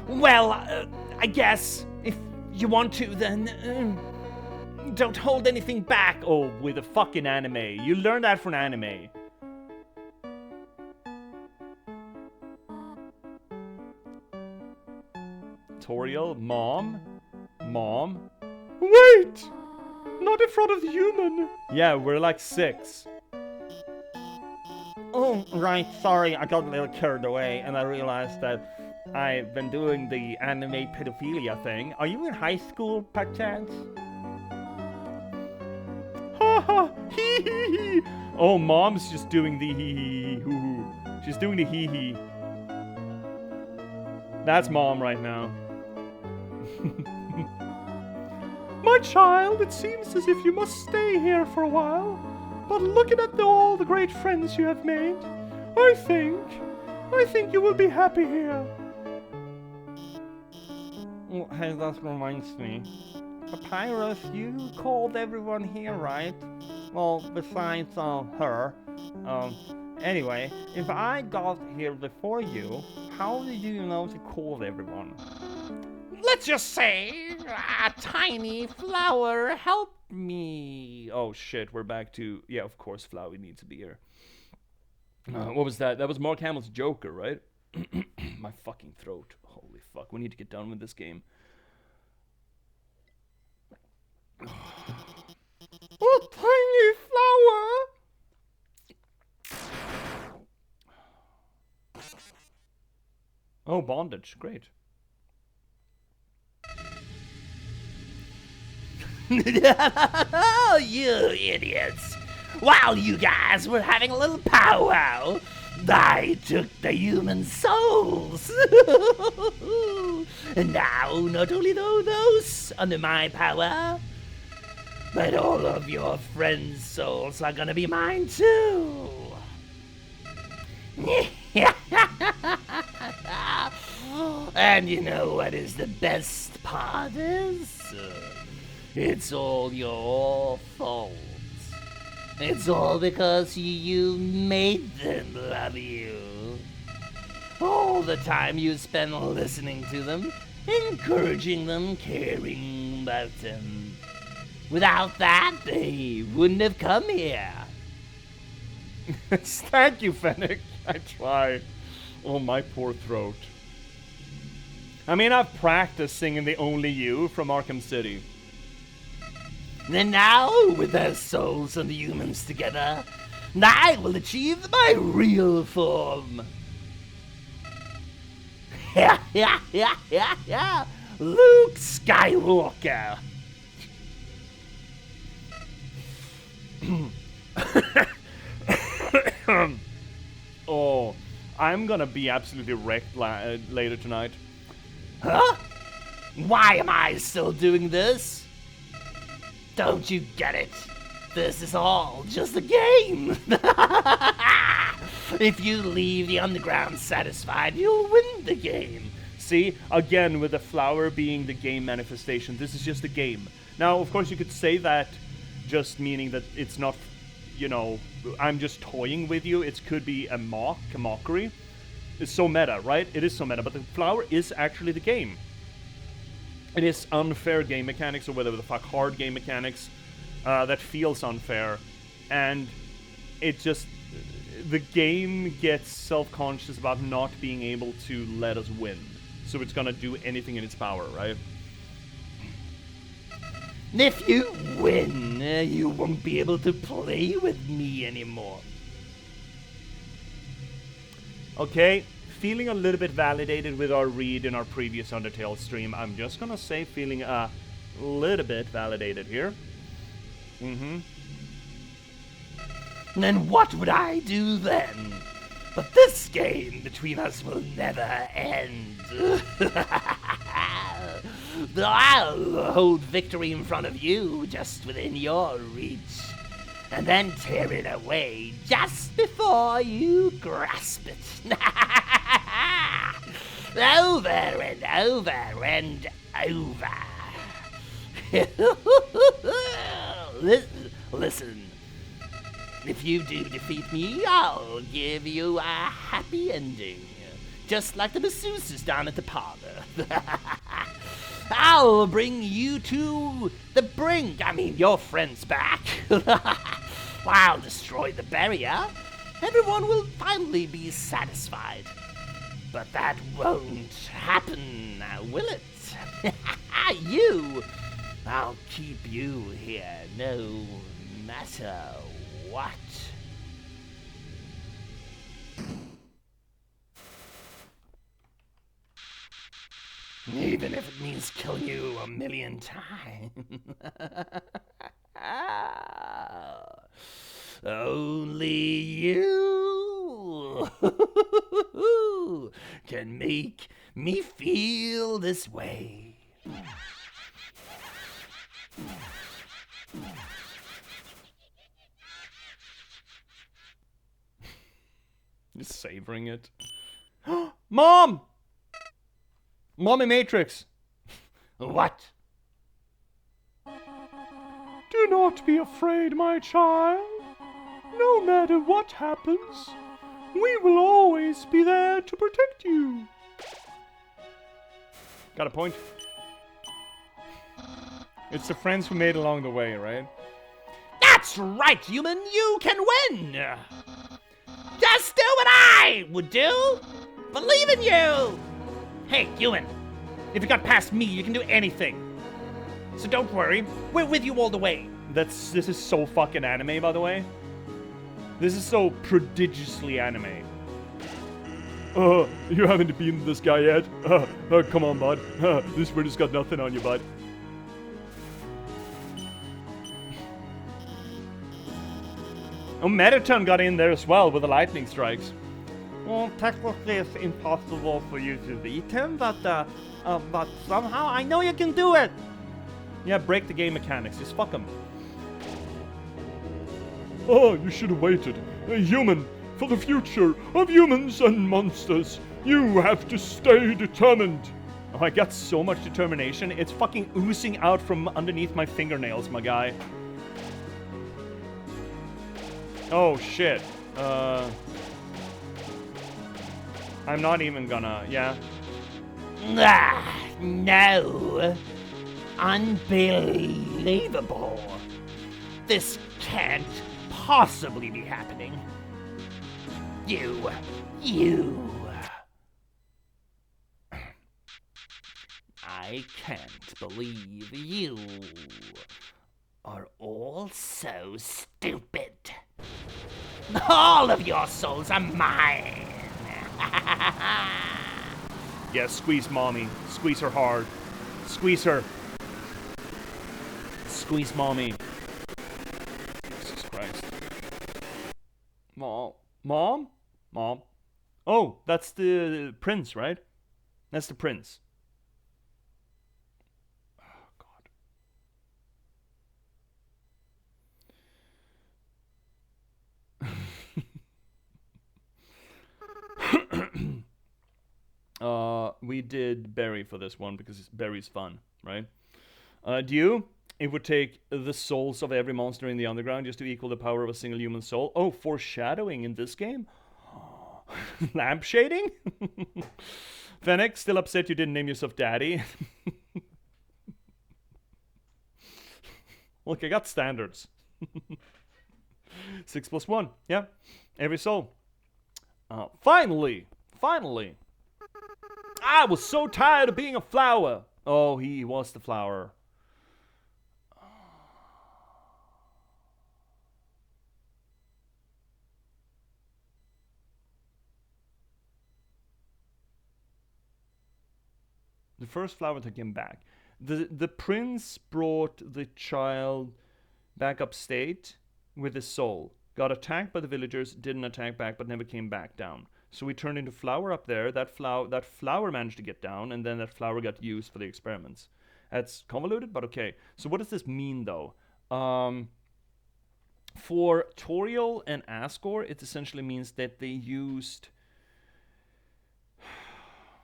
S3: Well, I guess if you want to, then don't hold anything back.
S1: Oh, with a fucking anime. You learn that from anime. Tutorial, mom? Mom? Wait! Not in front of the human! Yeah, we're like 6.
S2: Oh, right, sorry, I got a little carried away and I realized that I've been doing the anime pedophilia thing. Are you in high school, perchance?
S1: Haha, hee hee hee! Oh, mom's just doing the hee hee hoo hoo. She's doing the hee hee. That's mom right now. My child, it seems as if you must stay here for a while. But looking at all the great friends you have made, I think you will be happy here.
S2: Oh, hey, that reminds me. Papyrus, you called everyone here, right? Well, besides her. Anyway, if I got here before you, how did you know to call everyone?
S3: let's just say a tiny flower helped me.
S1: Oh shit, we're back to... Yeah, of course Flowey needs a beer. What was that? That was Mark Hamill's Joker, right? My fucking throat. Holy fuck, we need to get done with this game.
S2: A tiny flower.
S1: Oh, bondage, great.
S3: Oh, you idiots. While you guys were having a little powwow, I took the human souls. And now, not only those under my power, but all of your friends' souls are gonna be mine too. And you know what is the best part is? It's all your fault. It's all because you made them love you. All the time you spend listening to them, encouraging them, caring about them. Without that, they wouldn't have come here.
S1: Thank you, Fennec. I try. Oh, my poor throat. I mean, I've practiced singing the Only You from Arkham City.
S3: And now, with their souls and the humans together, I will achieve my real form. Luke Skywalker.
S1: Oh, I'm gonna be absolutely wrecked later tonight.
S3: Huh? Why am I still doing this? Don't you get it? This is all just a game. If you leave the underground satisfied, you'll win the game.
S1: See, again, with the flower being the game manifestation, this is just a game. Now, of course, you could say that just meaning that it's not, you know, I'm just toying with you. It could be a mockery. It's so meta, right? It is so meta, but the flower is actually the game. It is unfair game mechanics, or whatever the fuck, hard game mechanics, that feels unfair. And it just... The game gets self-conscious about not being able to let us win. So it's gonna do anything in its power, right?
S3: If you win, you won't be able to play with me anymore.
S1: Okay, feeling a little bit validated with our read in our previous Undertale stream. I'm just gonna say feeling a little bit validated here.
S3: Then what would I do then? But this game between us will never end. I'll hold victory in front of you, just within your reach, and then tear it away just before you grasp it. Over and over and over. Listen. If you do defeat me, I'll give you a happy ending. Just like the masseuses down at the parlor. I'll bring you to the brink. I mean, your friend's back. I'll destroy the barrier. Everyone will finally be satisfied. But that won't happen, will it? I'll keep you here no matter what? Even if it means killing you 1,000,000 times. Only you can make me feel this way.
S1: Just savoring it. Mom! Mommy Matrix!
S3: What?
S1: Do not be afraid, my child. No matter what happens, we will always be there to protect you. Got a point? It's the friends we made along the way, right?
S3: That's right, human. You can win. Just do what I would do. Believe in you. Hey, human. If you got past me, you can do anything. So don't worry. We're with you all the way.
S1: This is so fucking anime, by the way. This is so prodigiously anime. You haven't beaten this guy yet? Come on, bud. This word has got nothing on you, bud. Oh, Mettaton got in there as well with the lightning strikes.
S2: Well, technically it's impossible for you to beat him, but somehow I know you can do it!
S1: Yeah, break the game mechanics. Just fuck him. Oh, you should have waited. A human, for the future of humans and monsters, you have to stay determined. Oh, I got so much determination. It's fucking oozing out from underneath my fingernails, my guy. Oh, shit. I'm not even gonna, yeah.
S3: No. Unbelievable. This can't possibly be happening. You. I can't believe you are all so stupid. All of your souls are mine.
S1: Yeah, squeeze mommy. Squeeze her hard. Squeeze her. Squeeze mommy. Jesus Christ. Mom? Oh, that's the prince, right? That's the prince. Oh, God. We did Berry for this one because Berry's fun, right? Do you? It would take the souls of every monster in the underground just to equal the power of a single human soul. Oh, foreshadowing in this game? Lamp shading? Fennec, still upset you didn't name yourself Daddy? Look, I got standards. 6 + 1. Yeah. Every soul. Finally! I was so tired of being a flower. Oh, he was the flower. The first flower took him back. The prince brought the child back upstate with his soul. Got attacked by the villagers, didn't attack back, but never came back down. So he turned into flower up there. That flower managed to get down, and then that flower got used for the experiments. That's convoluted, but okay. So what does this mean, though? For Toriel and Asgore, it essentially means that they used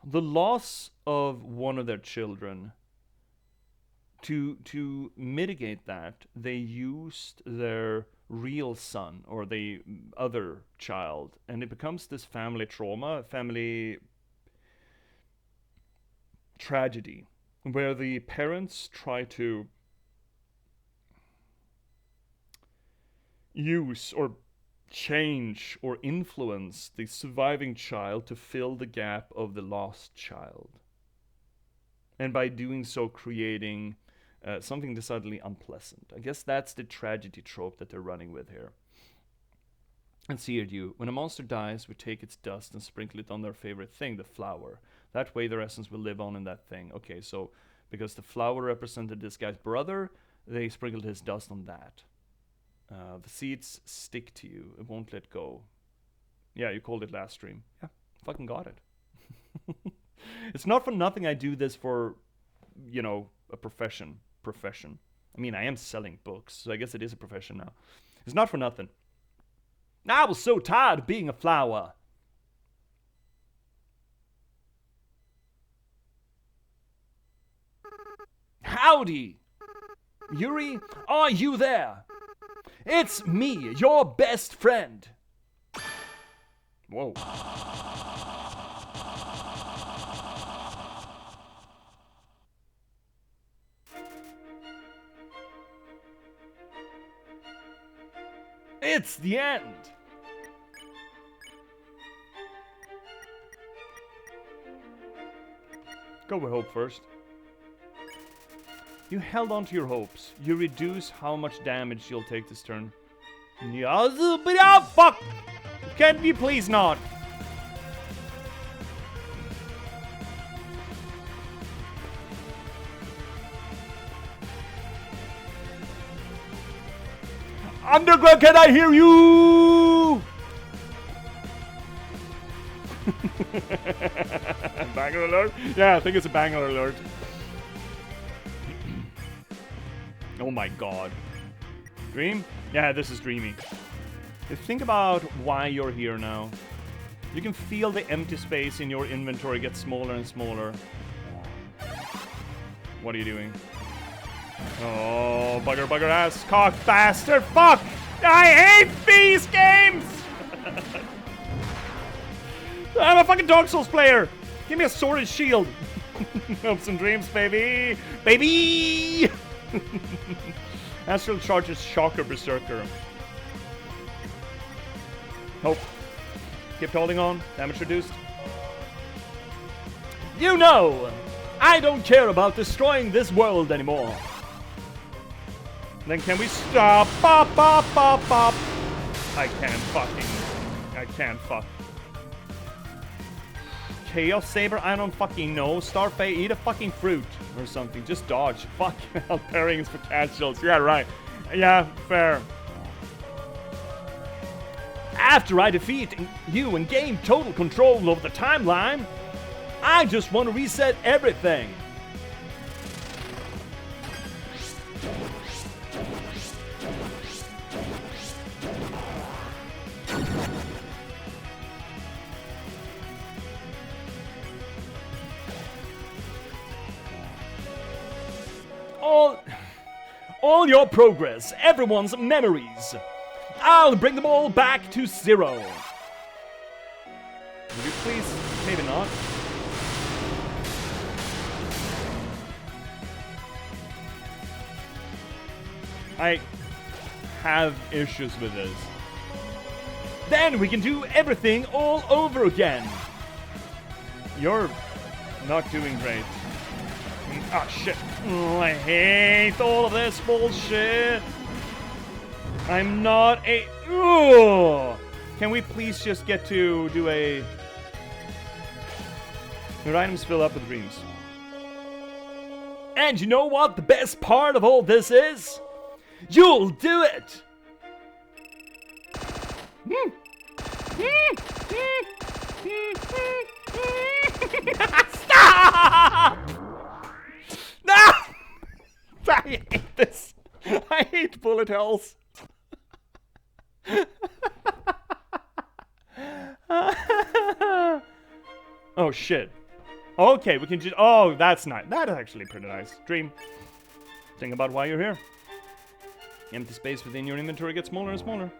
S1: the loss of one of their children. To mitigate that, they used their real son or the other child, and it becomes this family trauma, family tragedy, where the parents try to use or change or influence the surviving child to fill the gap of the lost child, and by doing so creating something decidedly unpleasant. I guess that's the tragedy trope that they're running with here. And see it, you. When a monster dies, we take its dust and sprinkle it on their favorite thing, the flower. That way their essence will live on in that thing. Okay, so because the flower represented this guy's brother, they sprinkled his dust on that. The seeds stick to you. It won't let go. Yeah, you called it last stream. Yeah, fucking got it. It's not for nothing I do this for, you know, a profession. I mean, I am selling books, so I guess it is a profession now. It's not for nothing. I was so tired of being a flower. Howdy! Yuri, are you there? It's me, your best friend. Whoa. It's the end! Go with hope first. You held on to your hopes. You reduce how much damage you'll take this turn. Yes, but oh fuck! Can you please not? Underground, can I hear you? Banger alert? Yeah, I think it's a banger alert. Oh my god. Dream? Yeah, this is dreamy. Think about why you're here now. You can feel the empty space in your inventory get smaller and smaller. What are you doing? Oh, bugger, bugger ass, cock bastard, fuck! I hate these games! I'm a fucking Dark Souls player! Give me a sword and shield! Hopes and dreams, baby! Baby! Astral charges Shocker Berserker. Hope. Keep holding on. Damage reduced. You know! I don't care about destroying this world anymore. Then can we stop? Bop, bop, bop, bop. I can't fuck. Chaos Saber? I don't fucking know. Starfey, eat a fucking fruit or something. Just dodge. Fuck. Pairings for casuals. Yeah, right. Yeah, fair. After I defeat you and gain total control over the timeline, I just want to reset everything. All your progress, everyone's memories. I'll bring them all back to zero. Would you please? Maybe not. I have issues with this. Then we can do everything all over again. You're not doing great. Ah, shit. I hate all of this bullshit. I'm not a... Ugh. Can we please just get to do a... Your items fill up with dreams. And you know what the best part of all this is? You'll do it! Stop! No! I hate this. I hate bullet hells. Oh shit. Okay, we can just... Oh, that's nice. That is actually pretty nice. Dream. Think about why you're here. Empty space within your inventory gets smaller and smaller.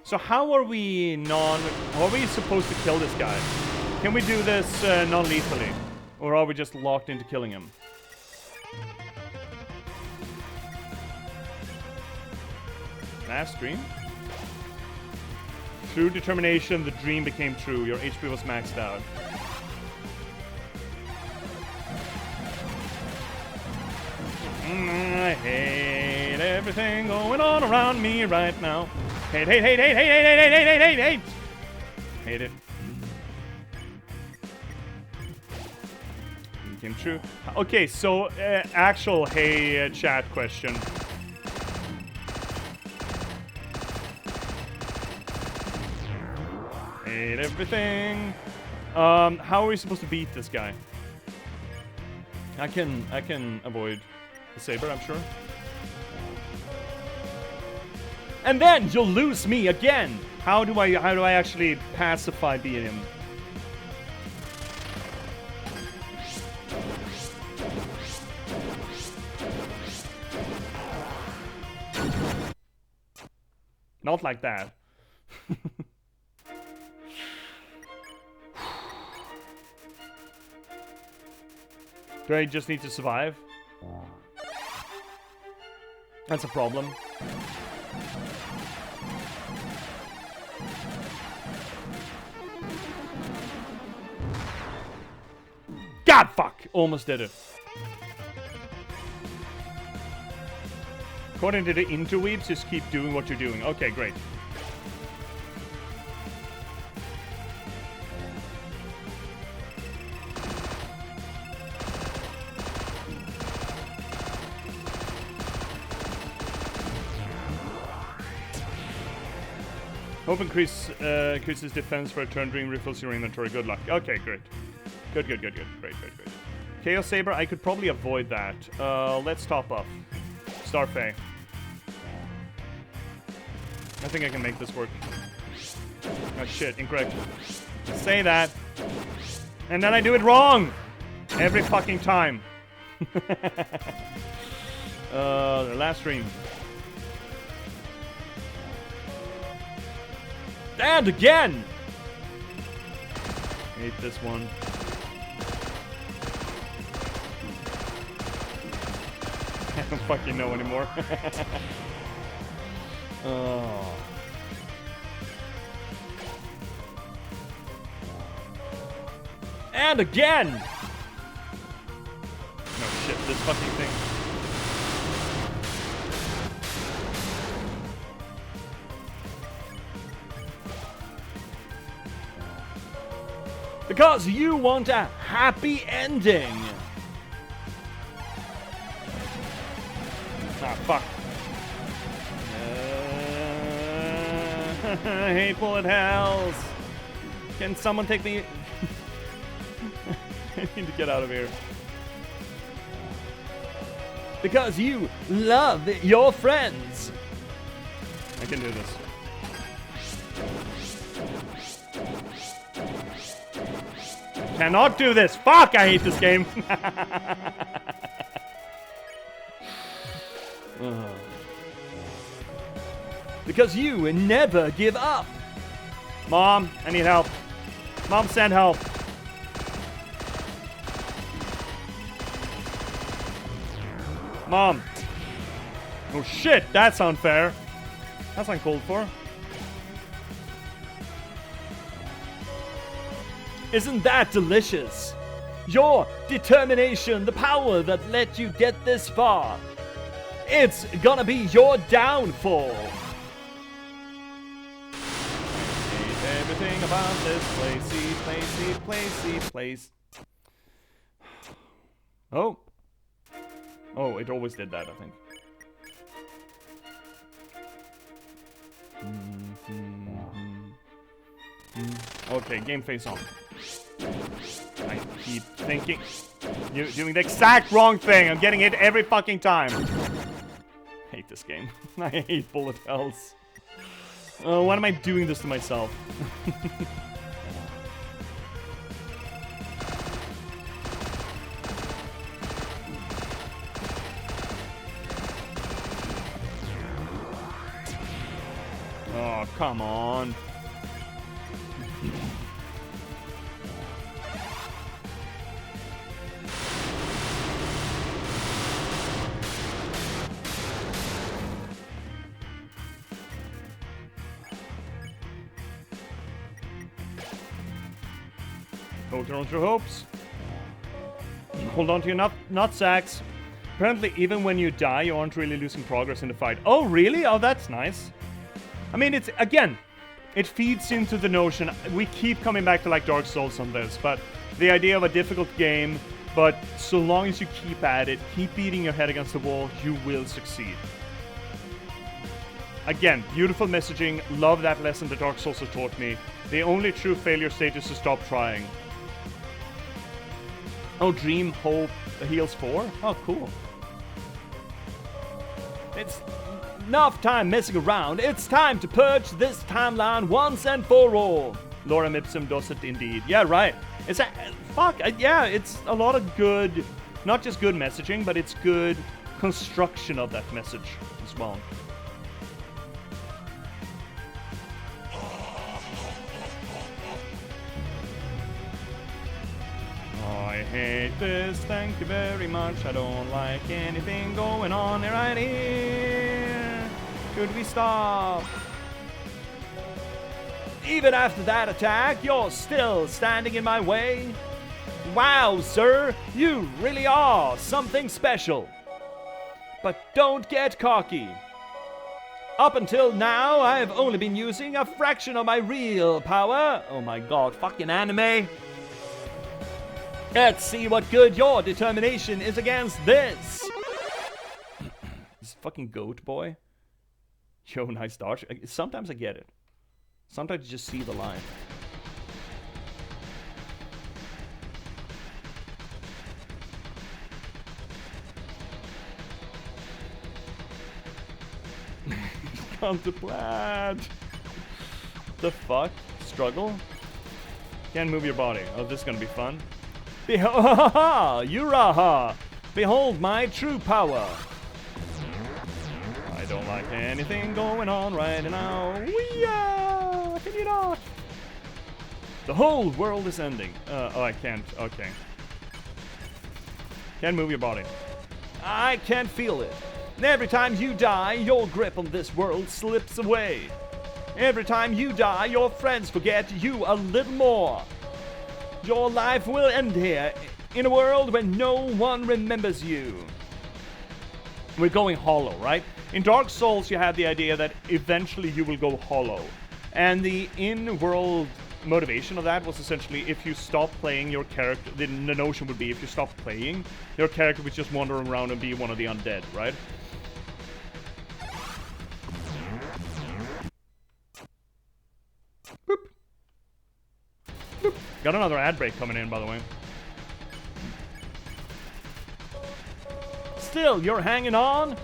S1: So how are we How are we supposed to kill this guy? Can we do this non-lethally? Or are we just locked into killing him? Last dream? Through determination, the dream became true. Your HP was maxed out. I hate everything going on around me right now. Hate. Hate it. Became true. Okay, so actual chat question. Hate everything. How are we supposed to beat this guy? I can avoid the saber, I'm sure. And then you'll lose me again. How do I actually pacify beating him? Not like that. Do I just need to survive? That's a problem. God, fuck! Almost did it. According to the interweebs, just keep doing what you're doing. Okay, great. Hope increases defense for a turn during refills your inventory. Good luck. Okay, great. Good. Great. Chaos Saber, I could probably avoid that. Let's top up. Starfey. I think I can make this work. Oh shit, incorrect. Say that. And then I do it wrong! Every fucking time. The last stream. And again! Hate this one. I don't fucking know anymore. Oh. And again! No shit, this fucking thing. Because you want a happy ending. Ah, fuck. I hate bullet hells. Can someone take me? I need to get out of here. Because you love your friends. I can do this. Cannot do this. Fuck, I hate this game. Because you never give up. Mom, I need help. Mom, send help. Mom. Oh shit, that's unfair. That's uncalled for. Isn't that delicious? Your determination, the power that let you get this far. It's gonna be your downfall. I hate everything about this place. Oh. Oh, it always did that, I think. Okay, game face on. I keep thinking. You're doing the exact wrong thing. I'm getting it every fucking time. I hate this game. I hate bullet hells. Why am I doing this to myself? Oh, come on. Hold on to your hopes. Hold on to your nut sacks. Apparently, even when you die, you aren't really losing progress in the fight. Oh, really? Oh, that's nice. I mean, it's, again, it feeds into the notion, we keep coming back to like Dark Souls on this, but the idea of a difficult game, but so long as you keep at it, keep beating your head against the wall, you will succeed. Again, beautiful messaging, love that lesson that Dark Souls has taught me. The only true failure state is to stop trying. Oh, Dream, Hope, Heals 4? Oh, cool. It's enough time messing around. It's time to purge this timeline once and for all. Lorem Ipsum does it indeed. Yeah, right. It's yeah, it's a lot of good, not just good messaging, but it's good construction of that message as well. I hate this, thank you very much. I don't like anything going on right here. Could we stop? Even after that attack, you're still standing in my way. Wow, sir, you really are something special. But don't get cocky. Up until now, I've only been using a fraction of my real power. Oh my god, fucking anime. Let's see what good your determination is against this. This fucking goat boy. Yo, nice dodge. Sometimes I get it. Sometimes you just see the line. Counterplant. The fuck? Struggle? Can't move your body. Oh, this is gonna be fun. Uraha! Behold my true power. I don't like anything going on right now. Can you not? The whole world is ending. Oh, I can't. Okay. Can't move your body. I can feel it. Every time you die, your grip on this world slips away. Every time you die, your friends forget you a little more. Your life will end here, in a world where no one remembers you. We're going hollow, right? In Dark Souls, you have the idea that eventually you will go hollow. And the in-world motivation of that was essentially if you stop playing your character, the notion would be if you stop playing, your character would just wander around and be one of the undead, right? Boop. Boop. Got another ad break coming in, by the way. Still, you're hanging on?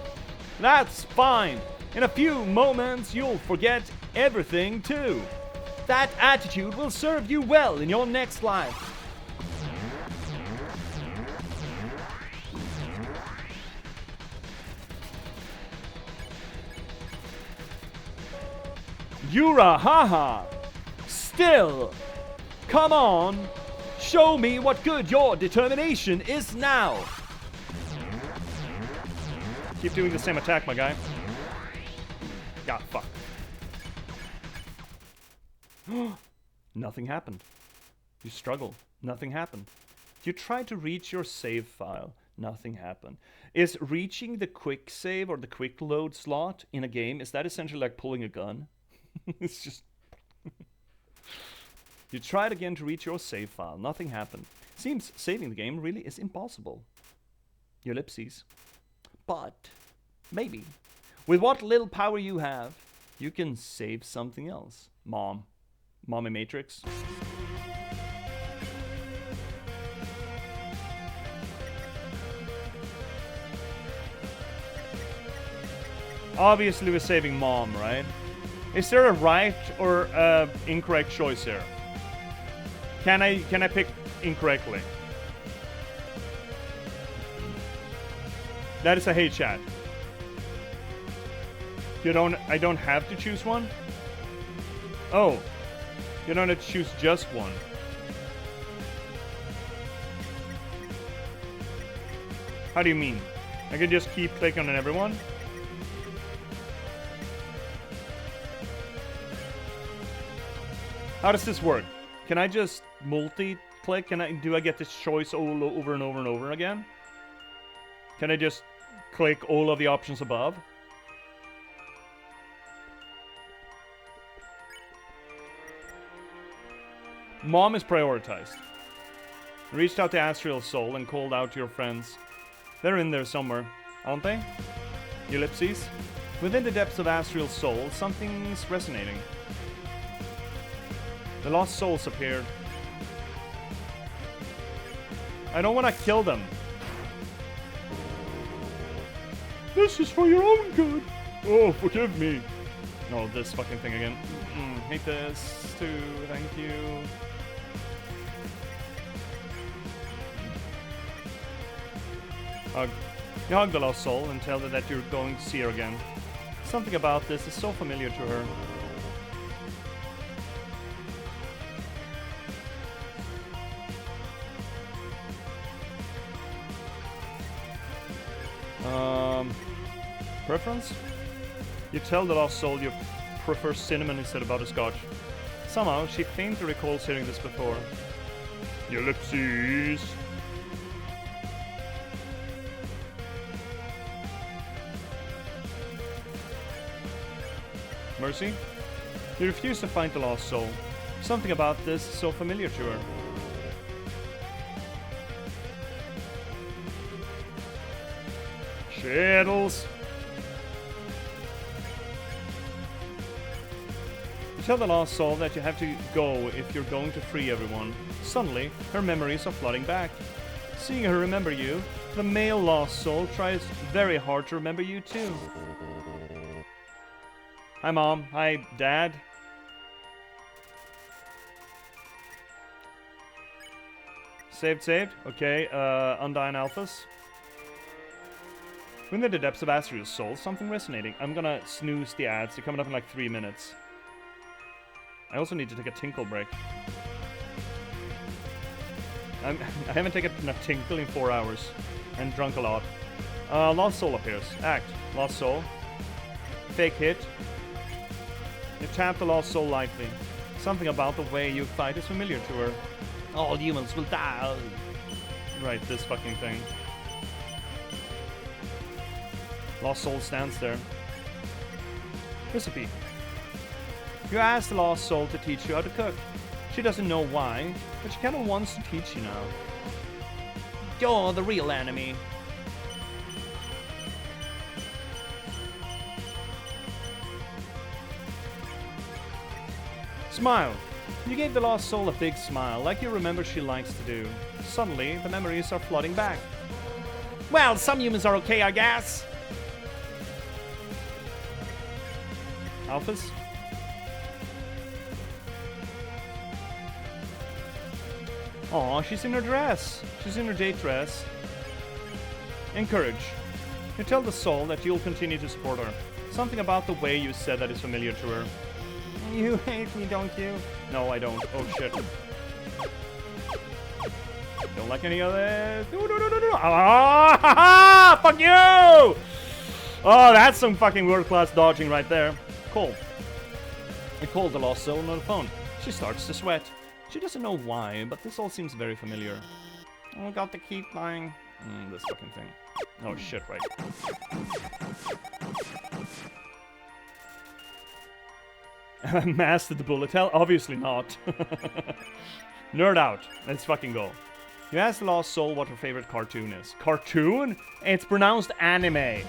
S1: That's fine. In a few moments, you'll forget everything, too. That attitude will serve you well in your next life. Urahaha! Still! Come on! Show me what good your determination is now! Keep doing the same attack, my guy. God, fuck. Nothing happened. You struggle. Nothing happened. You tried to reach your save file. Nothing happened. Is reaching the quick save or the quick load slot in a game, is that essentially like pulling a gun? It's just... You tried again to reach your save file. Nothing happened. Seems saving the game really is impossible. Ellipses. But, maybe, with what little power you have, you can save something else. Mommy Matrix. Obviously we're saving Mom, right? Is there a right or incorrect choice here? Can I pick incorrectly? That is a hate chat. I don't have to choose one? Oh. You don't have to choose just one. How do you mean? I can just keep clicking on everyone? How does this work? Can I just multi-click? Do I get this choice all over and over and over again? Can I just click all of the options above? Mom is prioritized. Reached out to Astral Soul and called out to your friends. They're in there somewhere, aren't they? Ellipses. Within the depths of Astral Soul, something's resonating. The lost souls appeared. I don't want to kill them. This is for your own good. Oh, forgive me. Oh, this fucking thing again. Hate this too. Thank you. Hug. You hug the lost soul and tell her that you're going to see her again. Something about this is so familiar to her. Preference? You tell the lost soul you prefer cinnamon instead of butterscotch. Somehow, she faintly recalls hearing this before. Ellipses. Mercy? You refuse to find the lost soul. Something about this is so familiar to her. Shittles. You tell the lost soul that you have to go if you're going to free everyone. Suddenly, her memories are flooding back. Seeing her remember you, the male lost soul tries very hard to remember you too. Hi Mom, hi Dad. Saved. Okay, Undyne Alphas. Within the depths of Asriel's soul, something resonating. I'm gonna snooze the ads. They're coming up in like 3 minutes. I also need to take a tinkle break. I haven't taken a tinkle in 4 hours. And drunk a lot. Lost Soul appears. Act. Lost Soul. Fake hit. You tap the Lost Soul lightly. Something about the way you fight is familiar to her. All humans will die. Right, this fucking thing. Lost Soul stands there. Recipe. You ask the Lost Soul to teach you how to cook. She doesn't know why, but she kinda wants to teach you now. You're the real enemy. Smile. You gave the Lost Soul a big smile, like you remember she likes to do. Suddenly, the memories are flooding back.
S3: Well, some humans are okay, I guess.
S1: Alphas? Aw, she's in her dress. She's in her date dress. Encourage. You tell the soul that you'll continue to support her. Something about the way you said that is familiar to her.
S2: You hate me, don't you?
S1: No, I don't. Oh, shit. Don't like any of this. Ah, fuck you! Oh, that's some fucking world-class dodging right there. Cool. I called the Lost Soul on the phone. She starts to sweat. She doesn't know why, but this all seems very familiar.
S2: I got to keep lying.
S1: This fucking thing. Oh, shit, right. Master the bullet hell? Obviously not. Nerd out. Let's fucking go. You ask the Lost Soul what her favorite cartoon is. Cartoon? It's pronounced anime.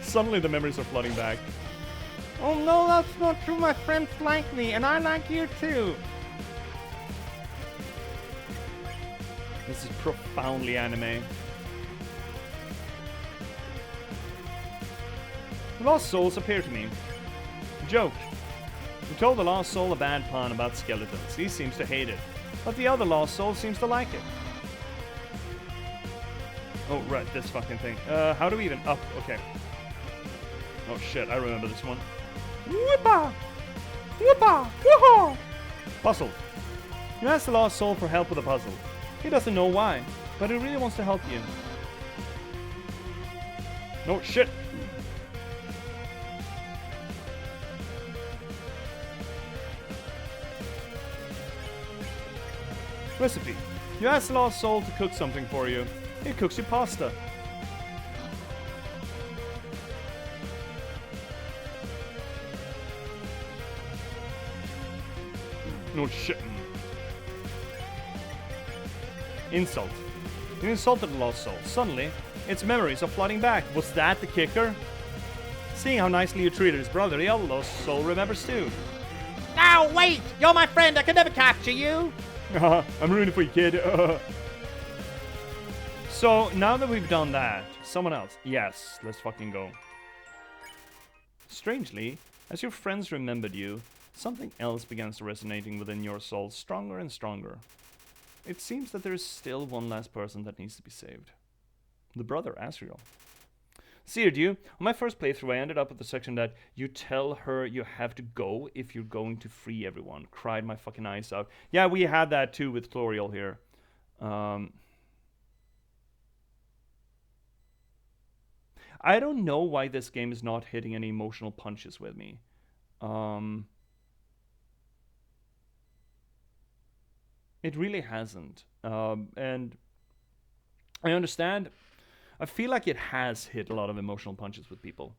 S1: Suddenly the memories are flooding back.
S2: Oh no, that's not true. My friends like me, and I like you too.
S1: This is profoundly anime. The Lost Souls appear to me. Joke. You told the Lost Soul a bad pun about skeletons. He seems to hate it. But the other Lost Soul seems to like it. Oh, right, this fucking thing. How do we even up? Okay. Oh shit, I remember this one. Whippa! Whippa! Woohoo! Puzzle. You ask the Lost Soul for help with a puzzle. He doesn't know why, but he really wants to help you. No shit! Recipe. You ask the Lost Soul to cook something for you. He cooks you pasta. No shit. Insult. You insulted the Lost Soul. Suddenly, its memories are flooding back. Was that the kicker? Seeing how nicely you treated his brother, the other Lost Soul remembers too.
S3: Now, wait! You're my friend, I can never capture you!
S1: I'm ruining it for you, kid. So, now that we've done that, someone else. Yes, let's fucking go. Strangely, as your friends remembered you, something else begins resonating within your soul stronger and stronger. It seems that there is still one last person that needs to be saved. The brother, Asriel. Seared you. On my first playthrough, I ended up at the section that you tell her you have to go if you're going to free everyone. Cried my fucking eyes out. Yeah, we had that too with Florial here. I don't know why this game is not hitting any emotional punches with me. It really hasn't. And I understand. I feel like it has hit a lot of emotional punches with people.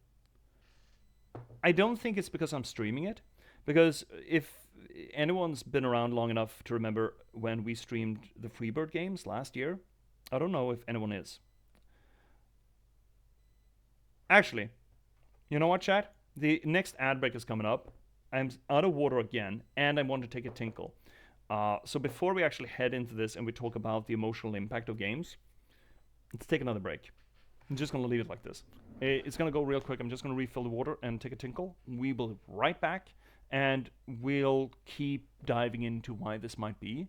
S1: I don't think it's because I'm streaming it, because if anyone's been around long enough to remember when we streamed the Freebird games last year, I don't know if anyone is. Actually, you know what, chat? The next ad break is coming up. I'm out of water again, and I want to take a tinkle. So before we actually head into this and we talk about the emotional impact of games, let's take another break. I'm just going to leave it like this. It's going to go real quick. I'm just going to refill the water and take a tinkle. We will be right back, and we'll keep diving into why this might be.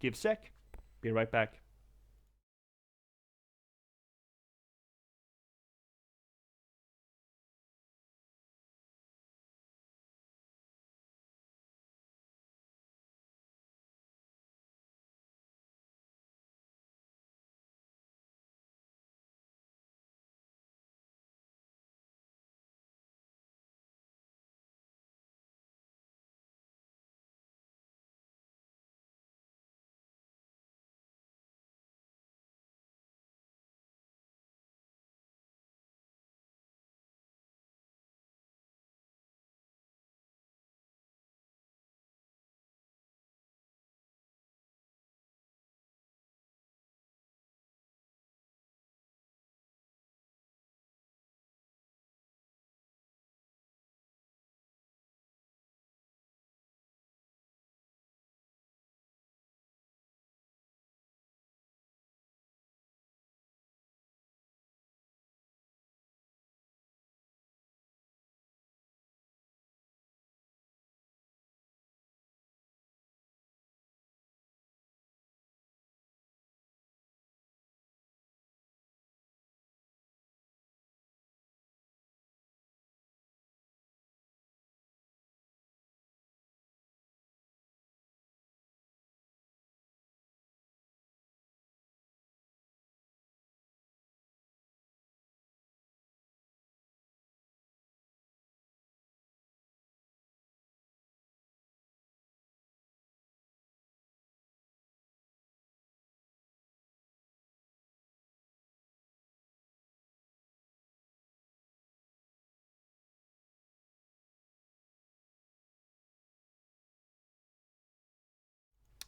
S1: Give sec. Be right back.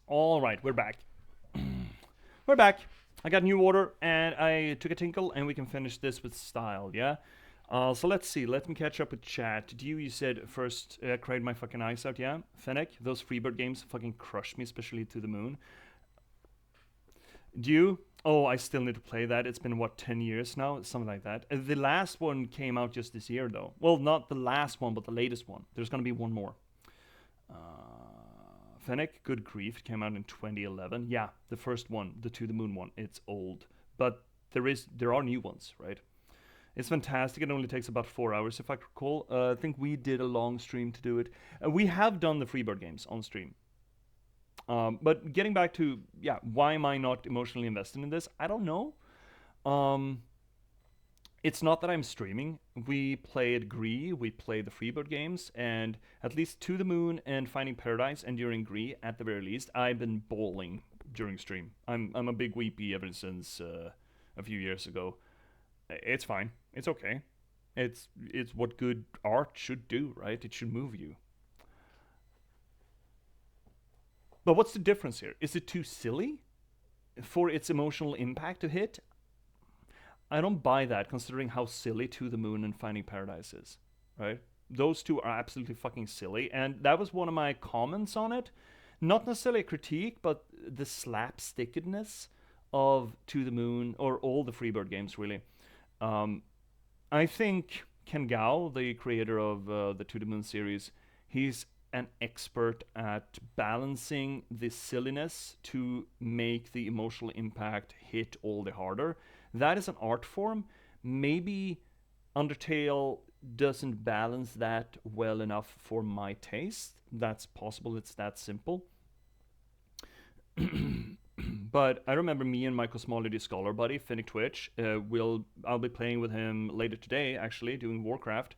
S1: All right, we're back. We're back. I got new water and I took a tinkle, and we can finish this with style, yeah? So let's see. Let me catch up with chat. You said first, cried my fucking eyes out, yeah? Fennec, those Freebird games fucking crushed me, especially To the Moon. Oh, I still need to play that. It's been, what, 10 years now? Something like that. The last one came out just this year, though. Well, not the last one, but the latest one. There's gonna be one more. Fennec, good grief, it came out in 2011. Yeah, the first one, the To the Moon one, it's old. But there are new ones, right? It's fantastic. It only takes about 4 hours, if I recall. I think we did a long stream to do it. We have done the Freebird games on stream. But getting back to, yeah, why am I not emotionally invested in this? I don't know. It's not that I'm streaming. We played Gree, we played the Freebird games, and at least To the Moon and Finding Paradise, and during Gree, at the very least, I've been bawling during stream. I'm a big weepy ever since a few years ago. It's fine. It's okay. It's what good art should do, right? It should move you. But what's the difference here? Is it too silly for its emotional impact to hit? I don't buy that, considering how silly To the Moon and Finding Paradise is, right? Those two are absolutely fucking silly, and that was one of my comments on it. Not necessarily a critique, but the slapstickedness of To the Moon, or all the Freebird games, really. I think Ken Gao, the creator of the To the Moon series, he's an expert at balancing the silliness to make the emotional impact hit all the harder. That is an art form. Maybe Undertale doesn't balance that well enough for my taste. That's possible. It's that simple. But I remember me and my Cosmology Scholar buddy, Finnick Twitch, I'll be playing with him later today, actually, doing Warcraft.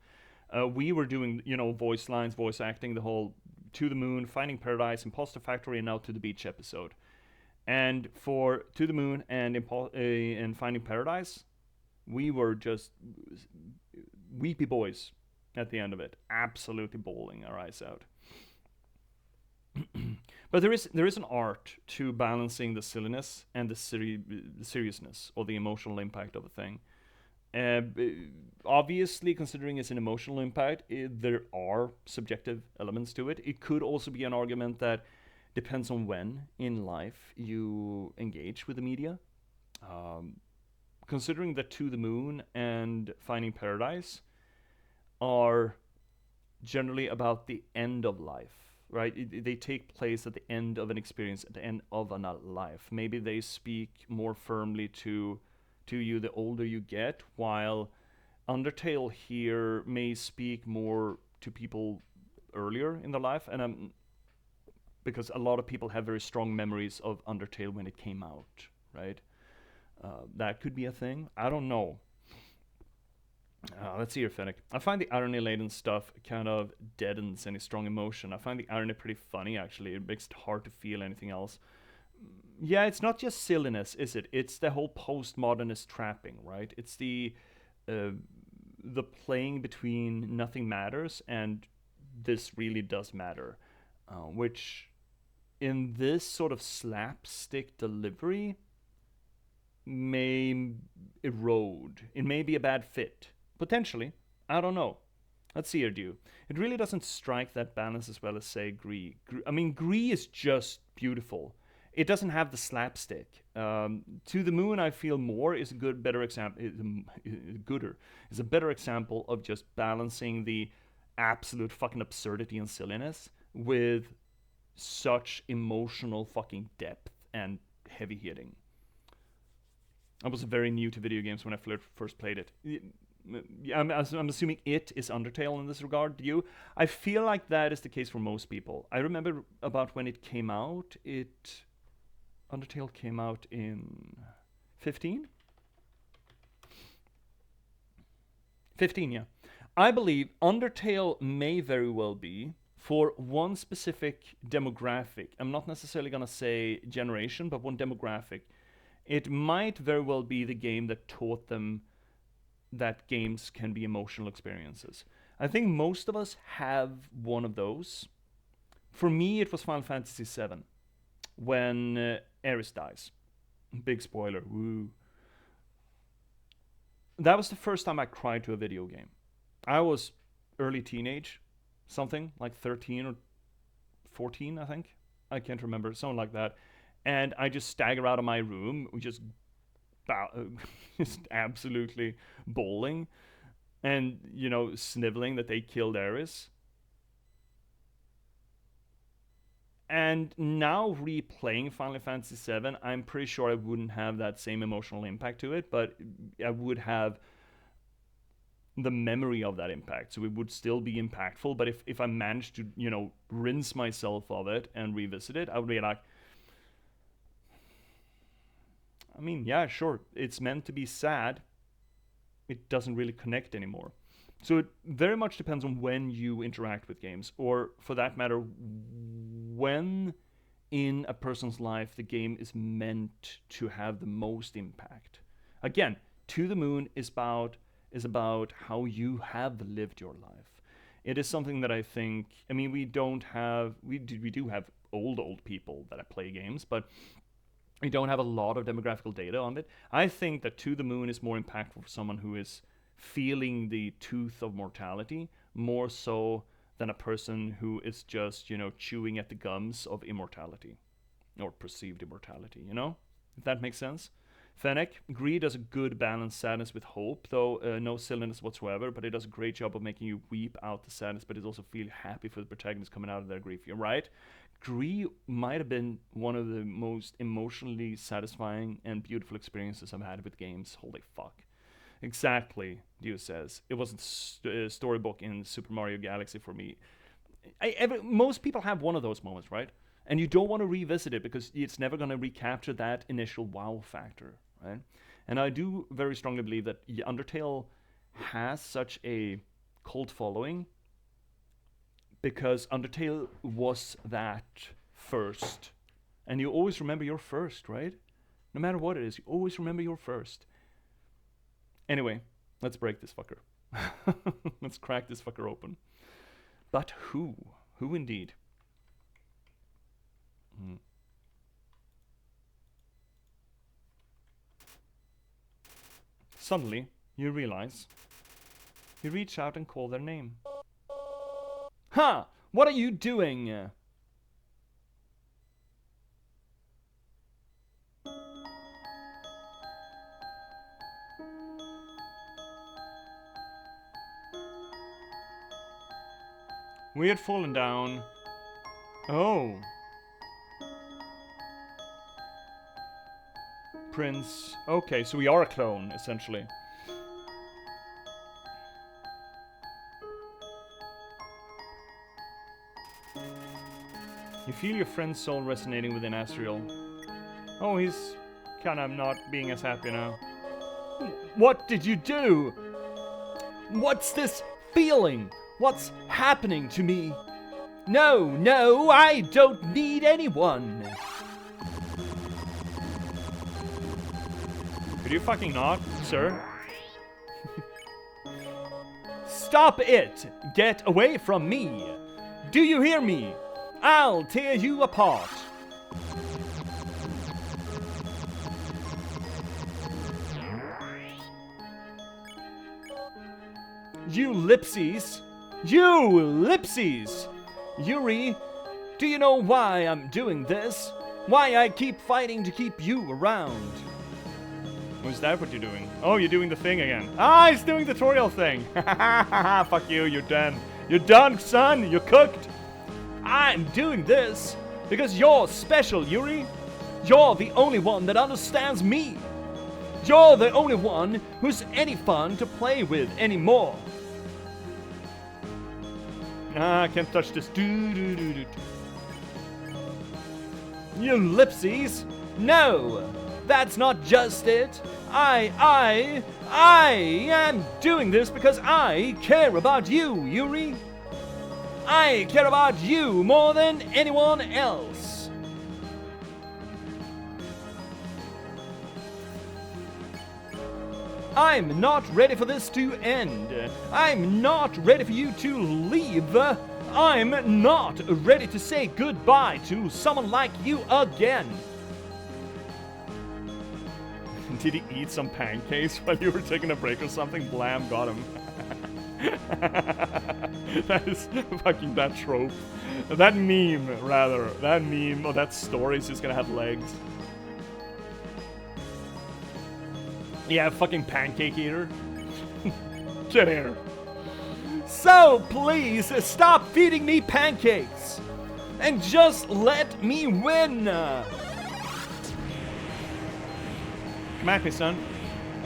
S1: We were doing, voice lines, voice acting, the whole To the Moon, Finding Paradise, Imposter Factory, and now To the Beach episode. And for To the Moon and Finding Paradise, we were just weepy boys at the end of it, absolutely bawling our eyes out. But there is an art to balancing the silliness and the seriousness or the emotional impact of a thing. Obviously, considering it's an emotional impact, there are subjective elements to it. It could also be an argument that depends on when in life you engage with the media. Considering that To the Moon and Finding Paradise are generally about the end of life, right? They take place at the end of an experience, at the end of a life. Maybe they speak more firmly to you the older you get, while Undertale here may speak more to people earlier in their life, and because a lot of people have very strong memories of Undertale when it came out, right? That could be a thing. I don't know. Let's see here, Fennec. I find the irony-laden stuff kind of deadens any strong emotion. I find the irony pretty funny, actually. It makes it hard to feel anything else. Yeah, it's not just silliness, is it? It's the whole postmodernist trapping, right? It's the playing between nothing matters and this really does matter, which in this sort of slapstick delivery may erode. It may be a bad fit. Potentially. I don't know. Let's see here, Dew. It really doesn't strike that balance as well as, say, Gree. Gree is just beautiful. It doesn't have the slapstick. To the Moon, I feel more is a better example. Is a better example of just balancing the absolute fucking absurdity and silliness with such emotional fucking depth and heavy hitting. I was very new to video games when I first played it. I'm assuming it is Undertale in this regard. Do you? I feel like that is the case for most people. I remember about when it came out. Undertale came out in 15? 15, yeah. I believe Undertale may very well be for one specific demographic. I'm not necessarily going to say generation, but one demographic. It might very well be the game that taught them that games can be emotional experiences. I think most of us have one of those. For me, it was Final Fantasy VII, when Aeris dies. Big spoiler, woo. That was the first time I cried to a video game. I was early teenage, something like 13 or 14, I think. I can't remember, something like that. And I just stagger out of my room, just absolutely bawling and, sniveling that they killed Aeris. And now replaying Final Fantasy VII, I'm pretty sure I wouldn't have that same emotional impact to it, but I would have the memory of that impact. So it would still be impactful, but if I managed to, rinse myself of it and revisit it, I would be like, yeah, sure, it's meant to be sad. It doesn't really connect anymore. So it very much depends on when you interact with games, or for that matter, when in a person's life the game is meant to have the most impact. Again, To the Moon is about how you have lived your life. It is something that I think, we do have old people that play games, but we don't have a lot of demographical data on it. I think that To the Moon is more impactful for someone who is feeling the tooth of mortality more so than a person who is just, chewing at the gums of immortality or perceived immortality, if that makes sense. Fennec, Greed does a good balance sadness with hope, though no silliness whatsoever, but it does a great job of making you weep out the sadness, but it also feel happy for the protagonist coming out of their grief. You're right. Greed might have been one of the most emotionally satisfying and beautiful experiences I've had with games. Holy fuck. Exactly, Dio says. It wasn't a storybook in Super Mario Galaxy for me. Most people have one of those moments, right? And you don't want to revisit it because it's never going to recapture that initial wow factor, right? And I do very strongly believe that Undertale has such a cult following because Undertale was that first. And you always remember your first, right? No matter what it is, you always remember your first. Anyway, let's break this fucker. Let's crack this fucker open. But who? Who indeed? Suddenly, you realize. You reach out and call their name. Ha! What are you doing? We had fallen down. Oh. Prince. Okay, so we are a clone, essentially. You feel your friend's soul resonating within Asriel. Oh, he's kind of not being as happy now. What did you do? What's this feeling? What's happening to me? No, no, I don't need anyone. Could you fucking not, sir? Stop it! Get away from me! Do you hear me? I'll tear you apart. You lipsies! You lipsies! Yuri, do you know why I'm doing this? Why I keep fighting to keep you around? Was that what you're doing? Oh, you're doing the thing again. Ah, he's doing the tutorial thing. Fuck you, you're done. You're done, son, you're cooked. I'm doing this because you're special, Yuri. You're the only one that understands me. You're the only one who's any fun to play with anymore. Ah, I can't touch this. You lipsies. No, that's not just it. I am doing this because I care about you, Yuri. I care about you more than anyone else. I'm not ready for this to end. I'm not ready for you to leave. I'm not ready to say goodbye to someone like you again. Did he eat some pancakes while you were taking a break or something? Blam, got him. That is fucking that trope. That meme, rather. That meme, or that story is just gonna have legs. Yeah, fucking pancake eater. Get here. So, please, stop feeding me pancakes. And just let me win. Come at me, son.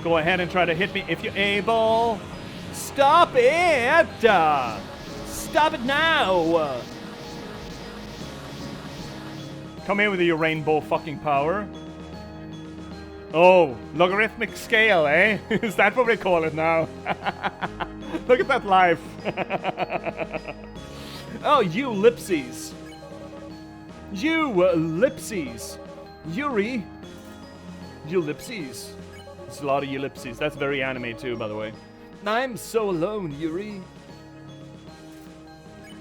S1: Go ahead and try to hit me if you're able. Stop it! Stop it now! Come here with your rainbow fucking power. Oh, logarithmic scale, eh? Is that what we call it now? Look at that life. Oh, you lipsies. You lipsies. Yuri. You lipsies. There's a lot of you lipsies. That's very anime too, by the way. I'm so alone, Yuri.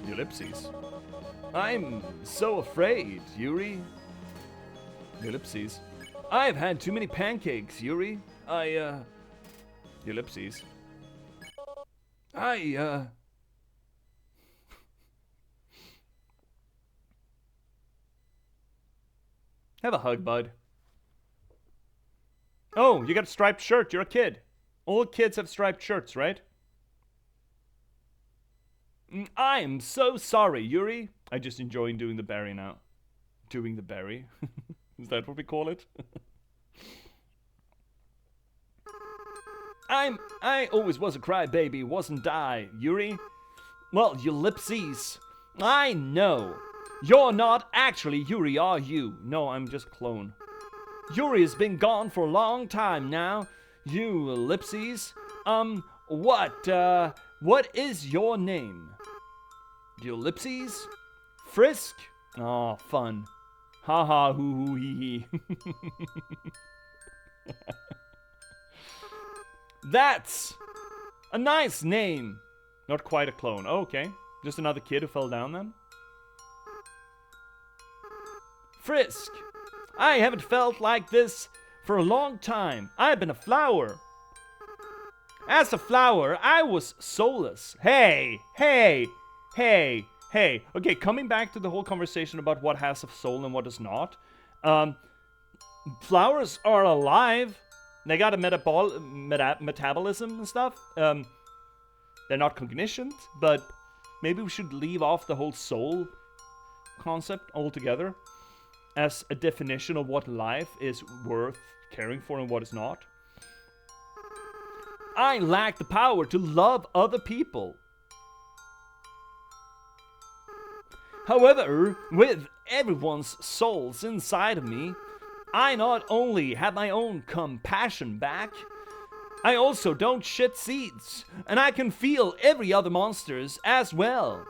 S1: You lipsies. I'm so afraid, Yuri. You lipsies. I've had too many pancakes, Yuri. Ellipses. Have a hug, bud. Oh, you got a striped shirt. You're a kid. All kids have striped shirts, right? I'm so sorry, Yuri. I just enjoy doing the berry now. Doing the berry? Is that what we call it? I always was a crybaby, wasn't I, Yuri? Well, you lipsies. I know. You're not actually Yuri, are you? No, I'm just clone. Yuri has been gone for a long time now. You lipsies. What, What is your name? Ellipses? Frisk? Aw, fun. Ha ha, hoo hoo hee hee. That's a nice name. Not quite a clone. Oh, okay. Just another kid who fell down then? Frisk. I haven't felt like this for a long time. I've been a flower. As a flower, I was soulless. Hey. Okay, coming back to the whole conversation about what has a soul and what does not. Flowers are alive. They got a metabolism and stuff. They're not cognition, but maybe we should leave off the whole soul concept altogether as a definition of what life is worth caring for and what is not. I lack the power to love other people. However, with everyone's souls inside of me, I not only have my own compassion back, I also don't shit seeds, and I can feel every other monster's as well.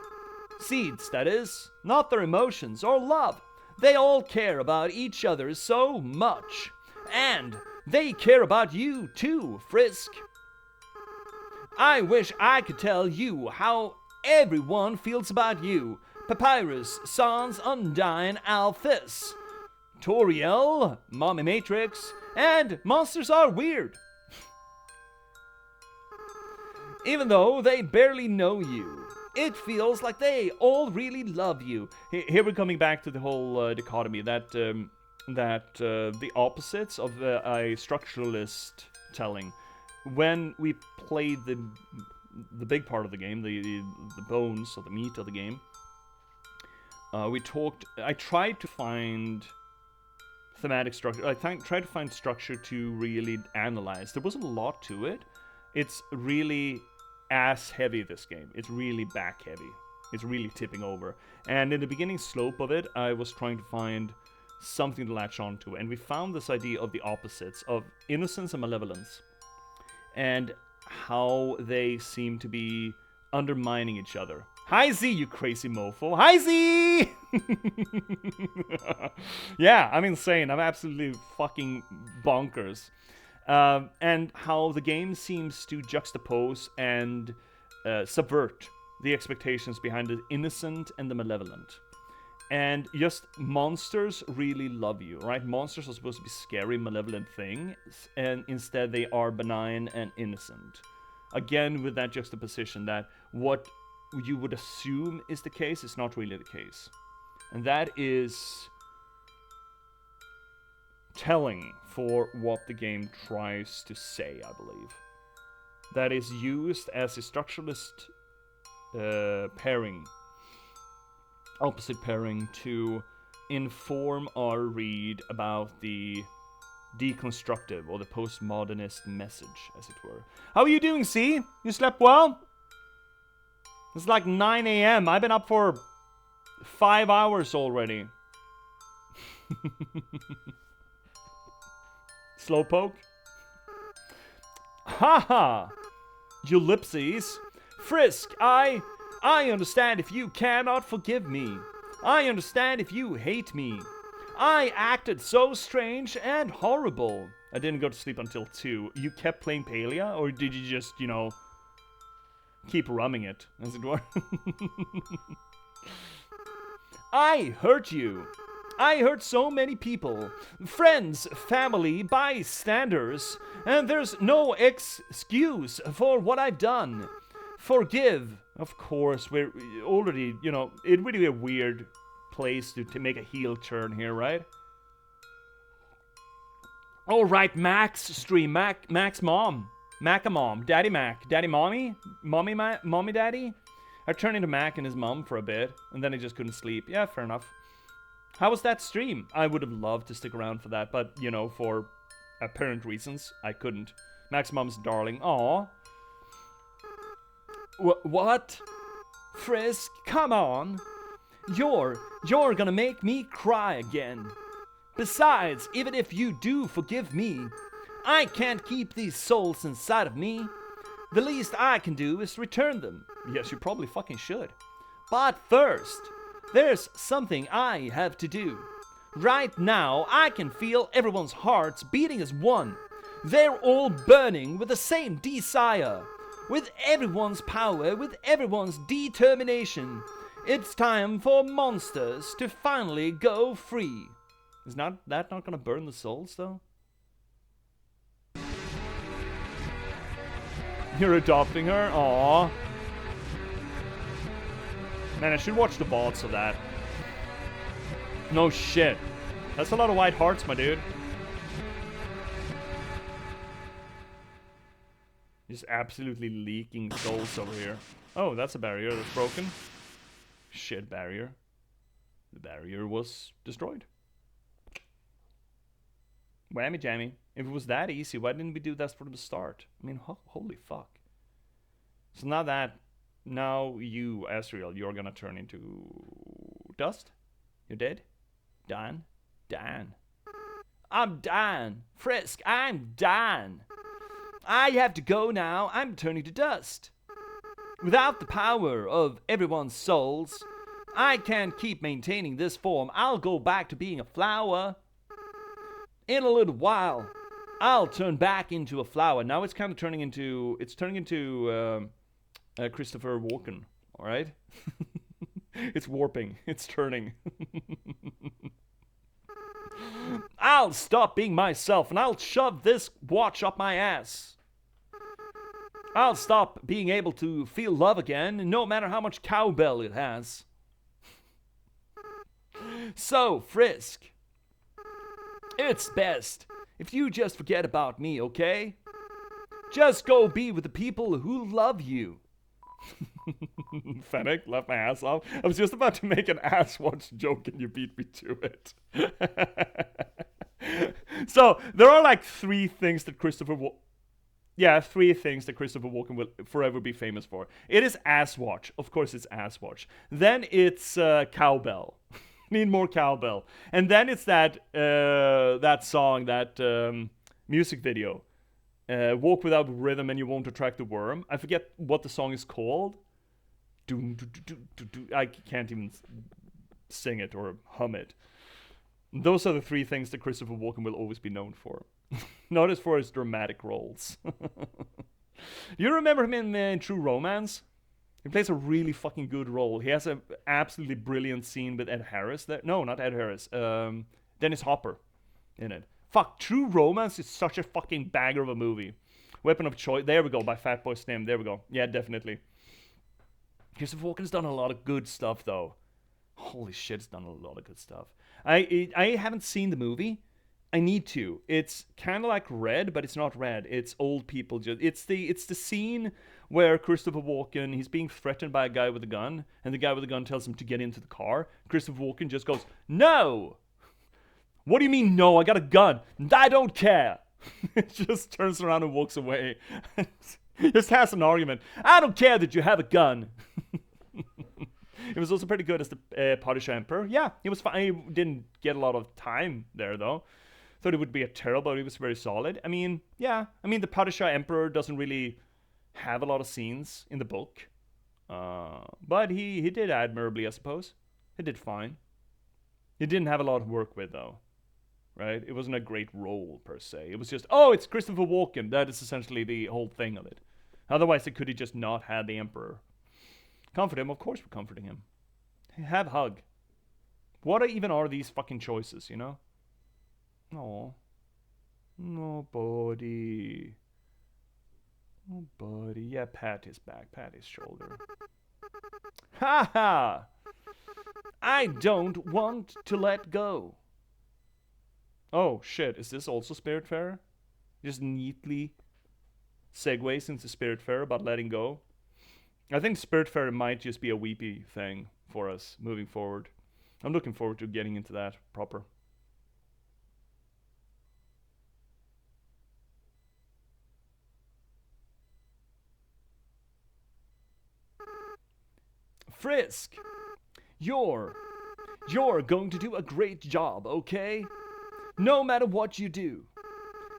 S1: Seeds, that is, not their emotions or love. They all care about each other so much, and they care about you too, Frisk. I wish I could tell you how everyone feels about you, Papyrus, Sans, Undyne, Alphys, Toriel, Mommy Matrix, and Monsters Are Weird. Even though they barely know you, it feels like they all really love you. Here we're coming back to the whole dichotomy that the opposites of a structuralist telling. When we played the big part of the game, the bones or the meat of the game, I tried to find thematic structure. I tried to find structure to really analyze. There wasn't a lot to it. It's really ass heavy, this game. It's really back heavy. It's really tipping over. And in the beginning slope of it, I was trying to find something to latch onto. And we found this idea of the opposites of innocence and malevolence. And how they seem to be undermining each other. Hi Z, you crazy mofo. Hi Z! Yeah, I'm insane. I'm absolutely fucking bonkers. And how the game seems to juxtapose and subvert the expectations behind the innocent and the malevolent. And just monsters really love you, right? Monsters are supposed to be scary, malevolent things, and instead they are benign and innocent. Again, with that juxtaposition that what you would assume is the case is not really the case. And that is telling for what the game tries to say, I believe. That is used as a structuralist pairing, opposite pairing, to inform our read about the deconstructive or the postmodernist message, as it were. How are you doing, C? You slept well? It's like 9 a.m. I've been up for 5 hours already. Slowpoke? Haha! Ellipses. Frisk, I understand if you cannot forgive me. I understand if you hate me. I acted so strange and horrible. I didn't go to sleep until 2. You kept playing Palia? Or did you just, keep rumming it, as it were? I hurt you. I hurt so many people. Friends, family, bystanders. And there's no excuse for what I've done. Forgive. Of course, we're already, it would be a weird place to make a heel turn here, right? Alright, Max stream. Max mom. Mac-a-mom. Daddy Mac. Daddy mommy? Mommy daddy? I turned into Mac and his mom for a bit, and then I just couldn't sleep. Yeah, fair enough. How was that stream? I would have loved to stick around for that, but, for apparent reasons, I couldn't. Mac's mom's darling. Aww. What? Frisk, come on. You're gonna make me cry again. Besides, even if you do forgive me, I can't keep these souls inside of me.
S3: The least I can do is return them. Yes, you probably fucking should. But first, there's something I have to do. Right now, I can feel everyone's hearts beating as one. They're all burning with the same desire. With everyone's power, with everyone's determination. It's time for monsters to finally go free. Is that not gonna burn the souls, though? You're adopting her? Aww. Man, I should watch the VODs of that. No shit. That's a lot of white hearts, my dude. Just absolutely leaking souls over here. Oh, that's a barrier that's broken. Shit, barrier. The barrier was destroyed. Whammy jammy. If it was that easy, why didn't we do that from the start? I mean, holy fuck. So now you, Asriel, you're gonna turn into dust? You're dead? Dan? I'm Dan. Frisk, I'm Dan. I have to go now. I'm turning to dust. Without the power of everyone's souls, I can't keep maintaining this form. I'll go back to being a flower. In a little while, I'll turn back into a flower. Now it's kind of turning into Christopher Walken. All right, it's warping. It's turning. I'll stop being myself and I'll shove this watch up my ass. I'll stop being able to feel love again, no matter how much cowbell it has. So, Frisk, it's best if you just forget about me, okay? Just go be with the people who love you. Fennec left my ass off. I was just about to make an ass watch joke and you beat me to it. So, there are like three things that Christopher Walken will forever be famous for. It is ass watch. Of course it's ass watch. Then it's cowbell. Need more cowbell. And then it's that song, that music video. Walk without rhythm and you won't attract the worm. I forget what the song is called. I can't even sing it or hum it. Those are the three things that Christopher Walken will always be known for. Not as for his dramatic roles. You remember him in True Romance? He plays a really fucking good role. He has an absolutely brilliant scene with Ed Harris. No, not Ed Harris. Dennis Hopper in it. Fuck, True Romance is such a fucking banger of a movie. Weapon of Choice. There we go, by Fatboy Slim. There we go. Yeah, definitely. Christopher Walken's done a lot of good stuff, though. Holy shit, he's done a lot of good stuff. I haven't seen the movie. I need to. It's kind of like Red, but it's not Red. It's old people. It's the scene where Christopher Walken, he's being threatened by a guy with a gun, and the guy with the gun tells him to get into the car. Christopher Walken just goes, "No!" "What do you mean, no? I got a gun." "I don't care." Just turns around and walks away. Just has an argument. "I don't care that you have a gun." It was also pretty good as the Punisher Emperor. Yeah, he was fine. He didn't get a lot of time there, though. Thought it would be a terrible, but he was very solid. I mean, yeah. I mean, the Punisher Emperor doesn't really have a lot of scenes in the book. But he did admirably, I suppose. He did fine. He didn't have a lot of work with, though. Right? It wasn't a great role, per se. It was just, oh, it's Christopher Walken. That is essentially the whole thing of it. Otherwise, could he just not have the Emperor? Comfort him, of course we're comforting him. Have hug. What even are these fucking choices, you know? No. Nobody. Nobody. Yeah, pat his back, pat his shoulder. Ha ha! I don't want to let go. Oh shit, is this also Spiritfarer? Just neatly segues into Spiritfarer about letting go. I think Spiritfarer might just be a weepy thing for us moving forward. I'm looking forward to getting into that proper. Frisk, you're going to do a great job, okay? No matter what you do,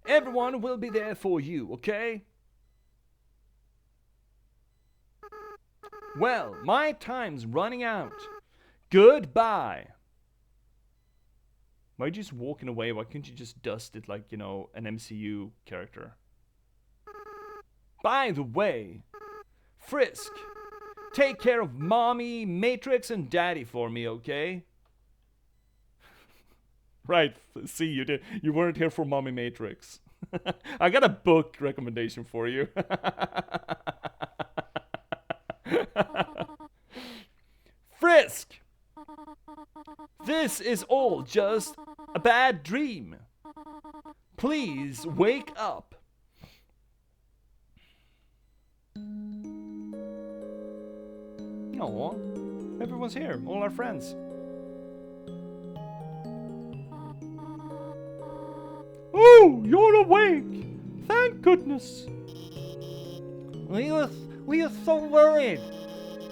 S3: everyone will be there for you, okay?
S1: Well, my time's running out. Goodbye. Why are you just walking away? Why couldn't you just dust it like, an MCU character? By the way, Frisk, take care of Mommy, Matrix, and Daddy for me, okay? Right, see, you did. You weren't here for Mommy Matrix. I got a book recommendation for you. Frisk! This is all just a bad dream. Please wake up. Aw, everyone's here, all our friends.
S2: Oh, you're awake! Thank goodness! We were so worried.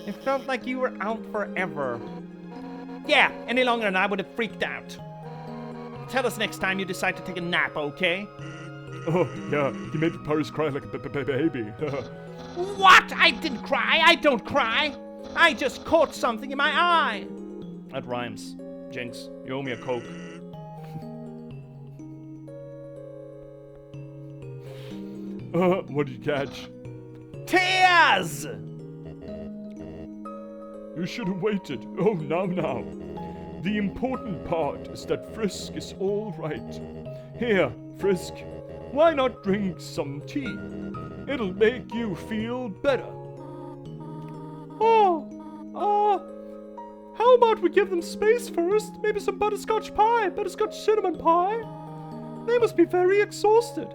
S2: It felt like you were out forever.
S3: Yeah, any longer and I would have freaked out. Tell us next time you decide to take a nap, okay?
S1: Oh, yeah, he made Paris cry like a baby.
S3: What? I didn't cry. I don't cry. I just caught something in my eye.
S1: That rhymes. Jinx, you owe me a Coke. What did you catch?
S3: Tears!
S1: You should have waited. Oh, now. The important part is that Frisk is all right. Here, Frisk, why not drink some tea? It'll make you feel better.
S2: How about we give them space first? Maybe some butterscotch pie, butterscotch cinnamon pie? They must be very exhausted.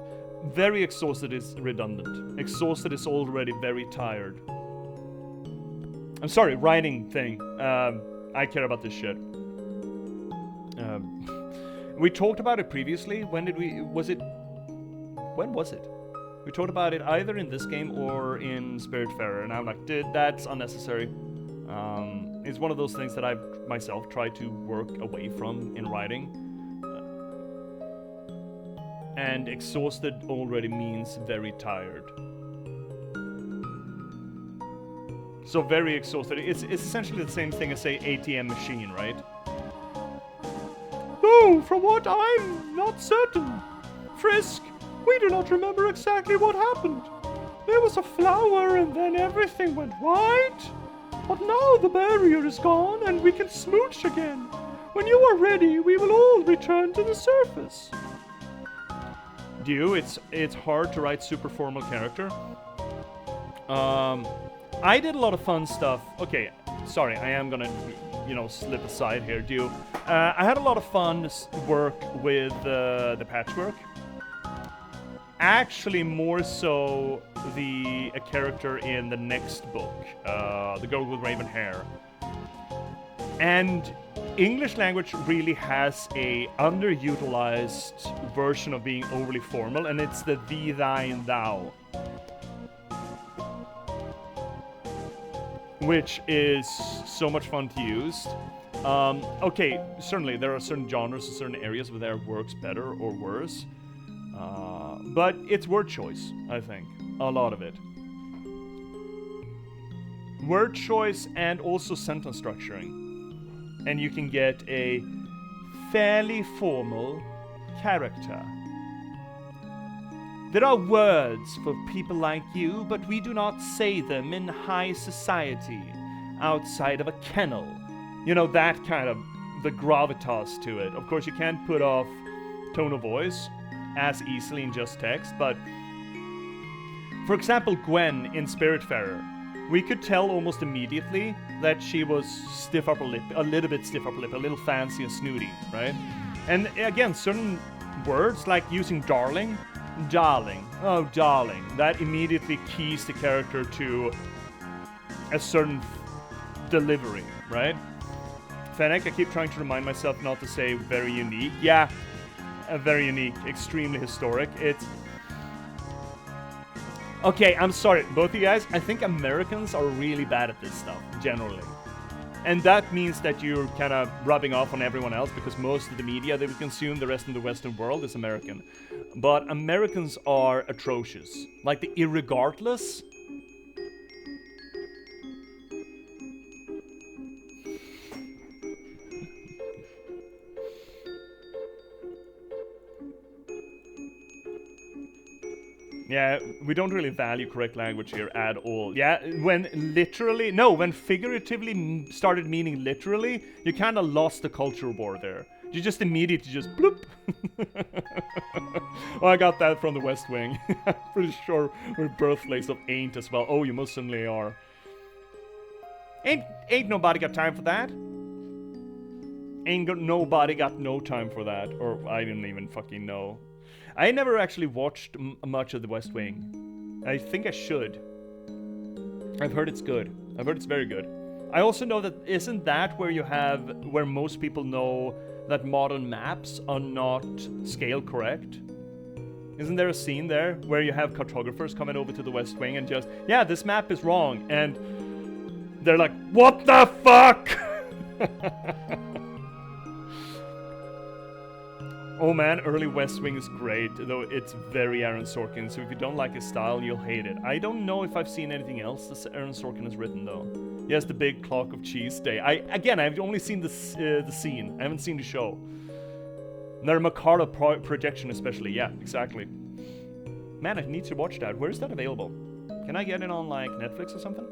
S1: Very exhausted is redundant. Exhausted is already very tired. I'm sorry, writing thing. I care about this shit. We talked about it previously. When was it? We talked about it either in this game or in Spiritfarer, and I'm like, dude, that's unnecessary. It's one of those things that I've myself tried to work away from in writing. And exhausted already means very tired. So very exhausted. It's essentially the same thing as, say, ATM machine, right?
S2: No, from what I'm not certain. Frisk, we do not remember exactly what happened. There was a flower and then everything went white. But now the barrier is gone and we can smooch again. When you are ready, we will all return to the surface.
S1: It's hard to write super formal character. I did a lot of fun stuff. Okay, sorry, I am gonna, slip aside here. I had a lot of fun work with the patchwork. Actually, more so a character in the next book, the girl with raven hair. And English language really has a underutilized version of being overly formal, and it's the thee, thy, and thou. Which is so much fun to use. Okay, certainly there are certain genres and certain areas where that works better or worse. But it's word choice, I think. A lot of it. Word choice and also sentence structuring. And you can get a fairly formal character. There are words for people like you, but we do not say them in high society, outside of a kennel. That kind of, the gravitas to it. Of course, you can't put off tone of voice as easily in just text, but for example, Gwen in Spiritfarer, we could tell almost immediately that she was stiff upper lip, a little bit stiff upper lip, a little fancy and snooty, right? And again, certain words like using darling, oh darling, that immediately keys the character to a certain delivery, right? Fennec, I keep trying to remind myself not to say very unique. Yeah, very unique, extremely historic. Okay, I'm sorry, both of you guys, I think Americans are really bad at this stuff, generally. And that means that you're kind of rubbing off on everyone else because most of the media that we consume, the rest of the Western world, is American. But Americans are atrocious. Like the irregardless. Yeah, we don't really value correct language here at all. Yeah, when figuratively started meaning literally, you kind of lost the culture war there. You just immediately just bloop. Oh, I got that from the West Wing. I'm pretty sure we're birthplace of ain't as well. Oh, you most certainly are. Ain't nobody got time for that. Nobody got no time for that. Or I didn't even fucking know. I never actually watched much of the West Wing. I think I should. I've heard it's good. I've heard it's very good. I also know that isn't that where most people know that modern maps are not scale correct? Isn't there a scene there where you have cartographers coming over to the West Wing and just, yeah, this map is wrong, and they're like, what the fuck? Oh man, early West Wing is great, though it's very Aaron Sorkin, so if you don't like his style, you'll hate it. I don't know if I've seen anything else that Aaron Sorkin has written, though. He has the big clock of cheese day. I've only seen the scene. I haven't seen the show. Their Macaulay projection especially, yeah, exactly. Man, I need to watch that. Where is that available? Can I get it on, like, Netflix or something?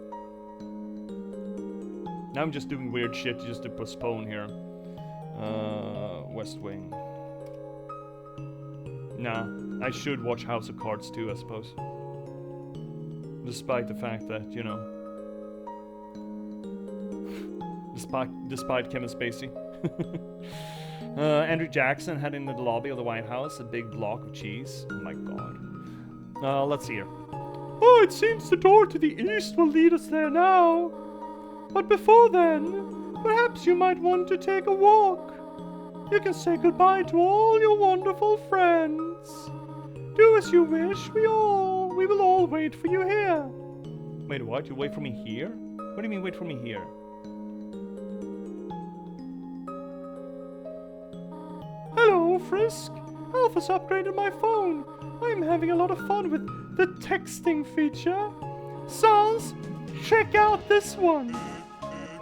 S1: Now I'm just doing weird shit just to postpone here. West Wing. Nah, I should watch House of Cards too, I suppose. Despite the fact that, you know... Despite Kevin Spacey. Andrew Jackson had in the lobby of the White House a big block of cheese. Oh my god. Let's see here. Oh, it seems the door to the east will lead us there now. But before then, perhaps you might want to take a walk. You can say goodbye to all your wonderful friends. Do as you wish, we will all wait for you here. Wait, what? You wait for me here? What do you mean wait for me here? Hello, Frisk. Alpha's upgraded my phone. I'm having a lot of fun with the texting feature. Sans, check out this one.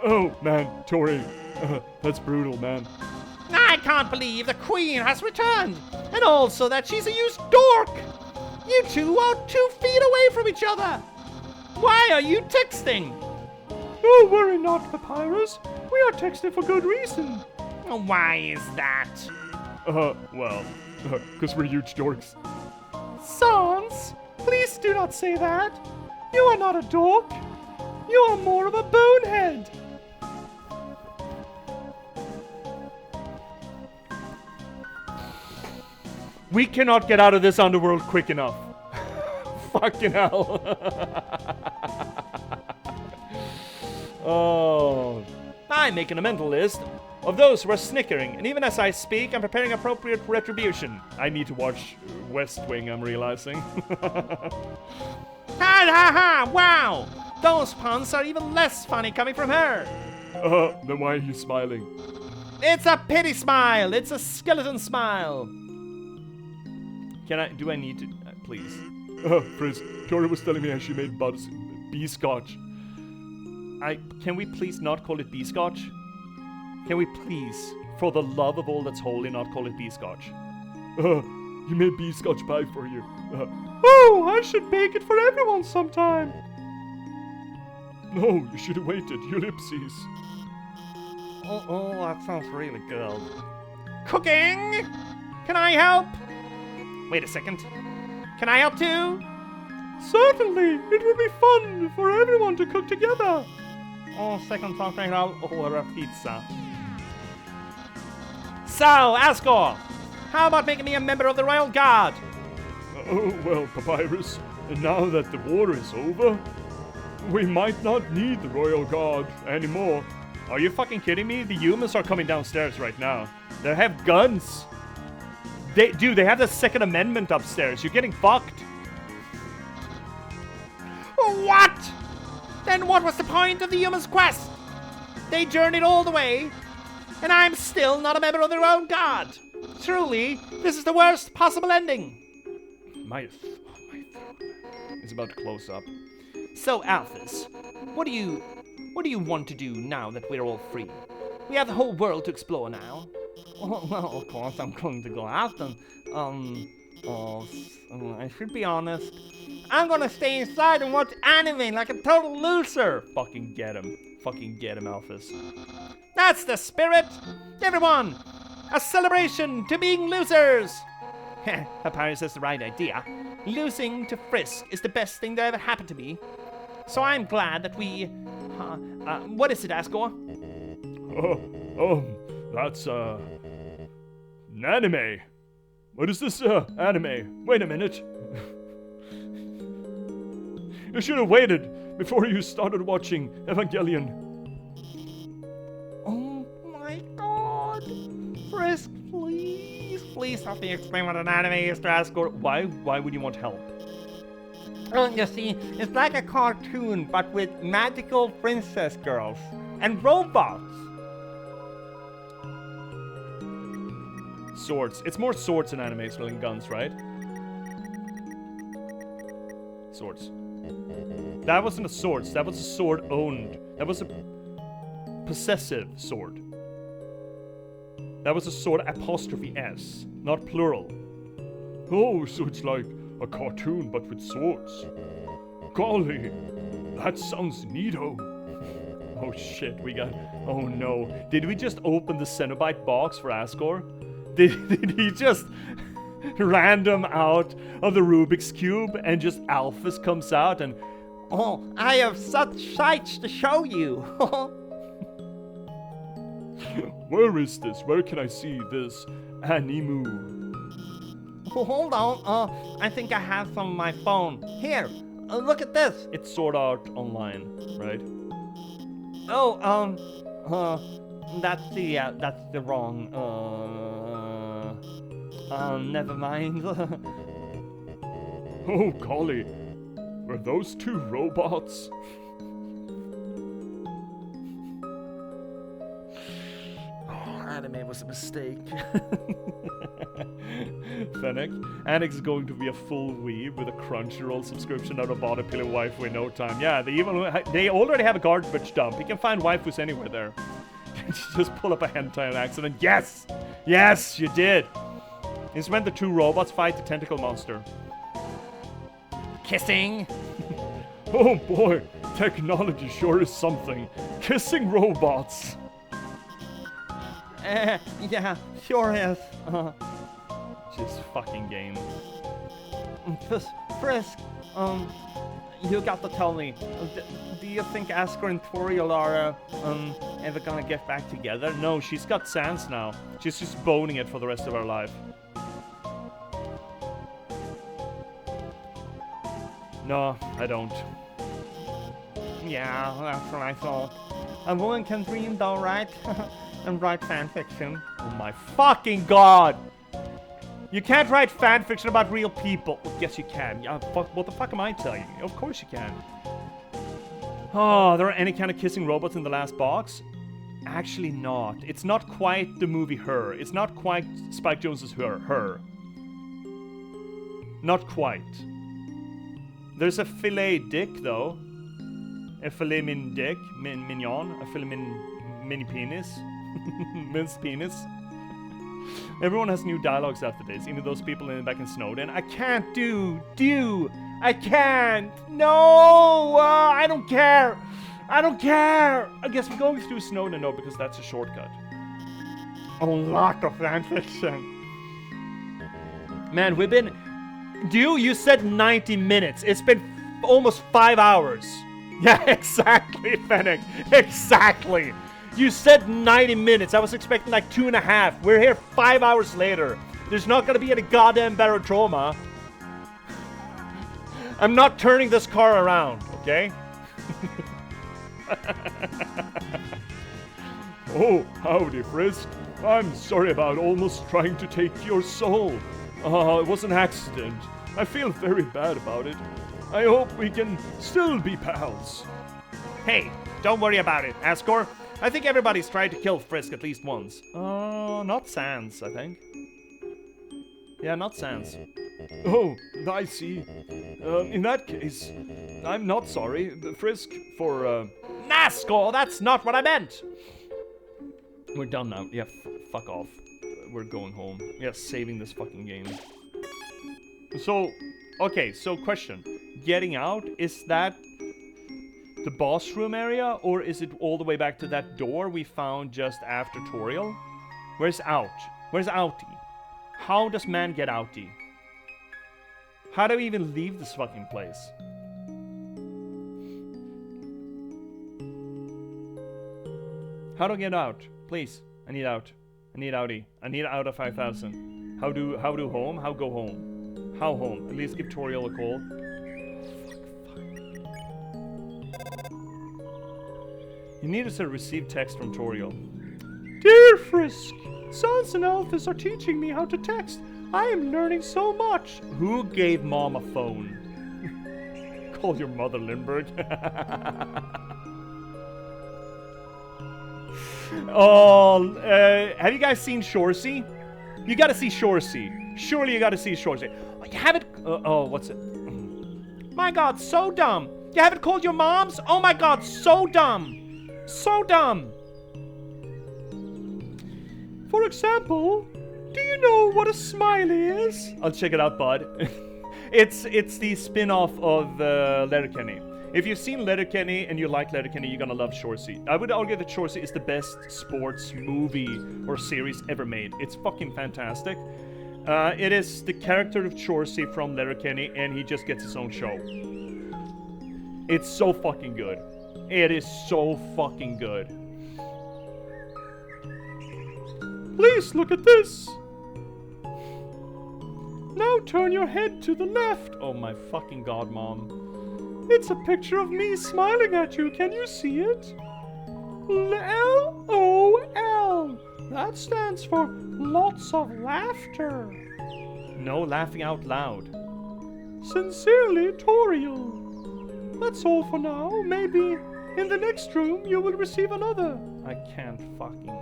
S1: Oh, man, Tori. That's brutal, man.
S3: I can't believe the Queen has returned, and also that she's a used dork. You two are 2 feet away from each other. Why are you texting?
S2: Oh, worry not, Papyrus. We are texting for good reason.
S3: Why is that?
S1: Because we're huge dorks.
S2: Sans, please do not say that. You are not a dork. You are more of a bonehead.
S1: We cannot get out of this underworld quick enough. Fucking hell. Oh. I'm making a mental list of those who are snickering, and even as I speak, I'm preparing appropriate retribution. I need to watch West Wing, I'm realizing.
S3: Ha ha ha! Wow! Those puns are even less funny coming from her.
S1: Then why are you smiling?
S3: It's a pity smile. It's a skeleton smile.
S1: Do I need to, please? Frizz, Tori was telling me how she made bee scotch. Can we please not call it bee scotch? Can we please, for the love of all that's holy, not call it bee scotch? You made bee scotch pie for you.
S2: Oh, I should bake it for everyone sometime.
S1: No, you should have waited. Ellipses.
S2: Oh, that sounds really good.
S3: Cooking? Can I help? Wait a second. Can I help too?
S2: Certainly, it would be fun for everyone to cook together. Oh, second something, I'll order a pizza.
S3: So, Asgore, how about making me a member of the Royal Guard?
S1: Oh, well, Papyrus, now that the war is over, we might not need the Royal Guard anymore. Are you fucking kidding me? The humans are coming downstairs right now. They have guns. They have the Second Amendment upstairs. You're getting fucked.
S3: What? Then what was the point of the humans' quest? They journeyed all the way, and I'm still not a member of the Royal Guard. Truly, this is the worst possible ending.
S1: My throat is about to close up.
S3: So, Alphys, what do you want to do now that we're all free? We have the whole world to explore now.
S2: Well, of course, I'm going to go out and, I should be honest. I'm gonna stay inside and watch anime like a total loser.
S1: Fucking get him. Fucking get him, Alphys.
S3: That's the spirit! Everyone! A celebration to being losers! Apparently that's the right idea. Losing to Frisk is the best thing that ever happened to me. So I'm glad that we... what is it, Asgore?
S1: That's, an anime. What is this, anime? Wait a minute. You should have waited before you started watching Evangelion.
S2: Oh my god! Frisk, please help me explain what an anime is to Asgore.
S1: Why would you want help?
S2: You see, it's like a cartoon, but with magical princess girls and robots.
S1: Swords. It's more swords in animes than guns, right? Swords. That wasn't a sword. That was a sword owned. That was a possessive sword. That was a sword apostrophe S, not plural. Oh, so it's like a cartoon but with swords. Golly, that sounds neato. Oh shit, oh no. Did we just open the Cenobite box for Asgore? Did he just random out of the Rubik's Cube and just Alphys comes out and...
S2: Oh, I have such sights to show you.
S1: Where is this? Where can I see this animu?
S2: Hold on, I think I have some on my phone. Here, look at this.
S1: It's Sword Art Online, right?
S2: Oh, that's the wrong, never mind.
S1: Oh, golly. Were those two robots? Anime was a mistake. Fennec. Annex is going to be a full weeb with a Crunchyroll subscription out of bought pillow waifu in no time. Yeah, they already have a garbage dump. You can find waifus anywhere there. Just pull up a hentai on accident. Yes! Yes, you did! This is when the two robots fight the tentacle monster.
S3: Kissing?
S1: Oh boy, technology sure is something. Kissing robots.
S2: Yeah, sure is.
S1: Just fucking game.
S2: Frisk, you got to tell me, do you think Asgore and Toriel are, ever gonna get back together?
S1: No, she's got Sans now. She's just boning it for the rest of her life. No, I don't.
S2: Yeah, that's what I thought. A woman can dream though, right? And write fanfiction.
S1: Oh my fucking god! You can't write fanfiction about real people. Yes, you can. Yeah, what the fuck am I telling you? Of course you can. Oh, there are any kind of kissing robots in the last box? Actually not. It's not quite the movie Her. It's not quite Spike Jonze's Her. Not quite. There's a filet dick, though. A filet min dick. Mignon. A filet mini penis. Minced penis. Everyone has new dialogues after this, even those people back in Snowden. I can't I can't! No! I don't care! I don't care! I guess we're going through Snowden, no, because that's a shortcut.
S2: A lot of fanfiction.
S1: Man, we've been... You said 90 minutes. It's been almost 5 hours. Yeah, exactly, Fennec. Exactly. You said 90 minutes. I was expecting like 2.5. We're here 5 hours later. There's not gonna be any goddamn barotrauma. I'm not turning this car around, okay? Oh, howdy, Frisk. I'm sorry about almost trying to take your soul. It was an accident. I feel very bad about it. I hope we can still be pals.
S3: Hey, don't worry about it, Asgore. I think everybody's tried to kill Frisk at least once.
S1: Not Sans, I think. Yeah, not Sans. Oh, I see. In that case, I'm not sorry, Frisk, for,
S3: Asgore, that's not what I meant!
S1: We're done now. Yeah, fuck off. We're going home. Yeah, saving this fucking game. So, okay, so question. Getting out, is that the boss room area, or is it all the way back to that door we found just after tutorial? Where's out? Where's outie? How does man get outie? How do we even leave this fucking place? How do I get out? Please, I need out. I need outie. I need out of 5,000. How do home? How go home? How home? At least give tutorial a call. You need to receive text from Toriel. Dear Frisk, Sans and Alphys are teaching me how to text. I am learning so much. Who gave Mom a phone? Call your mother, Lindberg. Oh, have you guys seen Shorsey? You gotta see Shorsey. Surely you gotta see Shorsey. You haven't... what's it? My god, so dumb. You haven't called your moms? Oh my god, so dumb. So dumb. For example, do you know what a smiley is? I'll check it out, bud. It's the spin-off of Letterkenny. If you've seen Letterkenny and you like Letterkenny, you're gonna love Shorsey. I would argue that Shorsey is the best sports movie or series ever made. It's fucking fantastic. It is the character of Shorsey from Letterkenny, and he just gets his own show. It's so fucking good. It is so fucking good. Please look at this. Now turn your head to the left. Oh my fucking god, Mom. It's a picture of me smiling at you. Can you see it? LOL. That stands for lots of laughter. No, laughing out loud. Sincerely, Toriel. That's all for now. Maybe in the next room you will receive another. I can't fucking...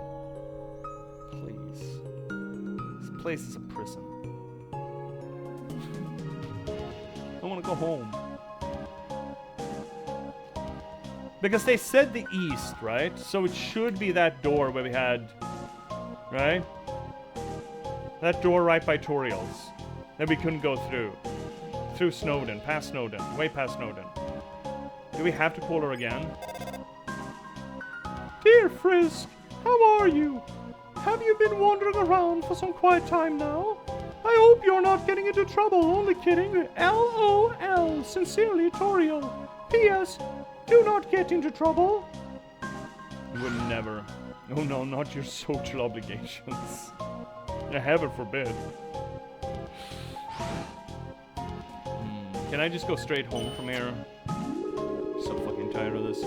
S1: Please. This place is a prison. I want to go home. Because they said the east, right? So it should be that door where we had... Right? That door right by Toriel's. That we couldn't go through. Through Snowden, past Snowden, way past Snowden. Do we have to call her again? Dear Frisk, how are you? Have you been wandering around for some quiet time now? I hope you're not getting into trouble, only kidding. LOL, sincerely, Toriel. P.S. Do not get into trouble. Would never. Oh no, not your social obligations. Heaven forbid. Can I just go straight home from here? So fucking tired of this.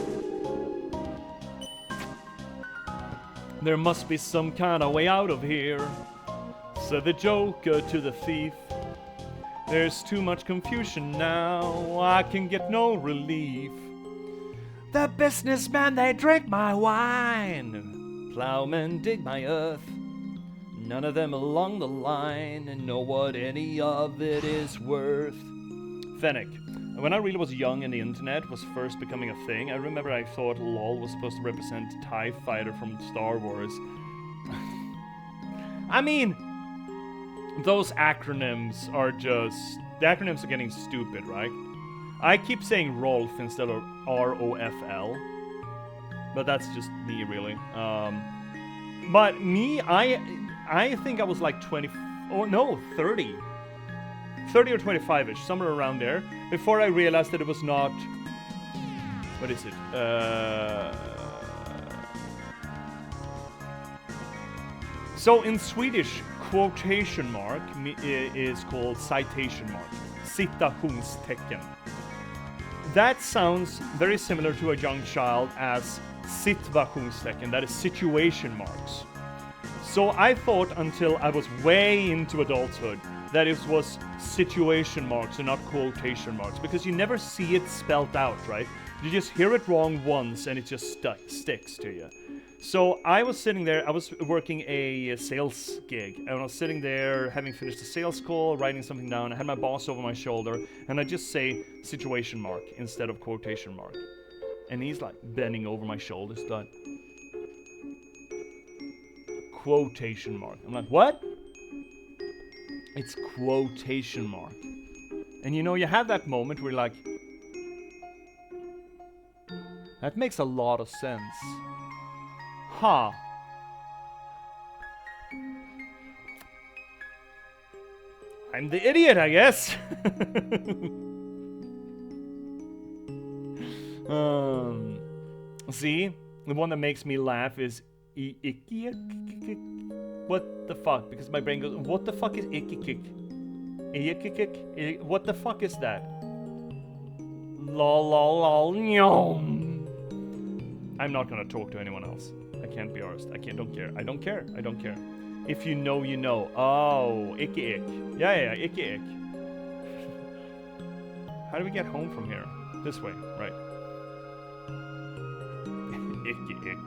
S1: There must be some kind of way out of here, said the Joker to the thief. There's too much confusion now, I can get no relief. The businessmen, they drink my wine. Plowmen dig my earth. None of them along the line know what any of it is worth. Fennec. When I really was young and the internet was first becoming a thing, I remember I thought LOL was supposed to represent TIE Fighter from Star Wars. I mean, those acronyms are just... The acronyms are getting stupid, right? I keep saying Rolf instead of ROFL. But that's just me, really. But me, I think I was like 20... Oh, no, 30. 30 or 25-ish, somewhere around there, before I realized that it was not... What is it? So in Swedish, quotation mark is called citation mark. Citationstecken. That sounds very similar to a young child as situationstecken, that is situation marks. So I thought until I was way into adulthood that it was situation marks and not quotation marks, because you never see it spelt out, right? You just hear it wrong once and it just sticks to you. So I was sitting there, I was working a sales gig, and I was sitting there having finished a sales call, writing something down. I had my boss over my shoulder, and I just say situation mark instead of quotation mark. And he's like bending over my shoulders, like, quotation mark. I'm like, what? It's quotation mark. And you know, you have that moment where you're like, that makes a lot of sense. Huh. I'm the idiot, I guess. See? The one that makes me laugh is icky. What the fuck? Because my brain goes, what the fuck is icky? What the fuck is that? Lol lol lol nyom. I'm not gonna talk to anyone else. I can't be arsed. Don't care. I don't care. I don't care. If you know, you know. Oh, icky ick. Yeah, icky ick. How do we get home from here? This way, right. Icky ick.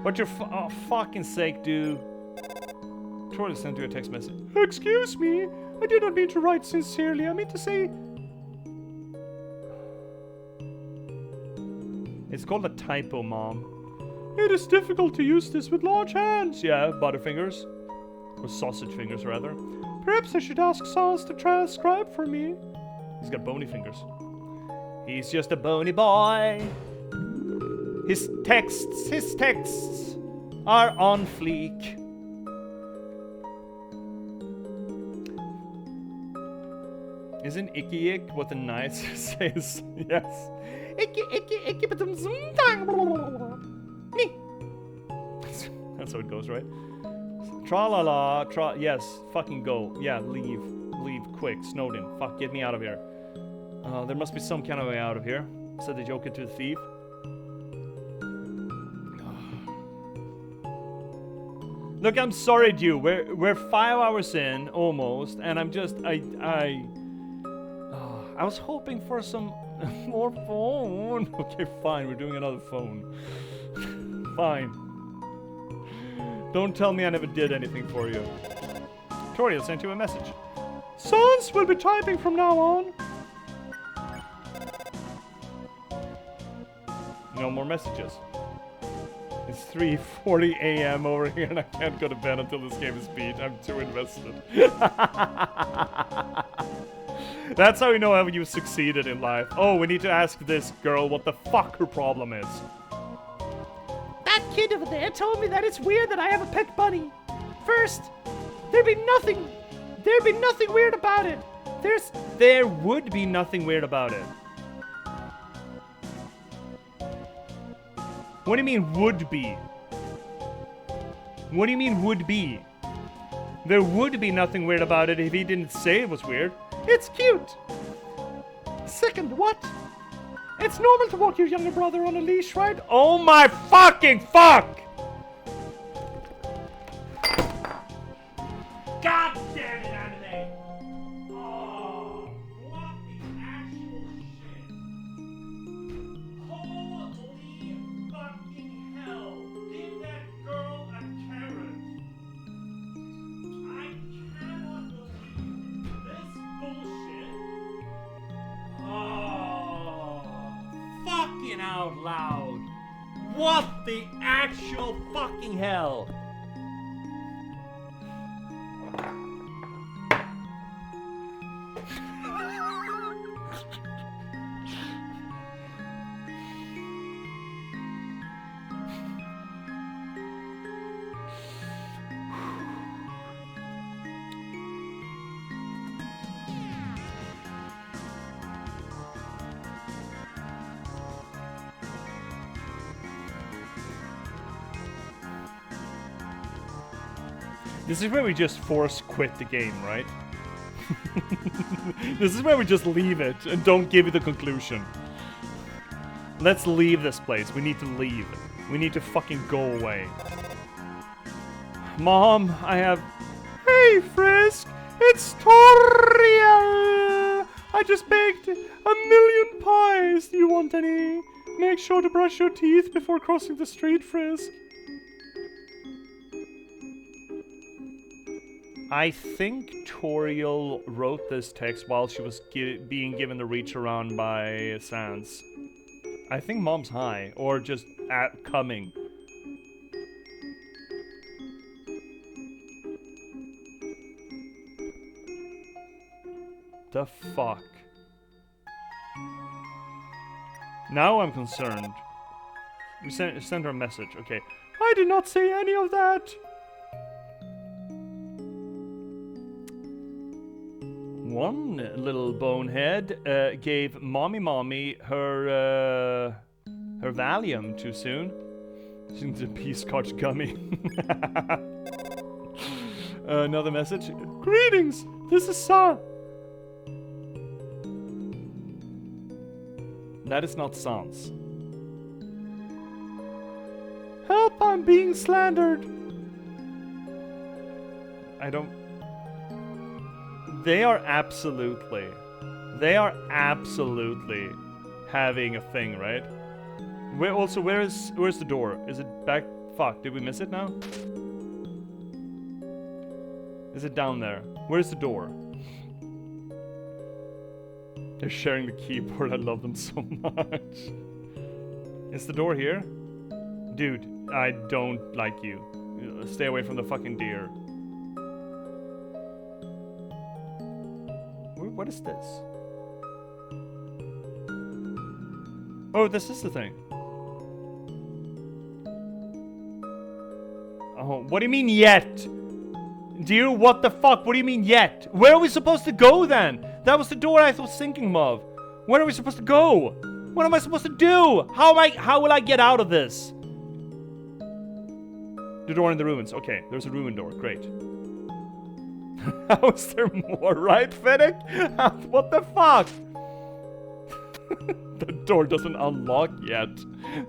S1: But you're oh, fucking sake, dude. Troy sent you a text message. Excuse me. I did not mean to write sincerely. I mean to say... It's called a typo, Mom. It is difficult to use this with large hands. Yeah, butterfingers. Or sausage fingers, rather. Perhaps I should ask Sans to transcribe for me. He's got bony fingers. He's just a bony boy. His texts are on fleek. Isn't icky ick what the knight says? Yes. Icky but that's how it goes, right? Tra la la, yes, fucking go. Yeah, leave quick, Snowden. Fuck, get me out of here. There must be some kind of way out of here, said the Joker to the thief. Look, I'm sorry, dude. We're 5 hours in almost, and I'm just I was hoping for some more phone. Okay, fine. We're doing another phone. Fine. Don't tell me I never did anything for you. Toriel sent you a message. Sans will be typing from now on. No more messages. It's 3:40 a.m. over here and I can't go to bed until this game is beat. I'm too invested. That's how you know how you succeeded in life. Oh, we need to ask this girl what the fuck her problem is.
S3: That kid over there told me that it's weird that I have a pet bunny. First, there'd be nothing weird about it.
S1: There would be nothing weird about it. What do you mean would be? What do you mean would be? There would be nothing weird about it if he didn't say it was weird.
S3: It's cute. Second, what? It's normal to walk your younger brother on a leash, right?
S1: Oh my fucking fuck! God damn it, anime! Oh, what the actual shit? Holy fucking hell! Give that girl a carrot! I cannot believe this bullshit! Oh, fucking out loud! What the actual fucking hell? This is where we just force quit the game, right? This is where we just leave it and don't give it the conclusion. Let's leave this place. We need to leave. We need to fucking go away. Mom, I have... Hey, Frisk! It's Toriel! I just baked 1,000,000 pies. Do you want any? Make sure to brush your teeth before crossing the street, Frisk. I think Toriel wrote this text while she was being given the reach around by Sans. I think Mom's high, or just coming. the fuck? Now I'm concerned. We sent her a message. Okay. I did not say any of that. One little bonehead gave mommy her Valium too soon. She's a peace cotch gummy. Another message. Greetings. This is Sans. That is not Sans. Help! I'm being slandered. I don't. They are absolutely having a thing, right? Where's the door? Is it back? Fuck, did we miss it now? Is it down there? Where's the door? They're sharing the keyboard, I love them so much. Is the door here? Dude, I don't like you. Stay away from the fucking deer. What is this? Oh, this is the thing. Oh, what do you mean yet? Dear, what the fuck? What do you mean yet? Where are we supposed to go then? That was the door I was thinking of. Where are we supposed to go? What am I supposed to do? How will I get out of this? The door in the ruins. Okay, there's a ruin door. Great. How is there more, right, Fennec? What the fuck? The door doesn't unlock yet.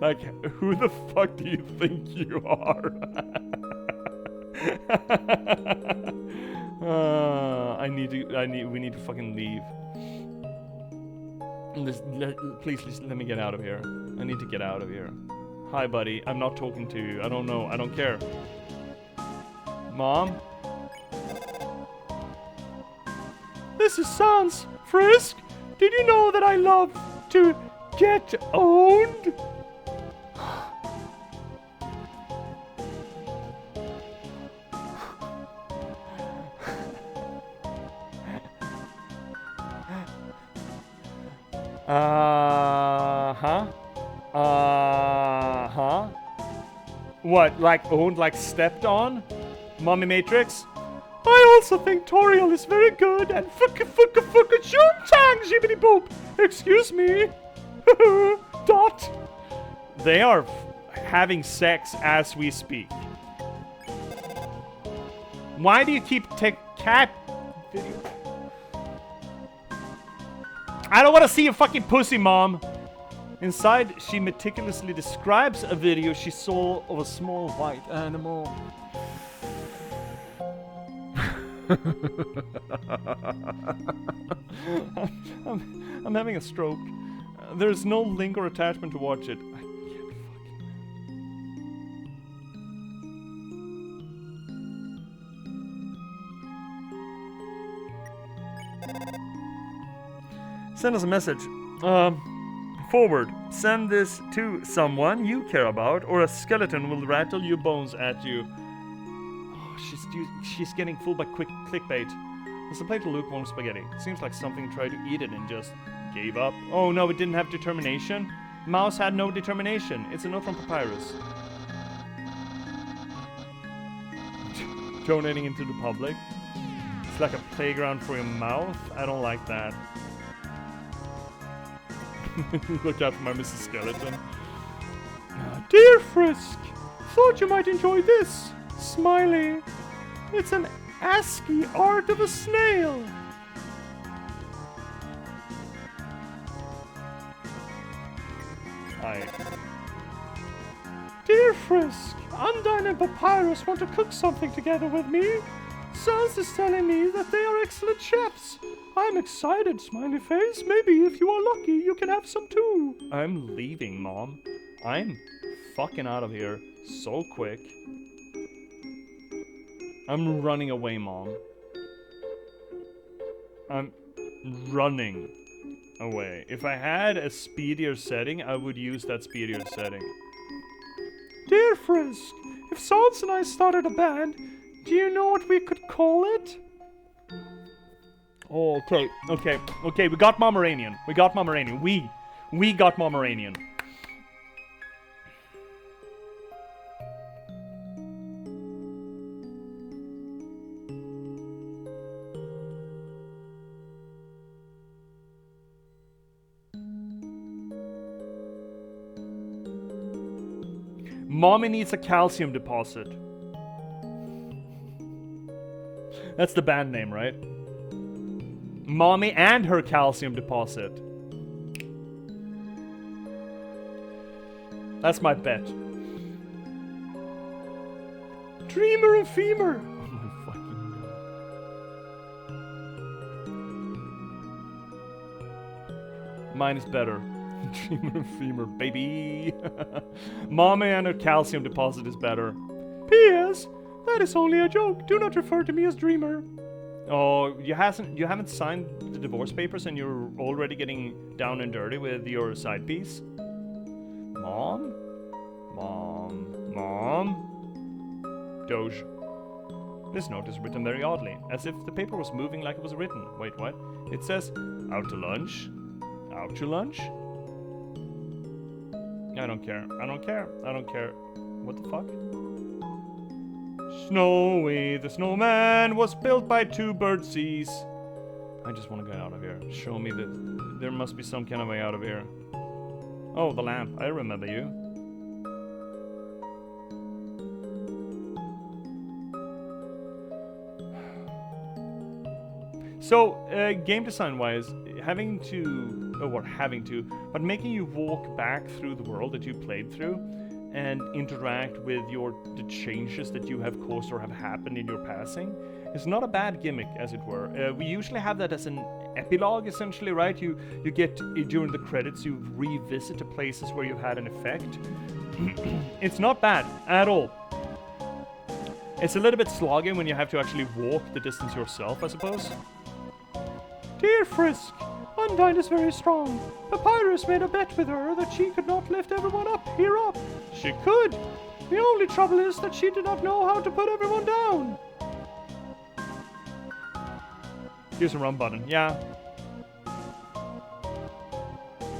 S1: Like, who the fuck do you think you are? We need to fucking leave. Please let me get out of here. I need to get out of here. Hi, buddy. I'm not talking to you. I don't know. I don't care. Mom? This is Sans. Frisk, did you know that I love to get owned? What, like owned, like stepped on? Mommy Matrix? I also think Toriel is very good and fucka choontang jibbity boop. Excuse me. Dot. They are having sex as we speak. Why do you keep cat video? I don't want to see your fucking pussy, Mom. Inside, she meticulously describes a video she saw of a small white animal. I'm having a stroke. There's no link or attachment to watch it. I can't fucking. Send us a message. Forward. Send this to someone you care about, or a skeleton will rattle your bones at you. She's getting fooled by quick clickbait. There's a plate of lukewarm spaghetti. Seems like something tried to eat it and just gave up. Oh no, it didn't have determination. Mouse had no determination. It's a note from Papyrus. Donating into the public. It's like a playground for your mouth. I don't like that. Look out for my Mrs. Skeleton. Dear Frisk, thought you might enjoy this. Smiley. It's an ASCII art of a snail. Dear Frisk, Undyne and Papyrus want to cook something together with me. Sans is telling me that they are excellent chefs. I'm excited, smiley face. Maybe if you are lucky, you can have some too. I'm leaving, Mom. I'm fucking out of here so quick. I'm running away, Mom. I'm running away. If I had a speedier setting, I would use that speedier setting. Dear Frisk, if Sans and I started a band, do you know what we could call it? Oh, okay. We got Pomeranian. We got Pomeranian. We got Pomeranian. Mommy needs a calcium deposit. That's the band name, right? Mommy and her calcium deposit. That's my bet. Dreamer and Femur. Oh my fucking god. Mine is better. Dreamer and Femur, baby. Mommy and her calcium deposit is better. P.S. That is only a joke. Do not refer to me as Dreamer. Oh, you haven't signed the divorce papers and you're already getting down and dirty with your side piece? Mom? Doge. This note is written very oddly, as if the paper was moving like it was written. Wait, what? It says, out to lunch? Out to lunch? I don't care. What the fuck? Snowy the snowman was built by two birdseas. I just want to get out of here. Show me that there must be some kind of way out of here. Oh, the lamp. I remember you. So, game design wise, but making you walk back through the world that you played through and interact with the changes that you have caused or have happened in your passing is not a bad gimmick, as it were. We usually have that as an epilogue, essentially, right? You get, during the credits, you revisit the places where you've had an effect. It's not bad at all. It's a little bit slogging when you have to actually walk the distance yourself, I suppose. Dear Frisk, Undyne is very strong. Papyrus made a bet with her that she could not lift everyone up. She could. The only trouble is that she did not know how to put everyone down. Here's a run button. Yeah.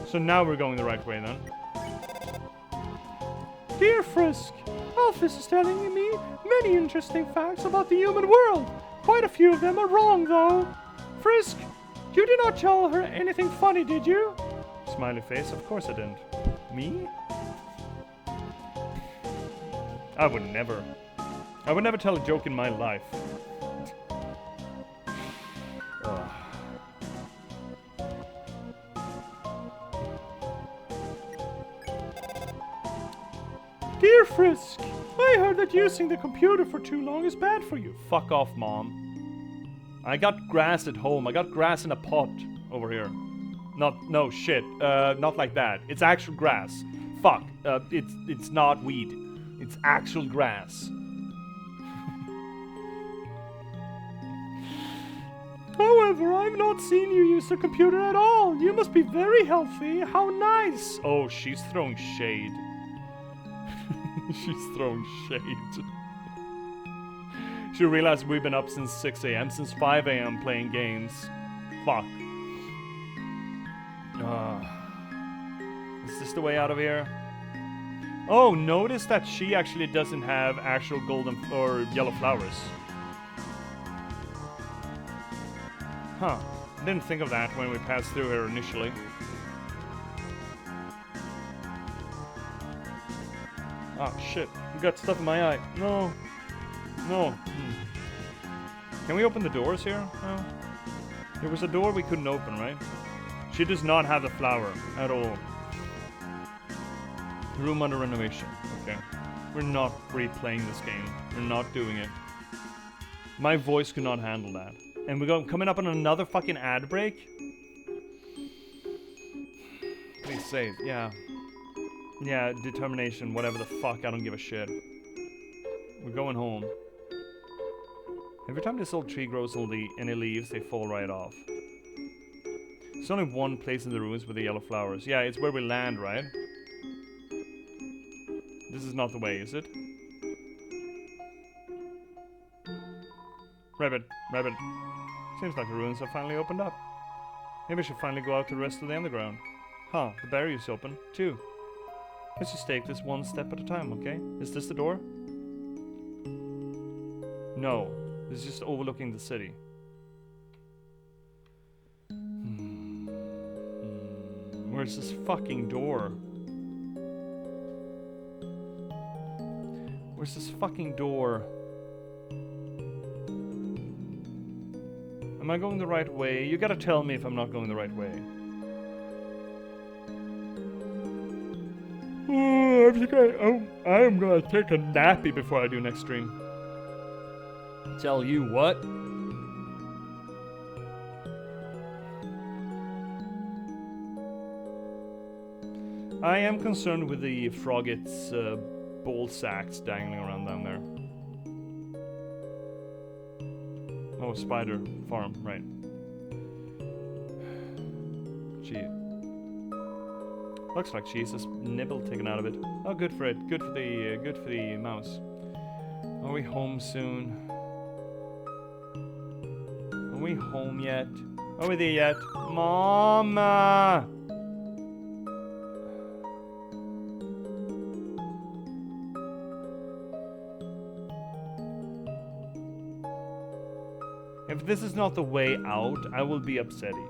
S1: So now we're going the right way then. Dear Frisk, Alphys is telling me many interesting facts about the human world. Quite a few of them are wrong, though. Frisk, you did not tell her anything funny, did you? Smiley face, of course I didn't. Me? I would never tell a joke in my life. Ugh. Dear Frisk, I heard that using the computer for too long is bad for you. Fuck off, Mom. I got grass at home. I got grass in a pot over here. No shit. Not like that. It's actual grass. Fuck. It's not weed. It's actual grass. However, I've not seen you use the computer at all. You must be very healthy. How nice. Oh, she's throwing shade. She's throwing shade. She realized we've been up since 6 a.m. since 5 a.m. playing games. Fuck. Is this the way out of here? Oh, notice that she actually doesn't have actual golden or yellow flowers. Huh. Didn't think of that when we passed through here initially. Ah, shit. You got stuff in my eye. No. Can we open the doors here? No. There was a door we couldn't open, right? She does not have the flower at all. Room under renovation. Okay. We're not replaying this game. We're not doing it. My voice could not handle that. And we're coming up on another fucking ad break? Please save. Yeah. Yeah, determination, whatever the fuck, I don't give a shit. We're going home. Every time this old tree grows any leaves, they fall right off. There's only one place in the ruins with the yellow flowers. Yeah, it's where we land, right? This is not the way, is it? Rabbit. Seems like the ruins have finally opened up. Maybe I should finally go out to the rest of the underground. Huh, the barrier's open, too. Let's just take this one step at a time, okay? Is this the door? No, it's just overlooking the city. Where's this fucking door? Where's this fucking door? Am I going the right way? You gotta tell me if I'm not going the right way. Oh, I think I am gonna take a nappy before I do next stream. Tell you what. I am concerned with the frogget's ball sacks dangling around down there. Oh, spider farm, right. Gee. Looks like she has a nibble taken out of it. Oh, good for it. Good for the mouse. Are we home soon? Are we home yet? Are we there yet? Mama! If this is not the way out, I will be upsetty.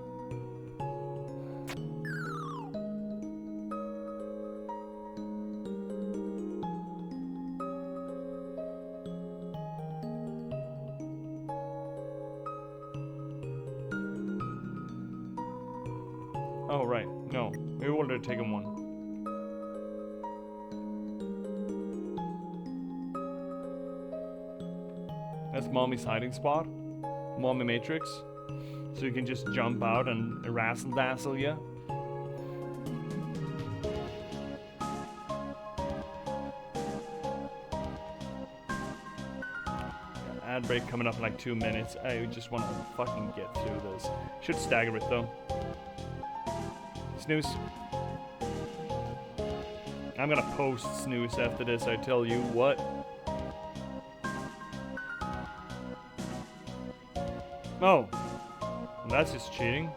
S1: Oh, right. No. We already taken one. That's Mommy's hiding spot. Mommy Matrix. So you can just jump out and razzle-dazzle you. Ad break coming up in like 2 minutes. I just want to fucking get through this. Should stagger it though. Snooze. I'm gonna post snooze after this, I tell you what. Oh. Well, that's just cheating.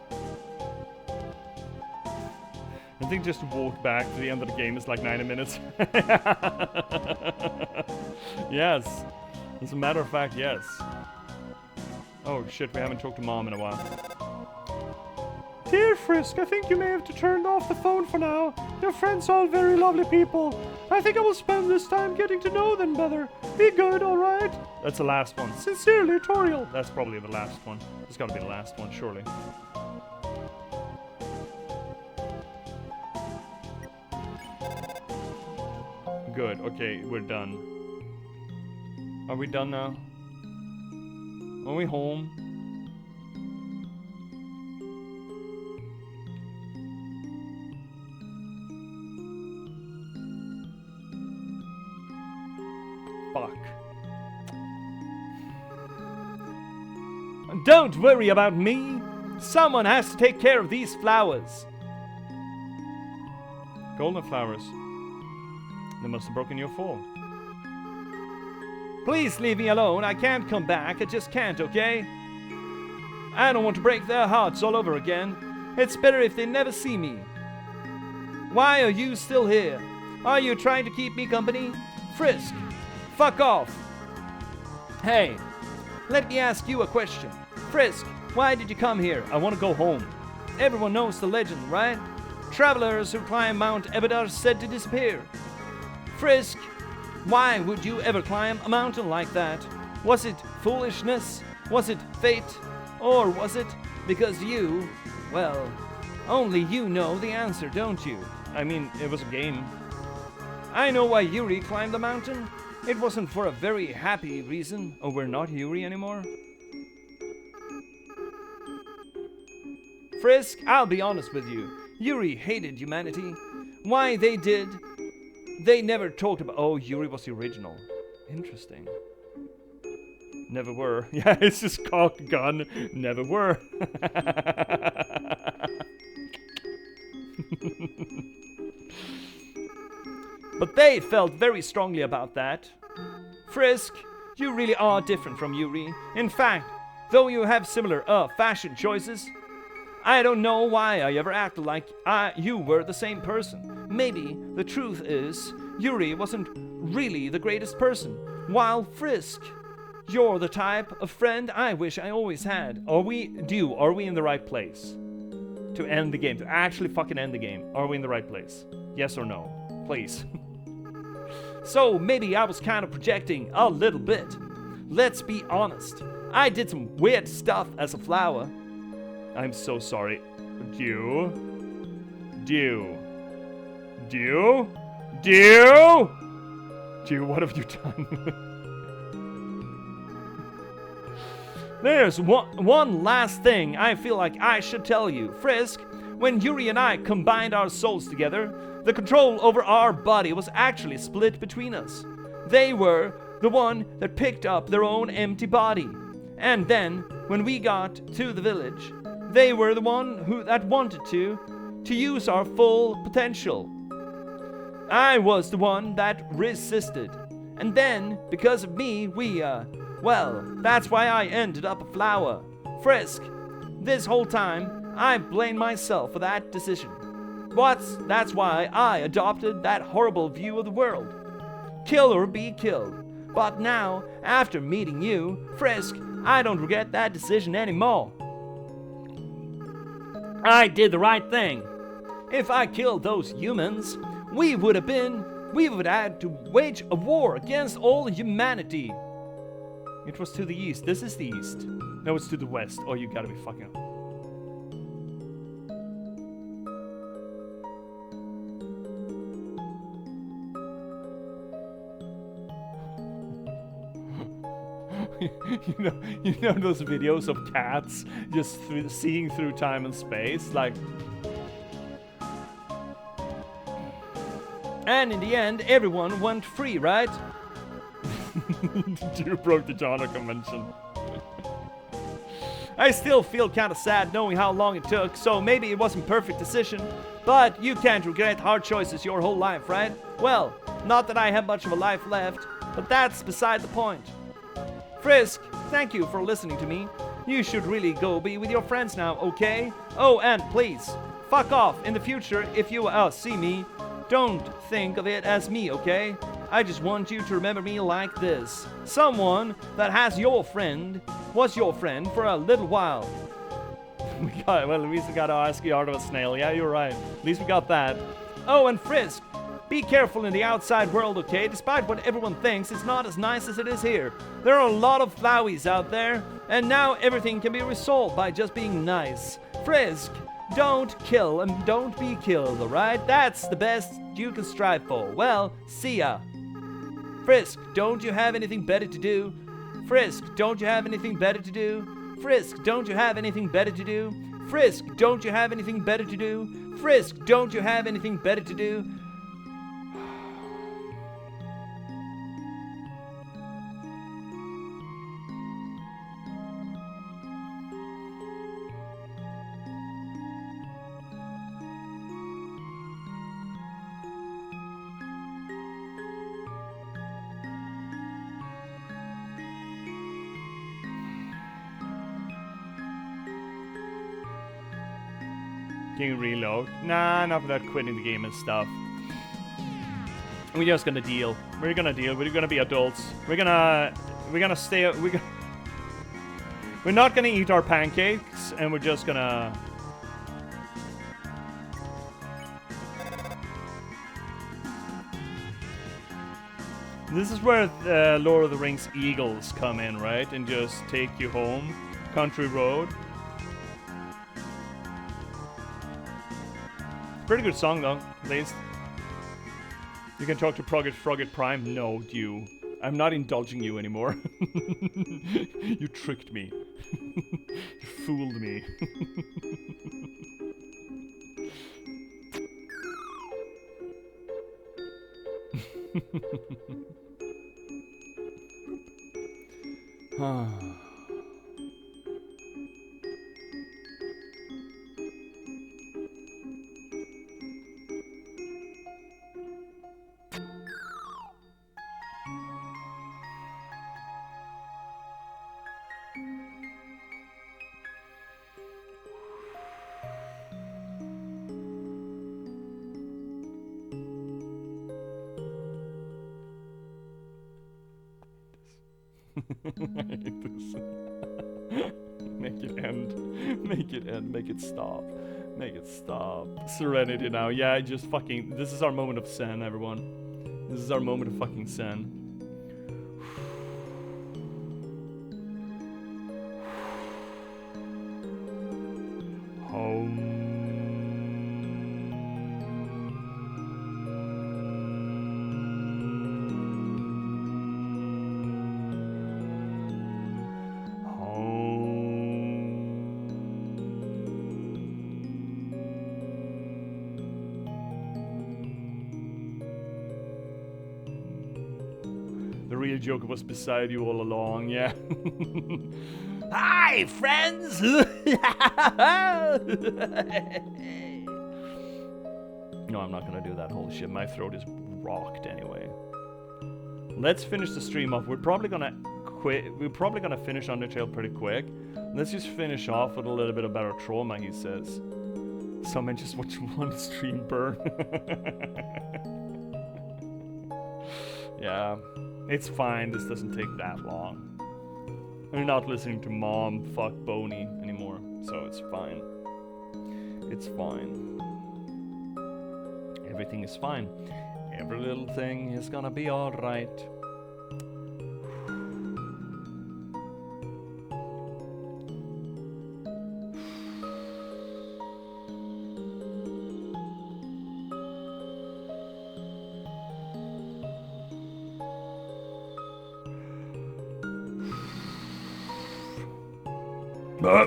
S1: I think just to walk back to the end of the game is like 90 minutes. Yes. As a matter of fact, yes. Oh shit, we haven't talked to Mom in a while. Dear Frisk, I think you may have to turn off the phone for now. Your friends are all very lovely people. I think I will spend this time getting to know them better. Be good, alright? That's the last one. Sincerely, Toriel. That's probably the last one. It's gotta be the last one, surely. Good, okay, we're done. Are we done now? Are we home? Fuck. Don't worry about me. Someone has to take care of these flowers. Golden flowers. They must have broken your fall. Please leave me alone. I can't come back. I just can't, okay? I don't want to break their hearts all over again. It's better if they never see me. Why are you still here? Are you trying to keep me company? Frisk, fuck off. Hey, let me ask you a question. Frisk, why did you come here? I want to go home. Everyone knows the legend, right? Travelers who climb Mount Ebed are said to disappear. Frisk, why would you ever climb a mountain like that? Was it foolishness? Was it fate? Or was it because you, well, only you know the answer, don't you? I mean, it was a game. I know why Yuri climbed the mountain. It wasn't for a very happy reason. Oh, we're not Yuri anymore? Frisk, I'll be honest with you. Yuri hated humanity. Why they did... They never talked about... Oh, Yuri was the original. Interesting. Never were. Yeah, it's just cock gun. Never were. But they felt very strongly about that. Frisk, you really are different from Yuri. In fact, though you have similar fashion choices. I don't know why I ever acted like you were the same person. Maybe the truth is Yuri wasn't really the greatest person, while Frisk, you're the type of friend I wish I always had. Are we in the right place? To end the game, to actually fucking end the game. Are we in the right place? Yes or no? Please. So maybe I was kind of projecting a little bit. Let's be honest. I did some weird stuff as a flower. I'm so sorry. Dew, what have you done? There's one last thing I feel like I should tell you. Frisk, when Yuri and I combined our souls together, the control over our body was actually split between us. They were the one that picked up their own empty body. And then, when we got to the village, they were the one that wanted to use our full potential. I was the one that resisted. And then, because of me, well, that's why I ended up a flower. Frisk, this whole time, I blame myself for that decision. That's why I adopted that horrible view of the world. Kill or be killed. But now, after meeting you, Frisk, I don't regret that decision anymore. I did the right thing. If I killed those humans, we would have had to wage a war against all humanity. It was to the east. This is the east. No, it's to the west. Oh, you gotta be fucking... you know those videos of cats just seeing through time and space, like. And in the end, everyone went free, right? You broke the genre convention. I still feel kind of sad knowing how long it took, so maybe it wasn't a perfect decision, but you can't regret hard choices your whole life, right? Well, not that I have much of a life left, but that's beside the point. Frisk, thank you for listening to me. You should really go be with your friends now, okay? Oh, and please, fuck off in the future if you see me. Don't think of it as me, okay? I just want you to remember me like this. Someone that was your friend for a little while. Well, at least we got to ask you out of a snail. Yeah, you're right. At least we got that. Oh, and Frisk, be careful in the outside world, okay? Despite what everyone thinks, it's not as nice as it is here. There are a lot of flowies out there, and now everything can be resolved by just being nice. Frisk, don't kill and don't be killed, alright? That's the best you can strive for. Well, see ya. Frisk, don't you have anything better to do? Frisk, don't you have anything better to do? Frisk, don't you have anything better to do? Frisk, don't you have anything better to do? Frisk, don't you have anything better to do? Can you reload? Nah, enough of that quitting the game and stuff. We're just gonna deal. We're gonna deal. We're gonna be adults. We're gonna stay. We're not gonna eat our pancakes, and we're just gonna. This is where Lord of the Rings eagles come in, right? And just take you home. Country road. Pretty good song though, at least. You can talk to Frogget Prime. No, you. I'm not indulging you anymore. You tricked me. You fooled me. I hate this. Make it end. Make it end. Make it stop. Make it stop. Serenity now. Yeah, just fucking. This is our moment of zen, everyone. This is our moment of fucking zen. Home. The real Joker was beside you all along, yeah.
S3: Hi, friends!
S1: No, I'm not gonna do that whole shit. My throat is rocked anyway. Let's finish the stream off. We're probably gonna quit. We're probably gonna finish Undertale pretty quick. Let's just finish off with a little bit about our trauma, he says. Someone just watch one stream burn. Yeah, it's fine. This doesn't take that long. We're not listening to Mom fuck Boney anymore, so it's fine. It's fine. Everything is fine. Every little thing is gonna be alright.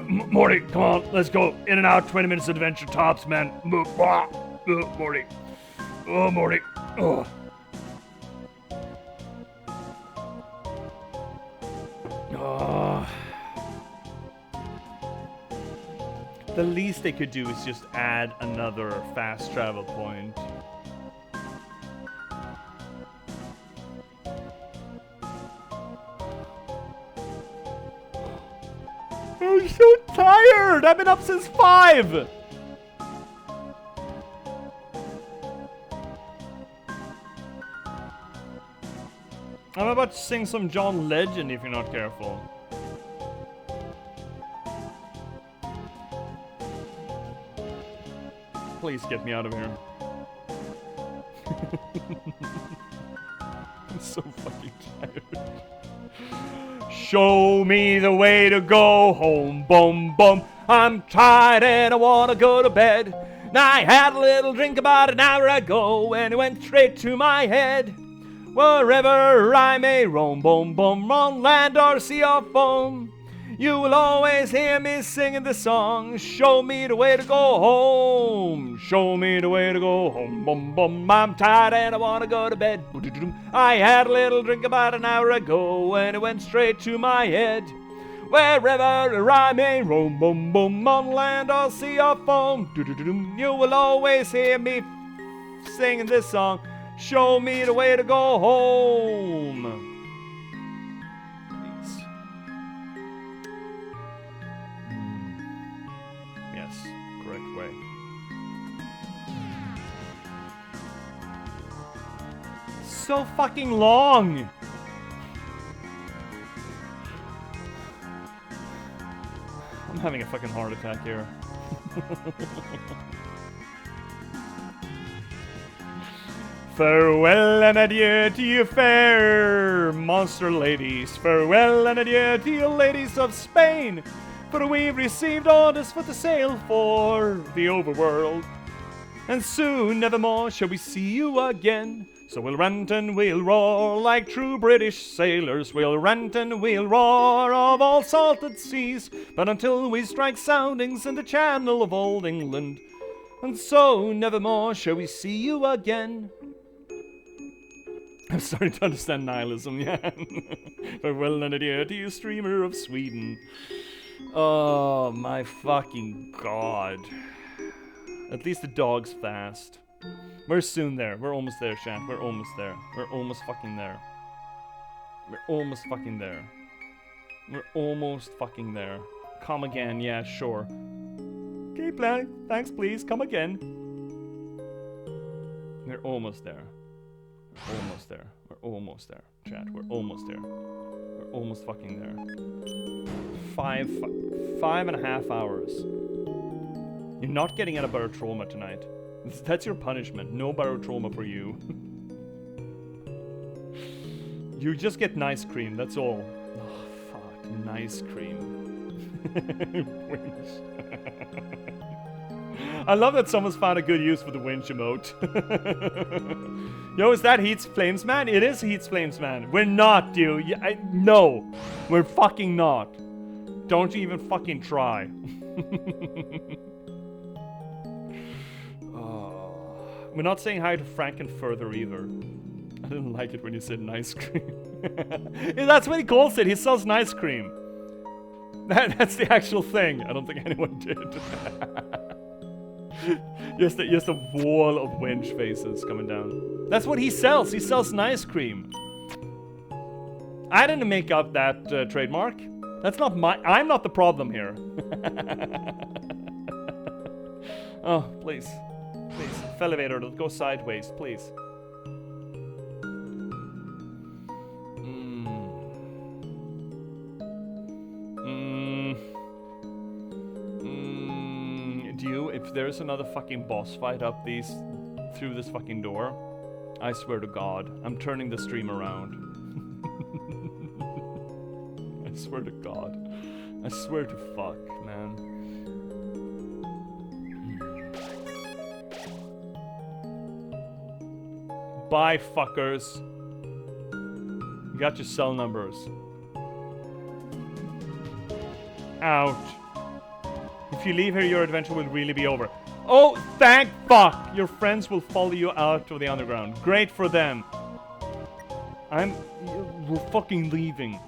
S1: Morty, come on, let's go. In and out, 20 minutes adventure tops, man. Morty. Oh, Morty. Oh. Oh. The least they could do is just add another fast travel point. I'm so tired! I've been up since 5! I'm about to sing some John Legend if you're not careful. Please get me out of here. I'm so fucking tired. Show me the way to go home, boom, boom. I'm tired and I wanna go to bed. I had a little drink about an hour ago and it went straight to my head. Wherever I may roam, boom, boom, on land or sea or foam, you will always hear me singing the song. Show me the way to go home. Show me the way to go home, boom, boom. I'm tired and I wanna go to bed. I had a little drink about an hour ago and it went straight to my head. Wherever I may roam, boom, boom, on land or sea or foam, you will always hear me singing this song. Show me the way to go home. Please. Yes, correct way. So fucking long. I'm having a fucking heart attack here. Farewell and adieu to you fair monster ladies. Farewell and adieu to you ladies of Spain. For we've received orders for to sail for the overworld. And soon nevermore shall we see you again. So we'll rant and we'll roar like true British sailors. We'll rant and we'll roar of all salted seas. But until we strike soundings in the channel of old England. And so nevermore shall we see you again. I'm starting to understand nihilism, yeah. Farewell and adieu to you, streamer of Sweden. Oh my fucking god. At least the dog's fast. We're soon there. We're almost there, Shant. We're almost there. We're almost fucking there. We're almost fucking there. We're almost fucking there. Come again, yeah, sure. Okay, thanks, please. Come again. We're almost there. We're almost there. We're almost there. chat. We're almost there. We're almost fucking there. 5.5 hours. You're not getting out of burrow trauma tonight. That's your punishment. No burrow trauma for you. You just get nice cream, that's all. Oh, fuck. Nice cream. Winch. I love that someone's found a good use for the winch emote. Yo, is that Heat's Flames Man? It is Heat's Flames Man. We're not, dude. No. We're fucking not. Don't you even fucking try. We're not saying hi to Frankenfurther either. I didn't like it when you said nice cream. Yeah, that's what he calls it. He sells nice cream. That's the actual thing. I don't think anyone did. Just a wall of wench faces coming down. That's what he sells. He sells nice cream. I didn't make up that trademark. That's not I'm not the problem here. Oh, please. Please. Elevator, let's go sideways, please. If there's another fucking boss fight up through this fucking door, I swear to God, I'm turning the stream around. I swear to God. I swear to fuck, man. Bye, fuckers. You got your cell numbers. Ouch. If you leave here, your adventure will really be over. Oh, thank fuck! Your friends will follow you out of the underground. Great for them. We're fucking leaving.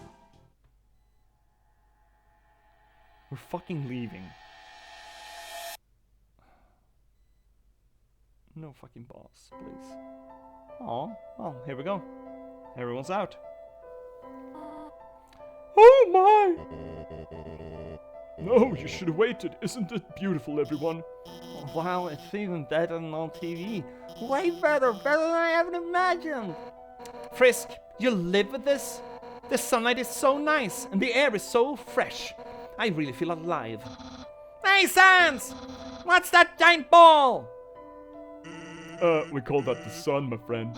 S1: We're fucking leaving. No fucking boss, please. Oh, well, here we go. Everyone's out. Oh my! No, you should have waited. Isn't it beautiful, everyone?
S2: Wow, it's even better than on TV. Way better than I ever imagined.
S3: Frisk, you'll live with this? The sunlight is so nice, and the air is so fresh. I really feel alive. Hey, Sans! What's that giant ball?
S1: We call that the sun, my friend.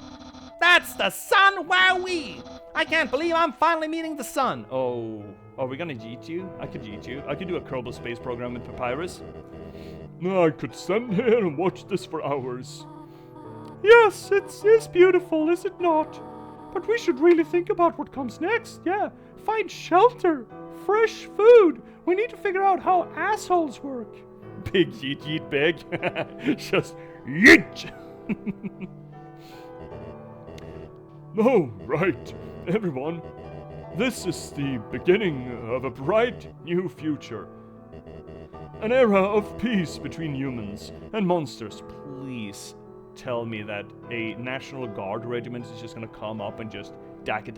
S3: That's the sun, wowee! I can't believe I'm finally meeting the sun.
S1: Oh, are we gonna yeet you? I could yeet you. I could do a Kerbal Space program with Papyrus. I could stand here and watch this for hours. Yes, it's beautiful, is it not? But we should really think about what comes next, yeah. Find shelter, fresh food. We need to figure out how assholes work. Big yeet yeet big. Just yeet! Oh, right, everyone. This is the beginning of a bright new future. An era of peace between humans and monsters. Please tell me that a National Guard regiment is just gonna come up and just daka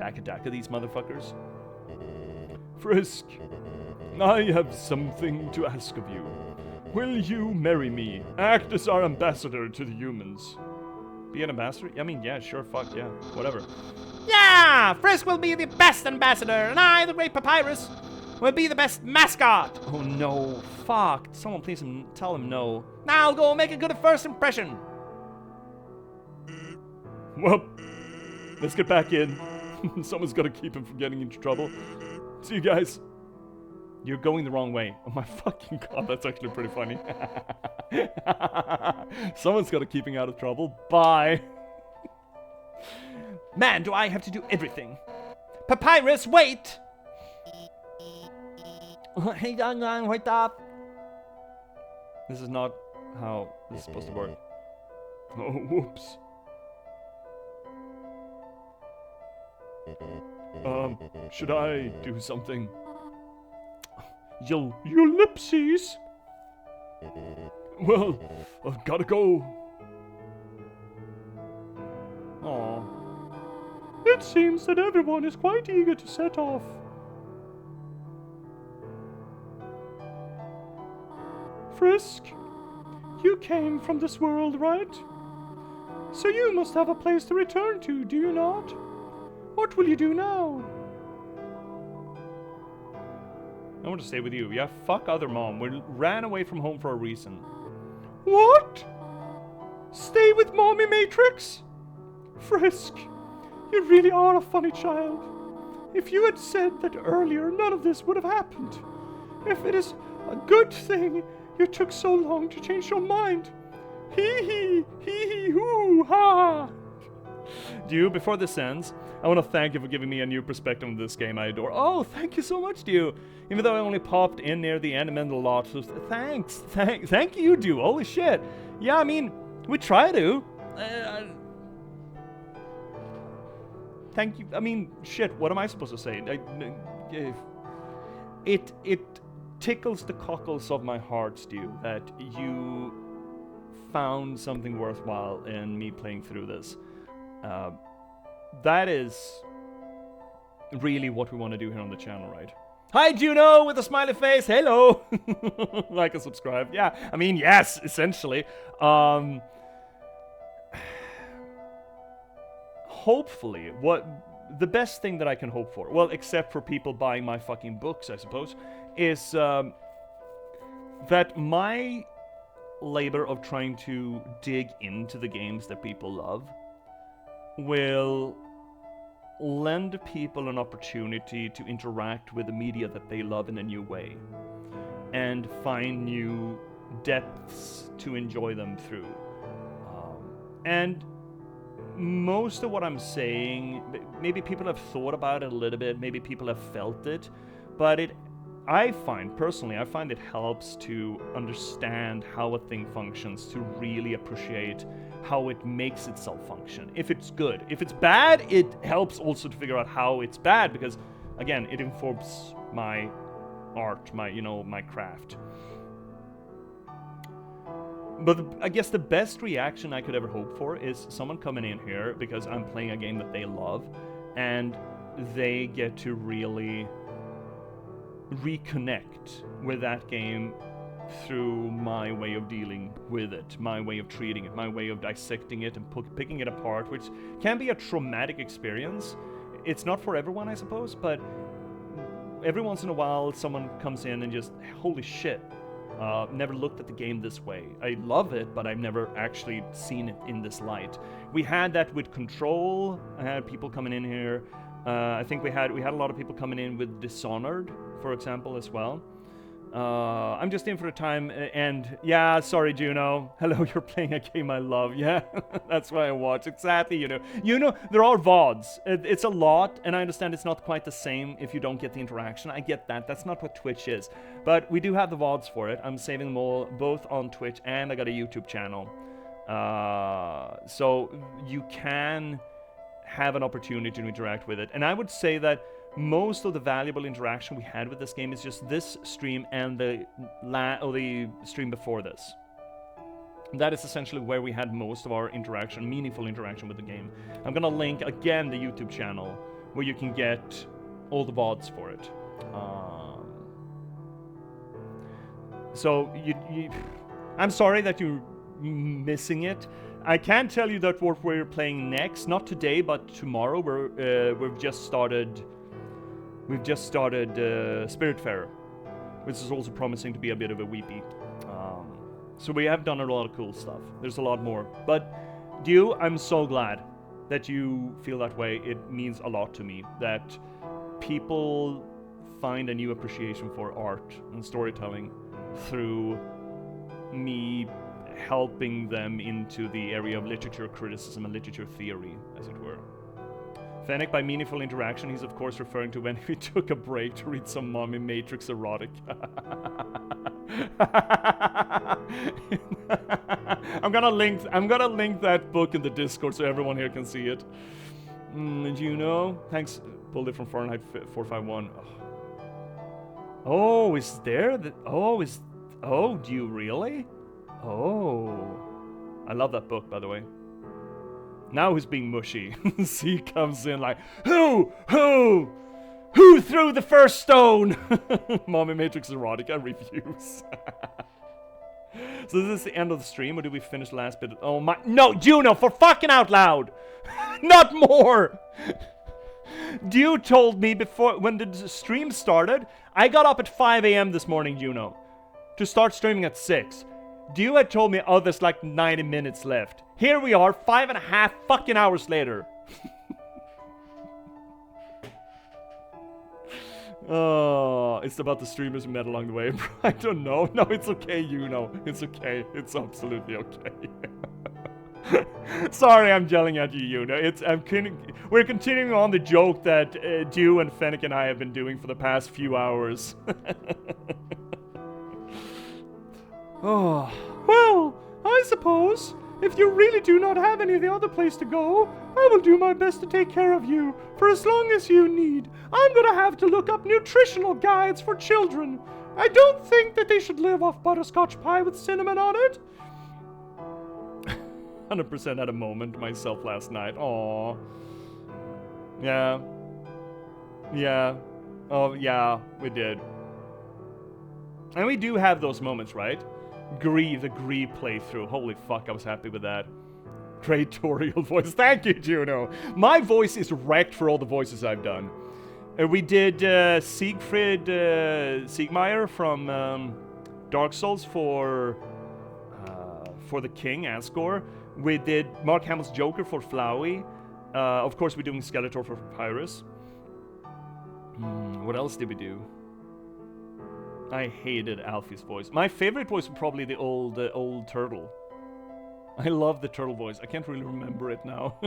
S1: these motherfuckers. Frisk, I have something to ask of you. Will you marry me? Act as our ambassador to the humans. Be an ambassador? I mean, yeah, sure, fuck, yeah, whatever.
S3: Yeah! Frisk will be the best ambassador, and I, the great Papyrus, will be the best mascot.
S1: Oh no, fuck. Someone please tell him no.
S3: Now I'll go make a good first impression.
S1: Well, let's get back in. Someone's gotta keep him from getting into trouble. See you guys. You're going the wrong way. Oh my fucking god, that's actually pretty funny. Someone's gotta keep him out of trouble. Bye.
S3: Man, do I have to do everything. Papyrus, wait!
S2: Hey, Don, wait up.
S1: This is not how this is supposed to work. Oh, whoops. Should I do something? Ellipses? Well, I've gotta go. Aw. It seems that everyone is quite eager to set off. Frisk, you came from this world, right? So you must have a place to return to, do you not? What will you do now? I want to stay with you. Yeah, fuck other mom. We ran away from home for a reason. What? Stay with Mommy Matrix? Frisk, you really are a funny child. If you had said that earlier, none of this would have happened. If it is a good thing you took so long to change your mind. Hee hee, hoo, ha. Dew, before this ends, I want to thank you for giving me a new perspective on this game I adore. Oh, thank you so much, Dew. Even though I only popped in near the end and meant a lot, so thank you, Dew. Holy shit. Yeah, I mean, we try to. Thank you. I mean, shit, what am I supposed to say? It tickles the cockles of my heart, Stu, that you found something worthwhile in me playing through this. That is really what we want to do here on the channel, right? Hi, Juno, with a smiley face. Hello. Like and subscribe. Yeah, I mean, yes, essentially. Hopefully, the best thing that I can hope for, well, except for people buying my fucking books, I suppose, is that my labor of trying to dig into the games that people love will lend people an opportunity to interact with the media that they love in a new way and find new depths to enjoy them through. And most of what I'm saying, maybe people have thought about it a little bit, maybe people have felt it, but I find it helps to understand how a thing functions, to really appreciate how it makes itself function. If it's good. If it's bad, it helps also to figure out how it's bad, because, again, it informs my art, my craft. But I guess the best reaction I could ever hope for is someone coming in here because I'm playing a game that they love, and they get to really reconnect with that game through my way of dealing with it, my way of treating it, my way of dissecting it and picking it apart, which can be a traumatic experience. It's not for everyone, I suppose, but every once in a while someone comes in and just, holy shit, never looked at the game this way. I love it, but I've never actually seen it in this light. We had that with Control. I had people coming in here. I think we had a lot of people coming in with Dishonored, for example, as well. I'm just in for a time, and yeah, sorry, Juno. Hello, you're playing a game I love. Yeah, that's why I watch. Exactly, you know, there are VODs. It's a lot, and I understand it's not quite the same if you don't get the interaction. I get that. That's not what Twitch is. But we do have the VODs for it. I'm saving them all, both on Twitch, and I got a YouTube channel. So you can have an opportunity to interact with it. And I would say that most of the valuable interaction we had with this game is just this stream and the stream before this. That is essentially where we had most of our interaction, meaningful interaction with the game. I'm gonna link again the YouTube channel where you can get all the VODs for it. So I'm sorry that you're missing it. I can tell you that what we're playing next, not today but tomorrow, we've just started Spiritfarer, which is also promising to be a bit of a weepy. So we have done a lot of cool stuff. There's a lot more. But Dew, I'm so glad that you feel that way. It means a lot to me that people find a new appreciation for art and storytelling through me helping them into the area of literature criticism and literature theory, as it were. Fennec, by meaningful interaction, he's of course referring to when we took a break to read some Mommy Matrix erotic. I'm gonna link that book in the Discord so everyone here can see it. You know, thanks. Pulled it from Fahrenheit 451. Oh, is there? Oh, do you really? Oh, I love that book, by the way. Now he's being mushy. C comes in like, Who threw the first stone? Mommy Matrix Erotica reviews. So this is the end of the stream, or do we finish the last bit? Oh my, no, Juno, for fucking out loud! Not more! Dew told me before when the stream started. I got up at 5 a.m. this morning, Juno, to start streaming at 6. Dew had told me, oh, there's like 90 minutes left. Here we are, 5.5 fucking hours later. Oh, it's about the streamers we met along the way. I don't know. No, it's okay, Juno. It's okay. It's absolutely okay. Sorry, I'm yelling at you, Juno. We're continuing on the joke that Dew and Fennec and I have been doing for the past few hours. Oh, well, I suppose if you really do not have any other place to go, I will do my best to take care of you for as long as you need. I'm gonna have to look up nutritional guides for children. I don't think that they should live off butterscotch pie with cinnamon on it. 100% had a moment myself last night. Aww. Yeah. Yeah. Oh, yeah, we did. And we do have those moments, right? The Gree playthrough. Holy fuck, I was happy with that. Great tutorial voice. Thank you, Juno. My voice is wrecked for all the voices I've done. We did Siegfried Siegmeyer from Dark Souls for the King, Asgore. We did Mark Hamill's Joker for Flowey. Of course, we're doing Skeletor for Papyrus. What else did we do? I hated Alfie's voice. My favorite voice was probably the old turtle. I love the turtle voice. I can't really remember it now.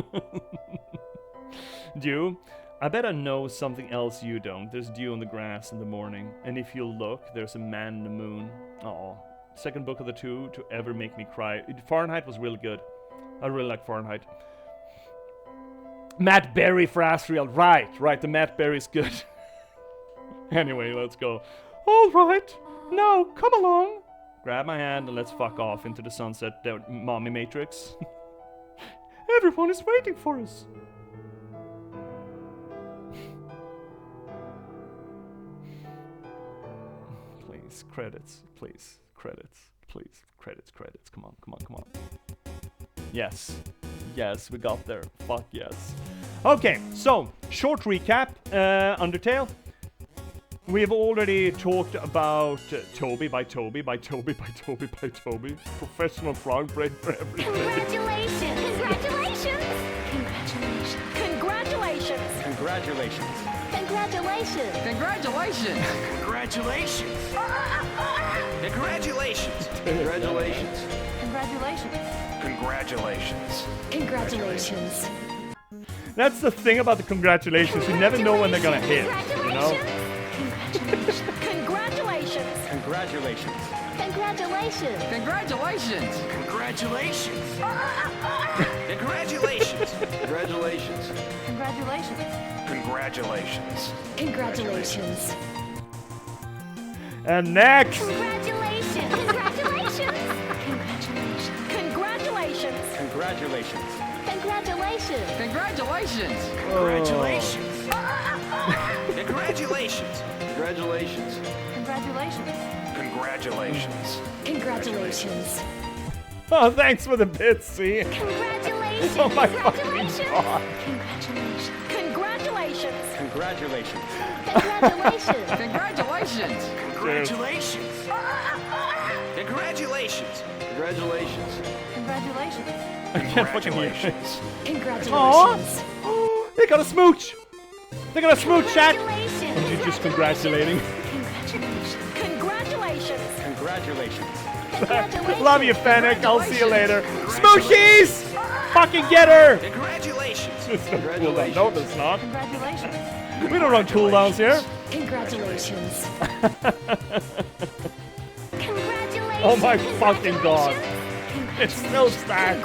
S1: Dew, I bet I know something else you don't. There's dew on the grass in the morning, and if you look, there's a man in the moon. Aw. Second book of the two to ever make me cry. Fahrenheit was really good. I really like Fahrenheit. Matt Berry for Asriel. Right, the Matt Berry's good. Anyway, let's go. All right, now come along. Grab my hand and let's fuck off into the sunset, the mommy matrix. Everyone is waiting for us. Please, credits, please, credits, please, credits. Come on. Yes, we got there. Fuck yes. Okay, so short recap. Undertale. We have already talked about Toby by Toby. Professional frog brain for everything.
S5: Congratulations!
S1: That's the thing about the congratulations. You never know when they're gonna hit, you know?
S5: Congratulations!
S1: And next!
S5: Congratulations!
S1: Oh, thanks for the bits, see?
S5: Congratulations!
S1: Oh my fucking god. I can't fucking hear it.
S5: Congratulations!
S1: Oh, they got a smooch! Chat! And you're just congratulating. Love you, Fennec. I'll see you later. Smoochies! Fucking get her! It's no cooldown. No, it's not. We don't run cooldowns here.
S5: Congratulations!
S1: Oh my fucking god. It's still stacked.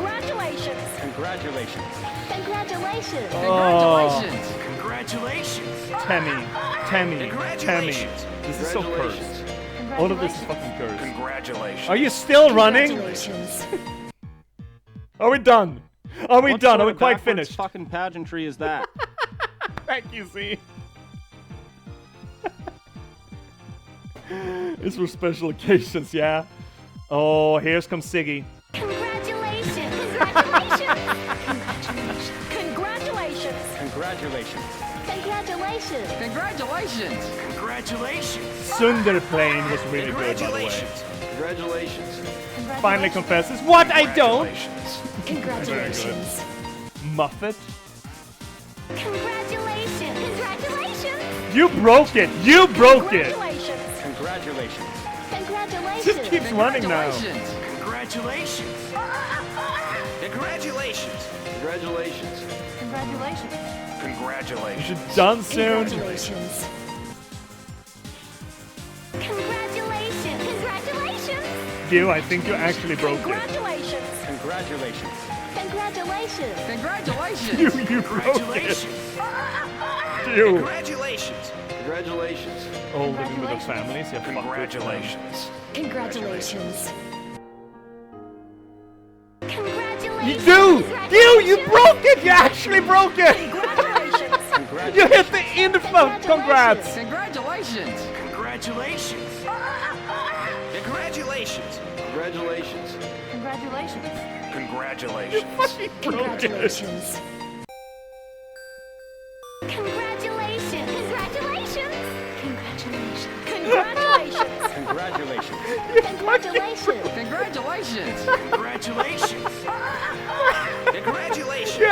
S1: Tammy. This is so cursed. All of this is fucking cursed. Are you still running?
S5: Congratulations!
S1: Are we done? Are we quite finished?
S2: Fucking pageantry is that?
S1: Thank you, Z. It's for special occasions, yeah? Oh, here comes Siggy.
S5: Congratulations! Congratulations.
S4: Congratulations.
S6: Congratulations.
S1: Sunderplane was really good, by the way.
S6: Congratulations.
S4: Congratulations.
S1: Finally confesses, what I don't!
S6: Congratulations.
S5: Congratulations.
S1: Muffet.
S5: Congratulations. Congratulations.
S1: You broke it! You broke it!
S5: Congratulations.
S4: Congratulations.
S5: Congratulations.
S1: Just keeps running now.
S4: Congratulations.
S6: Congratulations.
S4: Congratulations.
S5: Congratulations.
S6: Congratulations.
S1: It's done soon.
S5: Congratulations. Congratulations. Congratulations.
S1: You, I think you actually broke it.
S5: Congratulations.
S4: Congratulations.
S5: Congratulations.
S4: Congratulations.
S1: You broke it.
S6: Congratulations.
S1: You.
S6: Congratulations.
S4: Congratulations.
S1: Oh, living with the families, yeah, fuck with them.
S6: Congratulations.
S5: Congratulations.
S1: You you broke it! You actually broke it!
S5: Congratulations.
S1: You hit the info! Congrats!
S4: Congratulations.
S6: Congratulations. Congratulations.
S4: Congratulations.
S5: Congratulations.
S6: Congratulations.
S1: Fucking broke it!
S5: Congratulations. Congratulations. Congratulations. Congratulations.
S4: Congratulations.
S5: Congratulations.
S4: Congratulations.
S6: Congratulations. Congratulations.
S1: You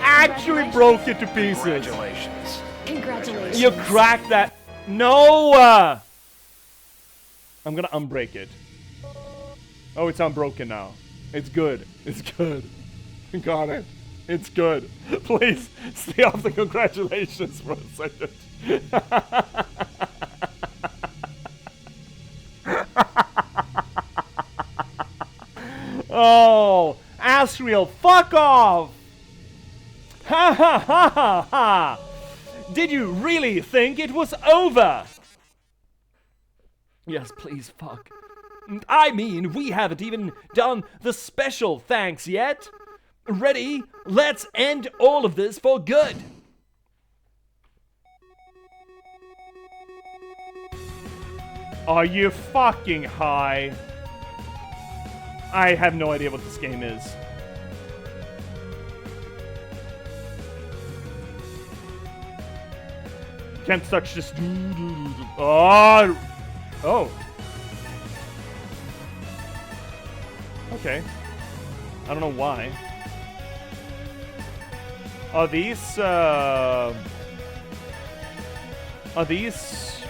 S1: actually broke it to pieces.
S6: Congratulations.
S5: Congratulations.
S1: You cracked that. No! I'm gonna unbreak it. Oh, it's unbroken now. It's good. It's good. Got it. It's good. Please stay off the congratulations for a second. Oh, Asriel, fuck off! Ha ha ha ha ha! Did you really think it was over? Yes, please, fuck. I mean, we haven't even done the special thanks yet. Ready? Let's end all of this for good. Are you fucking high? I have no idea what this game is. Can't touch this. Oh. Oh. Okay. I don't know why. Are these, Are these...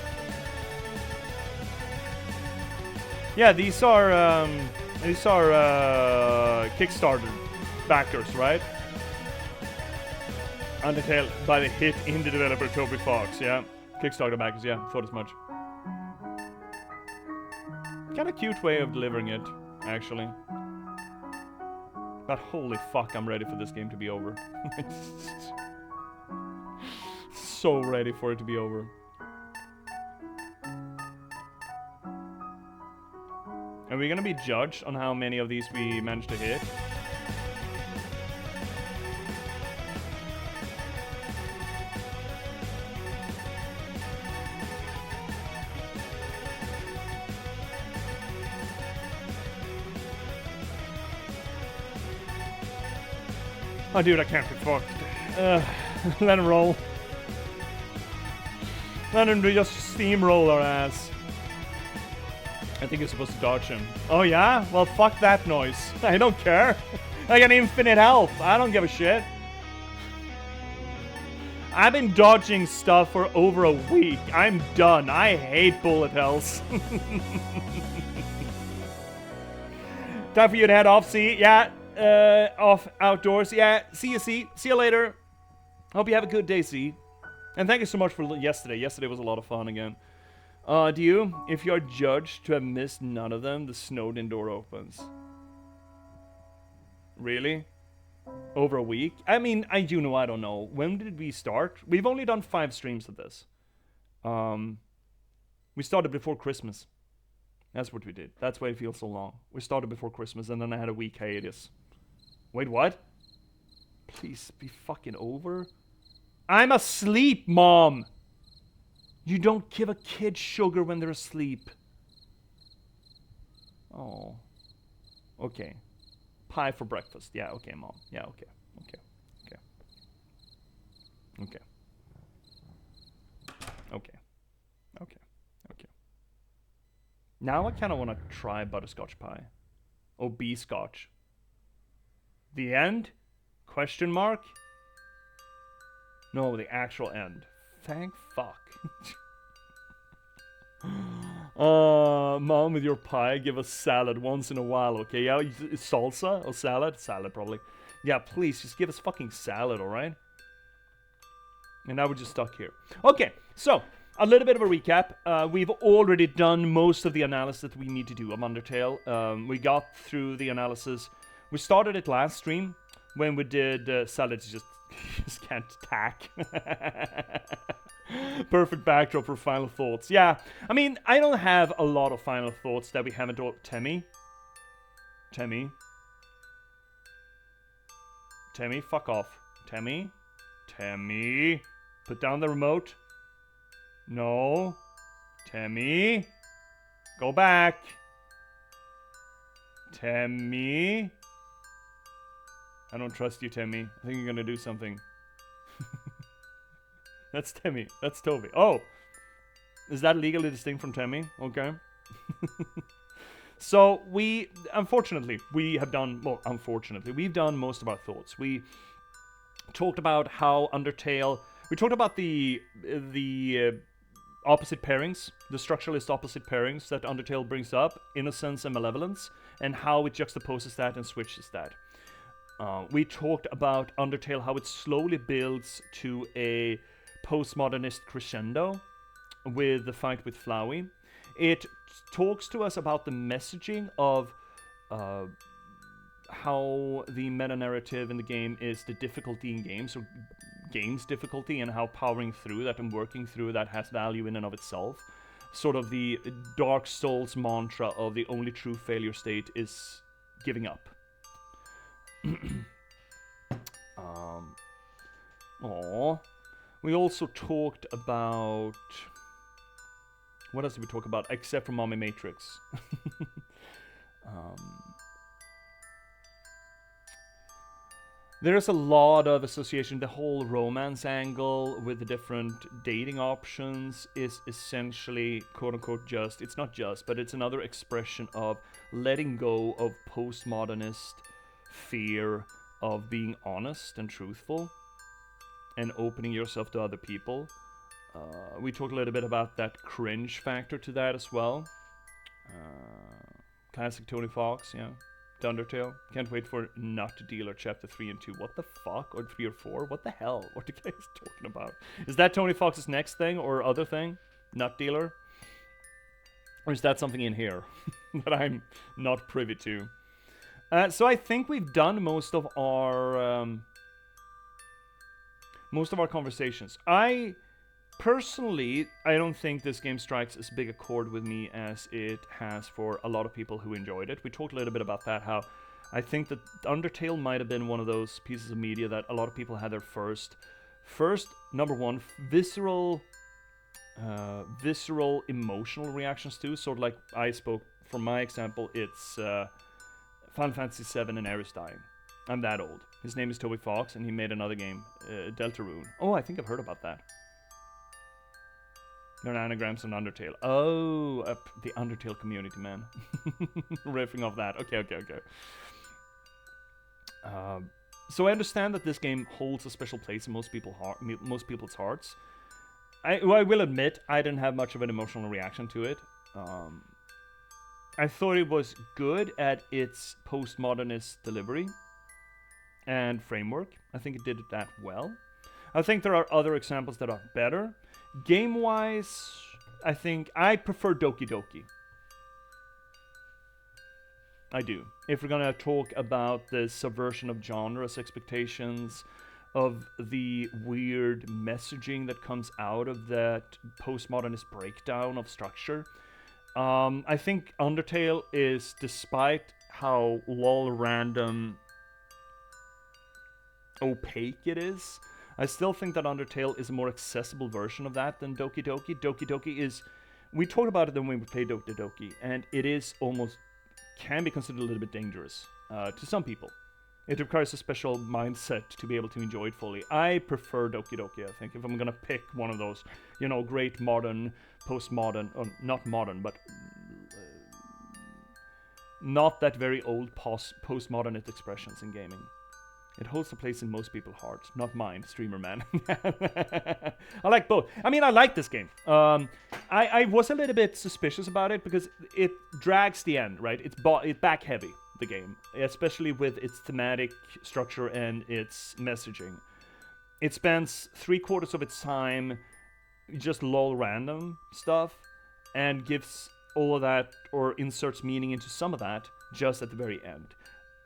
S1: Yeah, these are Kickstarter backers, right? Undertale by the hit indie developer Toby Fox, yeah. Kickstarter backers, yeah, thought as much. Kinda cute way of delivering it, actually. But holy fuck, I'm ready for this game to be over. So ready for it to be over. Are we gonna be judged on how many of these we managed to hit? Oh, dude, I can't be fucked. Let him roll. Let him just steamroll our ass. I think you're supposed to dodge him. Oh yeah? Well, fuck that noise. I don't care. I got infinite health. I don't give a shit. I've been dodging stuff for over a week. I'm done. I hate bullet hells. Time for you to head off, see? Yeah. Off outdoors. Yeah. See you, see. See you later. Hope you have a good day, see. And thank you so much for yesterday. Yesterday was a lot of fun again. Do you? If you're judged to have missed none of them, the Snowden door opens. Really? Over a week? I mean, I don't know. When did we start? We've only done 5 streams of this. We started before Christmas. That's what we did. That's why it feels so long. We started before Christmas and then I had a week hiatus. Wait, what? Please be fucking over. I'm asleep, Mom! You don't give a kid sugar when they're asleep. Oh. Okay. Pie for breakfast. Yeah, okay, Mom. Yeah, okay. Okay. Okay. Okay. Now I kind of want to try butterscotch pie. Oh, bee-scotch. The end? Question mark? No, the actual end. Thank fuck. Mom, with your pie, give us salad once in a while, okay? Yeah, salsa or salad? Salad, probably. Yeah, please, just give us fucking salad, alright? And now we're just stuck here. Okay, so, a little bit of a recap. We've already done most of the analysis that we need to do of Undertale. We got through the analysis. We started it last stream when we did salad. Just can't tack. Perfect backdrop for final thoughts. Yeah, I mean, I don't have a lot of final thoughts that we haven't done. Temmie, fuck off. Temmie, put down the remote. No. Temmie, go back. Temmie. I don't trust you, Temmie. I think you're gonna do something. That's Temmie. That's Toby. Oh! Is that legally distinct from Temmie? Okay. So, unfortunately, we've done most of our thoughts. We talked about how Undertale, we talked about the opposite pairings, the structuralist opposite pairings that Undertale brings up, innocence and malevolence, and how it juxtaposes that and switches that. We talked about Undertale, how it slowly builds to a postmodernist crescendo with the fight with Flowey. It talks to us about the messaging of how the meta-narrative in the game is the difficulty in games, or games difficulty, and how powering through that and working through that has value in and of itself. Sort of the Dark Souls mantra of the only true failure state is giving up. We also talked about... What else did we talk about, except for Mommy Matrix? There's a lot of association. The whole romance angle with the different dating options is essentially, quote-unquote, just. It's not just, but it's another expression of letting go of postmodernist fear of being honest and truthful and opening yourself to other people. We talked a little bit about that cringe factor to that as well. Classic Toby Fox, yeah. The Undertale. Can't wait for Nut Dealer Chapter 3 and 2. What the fuck? Or 3 or 4? What the hell? What are you guys talking about? Is that Tony Fox's next thing or other thing? Nut Dealer? Or is that something in here that I'm not privy to? So I think we've done most of our conversations. Personally, I don't think this game strikes as big a chord with me as it has for a lot of people who enjoyed it. We talked a little bit about that, how I think that Undertale might have been one of those pieces of media that a lot of people had their first number one, visceral emotional reactions to. Sort of like I spoke, for my example, it's Final Fantasy VII and Aerith dying. I'm that old. His name is Toby Fox, and he made another game, Deltarune. Oh, I think I've heard about that. They're anagrams on Undertale. Oh, the Undertale community, man. Riffing off that. Okay. So I understand that this game holds a special place in most people's hearts. I will admit, I didn't have much of an emotional reaction to it. I thought it was good at its postmodernist delivery and framework. I think it did that well. I think there are other examples that are better. Game-wise, I think I prefer Doki Doki. I do. If we're gonna talk about the subversion of genres, expectations, of the weird messaging that comes out of that postmodernist breakdown of structure, I think Undertale is, despite how lol random opaque it is, I still think that Undertale is a more accessible version of that than Doki Doki. Doki Doki is... We talked about it when we played Doki Doki, and it is almost... can be considered a little bit dangerous to some people. It requires a special mindset to be able to enjoy it fully. I prefer Doki Doki, I think, if I'm gonna pick one of those, great modern, postmodern, or not modern, but not that very old postmodernist expressions in gaming. It holds a place in most people's hearts, not mine, streamer man. I like both. I mean, I like this game. I was a little bit suspicious about it because it drags the end, right? It's back heavy, the game, especially with its thematic structure and its messaging. It spends 3/4 of its time just lol random stuff and gives all of that, or inserts meaning into some of that, just at the very end.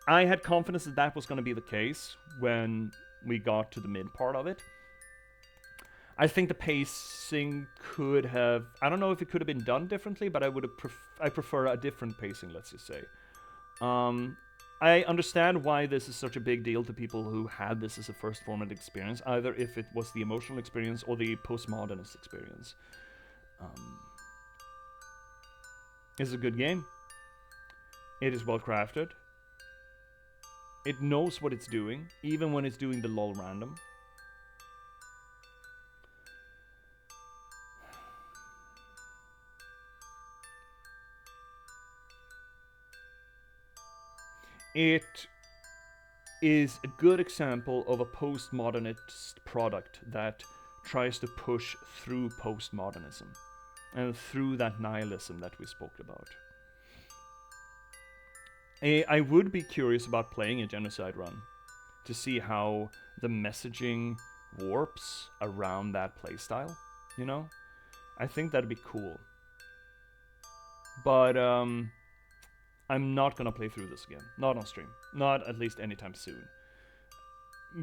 S1: I had confidence that that was going to be the case when we got to the mid part of it. I think the pacing could have... I don't know if it could have been done differently, but I would have I prefer a different pacing, let's just say. I understand why this is such a big deal to people who had this as a first formative experience, either if it was the emotional experience or the postmodernist experience. It's a good game. It is well crafted. It knows what it's doing, even when it's doing the lol random. It is a good example of a postmodernist product that tries to push through postmodernism and through that nihilism that we spoke about. I would be curious about playing a genocide run to see how the messaging warps around that playstyle, you know? I think that'd be cool. But I'm not gonna play through this again. Not on stream. Not at least anytime soon.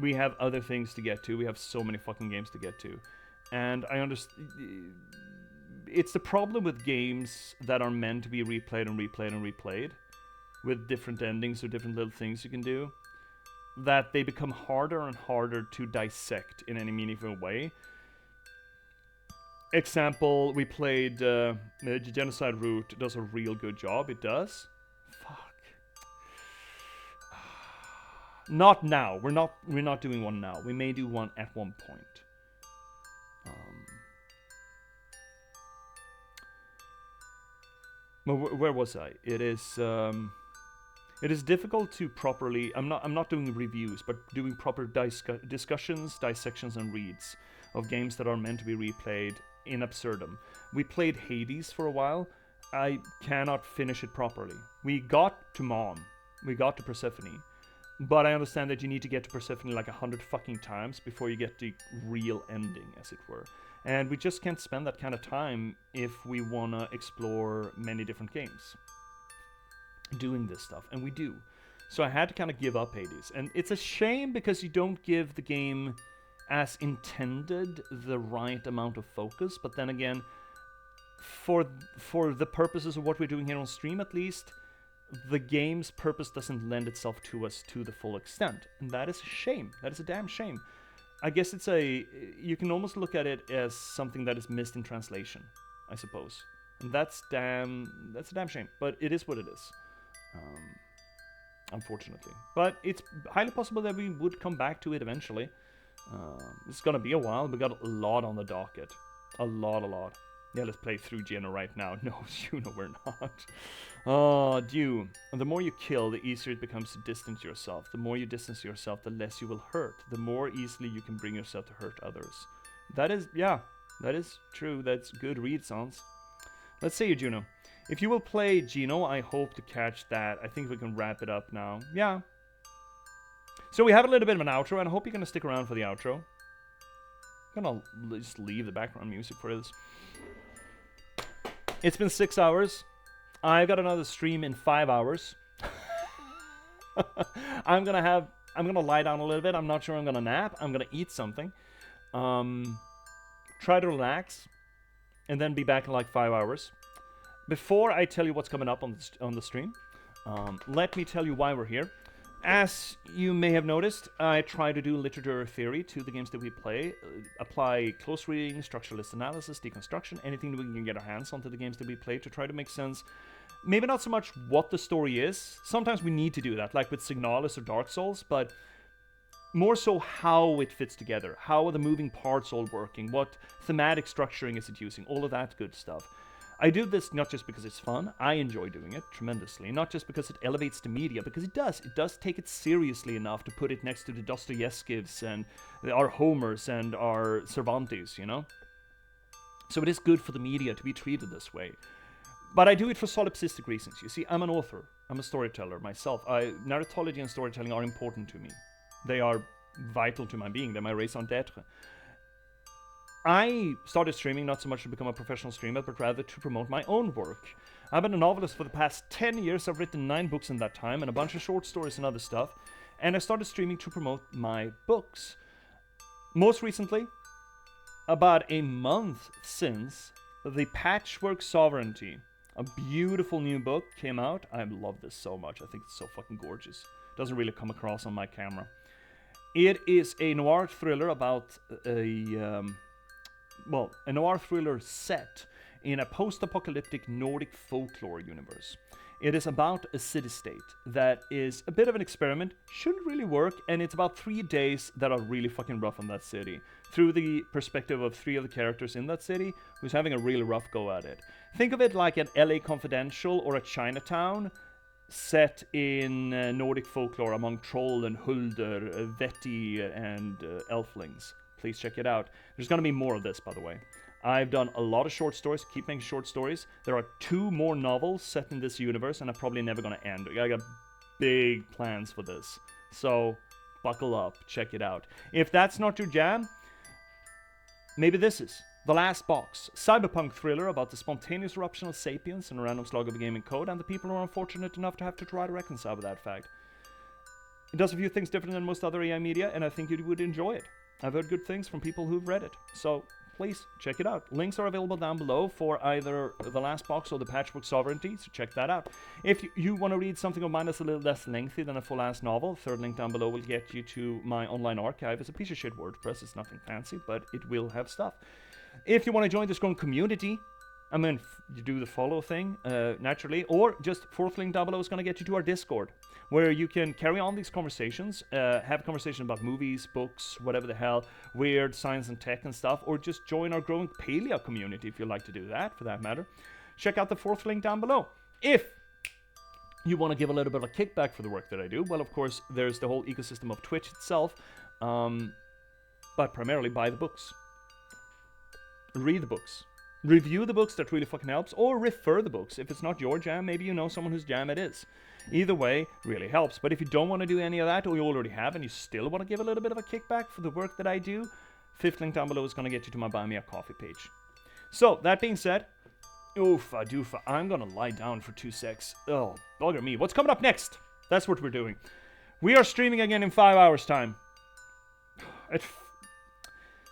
S1: We have other things to get to. We have so many fucking games to get to. And I understand... It's the problem with games that are meant to be replayed and replayed and replayed, with different endings or different little things you can do, that they become harder and harder to dissect in any meaningful way. Example, we played the Genocide Route does a real good job. It does. Fuck. Not now. We're not doing one now. We may do one at one point. Where was I? It is difficult to properly... I'm not doing reviews, but doing proper discussions, dissections, and reads of games that are meant to be replayed in absurdum. We played Hades for a while. I cannot finish it properly. We got to Mom. We got to Persephone. But I understand that you need to get to Persephone like 100 fucking times before you get the real ending, as it were. And we just can't spend that kind of time if we want to explore many different games doing this stuff, and we do. So I had to kind of give up Hades, and it's a shame because you don't give the game as intended the right amount of focus, but then again, for the purposes of what we're doing here on stream at least, the game's purpose doesn't lend itself to us to the full extent, and that is a shame. That is a damn shame. I guess you can almost look at it as something that is missed in translation, I suppose. And that's a damn shame, but it is what it is. Unfortunately. But it's highly possible that we would come back to it eventually. It's gonna be a while. We got a lot on the docket. A lot. Yeah, let's play through Geno right now. No, we're not. Oh, Dew. The more you kill, the easier it becomes to distance yourself. The more you distance yourself, the less you will hurt. The more easily you can bring yourself to hurt others. That is true. That's good read, Sans. Let's see you, Juno. If you will play Geno, I hope to catch that. I think we can wrap it up now. Yeah. So we have a little bit of an outro, and I hope you're going to stick around for the outro. I'm going to just leave the background music for this. It's been 6 hours. I've got another stream in 5 hours. I'm going to lie down a little bit. I'm not sure I'm going to nap. I'm going to eat something. Try to relax. And then be back in like 5 hours. Before I tell you what's coming up on the stream, let me tell you why we're here. As you may have noticed, I try to do literature theory to the games that we play, apply close reading, structuralist analysis, deconstruction, anything that we can get our hands on to the games that we play to try to make sense. Maybe not so much what the story is. Sometimes we need to do that, like with Signalis or Dark Souls, but more so how it fits together. How are the moving parts all working? What thematic structuring is it using? All of that good stuff. I do this not just because it's fun, I enjoy doing it tremendously, not just because it elevates the media, because it does take it seriously enough to put it next to the Dostoevskis and our Homers and our Cervantes, you know? So it is good for the media to be treated this way. But I do it for solipsistic reasons. You see, I'm an author, I'm a storyteller myself. Narratology and storytelling are important to me. They are vital to my being, they're my raison d'etre. I started streaming not so much to become a professional streamer, but rather to promote my own work. I've been a novelist for the past 10 years. I've written 9 books in that time and a bunch of short stories and other stuff. And I started streaming to promote my books. Most recently, about a month since, The Patchwork Sovereignty, a beautiful new book, came out. I love this so much. I think it's so fucking gorgeous. Doesn't really come across on my camera. It is a noir thriller about a noir thriller set in a post-apocalyptic Nordic folklore universe. It is about a city-state that is a bit of an experiment, shouldn't really work, and it's about 3 days that are really fucking rough on that city, through the perspective of 3 of the characters in that city, who's having a really rough go at it. Think of it like an LA Confidential or a Chinatown, set in Nordic folklore among Troll and Hulder, Vetti and Elflings. Please check it out. There's gonna be more of this, by the way. I've done a lot of short stories, keep making short stories. There are 2 more novels set in this universe, and I'm probably never gonna end. I got big plans for this. So, buckle up, check it out. If that's not your jam, maybe this is. The Last Box, cyberpunk thriller about the spontaneous eruption of sapiens and a random slog of gaming code, and the people who are unfortunate enough to have to try to reconcile with that fact. It does a few things different than most other AI media, and I think you would enjoy it. I've heard good things from people who've read it, so please check it out. Links are available down below for either The Last Box or The Patchwork Sovereignty, so check that out. If you want to read something of mine that's a little less lengthy than a full-ass novel, third link down below will get you to my online archive. It's a piece of shit WordPress, it's nothing fancy, but it will have stuff. If you want to join this growing community, I mean, you do the follow thing, naturally, or just fourth link down below is going to get you to our Discord, where you can carry on these conversations, have a conversation about movies, books, whatever the hell, weird science and tech and stuff, or just join our growing Paleo community if you'd like to do that, for that matter. Check out the fourth link down below. If you want to give a little bit of a kickback for the work that I do, well, of course, there's the whole ecosystem of Twitch itself, but primarily buy the books. Read the books. Review the books, that really fucking helps, or refer the books. If it's not your jam, maybe you know someone whose jam it is. Either way, really helps. But if you don't want to do any of that, or you already have, and you still want to give a little bit of a kickback for the work that I do, fifth link down below is going to get you to my Buy Me a Coffee page. So, that being said, oofa doofa, I'm going to lie down for 2 secs. Oh, bugger me. What's coming up next? That's what we're doing. We are streaming again in 5 hours' time. At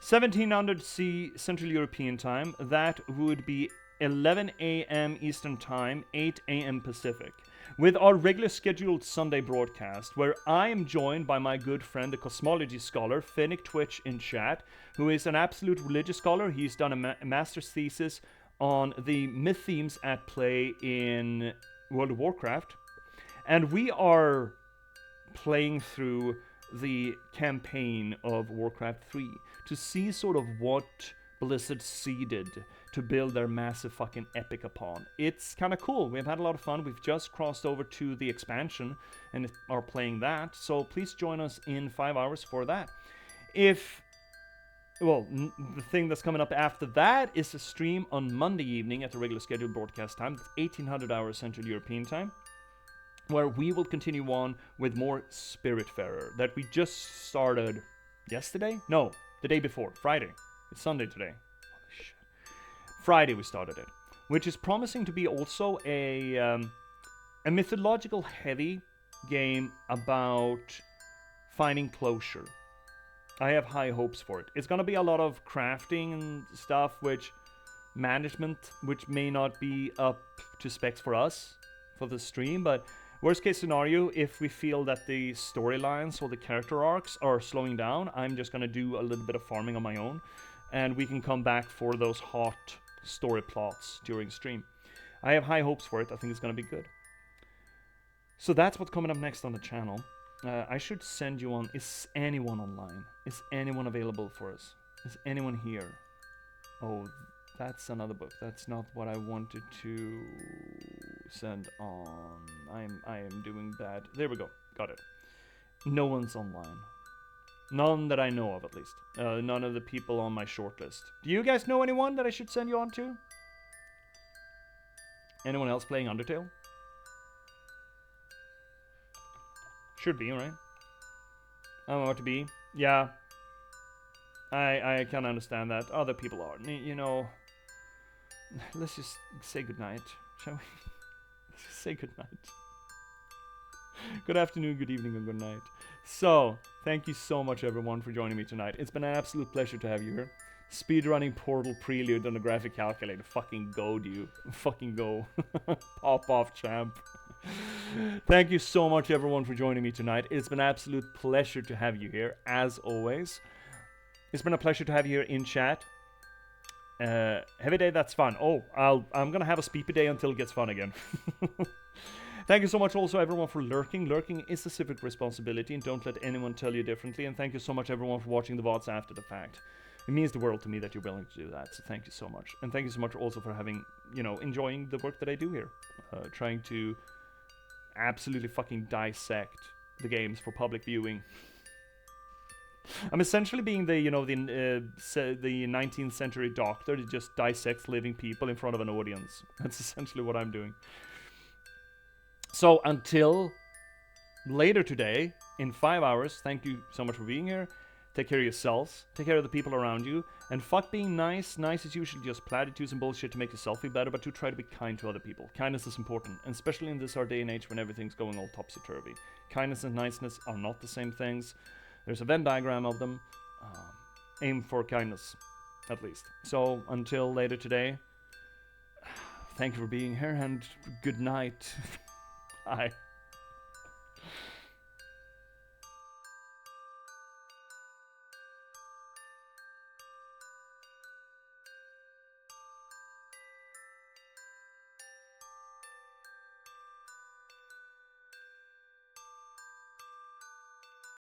S1: 1700 C Central European Time, that would be 11 a.m. Eastern Time, 8 a.m. Pacific, with our regular scheduled Sunday broadcast, where I am joined by my good friend, the cosmology scholar, Finnick Twitch in chat, who is an absolute religious scholar. He's done a master's thesis on the myth themes at play in World of Warcraft, and we are playing through the campaign of Warcraft 3 to see sort of what Blizzard seeded to build their massive fucking epic upon. It's kind of cool. We've had a lot of fun. We've just crossed over to the expansion and are playing that, so please join us in 5 hours for that. The thing that's coming up after that is a stream on Monday evening at the regular scheduled broadcast time. That's 1800 hours Central European Time, where we will continue on with more Spiritfarer that we just started yesterday? No, the day before, Friday. It's Sunday today. Holy shit. Friday we started it, which is promising to be also a mythological heavy game about finding closure. I have high hopes for it. It's gonna be a lot of crafting and stuff, which may not be up to specs for us for the stream, but worst case scenario, if we feel that the storylines or the character arcs are slowing down, I'm just gonna do a little bit of farming on my own, and we can come back for those hot story plots during stream. I have high hopes for it. I think it's gonna be good. So that's what's coming up next on the channel. I should send you on. Is anyone online? Is anyone available for us? Is anyone here? Oh, That's another book. That's not what I wanted to send on. I am doing bad. There we go. Got it. No one's online. None that I know of, at least. None of the people on my shortlist. Do you guys know anyone that I should send you on to? Anyone else playing Undertale? Should be, right? I don't know what to be. Yeah. I can understand that. Other people are. You know... Let's just say goodnight, shall we? Let's just say goodnight. Good afternoon, good evening, and good night. So, thank you so much, everyone, for joining me tonight. It's been an absolute pleasure to have you here. Speedrunning Portal Prelude on the graphic calculator. Fucking go, dude. Fucking go. Pop off, champ. Thank you so much, everyone, for joining me tonight. It's been an absolute pleasure to have you here, as always. It's been a pleasure to have you here in chat. Heavy day, that's fun. Oh, I'm gonna have a speepy day until it gets fun again. Thank you so much also everyone for lurking. Lurking is a civic responsibility and don't let anyone tell you differently. And thank you so much everyone for watching the VODs after the fact. It means the world to me that you're willing to do that, so thank you so much. And thank you so much also for having, you know, enjoying the work that I do here. Trying to absolutely fucking dissect the games for public viewing. I'm essentially being the, you know, the 19th century doctor that just dissects living people in front of an audience. That's essentially what I'm doing. So until later today, in 5 hours, thank you so much for being here. Take care of yourselves, take care of the people around you, and fuck being nice. Nice is usually just platitudes and bullshit to make yourself feel better, but do try to be kind to other people. Kindness is important, and especially in this our day and age when everything's going all topsy-turvy. Kindness and niceness are not the same things. There's a Venn diagram of them. Aim for kindness, at least. So, until later today, thank you for being here, and good night. Bye.